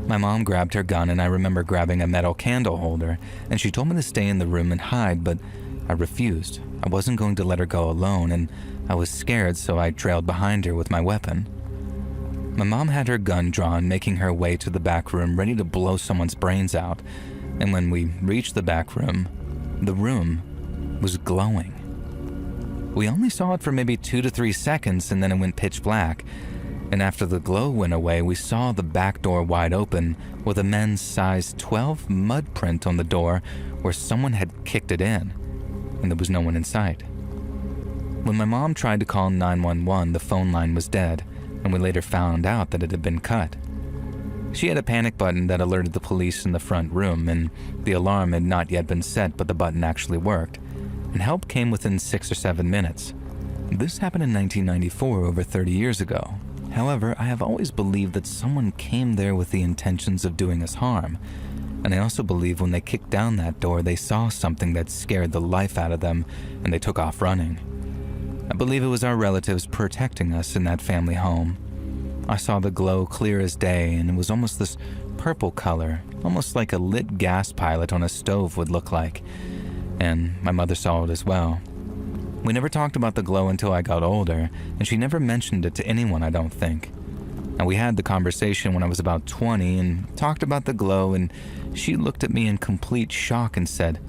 My mom grabbed her gun, and I remember grabbing a metal candle holder, and she told me to stay in the room and hide, but I refused. I wasn't going to let her go alone, and I was scared, so I trailed behind her with my weapon. My mom had her gun drawn, making her way to the back room, ready to blow someone's brains out, and when we reached the back room, the room was glowing. We only saw it for maybe 2 to 3 seconds, and then it went pitch black. And after the glow went away, we saw the back door wide open with a men's size 12 mud print on the door where someone had kicked it in, and there was no one in sight. When my mom tried to call 911, the phone line was dead, and we later found out that it had been cut. She had a panic button that alerted the police in the front room, and the alarm had not yet been set, but the button actually worked. And help came within 6 or 7 minutes. This happened in 1994, over 30 years ago. However, I have always believed that someone came there with the intentions of doing us harm. And I also believe when they kicked down that door, they saw something that scared the life out of them, and they took off running. I believe it was our relatives protecting us in that family home. I saw the glow clear as day, and it was almost this purple color, almost like a lit gas pilot on a stove would look like. And my mother saw it as well. We never talked about the glow until I got older, and she never mentioned it to anyone, I don't think. Now, we had the conversation when I was about 20 and talked about the glow, and she looked at me in complete shock and said,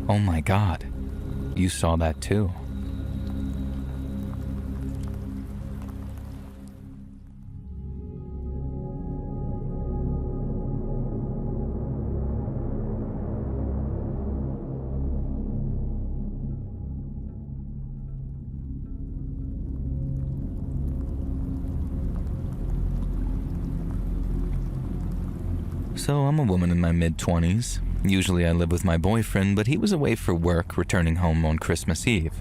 "Oh my God, you saw that too." So I'm a woman in my mid-20s. Usually I live with my boyfriend, but he was away for work, returning home on Christmas Eve.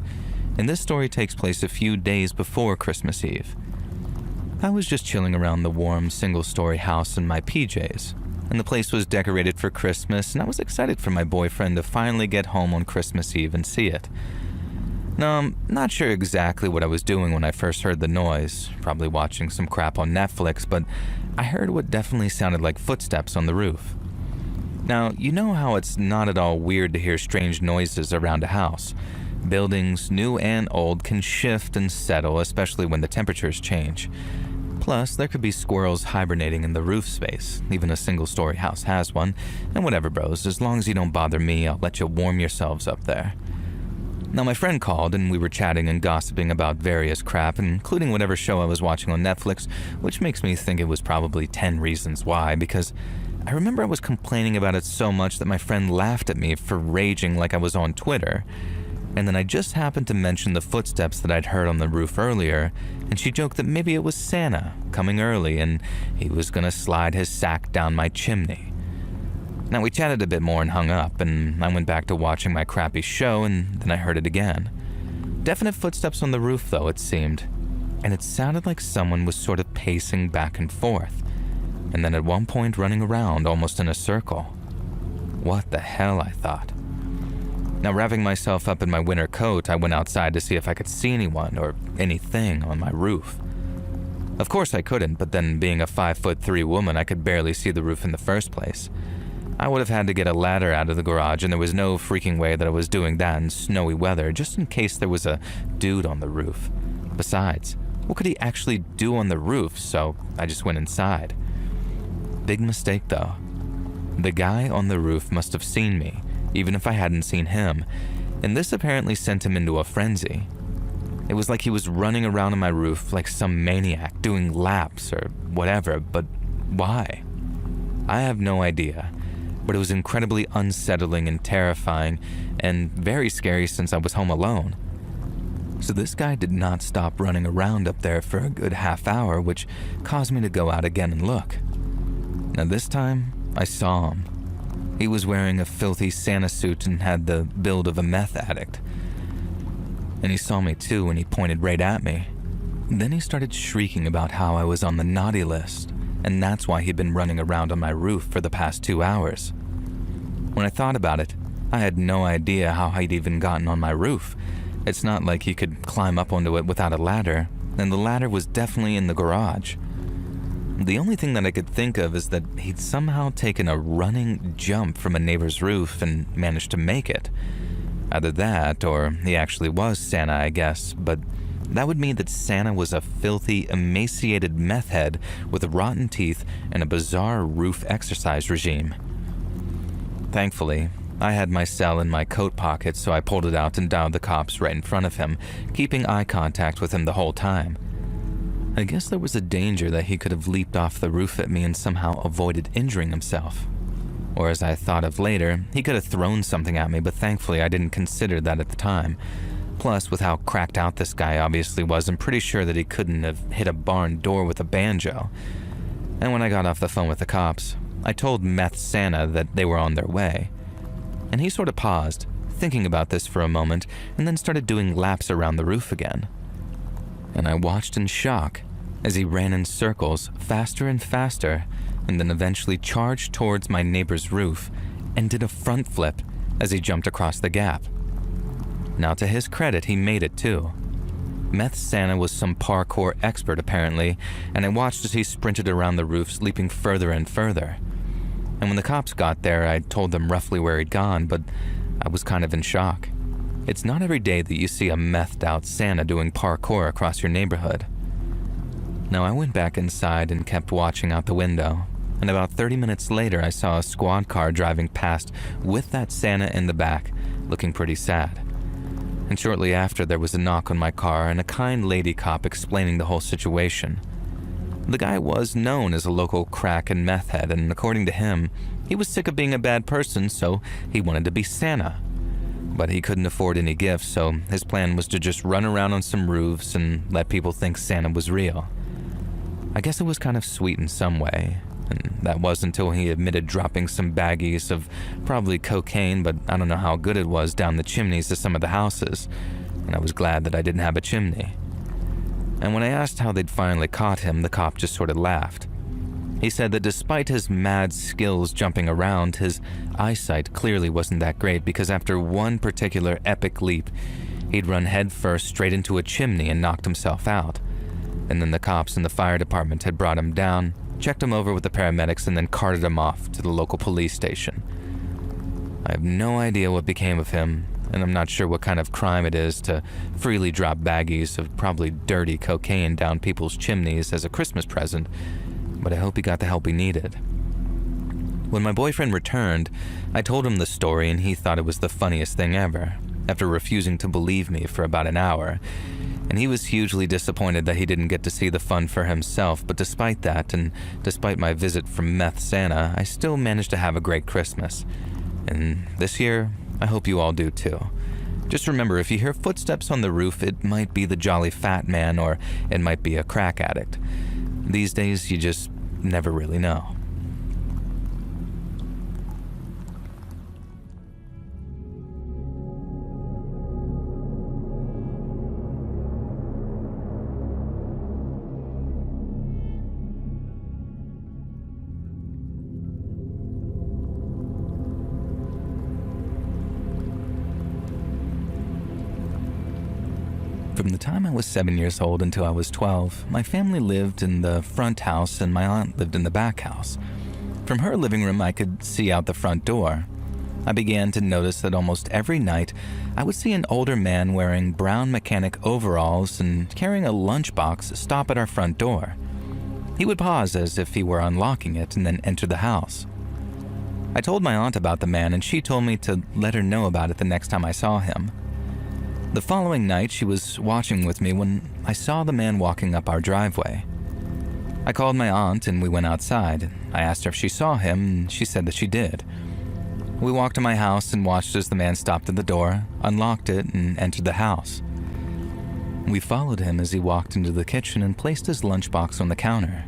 And this story takes place a few days before Christmas Eve. I was just chilling around the warm, single-story house in my PJs, and the place was decorated for Christmas, and I was excited for my boyfriend to finally get home on Christmas Eve and see it. Now, I'm not sure exactly what I was doing when I first heard the noise, probably watching some crap on Netflix, but I heard what definitely sounded like footsteps on the roof. Now, you know how it's not at all weird to hear strange noises around a house. Buildings, new and old, can shift and settle, especially when the temperatures change. Plus, there could be squirrels hibernating in the roof space. Even a single-story house has one. And whatever, bros, as long as you don't bother me, I'll let you warm yourselves up there. Now, my friend called and we were chatting and gossiping about various crap, including whatever show I was watching on Netflix, which makes me think it was probably 10 Reasons Why, because I remember I was complaining about it so much that my friend laughed at me for raging like I was on Twitter. And then I just happened to mention the footsteps that I'd heard on the roof earlier, and she joked that maybe it was Santa coming early and he was gonna slide his sack down my chimney. Now, we chatted a bit more and hung up, and I went back to watching my crappy show, and then I heard it again. Definite footsteps on the roof, though, it seemed, and it sounded like someone was sort of pacing back and forth, and then at one point running around almost in a circle. What the hell, I thought. Now, wrapping myself up in my winter coat, I went outside to see if I could see anyone or anything on my roof. Of course I couldn't, but then being a 5'3" woman, I could barely see the roof in the first place. I would have had to get a ladder out of the garage, and there was no freaking way that I was doing that in snowy weather, just in case there was a dude on the roof. Besides, what could he actually do on the roof? So I just went inside. Big mistake, though. The guy on the roof must have seen me, even if I hadn't seen him, and this apparently sent him into a frenzy. It was like he was running around on my roof like some maniac, doing laps or whatever, but why? I have no idea. But it was incredibly unsettling and terrifying, and very scary since I was home alone. So this guy did not stop running around up there for a good half hour, which caused me to go out again and look. Now this time, I saw him. He was wearing a filthy Santa suit and had the build of a meth addict. And he saw me too, and he pointed right at me. Then he started shrieking about how I was on the naughty list, and that's why he'd been running around on my roof for the past 2 hours. When I thought about it, I had no idea how he'd even gotten on my roof. It's not like he could climb up onto it without a ladder, and the ladder was definitely in the garage. The only thing that I could think of is that he'd somehow taken a running jump from a neighbor's roof and managed to make it. Either that, or he actually was Santa, I guess, but that would mean that Santa was a filthy, emaciated meth head with rotten teeth and a bizarre roof exercise regime. Thankfully, I had my cell in my coat pocket, so I pulled it out and dialed the cops right in front of him, keeping eye contact with him the whole time. I guess there was a danger that he could have leaped off the roof at me and somehow avoided injuring himself. Or as I thought of later, he could have thrown something at me, but thankfully I didn't consider that at the time. Plus, with how cracked out this guy obviously was, I'm pretty sure that he couldn't have hit a barn door with a banjo. And when I got off the phone with the cops, I told Meth Santa that they were on their way. And he sort of paused, thinking about this for a moment, and then started doing laps around the roof again. And I watched in shock as he ran in circles faster and faster, and then eventually charged towards my neighbor's roof and did a front flip as he jumped across the gap. Now, to his credit, he made it too. Meth Santa was some parkour expert apparently, and I watched as he sprinted around the roofs, leaping further and further. And when the cops got there, I told them roughly where he'd gone, but I was kind of in shock. It's not every day that you see a methed out Santa doing parkour across your neighborhood. Now, I went back inside and kept watching out the window, and about 30 minutes later I saw a squad car driving past with that Santa in the back, looking pretty sad. And shortly after, there was a knock on my car and a kind lady cop explaining the whole situation. The guy was known as a local crack and meth head, and according to him, he was sick of being a bad person, so he wanted to be Santa. But he couldn't afford any gifts, so his plan was to just run around on some roofs and let people think Santa was real. I guess it was kind of sweet in some way, and that was until he admitted dropping some baggies of probably cocaine, but I don't know how good it was, down the chimneys of some of the houses, and I was glad that I didn't have a chimney. And when I asked how they'd finally caught him, the cop just sort of laughed. He said that despite his mad skills jumping around, his eyesight clearly wasn't that great, because after one particular epic leap, He'd run headfirst straight into a chimney and knocked himself out. And then the cops and the fire department had brought him down, checked him over with the paramedics, and then carted him off to the local police station. I have no idea what became of him, and I'm not sure what kind of crime it is to freely drop baggies of probably dirty cocaine down people's chimneys as a Christmas present, but I hope he got the help he needed. When my boyfriend returned, I told him the story and he thought it was the funniest thing ever, after refusing to believe me for about an hour, and he was hugely disappointed that he didn't get to see the fun for himself, but despite that, and despite my visit from Meth Santa, I still managed to have a great Christmas. And this year, I hope you all do too. Just remember, if you hear footsteps on the roof, it might be the jolly fat man or it might be a crack addict. These days, you just never really know. From the time I was 7 years old until I was 12, my family lived in the front house and my aunt lived in the back house. From her living room, I could see out the front door. I began to notice that almost every night, I would see an older man wearing brown mechanic overalls and carrying a lunchbox stop at our front door. He would pause as if he were unlocking it and then enter the house. I told my aunt about the man and she told me to let her know about it the next time I saw him. The following night, she was watching with me when I saw the man walking up our driveway. I called my aunt and we went outside. I asked her if she saw him and she said that she did. We walked to my house and watched as the man stopped at the door, unlocked it, and entered the house. We followed him as he walked into the kitchen and placed his lunchbox on the counter.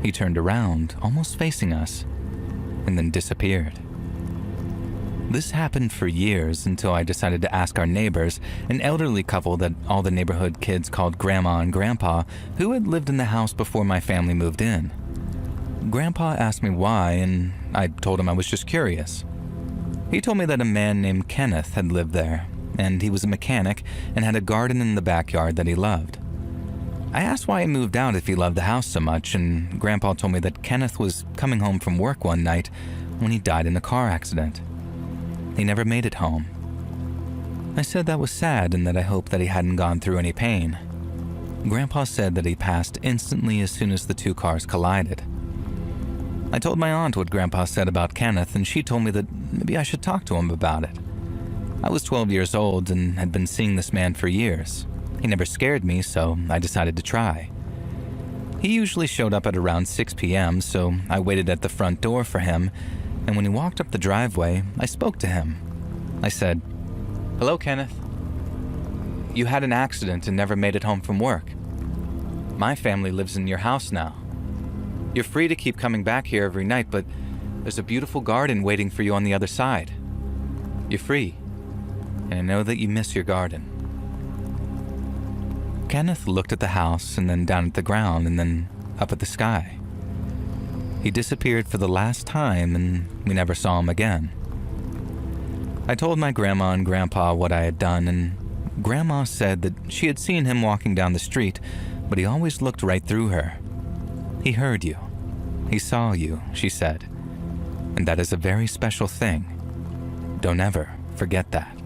He turned around, almost facing us, and then disappeared. This happened for years until I decided to ask our neighbors, an elderly couple that all the neighborhood kids called Grandma and Grandpa, who had lived in the house before my family moved in. Grandpa asked me why, and I told him I was just curious. He told me that a man named Kenneth had lived there, and he was a mechanic and had a garden in the backyard that he loved. I asked why he moved out if he loved the house so much, and Grandpa told me that Kenneth was coming home from work one night when he died in a car accident. He never made it home. I said that was sad and that I hoped that he hadn't gone through any pain. Grandpa said that he passed instantly as soon as the two cars collided. I told my aunt what Grandpa said about Kenneth and she told me that maybe I should talk to him about it. I was 12 years old and had been seeing this man for years. He never scared me, so I decided to try. He usually showed up at around 6 p.m., so I waited at the front door for him, and when he walked up the driveway, I spoke to him. I said, "Hello, Kenneth. You had an accident and never made it home from work. My family lives in your house now. You're free to keep coming back here every night, but there's a beautiful garden waiting for you on the other side. You're free, and I know that you miss your garden." Kenneth looked at the house and then down at the ground and then up at the sky. He disappeared for the last time and we never saw him again. I told my grandma and grandpa what I had done, and Grandma said that she had seen him walking down the street, but he always looked right through her. He heard you. He saw you, she said. And that is a very special thing. Don't ever forget that.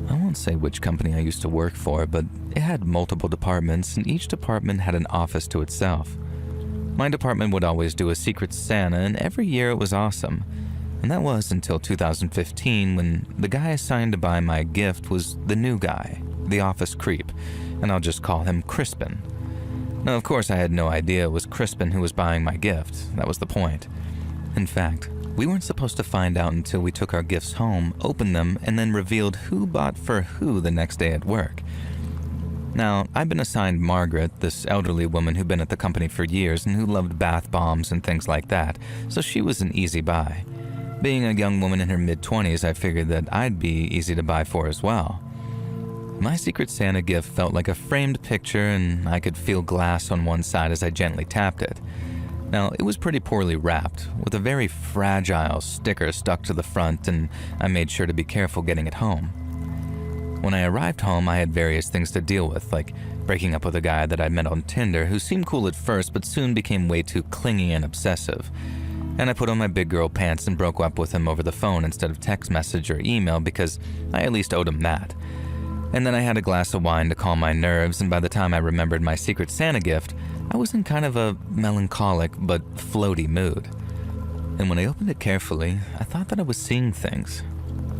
I won't say which company I used to work for, but it had multiple departments and each department had an office to itself. My department would always do a Secret Santa and every year it was awesome. And that was until 2015 when the guy assigned to buy my gift was the new guy, the office creep, and I'll just call him Crispin. Now, of course, I had no idea it was Crispin who was buying my gift. That was the point. In fact, we weren't supposed to find out until we took our gifts home, opened them, and then revealed who bought for who the next day at work. Now, I'd been assigned Margaret, this elderly woman who'd been at the company for years and who loved bath bombs and things like that, so she was an easy buy. Being a young woman in her mid-20s, I figured that I'd be easy to buy for as well. My Secret Santa gift felt like a framed picture, and I could feel glass on one side as I gently tapped it. Now, it was pretty poorly wrapped, with a very fragile sticker stuck to the front, and I made sure to be careful getting it home. When I arrived home, I had various things to deal with, like breaking up with a guy that I met on Tinder who seemed cool at first but soon became way too clingy and obsessive. And I put on my big girl pants and broke up with him over the phone instead of text message or email because I at least owed him that. And then I had a glass of wine to calm my nerves, and by the time I remembered my Secret Santa gift, I was in kind of a melancholic but floaty mood. And when I opened it carefully, I thought that I was seeing things.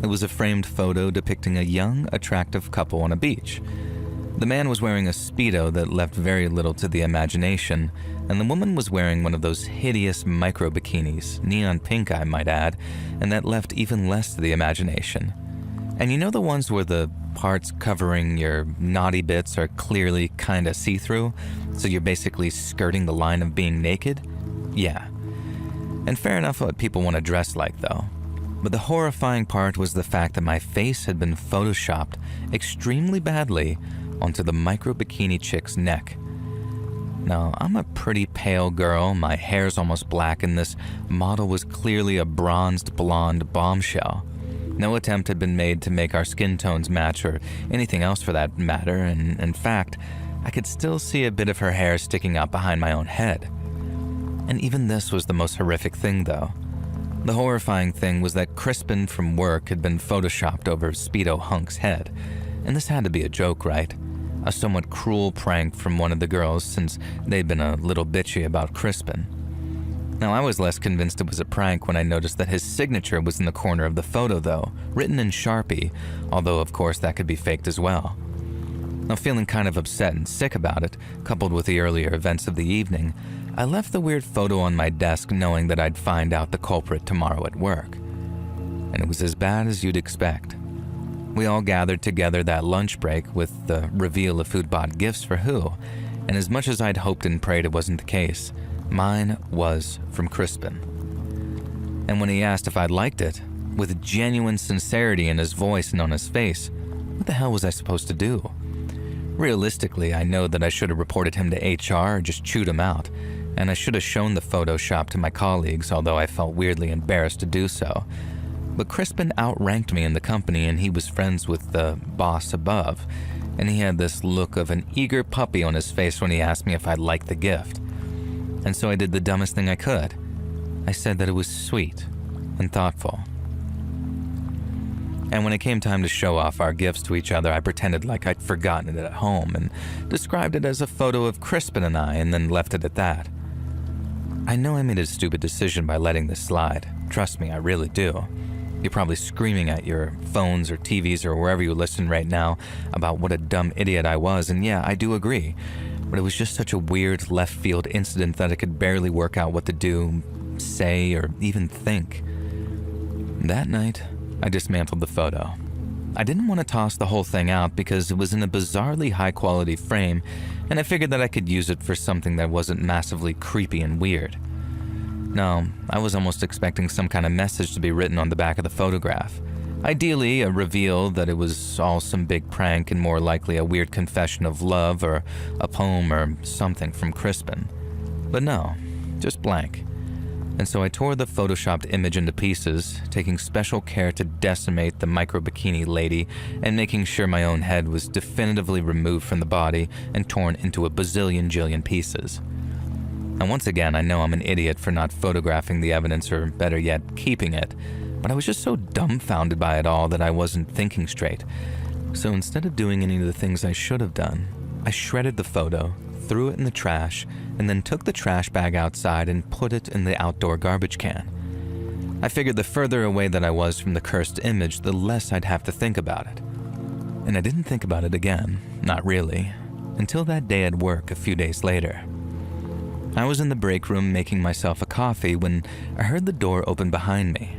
It was a framed photo depicting a young, attractive couple on a beach. The man was wearing a Speedo that left very little to the imagination, and the woman was wearing one of those hideous micro bikinis, neon pink I might add, and that left even less to the imagination. And you know the ones where the parts covering your naughty bits are clearly kinda see-through, so you're basically skirting the line of being naked? Yeah. And fair enough what people want to dress like though. But the horrifying part was the fact that my face had been photoshopped extremely badly onto the micro bikini chick's neck. Now, I'm a pretty pale girl, my hair's almost black, and this model was clearly a bronzed blonde bombshell. No attempt had been made to make our skin tones match or anything else for that matter, and in fact, I could still see a bit of her hair sticking out behind my own head. And even this was the most horrific thing though. The horrifying thing was that Crispin from work had been photoshopped over Speedo Hunk's head. And this had to be a joke, right? A somewhat cruel prank from one of the girls since they'd been a little bitchy about Crispin. Now, I was less convinced it was a prank when I noticed that his signature was in the corner of the photo though, written in Sharpie, although of course that could be faked as well. Now, feeling kind of upset and sick about it, coupled with the earlier events of the evening, I left the weird photo on my desk knowing that I'd find out the culprit tomorrow at work. And it was as bad as you'd expect. We all gathered together that lunch break with the reveal of who'd bought gifts for who, and as much as I'd hoped and prayed it wasn't the case, mine was from Crispin. And when he asked if I'd liked it, with genuine sincerity in his voice and on his face, what the hell was I supposed to do? Realistically, I know that I should have reported him to HR or just chewed him out, and I should have shown the Photoshop to my colleagues, although I felt weirdly embarrassed to do so. But Crispin outranked me in the company, and he was friends with the boss above, and he had this look of an eager puppy on his face when he asked me if I'd like the gift. And so I did the dumbest thing I could. I said that it was sweet and thoughtful. And when it came time to show off our gifts to each other, I pretended like I'd forgotten it at home and described it as a photo of Crispin and I, and then left it at that. I know I made a stupid decision by letting this slide. Trust me, I really do. You're probably screaming at your phones or TVs or wherever you listen right now about what a dumb idiot I was, and yeah, I do agree. But it was just such a weird left field incident that I could barely work out what to do, say, or even think. That night, I dismantled the photo. I didn't want to toss the whole thing out because it was in a bizarrely high-quality frame, and I figured that I could use it for something that wasn't massively creepy and weird. No, I was almost expecting some kind of message to be written on the back of the photograph. Ideally, a reveal that it was all some big prank and more likely a weird confession of love or a poem or something from Crispin. But no, just blank. And so I tore the photoshopped image into pieces, taking special care to decimate the micro-bikini lady and making sure my own head was definitively removed from the body and torn into a bazillion pieces. And once again, I know I'm an idiot for not photographing the evidence or better yet, keeping it, but I was just so dumbfounded by it all that I wasn't thinking straight. So instead of doing any of the things I should have done, I shredded the photo, threw it in the trash, and then took the trash bag outside and put it in the outdoor garbage can. I figured the further away that I was from the cursed image, the less I'd have to think about it. And I didn't think about it again, not really, until that day at work a few days later. I was in the break room making myself a coffee when I heard the door open behind me.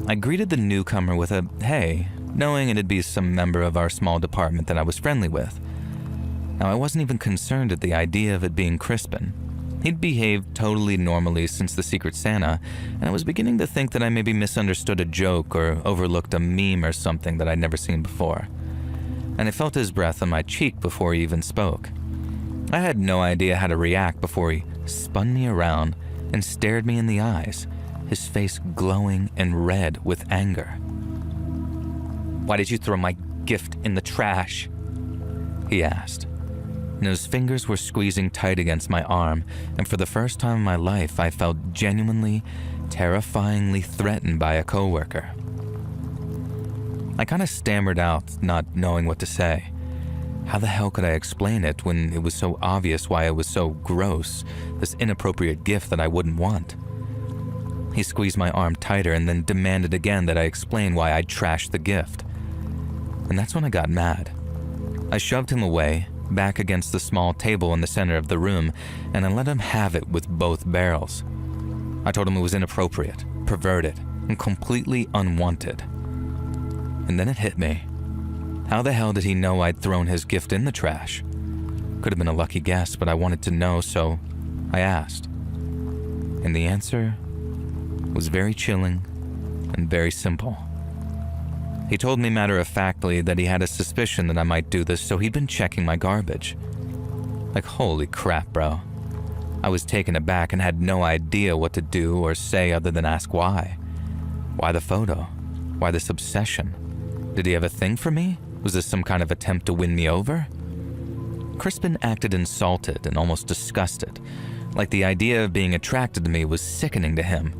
I greeted the newcomer with a "hey," knowing it'd be some member of our small department that I was friendly with. Now, I wasn't even concerned at the idea of it being Crispin. He'd behaved totally normally since the Secret Santa, and I was beginning to think that I maybe misunderstood a joke or overlooked a meme or something that I'd never seen before. And I felt his breath on my cheek before he even spoke. I had no idea how to react before he spun me around and stared me in the eyes, his face glowing and red with anger. "Why did you throw my gift in the trash?" he asked. And his fingers were squeezing tight against my arm, and for the first time in my life, I felt genuinely, terrifyingly threatened by a coworker. I kind of stammered out, not knowing what to say. How the hell could I explain it when it was so obvious why it was so gross, this inappropriate gift that I wouldn't want? He squeezed my arm tighter and then demanded again that I explain why I'd trashed the gift. And that's when I got mad. I shoved him away, back against the small table in the center of the room, and I let him have it with both barrels. I told him it was inappropriate, perverted, and completely unwanted. And then it hit me. How the hell did he know I'd thrown his gift in the trash? Could have been a lucky guess, but I wanted to know, so I asked. And the answer was very chilling and very simple. He told me matter-of-factly that he had a suspicion that I might do this, so he'd been checking my garbage. Like, holy crap, bro. I was taken aback and had no idea what to do or say other than ask why. Why the photo? Why this obsession? Did he have a thing for me? Was this some kind of attempt to win me over? Crispin acted insulted and almost disgusted, like the idea of being attracted to me was sickening to him.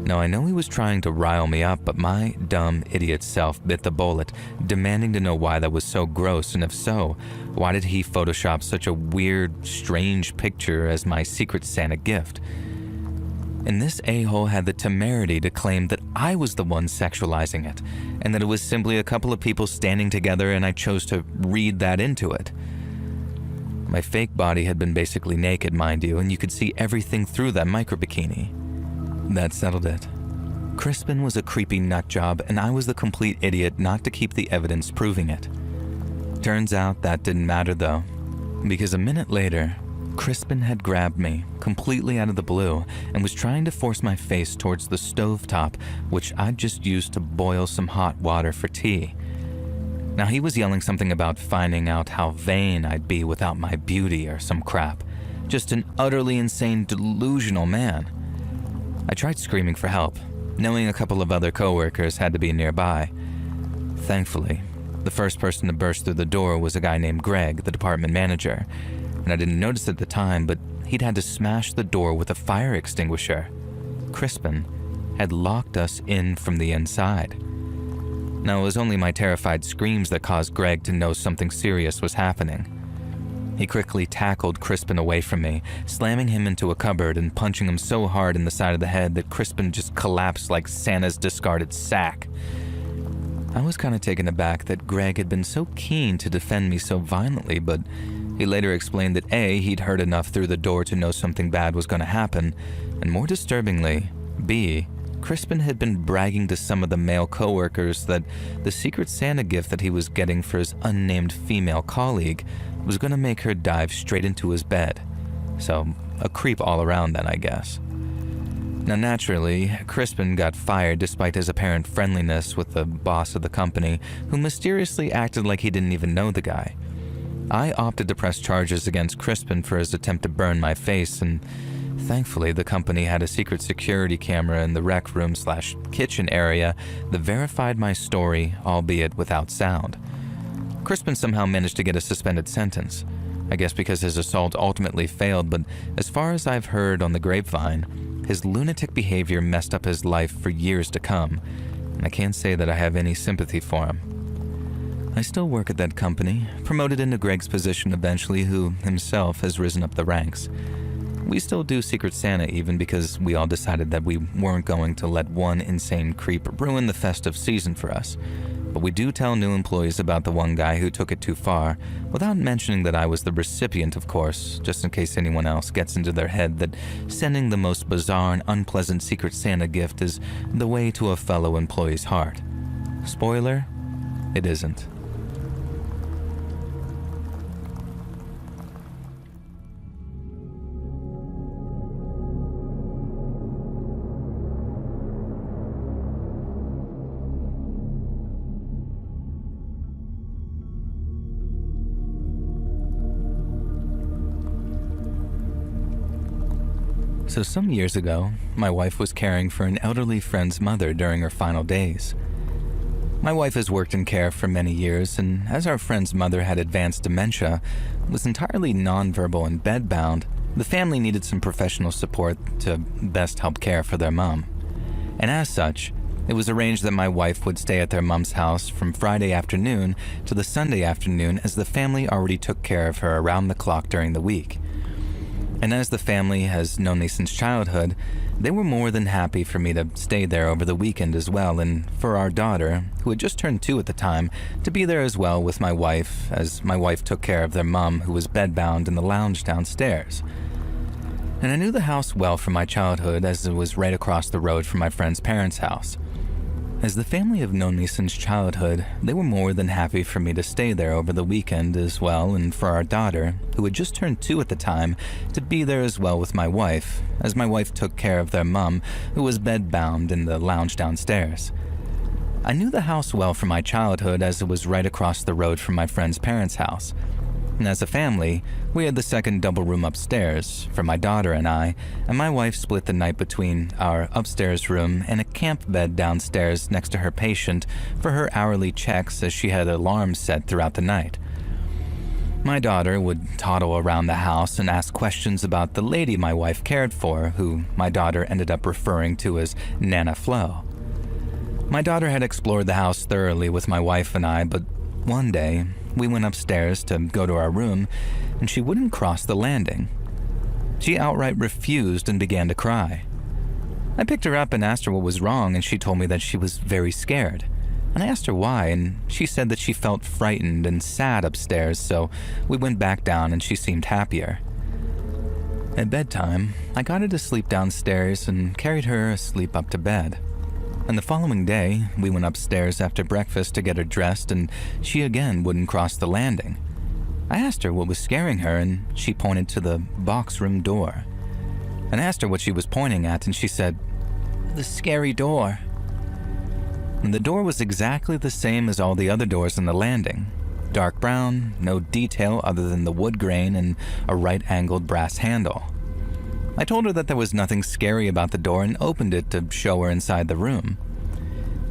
Now, I know he was trying to rile me up, but my dumb idiot self bit the bullet, demanding to know why that was so gross, and if so, why did he Photoshop such a weird, strange picture as my Secret Santa gift? And this a-hole had the temerity to claim that I was the one sexualizing it, and that it was simply a couple of people standing together and I chose to read that into it. My fake body had been basically naked, mind you, and you could see everything through that micro-bikini. That settled it. Crispin was a creepy nutjob, and I was the complete idiot not to keep the evidence proving it. Turns out that didn't matter though, because a minute later, Crispin had grabbed me completely out of the blue and was trying to force my face towards the stovetop, which I'd just used to boil some hot water for tea. Now he was yelling something about finding out how vain I'd be without my beauty or some crap. Just an utterly insane, delusional man. I tried screaming for help, knowing a couple of other coworkers had to be nearby. Thankfully, the first person to burst through the door was a guy named Greg, the department manager, and I didn't notice at the time, but he'd had to smash the door with a fire extinguisher. Crispin had locked us in from the inside. Now, it was only my terrified screams that caused Greg to know something serious was happening. He quickly tackled Crispin away from me, slamming him into a cupboard and punching him so hard in the side of the head that Crispin just collapsed like Santa's discarded sack. I was kind of taken aback that Greg had been so keen to defend me so violently, but he later explained that A, he'd heard enough through the door to know something bad was going to happen, and more disturbingly, B, Crispin had been bragging to some of the male coworkers that the Secret Santa gift that he was getting for his unnamed female colleague was going to make her dive straight into his bed. So, a creep all around then, I guess. Now naturally, Crispin got fired despite his apparent friendliness with the boss of the company, who mysteriously acted like he didn't even know the guy. I opted to press charges against Crispin for his attempt to burn my face, and thankfully the company had a secret security camera in the rec room/kitchen area that verified my story, albeit without sound. Crispin somehow managed to get a suspended sentence, I guess because his assault ultimately failed, but as far as I've heard on the grapevine, his lunatic behavior messed up his life for years to come, and I can't say that I have any sympathy for him. I still work at that company, promoted into Greg's position eventually, who himself has risen up the ranks. We still do Secret Santa even because we all decided that we weren't going to let one insane creep ruin the festive season for us. But we do tell new employees about the one guy who took it too far, without mentioning that I was the recipient, of course, just in case anyone else gets into their head that sending the most bizarre and unpleasant Secret Santa gift is the way to a fellow employee's heart. Spoiler, it isn't. So some years ago, my wife was caring for an elderly friend's mother during her final days. My wife has worked in care for many years, and as our friend's mother had advanced dementia, was entirely nonverbal and bedbound, the family needed some professional support to best help care for their mom. And as such, it was arranged that my wife would stay at their mom's house from Friday afternoon to the Sunday afternoon, as the family already took care of her around the clock during the week. And as the family has known me since childhood, they were more than happy for me to stay there over the weekend as well, and for our daughter, who had just turned 2 at the time, to be there as well with my wife, as my wife took care of their mom, who was bedbound in the lounge downstairs. And I knew the house well from my childhood, as it was right across the road from my friend's parents' house. As the family have known me since childhood, they were more than happy for me to stay there over the weekend as well, and for our daughter, who had just turned 2 at the time, to be there as well with my wife, as my wife took care of their mom, who was bedbound in the lounge downstairs. I knew the house well from my childhood, as it was right across the road from my friend's parents' house. And as a family, we had the second double room upstairs for my daughter and I, and my wife split the night between our upstairs room and a camp bed downstairs next to her patient for her hourly checks, as she had alarms set throughout the night. My daughter would toddle around the house and ask questions about the lady my wife cared for, who my daughter ended up referring to as Nana Flo. My daughter had explored the house thoroughly with my wife and I, but one day, we went upstairs to go to our room, and she wouldn't cross the landing. She outright refused and began to cry. I picked her up and asked her what was wrong, and she told me that she was very scared. And I asked her why, and she said that she felt frightened and sad upstairs, so we went back down and she seemed happier. At bedtime, I got her to sleep downstairs and carried her asleep up to bed. And the following day, we went upstairs after breakfast to get her dressed, and she again wouldn't cross the landing. I asked her what was scaring her, and she pointed to the box room door. And I asked her what she was pointing at, and she said, "The scary door." And the door was exactly the same as all the other doors on the landing. Dark brown, no detail other than the wood grain and a right-angled brass handle. I told her that there was nothing scary about the door and opened it to show her inside the room.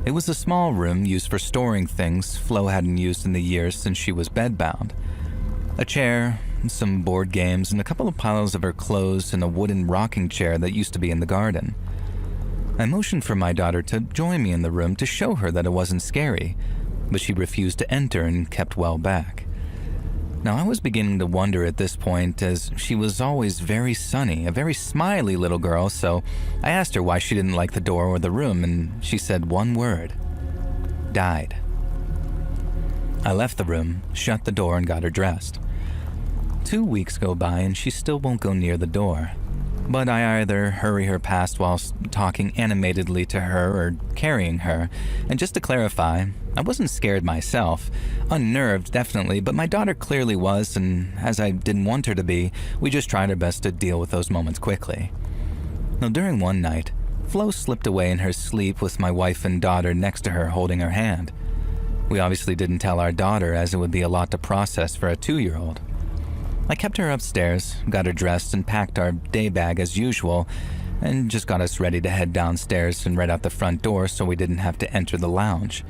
It was a small room used for storing things Flo hadn't used in the years since she was bedbound. A chair, some board games, and a couple of piles of her clothes and a wooden rocking chair that used to be in the garden. I motioned for my daughter to join me in the room to show her that it wasn't scary, but she refused to enter and kept well back. Now, I was beginning to wonder at this point, as she was always very sunny, a very smiley little girl, so I asked her why she didn't like the door or the room, and she said one word: died. I left the room, shut the door, and got her dressed. 2 weeks go by and she still won't go near the door. But I either hurry her past whilst talking animatedly to her or carrying her. And just to clarify, I wasn't scared myself. Unnerved, definitely, but my daughter clearly was, and as I didn't want her to be, we just tried our best to deal with those moments quickly. Now, during one night, Flo slipped away in her sleep with my wife and daughter next to her holding her hand. We obviously didn't tell our daughter, as it would be a lot to process for a 2-year-old. I kept her upstairs, got her dressed, and packed our day bag as usual, and just got us ready to head downstairs and right out the front door so we didn't have to enter the lounge.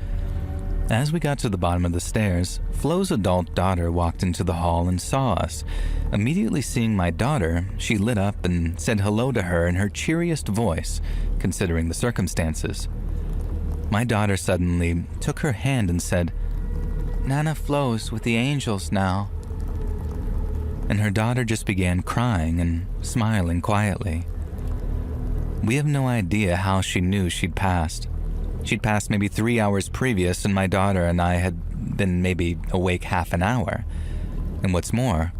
As we got to the bottom of the stairs, Flo's adult daughter walked into the hall and saw us. Immediately seeing my daughter, she lit up and said hello to her in her cheeriest voice, considering the circumstances. My daughter suddenly took her hand and said, "Nana Flo's with the angels now." And her daughter just began crying and smiling quietly. We have no idea how she knew she'd passed. She'd passed maybe 3 hours previous, and my daughter and I had been maybe awake half an hour. And what's more,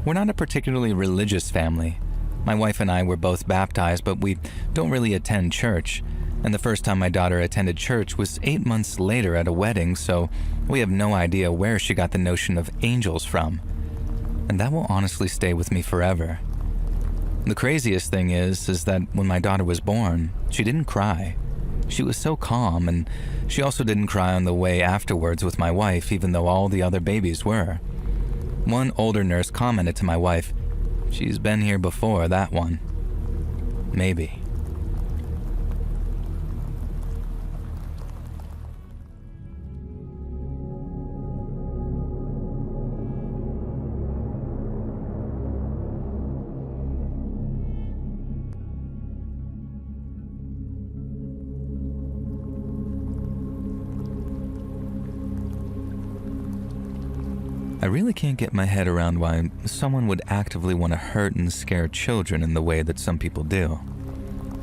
we're not a particularly religious family. My wife and I were both baptized, but we don't really attend church. And the first time my daughter attended church was 8 months later at a wedding, so we have no idea where she got the notion of angels from. And that will honestly stay with me forever. The craziest thing is that when my daughter was born, she didn't cry. She was so calm, and she also didn't cry on the way afterwards with my wife, even though all the other babies were. One older nurse commented to my wife, "She's been here before, that one." Maybe. I really can't get my head around why someone would actively want to hurt and scare children in the way that some people do.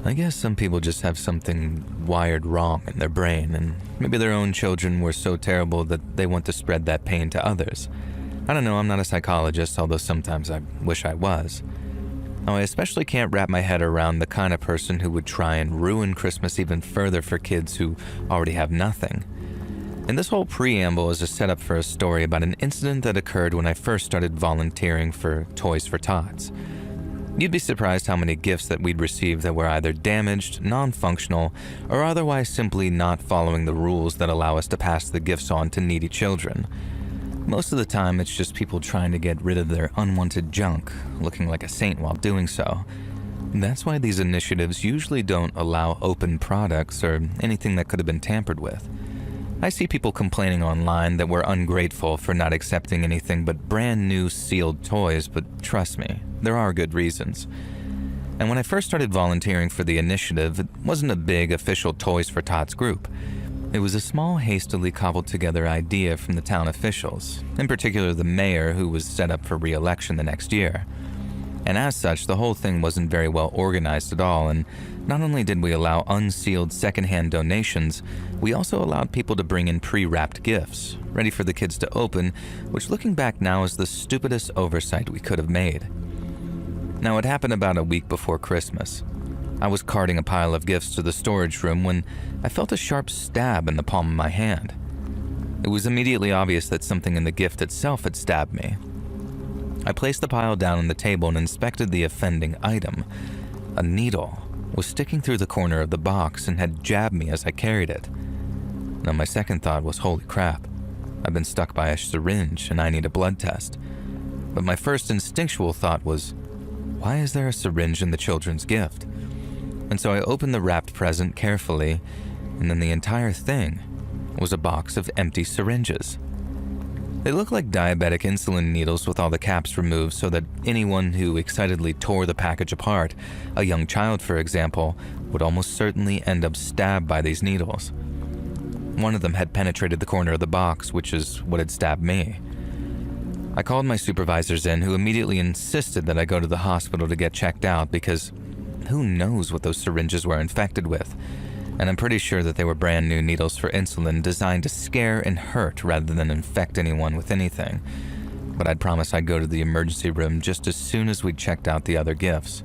I guess some people just have something wired wrong in their brain, and maybe their own children were so terrible that they want to spread that pain to others. I don't know, I'm not a psychologist, although sometimes I wish I was. Now, I especially can't wrap my head around the kind of person who would try and ruin Christmas even further for kids who already have nothing. And this whole preamble is a setup for a story about an incident that occurred when I first started volunteering for Toys for Tots. You'd be surprised how many gifts that we'd receive that were either damaged, non-functional, or otherwise simply not following the rules that allow us to pass the gifts on to needy children. Most of the time, it's just people trying to get rid of their unwanted junk, looking like a saint while doing so. That's why these initiatives usually don't allow open products or anything that could have been tampered with. I see people complaining online that we're ungrateful for not accepting anything but brand new sealed toys, but trust me, there are good reasons. And when I first started volunteering for the initiative, it wasn't a big official Toys for Tots group. It was a small, hastily cobbled together idea from the town officials, in particular the mayor, who was set up for re-election the next year. And as such, the whole thing wasn't very well organized at all, and not only did we allow unsealed secondhand donations, we also allowed people to bring in pre-wrapped gifts, ready for the kids to open, which looking back now is the stupidest oversight we could have made. Now, it happened about a week before Christmas. I was carting a pile of gifts to the storage room when I felt a sharp stab in the palm of my hand. It was immediately obvious that something in the gift itself had stabbed me. I placed the pile down on the table and inspected the offending item. A needle was sticking through the corner of the box and had jabbed me as I carried it. Now, my second thought was, holy crap, I've been stuck by a syringe and I need a blood test. But my first instinctual thought was, why is there a syringe in the children's gift? And so I opened the wrapped present carefully, and then the entire thing was a box of empty syringes. They looked like diabetic insulin needles with all the caps removed so that anyone who excitedly tore the package apart, a young child for example, would almost certainly end up stabbed by these needles. One of them had penetrated the corner of the box, which is what had stabbed me. I called my supervisors in, who immediately insisted that I go to the hospital to get checked out because who knows what those syringes were infected with. And I'm pretty sure that they were brand new needles for insulin designed to scare and hurt rather than infect anyone with anything. But I'd promised I'd go to the emergency room just as soon as we'd checked out the other gifts.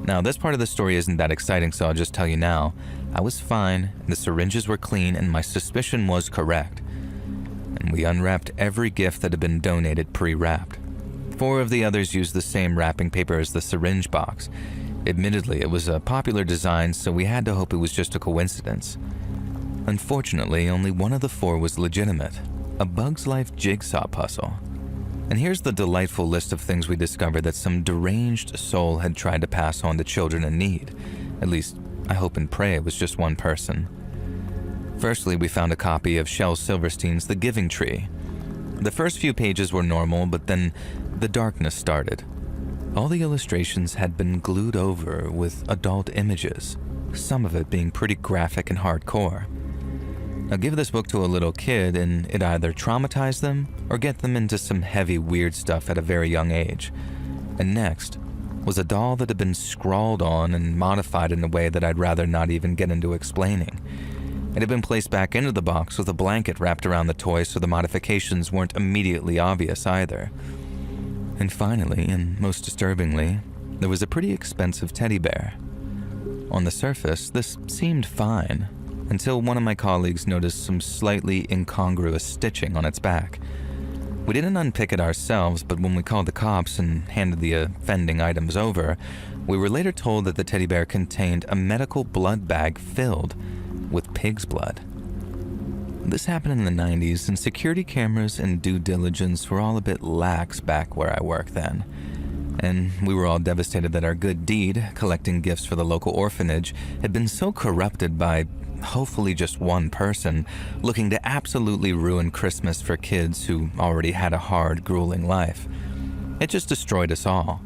Now, this part of the story isn't that exciting, so I'll just tell you now. I was fine, the syringes were clean, and my suspicion was correct. And we unwrapped every gift that had been donated pre-wrapped. 4 of the others used the same wrapping paper as the syringe box. Admittedly, it was a popular design, so we had to hope it was just a coincidence. Unfortunately, only one of the 4 was legitimate, a Bug's Life jigsaw puzzle. And here's the delightful list of things we discovered that some deranged soul had tried to pass on to children in need. At least, I hope and pray it was just one person. Firstly, we found a copy of Shel Silverstein's The Giving Tree. The first few pages were normal, but then the darkness started. All the illustrations had been glued over with adult images, some of it being pretty graphic and hardcore. Now, give this book to a little kid and it either traumatized them or get them into some heavy, weird stuff at a very young age. And next was a doll that had been scrawled on and modified in a way that I'd rather not even get into explaining. It had been placed back into the box with a blanket wrapped around the toy so the modifications weren't immediately obvious either. And finally, and most disturbingly, there was a pretty expensive teddy bear. On the surface, this seemed fine, until one of my colleagues noticed some slightly incongruous stitching on its back. We didn't unpick it ourselves, but when we called the cops and handed the offending items over, we were later told that the teddy bear contained a medical blood bag filled with pig's blood. This happened in the 90s, and security cameras and due diligence were all a bit lax back where I worked then. And we were all devastated that our good deed, collecting gifts for the local orphanage, had been so corrupted by hopefully just one person looking to absolutely ruin Christmas for kids who already had a hard, grueling life. It just destroyed us all.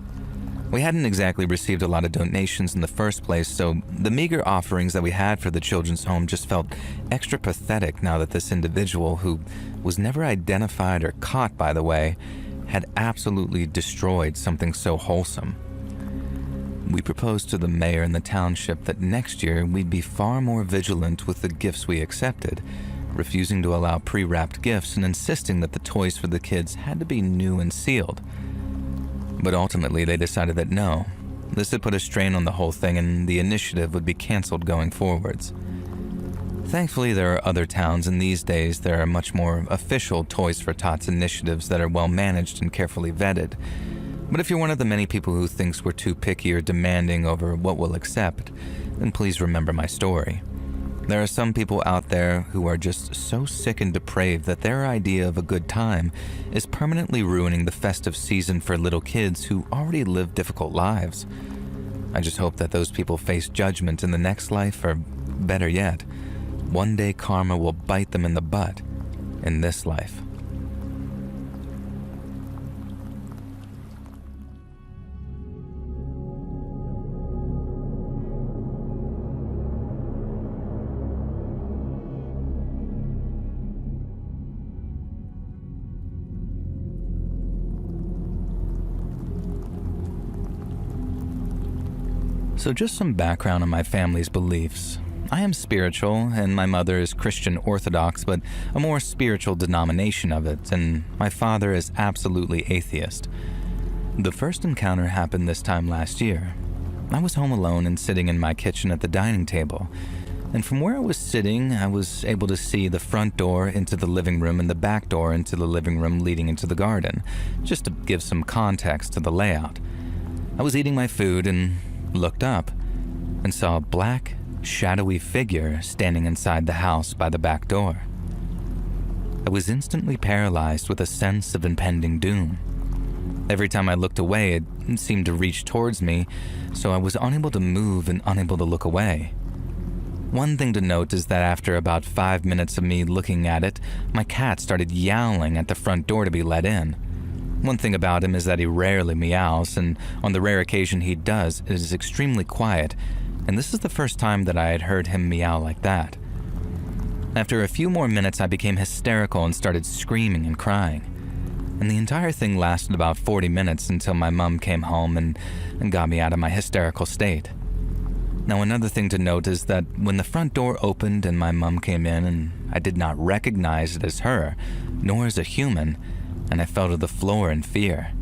We hadn't exactly received a lot of donations in the first place, so the meager offerings that we had for the children's home just felt extra pathetic now that this individual, who was never identified or caught, by the way, had absolutely destroyed something so wholesome. We proposed to the mayor and the township that next year we'd be far more vigilant with the gifts we accepted, refusing to allow pre-wrapped gifts and insisting that the toys for the kids had to be new and sealed. But ultimately they decided that no, this had put a strain on the whole thing and the initiative would be canceled going forwards. Thankfully, there are other towns, and these days there are much more official Toys for Tots initiatives that are well managed and carefully vetted. But if you're one of the many people who thinks we're too picky or demanding over what we'll accept, then please remember my story. There are some people out there who are just so sick and depraved that their idea of a good time is permanently ruining the festive season for little kids who already live difficult lives. I just hope that those people face judgment in the next life, or better yet, one day karma will bite them in the butt in this life. So just some background on my family's beliefs. I am spiritual, and my mother is Christian Orthodox, but a more spiritual denomination of it, and my father is absolutely atheist. The first encounter happened this time last year. I was home alone and sitting in my kitchen at the dining table, and from where I was sitting, I was able to see the front door into the living room and the back door into the living room leading into the garden, just to give some context to the layout. I was eating my food and looked up and saw a black, shadowy figure standing inside the house by the back door. I was instantly paralyzed with a sense of impending doom. Every time I looked away, it seemed to reach towards me, so I was unable to move and unable to look away. One thing to note is that after about 5 minutes of me looking at it, my cat started yowling at the front door to be let in. One thing about him is that he rarely meows, and on the rare occasion he does, it is extremely quiet, and this is the first time that I had heard him meow like that. After a few more minutes, I became hysterical and started screaming and crying. And the entire thing lasted about 40 minutes until my mom came home and got me out of my hysterical state. Now, another thing to note is that when the front door opened and my mom came in, and I did not recognize it as her, nor as a human, and I fell to the floor in fear.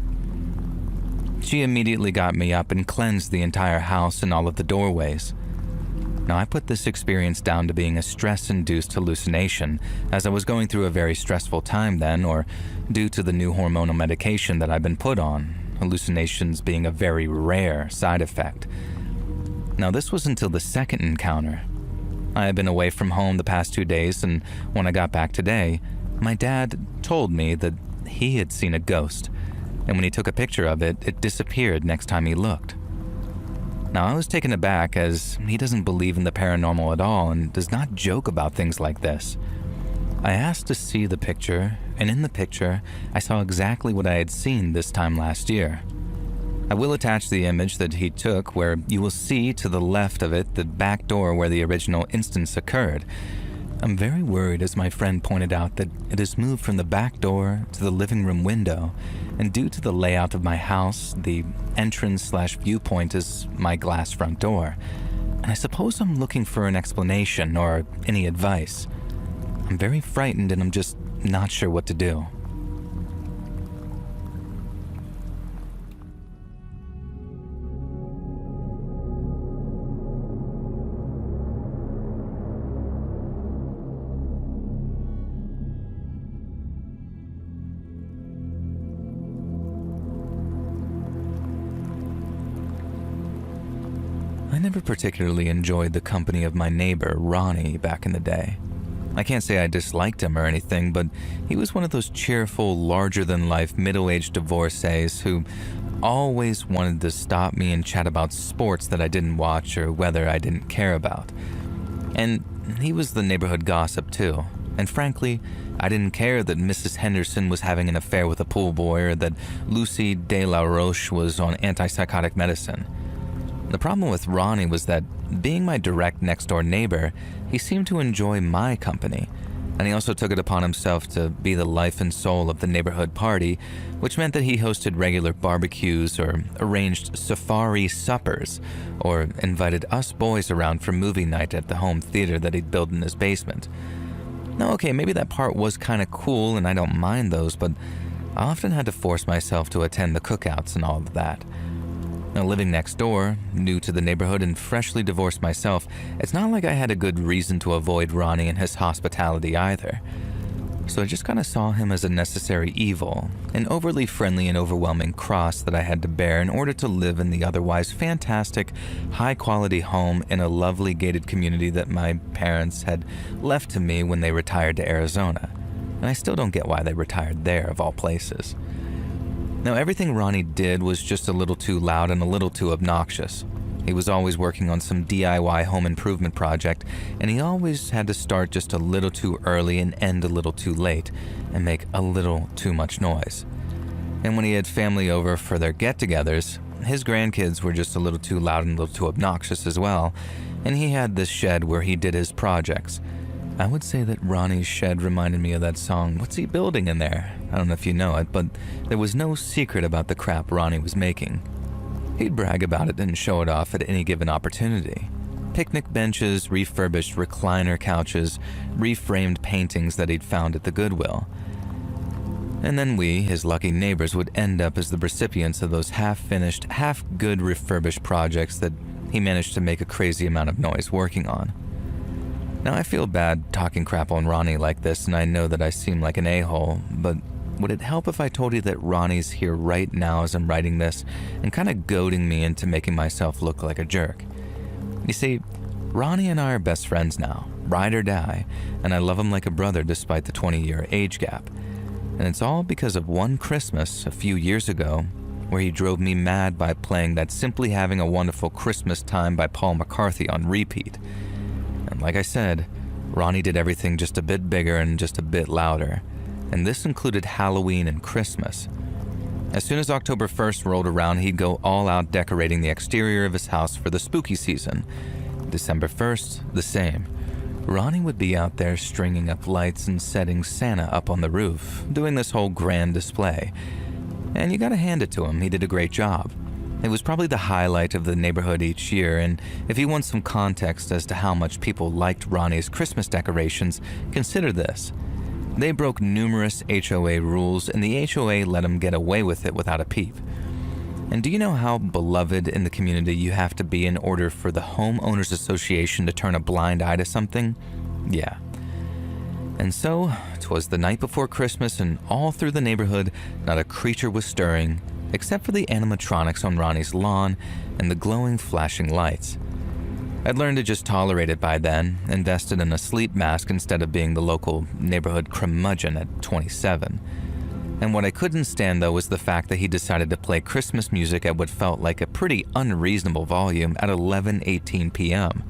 She immediately got me up and cleansed the entire house and all of the doorways. Now, I put this experience down to being a stress-induced hallucination, as I was going through a very stressful time then, or due to the new hormonal medication that I've been put on, hallucinations being a very rare side effect. Now, this was until the second encounter. I had been away from home the past 2 days, and when I got back today, my dad told me that he had seen a ghost, and when he took a picture of it, it disappeared next time he looked. Now, I was taken aback, as he doesn't believe in the paranormal at all and does not joke about things like this. I asked to see the picture, and in the picture, I saw exactly what I had seen this time last year. I will attach the image that he took, where you will see to the left of it the back door where the original instance occurred. I'm very worried, as my friend pointed out, that it has moved from the back door to the living room window, and due to the layout of my house, the entrance/viewpoint is my glass front door. And I suppose I'm looking for an explanation or any advice. I'm very frightened and I'm just not sure what to do. I never particularly enjoyed the company of my neighbor, Ronnie, back in the day. I can't say I disliked him or anything, but he was one of those cheerful, larger-than-life, middle-aged divorcees who always wanted to stop me and chat about sports that I didn't watch or weather I didn't care about. And he was the neighborhood gossip too. And frankly, I didn't care that Mrs. Henderson was having an affair with a pool boy or that Lucy de la Roche was on antipsychotic medicine. The problem with Ronnie was that, being my direct next-door neighbor, he seemed to enjoy my company, and he also took it upon himself to be the life and soul of the neighborhood party, which meant that he hosted regular barbecues or arranged safari suppers or invited us boys around for movie night at the home theater that he'd built in his basement. Now, okay, maybe that part was kind of cool and I don't mind those, but I often had to force myself to attend the cookouts and all of that. Now, living next door, new to the neighborhood and freshly divorced myself, it's not like I had a good reason to avoid Ronnie and his hospitality either. So I just kind of saw him as a necessary evil, an overly friendly and overwhelming cross that I had to bear in order to live in the otherwise fantastic, high-quality home in a lovely gated community that my parents had left to me when they retired to Arizona. And I still don't get why they retired there, of all places. Now, everything Ronnie did was just a little too loud and a little too obnoxious. He was always working on some DIY home improvement project, and he always had to start just a little too early and end a little too late, and make a little too much noise. And when he had family over for their get-togethers, his grandkids were just a little too loud and a little too obnoxious as well, and he had this shed where he did his projects. I would say that Ronnie's shed reminded me of that song, What's He Building in There? I don't know if you know it, but there was no secret about the crap Ronnie was making. He'd brag about it and show it off at any given opportunity. Picnic benches, refurbished recliner couches, reframed paintings that he'd found at the Goodwill. And then we, his lucky neighbors, would end up as the recipients of those half-finished, half-good refurbished projects that he managed to make a crazy amount of noise working on. Now, I feel bad talking crap on Ronnie like this, and I know that I seem like an a-hole, but would it help if I told you that Ronnie's here right now as I'm writing this and kind of goading me into making myself look like a jerk? You see, Ronnie and I are best friends now, ride or die, and I love him like a brother despite the 20-year age gap. And it's all because of one Christmas a few years ago where he drove me mad by playing that Simply Having a Wonderful Christmas Time by Paul McCarthy on repeat. And like I said, Ronnie did everything just a bit bigger and just a bit louder, and this included Halloween and Christmas. As soon as October 1st rolled around, he'd go all out decorating the exterior of his house for the spooky season. December 1st, the same. Ronnie would be out there stringing up lights and setting Santa up on the roof, doing this whole grand display. And you gotta hand it to him, he did a great job. It was probably the highlight of the neighborhood each year, and if you want some context as to how much people liked Ronnie's Christmas decorations, consider this. They broke numerous HOA rules, and the HOA let them get away with it without a peep. And do you know how beloved in the community you have to be in order for the Homeowners Association to turn a blind eye to something? Yeah. And so, 'twas the night before Christmas, and all through the neighborhood, not a creature was stirring, except for the animatronics on Ronnie's lawn and the glowing flashing lights. I'd learned to just tolerate it by then, invested in a sleep mask instead of being the local neighborhood curmudgeon at 27. And what I couldn't stand though was the fact that he decided to play Christmas music at what felt like a pretty unreasonable volume at 11:18 p.m.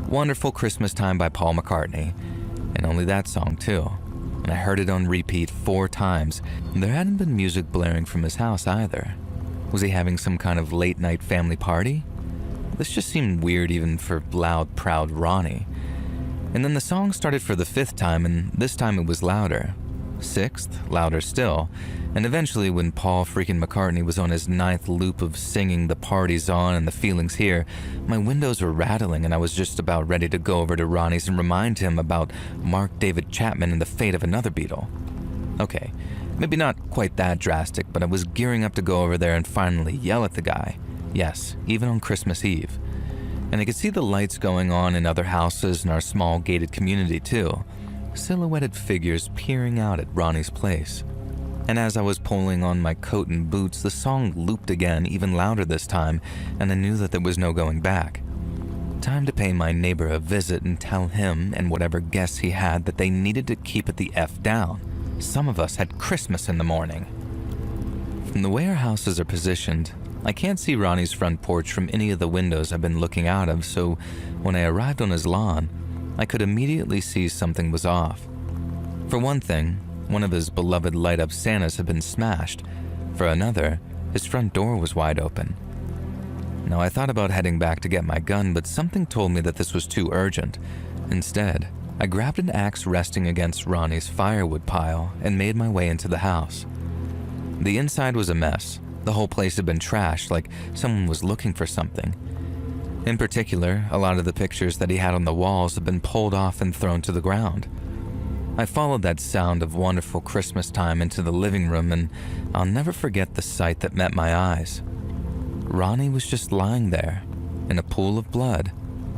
Wonderful Christmas Time by Paul McCartney, and only that song too. And I heard it on repeat 4 times. There hadn't been music blaring from his house either. Was he having some kind of late-night family party? This just seemed weird even for loud, proud Ronnie. And then the song started for the 5th time, and this time it was louder. 6th, louder still. And eventually, when Paul freaking McCartney was on his 9th loop of singing The Party's On and The Feeling's Here, my windows were rattling and I was just about ready to go over to Ronnie's and remind him about Mark David Chapman and the fate of another Beatle. Okay, maybe not quite that drastic, but I was gearing up to go over there and finally yell at the guy. Yes, even on Christmas Eve. And I could see the lights going on in other houses in our small gated community too. Silhouetted figures peering out at Ronnie's place. And as I was pulling on my coat and boots, the song looped again, even louder this time, and I knew that there was no going back. Time to pay my neighbor a visit and tell him and whatever guests he had that they needed to keep it the F down. Some of us had Christmas in the morning. From the way our houses are positioned, I can't see Ronnie's front porch from any of the windows I've been looking out of, so when I arrived on his lawn, I could immediately see something was off. For one thing, one of his beloved light-up Santas had been smashed. For another, his front door was wide open. Now, I thought about heading back to get my gun, but something told me that this was too urgent. Instead, I grabbed an axe resting against Ronnie's firewood pile and made my way into the house. The inside was a mess. The whole place had been trashed, like someone was looking for something. In particular, a lot of the pictures that he had on the walls had been pulled off and thrown to the ground. I followed that sound of wonderful Christmas time into the living room, and I'll never forget the sight that met my eyes. Ronnie was just lying there, in a pool of blood,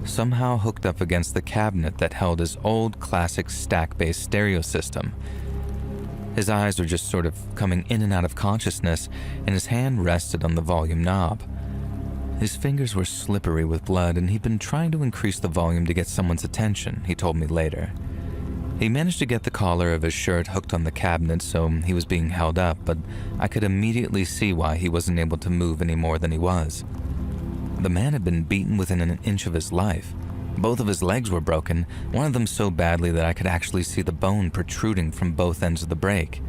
somehow hooked up against the cabinet that held his old classic stack-based stereo system. His eyes were just sort of coming in and out of consciousness, and his hand rested on the volume knob. His fingers were slippery with blood, and he'd been trying to increase the volume to get someone's attention, he told me later. He managed to get the collar of his shirt hooked on the cabinet, so he was being held up, but I could immediately see why he wasn't able to move any more than he was. The man had been beaten within an inch of his life. Both of his legs were broken, one of them so badly that I could actually see the bone protruding from both ends of the break.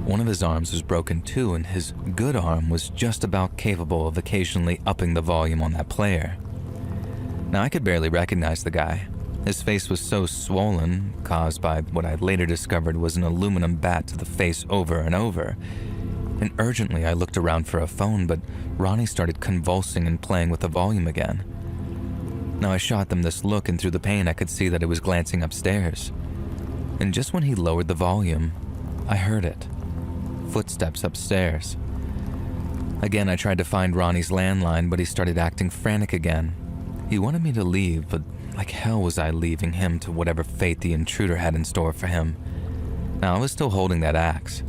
One of his arms was broken too, and his good arm was just about capable of occasionally upping the volume on that player. Now, I could barely recognize the guy. His face was so swollen, caused by what I later discovered was an aluminum bat to the face over and over. And urgently I looked around for a phone, but Ronnie started convulsing and playing with the volume again. Now, I shot them this look, and through the pain I could see that it was glancing upstairs. And just when he lowered the volume, I heard it. Footsteps upstairs. Again, I tried to find Ronnie's landline, but he started acting frantic again. He wanted me to leave, but like hell was I leaving him to whatever fate the intruder had in store for him. Now, I was still holding that axe.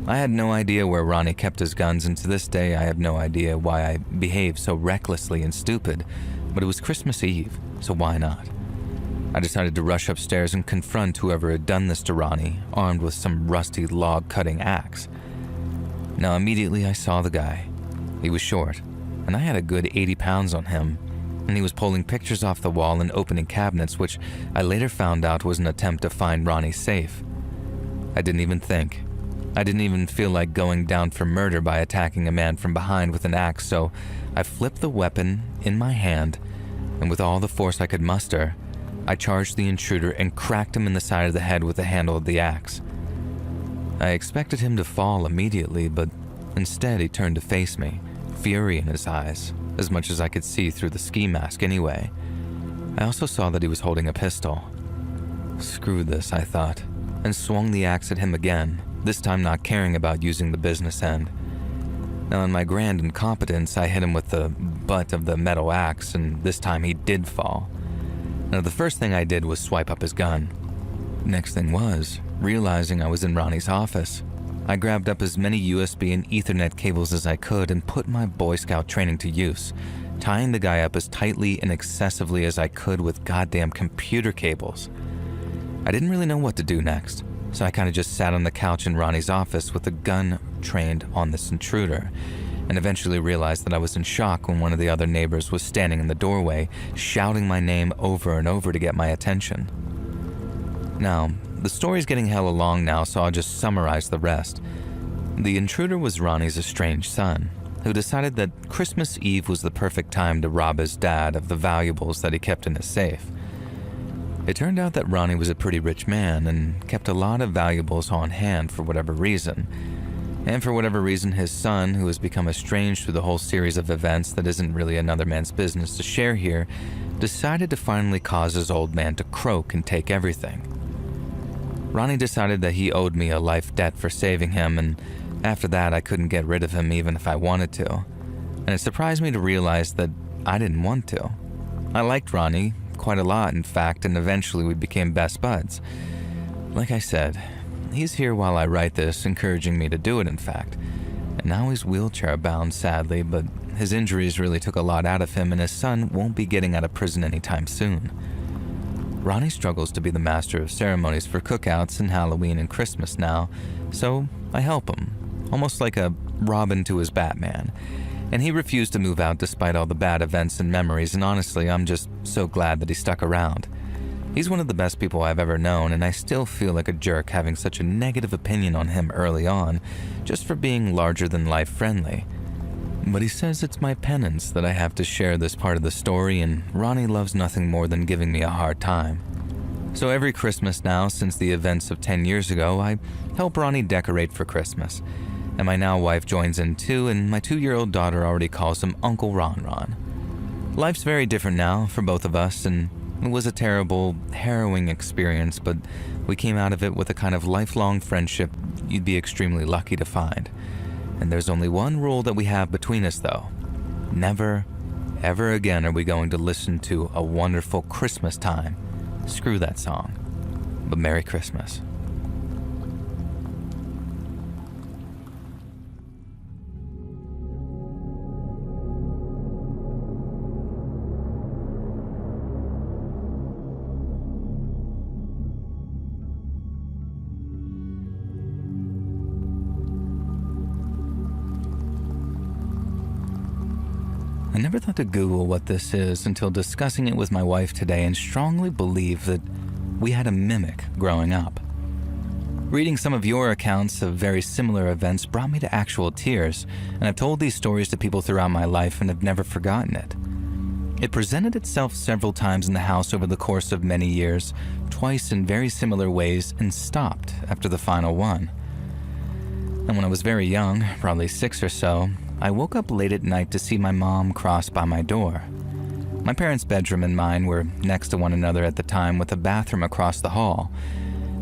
I had no idea where Ronnie kept his guns, and to this day I have no idea why I behaved so recklessly and stupid, but it was Christmas Eve, so why not? I decided to rush upstairs and confront whoever had done this to Ronnie, armed with some rusty log-cutting axe. Now, immediately I saw the guy. He was short, and I had a good 80 pounds on him, and he was pulling pictures off the wall and opening cabinets, which I later found out was an attempt to find Ronnie's safe. I didn't even think. I didn't even feel like going down for murder by attacking a man from behind with an axe, so I flipped the weapon in my hand, and with all the force I could muster, I charged the intruder and cracked him in the side of the head with the handle of the axe. I expected him to fall immediately, but instead he turned to face me, fury in his eyes, as much as I could see through the ski mask anyway. I also saw that he was holding a pistol. Screw this, I thought, and swung the axe at him again, this time not caring about using the business end. Now, in my grand incompetence, I hit him with the butt of the metal axe, and this time he did fall. Now, the first thing I did was swipe up his gun. Next thing was, realizing I was in Ronnie's office, I grabbed up as many USB and Ethernet cables as I could and put my Boy Scout training to use, tying the guy up as tightly and excessively as I could with goddamn computer cables. I didn't really know what to do next, so I kind of just sat on the couch in Ronnie's office with the gun trained on this intruder, and eventually realized that I was in shock when one of the other neighbors was standing in the doorway, shouting my name over and over to get my attention. Now, the story's getting hella long now, so I'll just summarize the rest. The intruder was Ronnie's estranged son, who decided that Christmas Eve was the perfect time to rob his dad of the valuables that he kept in his safe. It turned out that Ronnie was a pretty rich man and kept a lot of valuables on hand for whatever reason. And for whatever reason, his son, who has become estranged through the whole series of events that isn't really another man's business to share here, decided to finally cause his old man to croak and take everything. Ronnie decided that he owed me a life debt for saving him, and after that I couldn't get rid of him even if I wanted to. And it surprised me to realize that I didn't want to. I liked Ronnie quite a lot, in fact, and eventually we became best buds. Like I said, he's here while I write this, encouraging me to do it, in fact. And now he's wheelchair bound, sadly, but his injuries really took a lot out of him, and his son won't be getting out of prison anytime soon. Ronnie struggles to be the master of ceremonies for cookouts and Halloween and Christmas now, so I help him, almost like a Robin to his Batman. And he refused to move out despite all the bad events and memories, and honestly, I'm just so glad that he stuck around. He's one of the best people I've ever known, and I still feel like a jerk having such a negative opinion on him early on, just for being larger-than-life friendly. But he says it's my penance that I have to share this part of the story, and Ronnie loves nothing more than giving me a hard time. So every Christmas now, since the events of 10 years ago, I help Ronnie decorate for Christmas. And my now wife joins in too, and my 2-year-old daughter already calls him Uncle Ron Ron. Life's very different now for both of us, and it was a terrible, harrowing experience, but we came out of it with a kind of lifelong friendship you'd be extremely lucky to find. And there's only one rule that we have between us, though. Never, ever again are we going to listen to A Wonderful Christmas Time. Screw that song. But Merry Christmas. I never thought to Google what this is until discussing it with my wife today, and strongly believe that we had a mimic growing up. Reading some of your accounts of very similar events brought me to actual tears, and I've told these stories to people throughout my life and have never forgotten it. It presented itself several times in the house over the course of many years, twice in very similar ways, and stopped after the final one. And when I was very young, probably 6 or so, I woke up late at night to see my mom cross by my door. My parents' bedroom and mine were next to one another at the time, with a bathroom across the hall.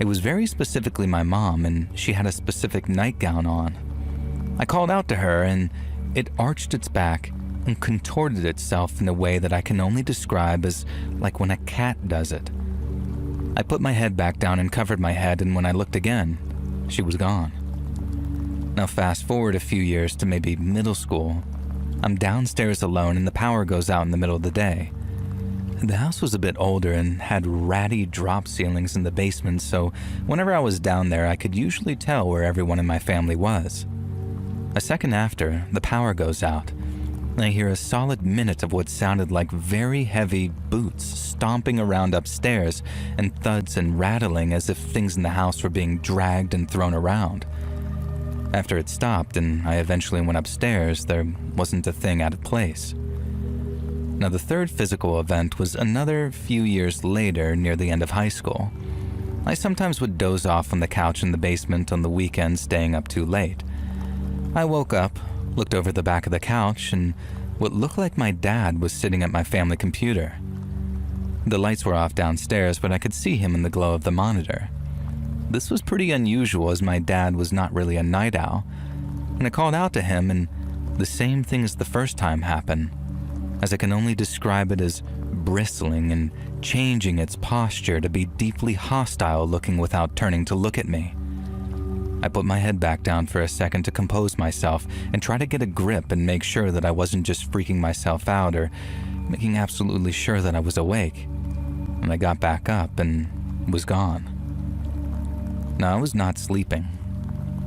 It was very specifically my mom, and she had a specific nightgown on. I called out to her, and it arched its back and contorted itself in a way that I can only describe as like when a cat does it. I put my head back down and covered my head, and when I looked again, she was gone. Now fast forward a few years to maybe middle school. I'm downstairs alone and the power goes out in the middle of the day. The house was a bit older and had ratty drop ceilings in the basement, so whenever I was down there I could usually tell where everyone in my family was. A second after, the power goes out. I hear a solid minute of what sounded like very heavy boots stomping around upstairs, and thuds and rattling as if things in the house were being dragged and thrown around. After it stopped and I eventually went upstairs, there wasn't a thing out of place. Now the third physical event was another few years later, near the end of high school. I sometimes would doze off on the couch in the basement on the weekends, staying up too late. I woke up, looked over the back of the couch, and what looked like my dad was sitting at my family computer. The lights were off downstairs, but I could see him in the glow of the monitor. This was pretty unusual, as my dad was not really a night owl, and I called out to him, and the same thing as the first time happened, as I can only describe it as bristling and changing its posture to be deeply hostile, looking without turning to look at me. I put my head back down for a second to compose myself and try to get a grip and make sure that I wasn't just freaking myself out or making absolutely sure that I was awake. And I got back up and was gone. Now, I was not sleeping.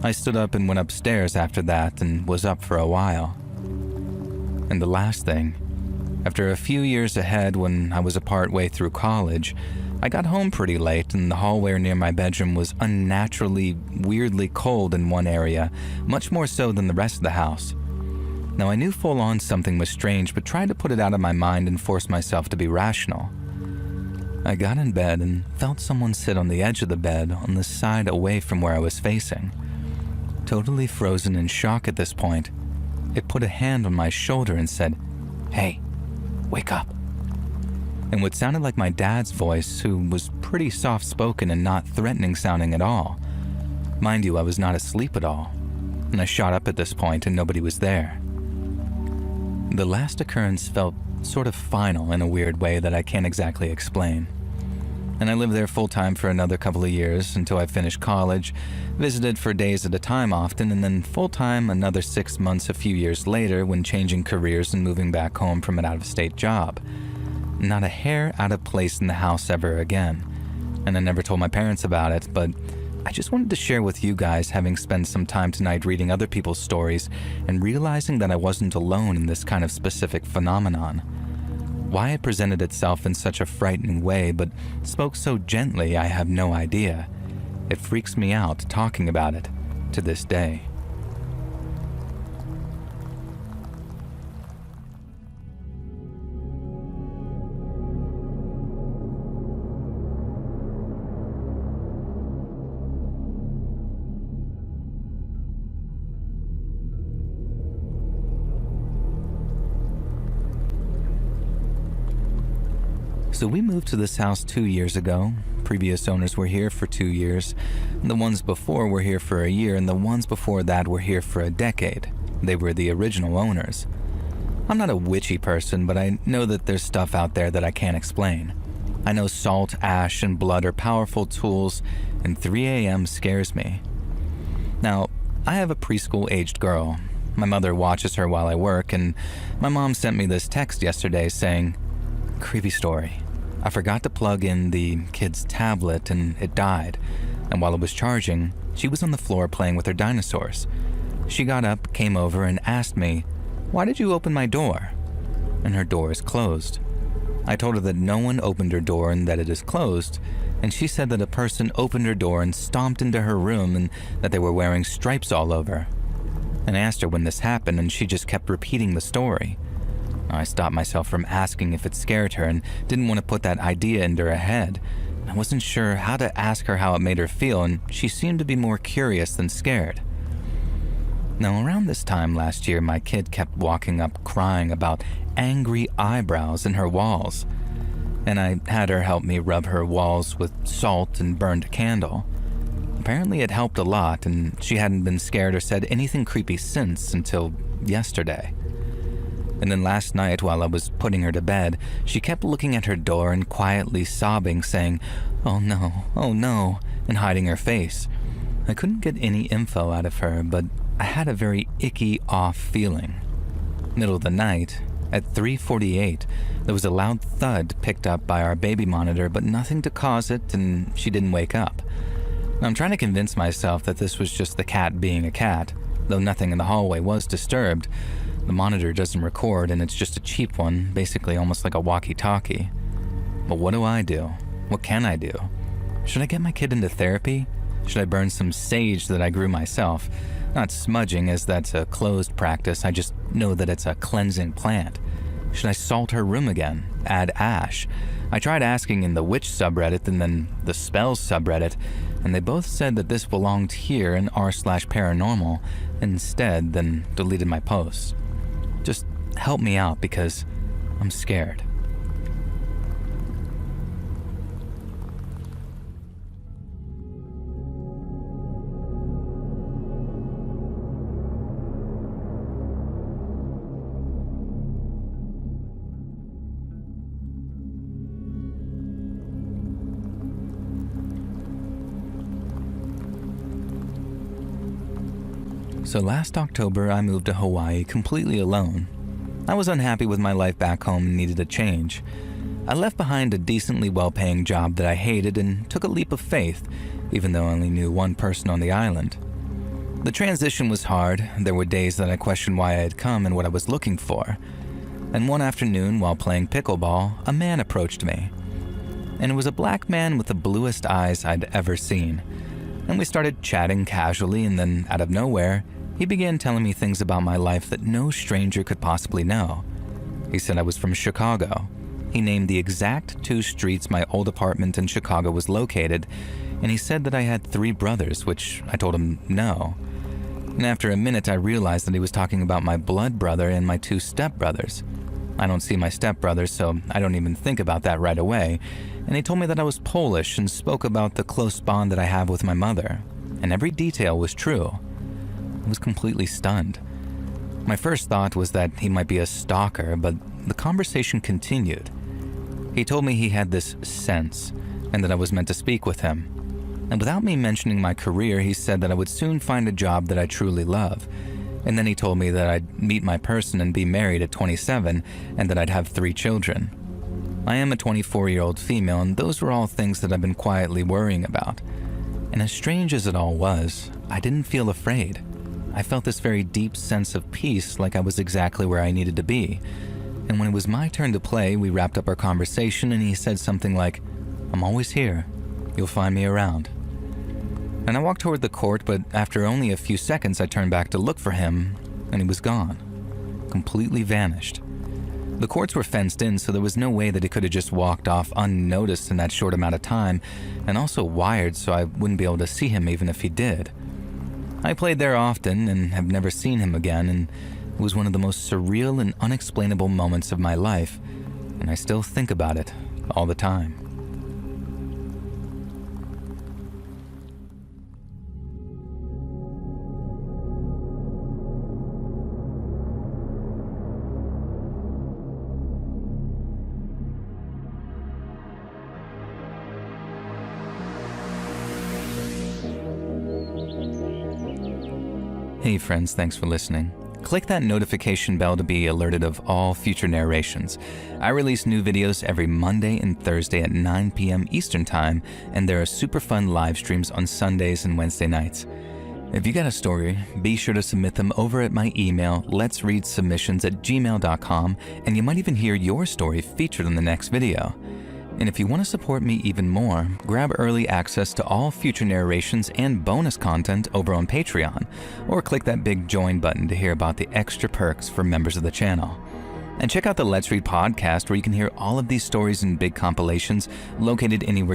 I stood up and went upstairs after that and was up for a while. And the last thing, after a few years ahead when I was a part way through college, I got home pretty late and the hallway near my bedroom was unnaturally, weirdly cold in one area, much more so than the rest of the house. Now, I knew full on something was strange, but tried to put it out of my mind and force myself to be rational. I got in bed and felt someone sit on the edge of the bed on the side away from where I was facing. Totally frozen in shock at this point, it put a hand on my shoulder and said, "Hey, wake up." In what sounded like my dad's voice, who was pretty soft-spoken and not threatening sounding at all. Mind you, I was not asleep at all, and I shot up at this point and nobody was there. The last occurrence felt sort of final in a weird way that I can't exactly explain. and I lived there full-time for another couple of years until I finished college, visited for days at a time often, and then full-time another 6 months a few years later when changing careers and moving back home from an out-of-state job. Not a hair out of place in the house ever again, and I never told my parents about it, but I just wanted to share with you guys, having spent some time tonight reading other people's stories and realizing that I wasn't alone in this kind of specific phenomenon. Why it presented itself in such a frightening way but spoke so gently, I have no idea. It freaks me out talking about it to this day. So we moved to this house 2 years ago. Previous owners were here for 2 years. The ones before were here for a year, and the ones before that were here for a decade. They were the original owners. I'm not a witchy person, but I know that there's stuff out there that I can't explain. I know salt, ash, and blood are powerful tools, and 3 a.m. scares me. Now, I have a preschool-aged girl. My mother watches her while I work, and my mom sent me this text yesterday saying, "Creepy story. I forgot to plug in the kid's tablet and it died, and while it was charging, she was on the floor playing with her dinosaurs. She got up, came over, and asked me, 'Why did you open my door?' And her door is closed. I told her that no one opened her door and that it is closed, and she said that a person opened her door and stomped into her room and that they were wearing stripes all over. And I asked her when this happened, and she just kept repeating the story. I stopped myself from asking if it scared her and didn't want to put that idea into her head. I wasn't sure how to ask her how it made her feel, and she seemed to be more curious than scared. Now, around this time last year, my kid kept walking up crying about angry eyebrows in her walls, and I had her help me rub her walls with salt and burned a candle. Apparently it helped a lot, and she hadn't been scared or said anything creepy since until yesterday. And then last night, while I was putting her to bed, she kept looking at her door and quietly sobbing, saying, oh no, and hiding her face. I couldn't get any info out of her, but I had a very icky, off feeling. Middle of the night, at 3:48, there was a loud thud picked up by our baby monitor, but nothing to cause it, and she didn't wake up. I'm trying to convince myself that this was just the cat being a cat, though nothing in the hallway was disturbed. The monitor doesn't record, and it's just a cheap one, basically almost like a walkie-talkie. But what do? What can I do? Should I get my kid into therapy? Should I burn some sage that I grew myself? Not smudging, as that's a closed practice. I just know that it's a cleansing plant. Should I salt her room again? Add ash? I tried asking in the witch subreddit and then the spells subreddit, and they both said that this belonged here in r/paranormal, instead then deleted my posts. Just help me out because I'm scared. So last October, I moved to Hawaii completely alone. I was unhappy with my life back home and needed a change. I left behind a decently well-paying job that I hated and took a leap of faith, even though I only knew one person on the island. The transition was hard. There were days that I questioned why I had come and what I was looking for. And one afternoon, while playing pickleball, a man approached me. And it was a black man with the bluest eyes I'd ever seen. And we started chatting casually, and then out of nowhere, he began telling me things about my life that no stranger could possibly know. He said I was from Chicago. He named the exact 2 streets my old apartment in Chicago was located, and he said that I had 3 brothers, which I told him no. And after a minute, I realized that he was talking about my blood brother and my 2 stepbrothers. I don't see my stepbrothers, so I don't even think about that right away. And he told me that I was Polish and spoke about the close bond that I have with my mother. And every detail was true. I was completely stunned. My first thought was that he might be a stalker, but the conversation continued. He told me he had this sense, and that I was meant to speak with him. And without me mentioning my career, he said that I would soon find a job that I truly love. And then he told me that I'd meet my person and be married at 27, and that I'd have 3 children. I am a 24-year-old female, and those were all things that I've been quietly worrying about. And as strange as it all was, I didn't feel afraid. I felt this very deep sense of peace, like I was exactly where I needed to be. And when it was my turn to play, we wrapped up our conversation and he said something like, "I'm always here. You'll find me around." And I walked toward the court, but after only a few seconds I turned back to look for him, and he was gone. Completely vanished. The courts were fenced in, so there was no way that he could have just walked off unnoticed in that short amount of time, and also wired so I wouldn't be able to see him even if he did. I played there often and have never seen him again, and it was one of the most surreal and unexplainable moments of my life, and I still think about it all the time. Hey friends, thanks for listening. Click that notification bell to be alerted of all future narrations. I release new videos every Monday and Thursday at 9 p.m. Eastern Time, and there are super fun live streams on Sundays and Wednesday nights. If you got a story, be sure to submit them over at my email, letsreadsubmissions@gmail.com, and you might even hear your story featured in the next video. And if you want to support me even more, grab early access to all future narrations and bonus content over on Patreon, or click that big join button to hear about the extra perks for members of the channel. And check out the Let's Read podcast, where you can hear all of these stories in big compilations located anywhere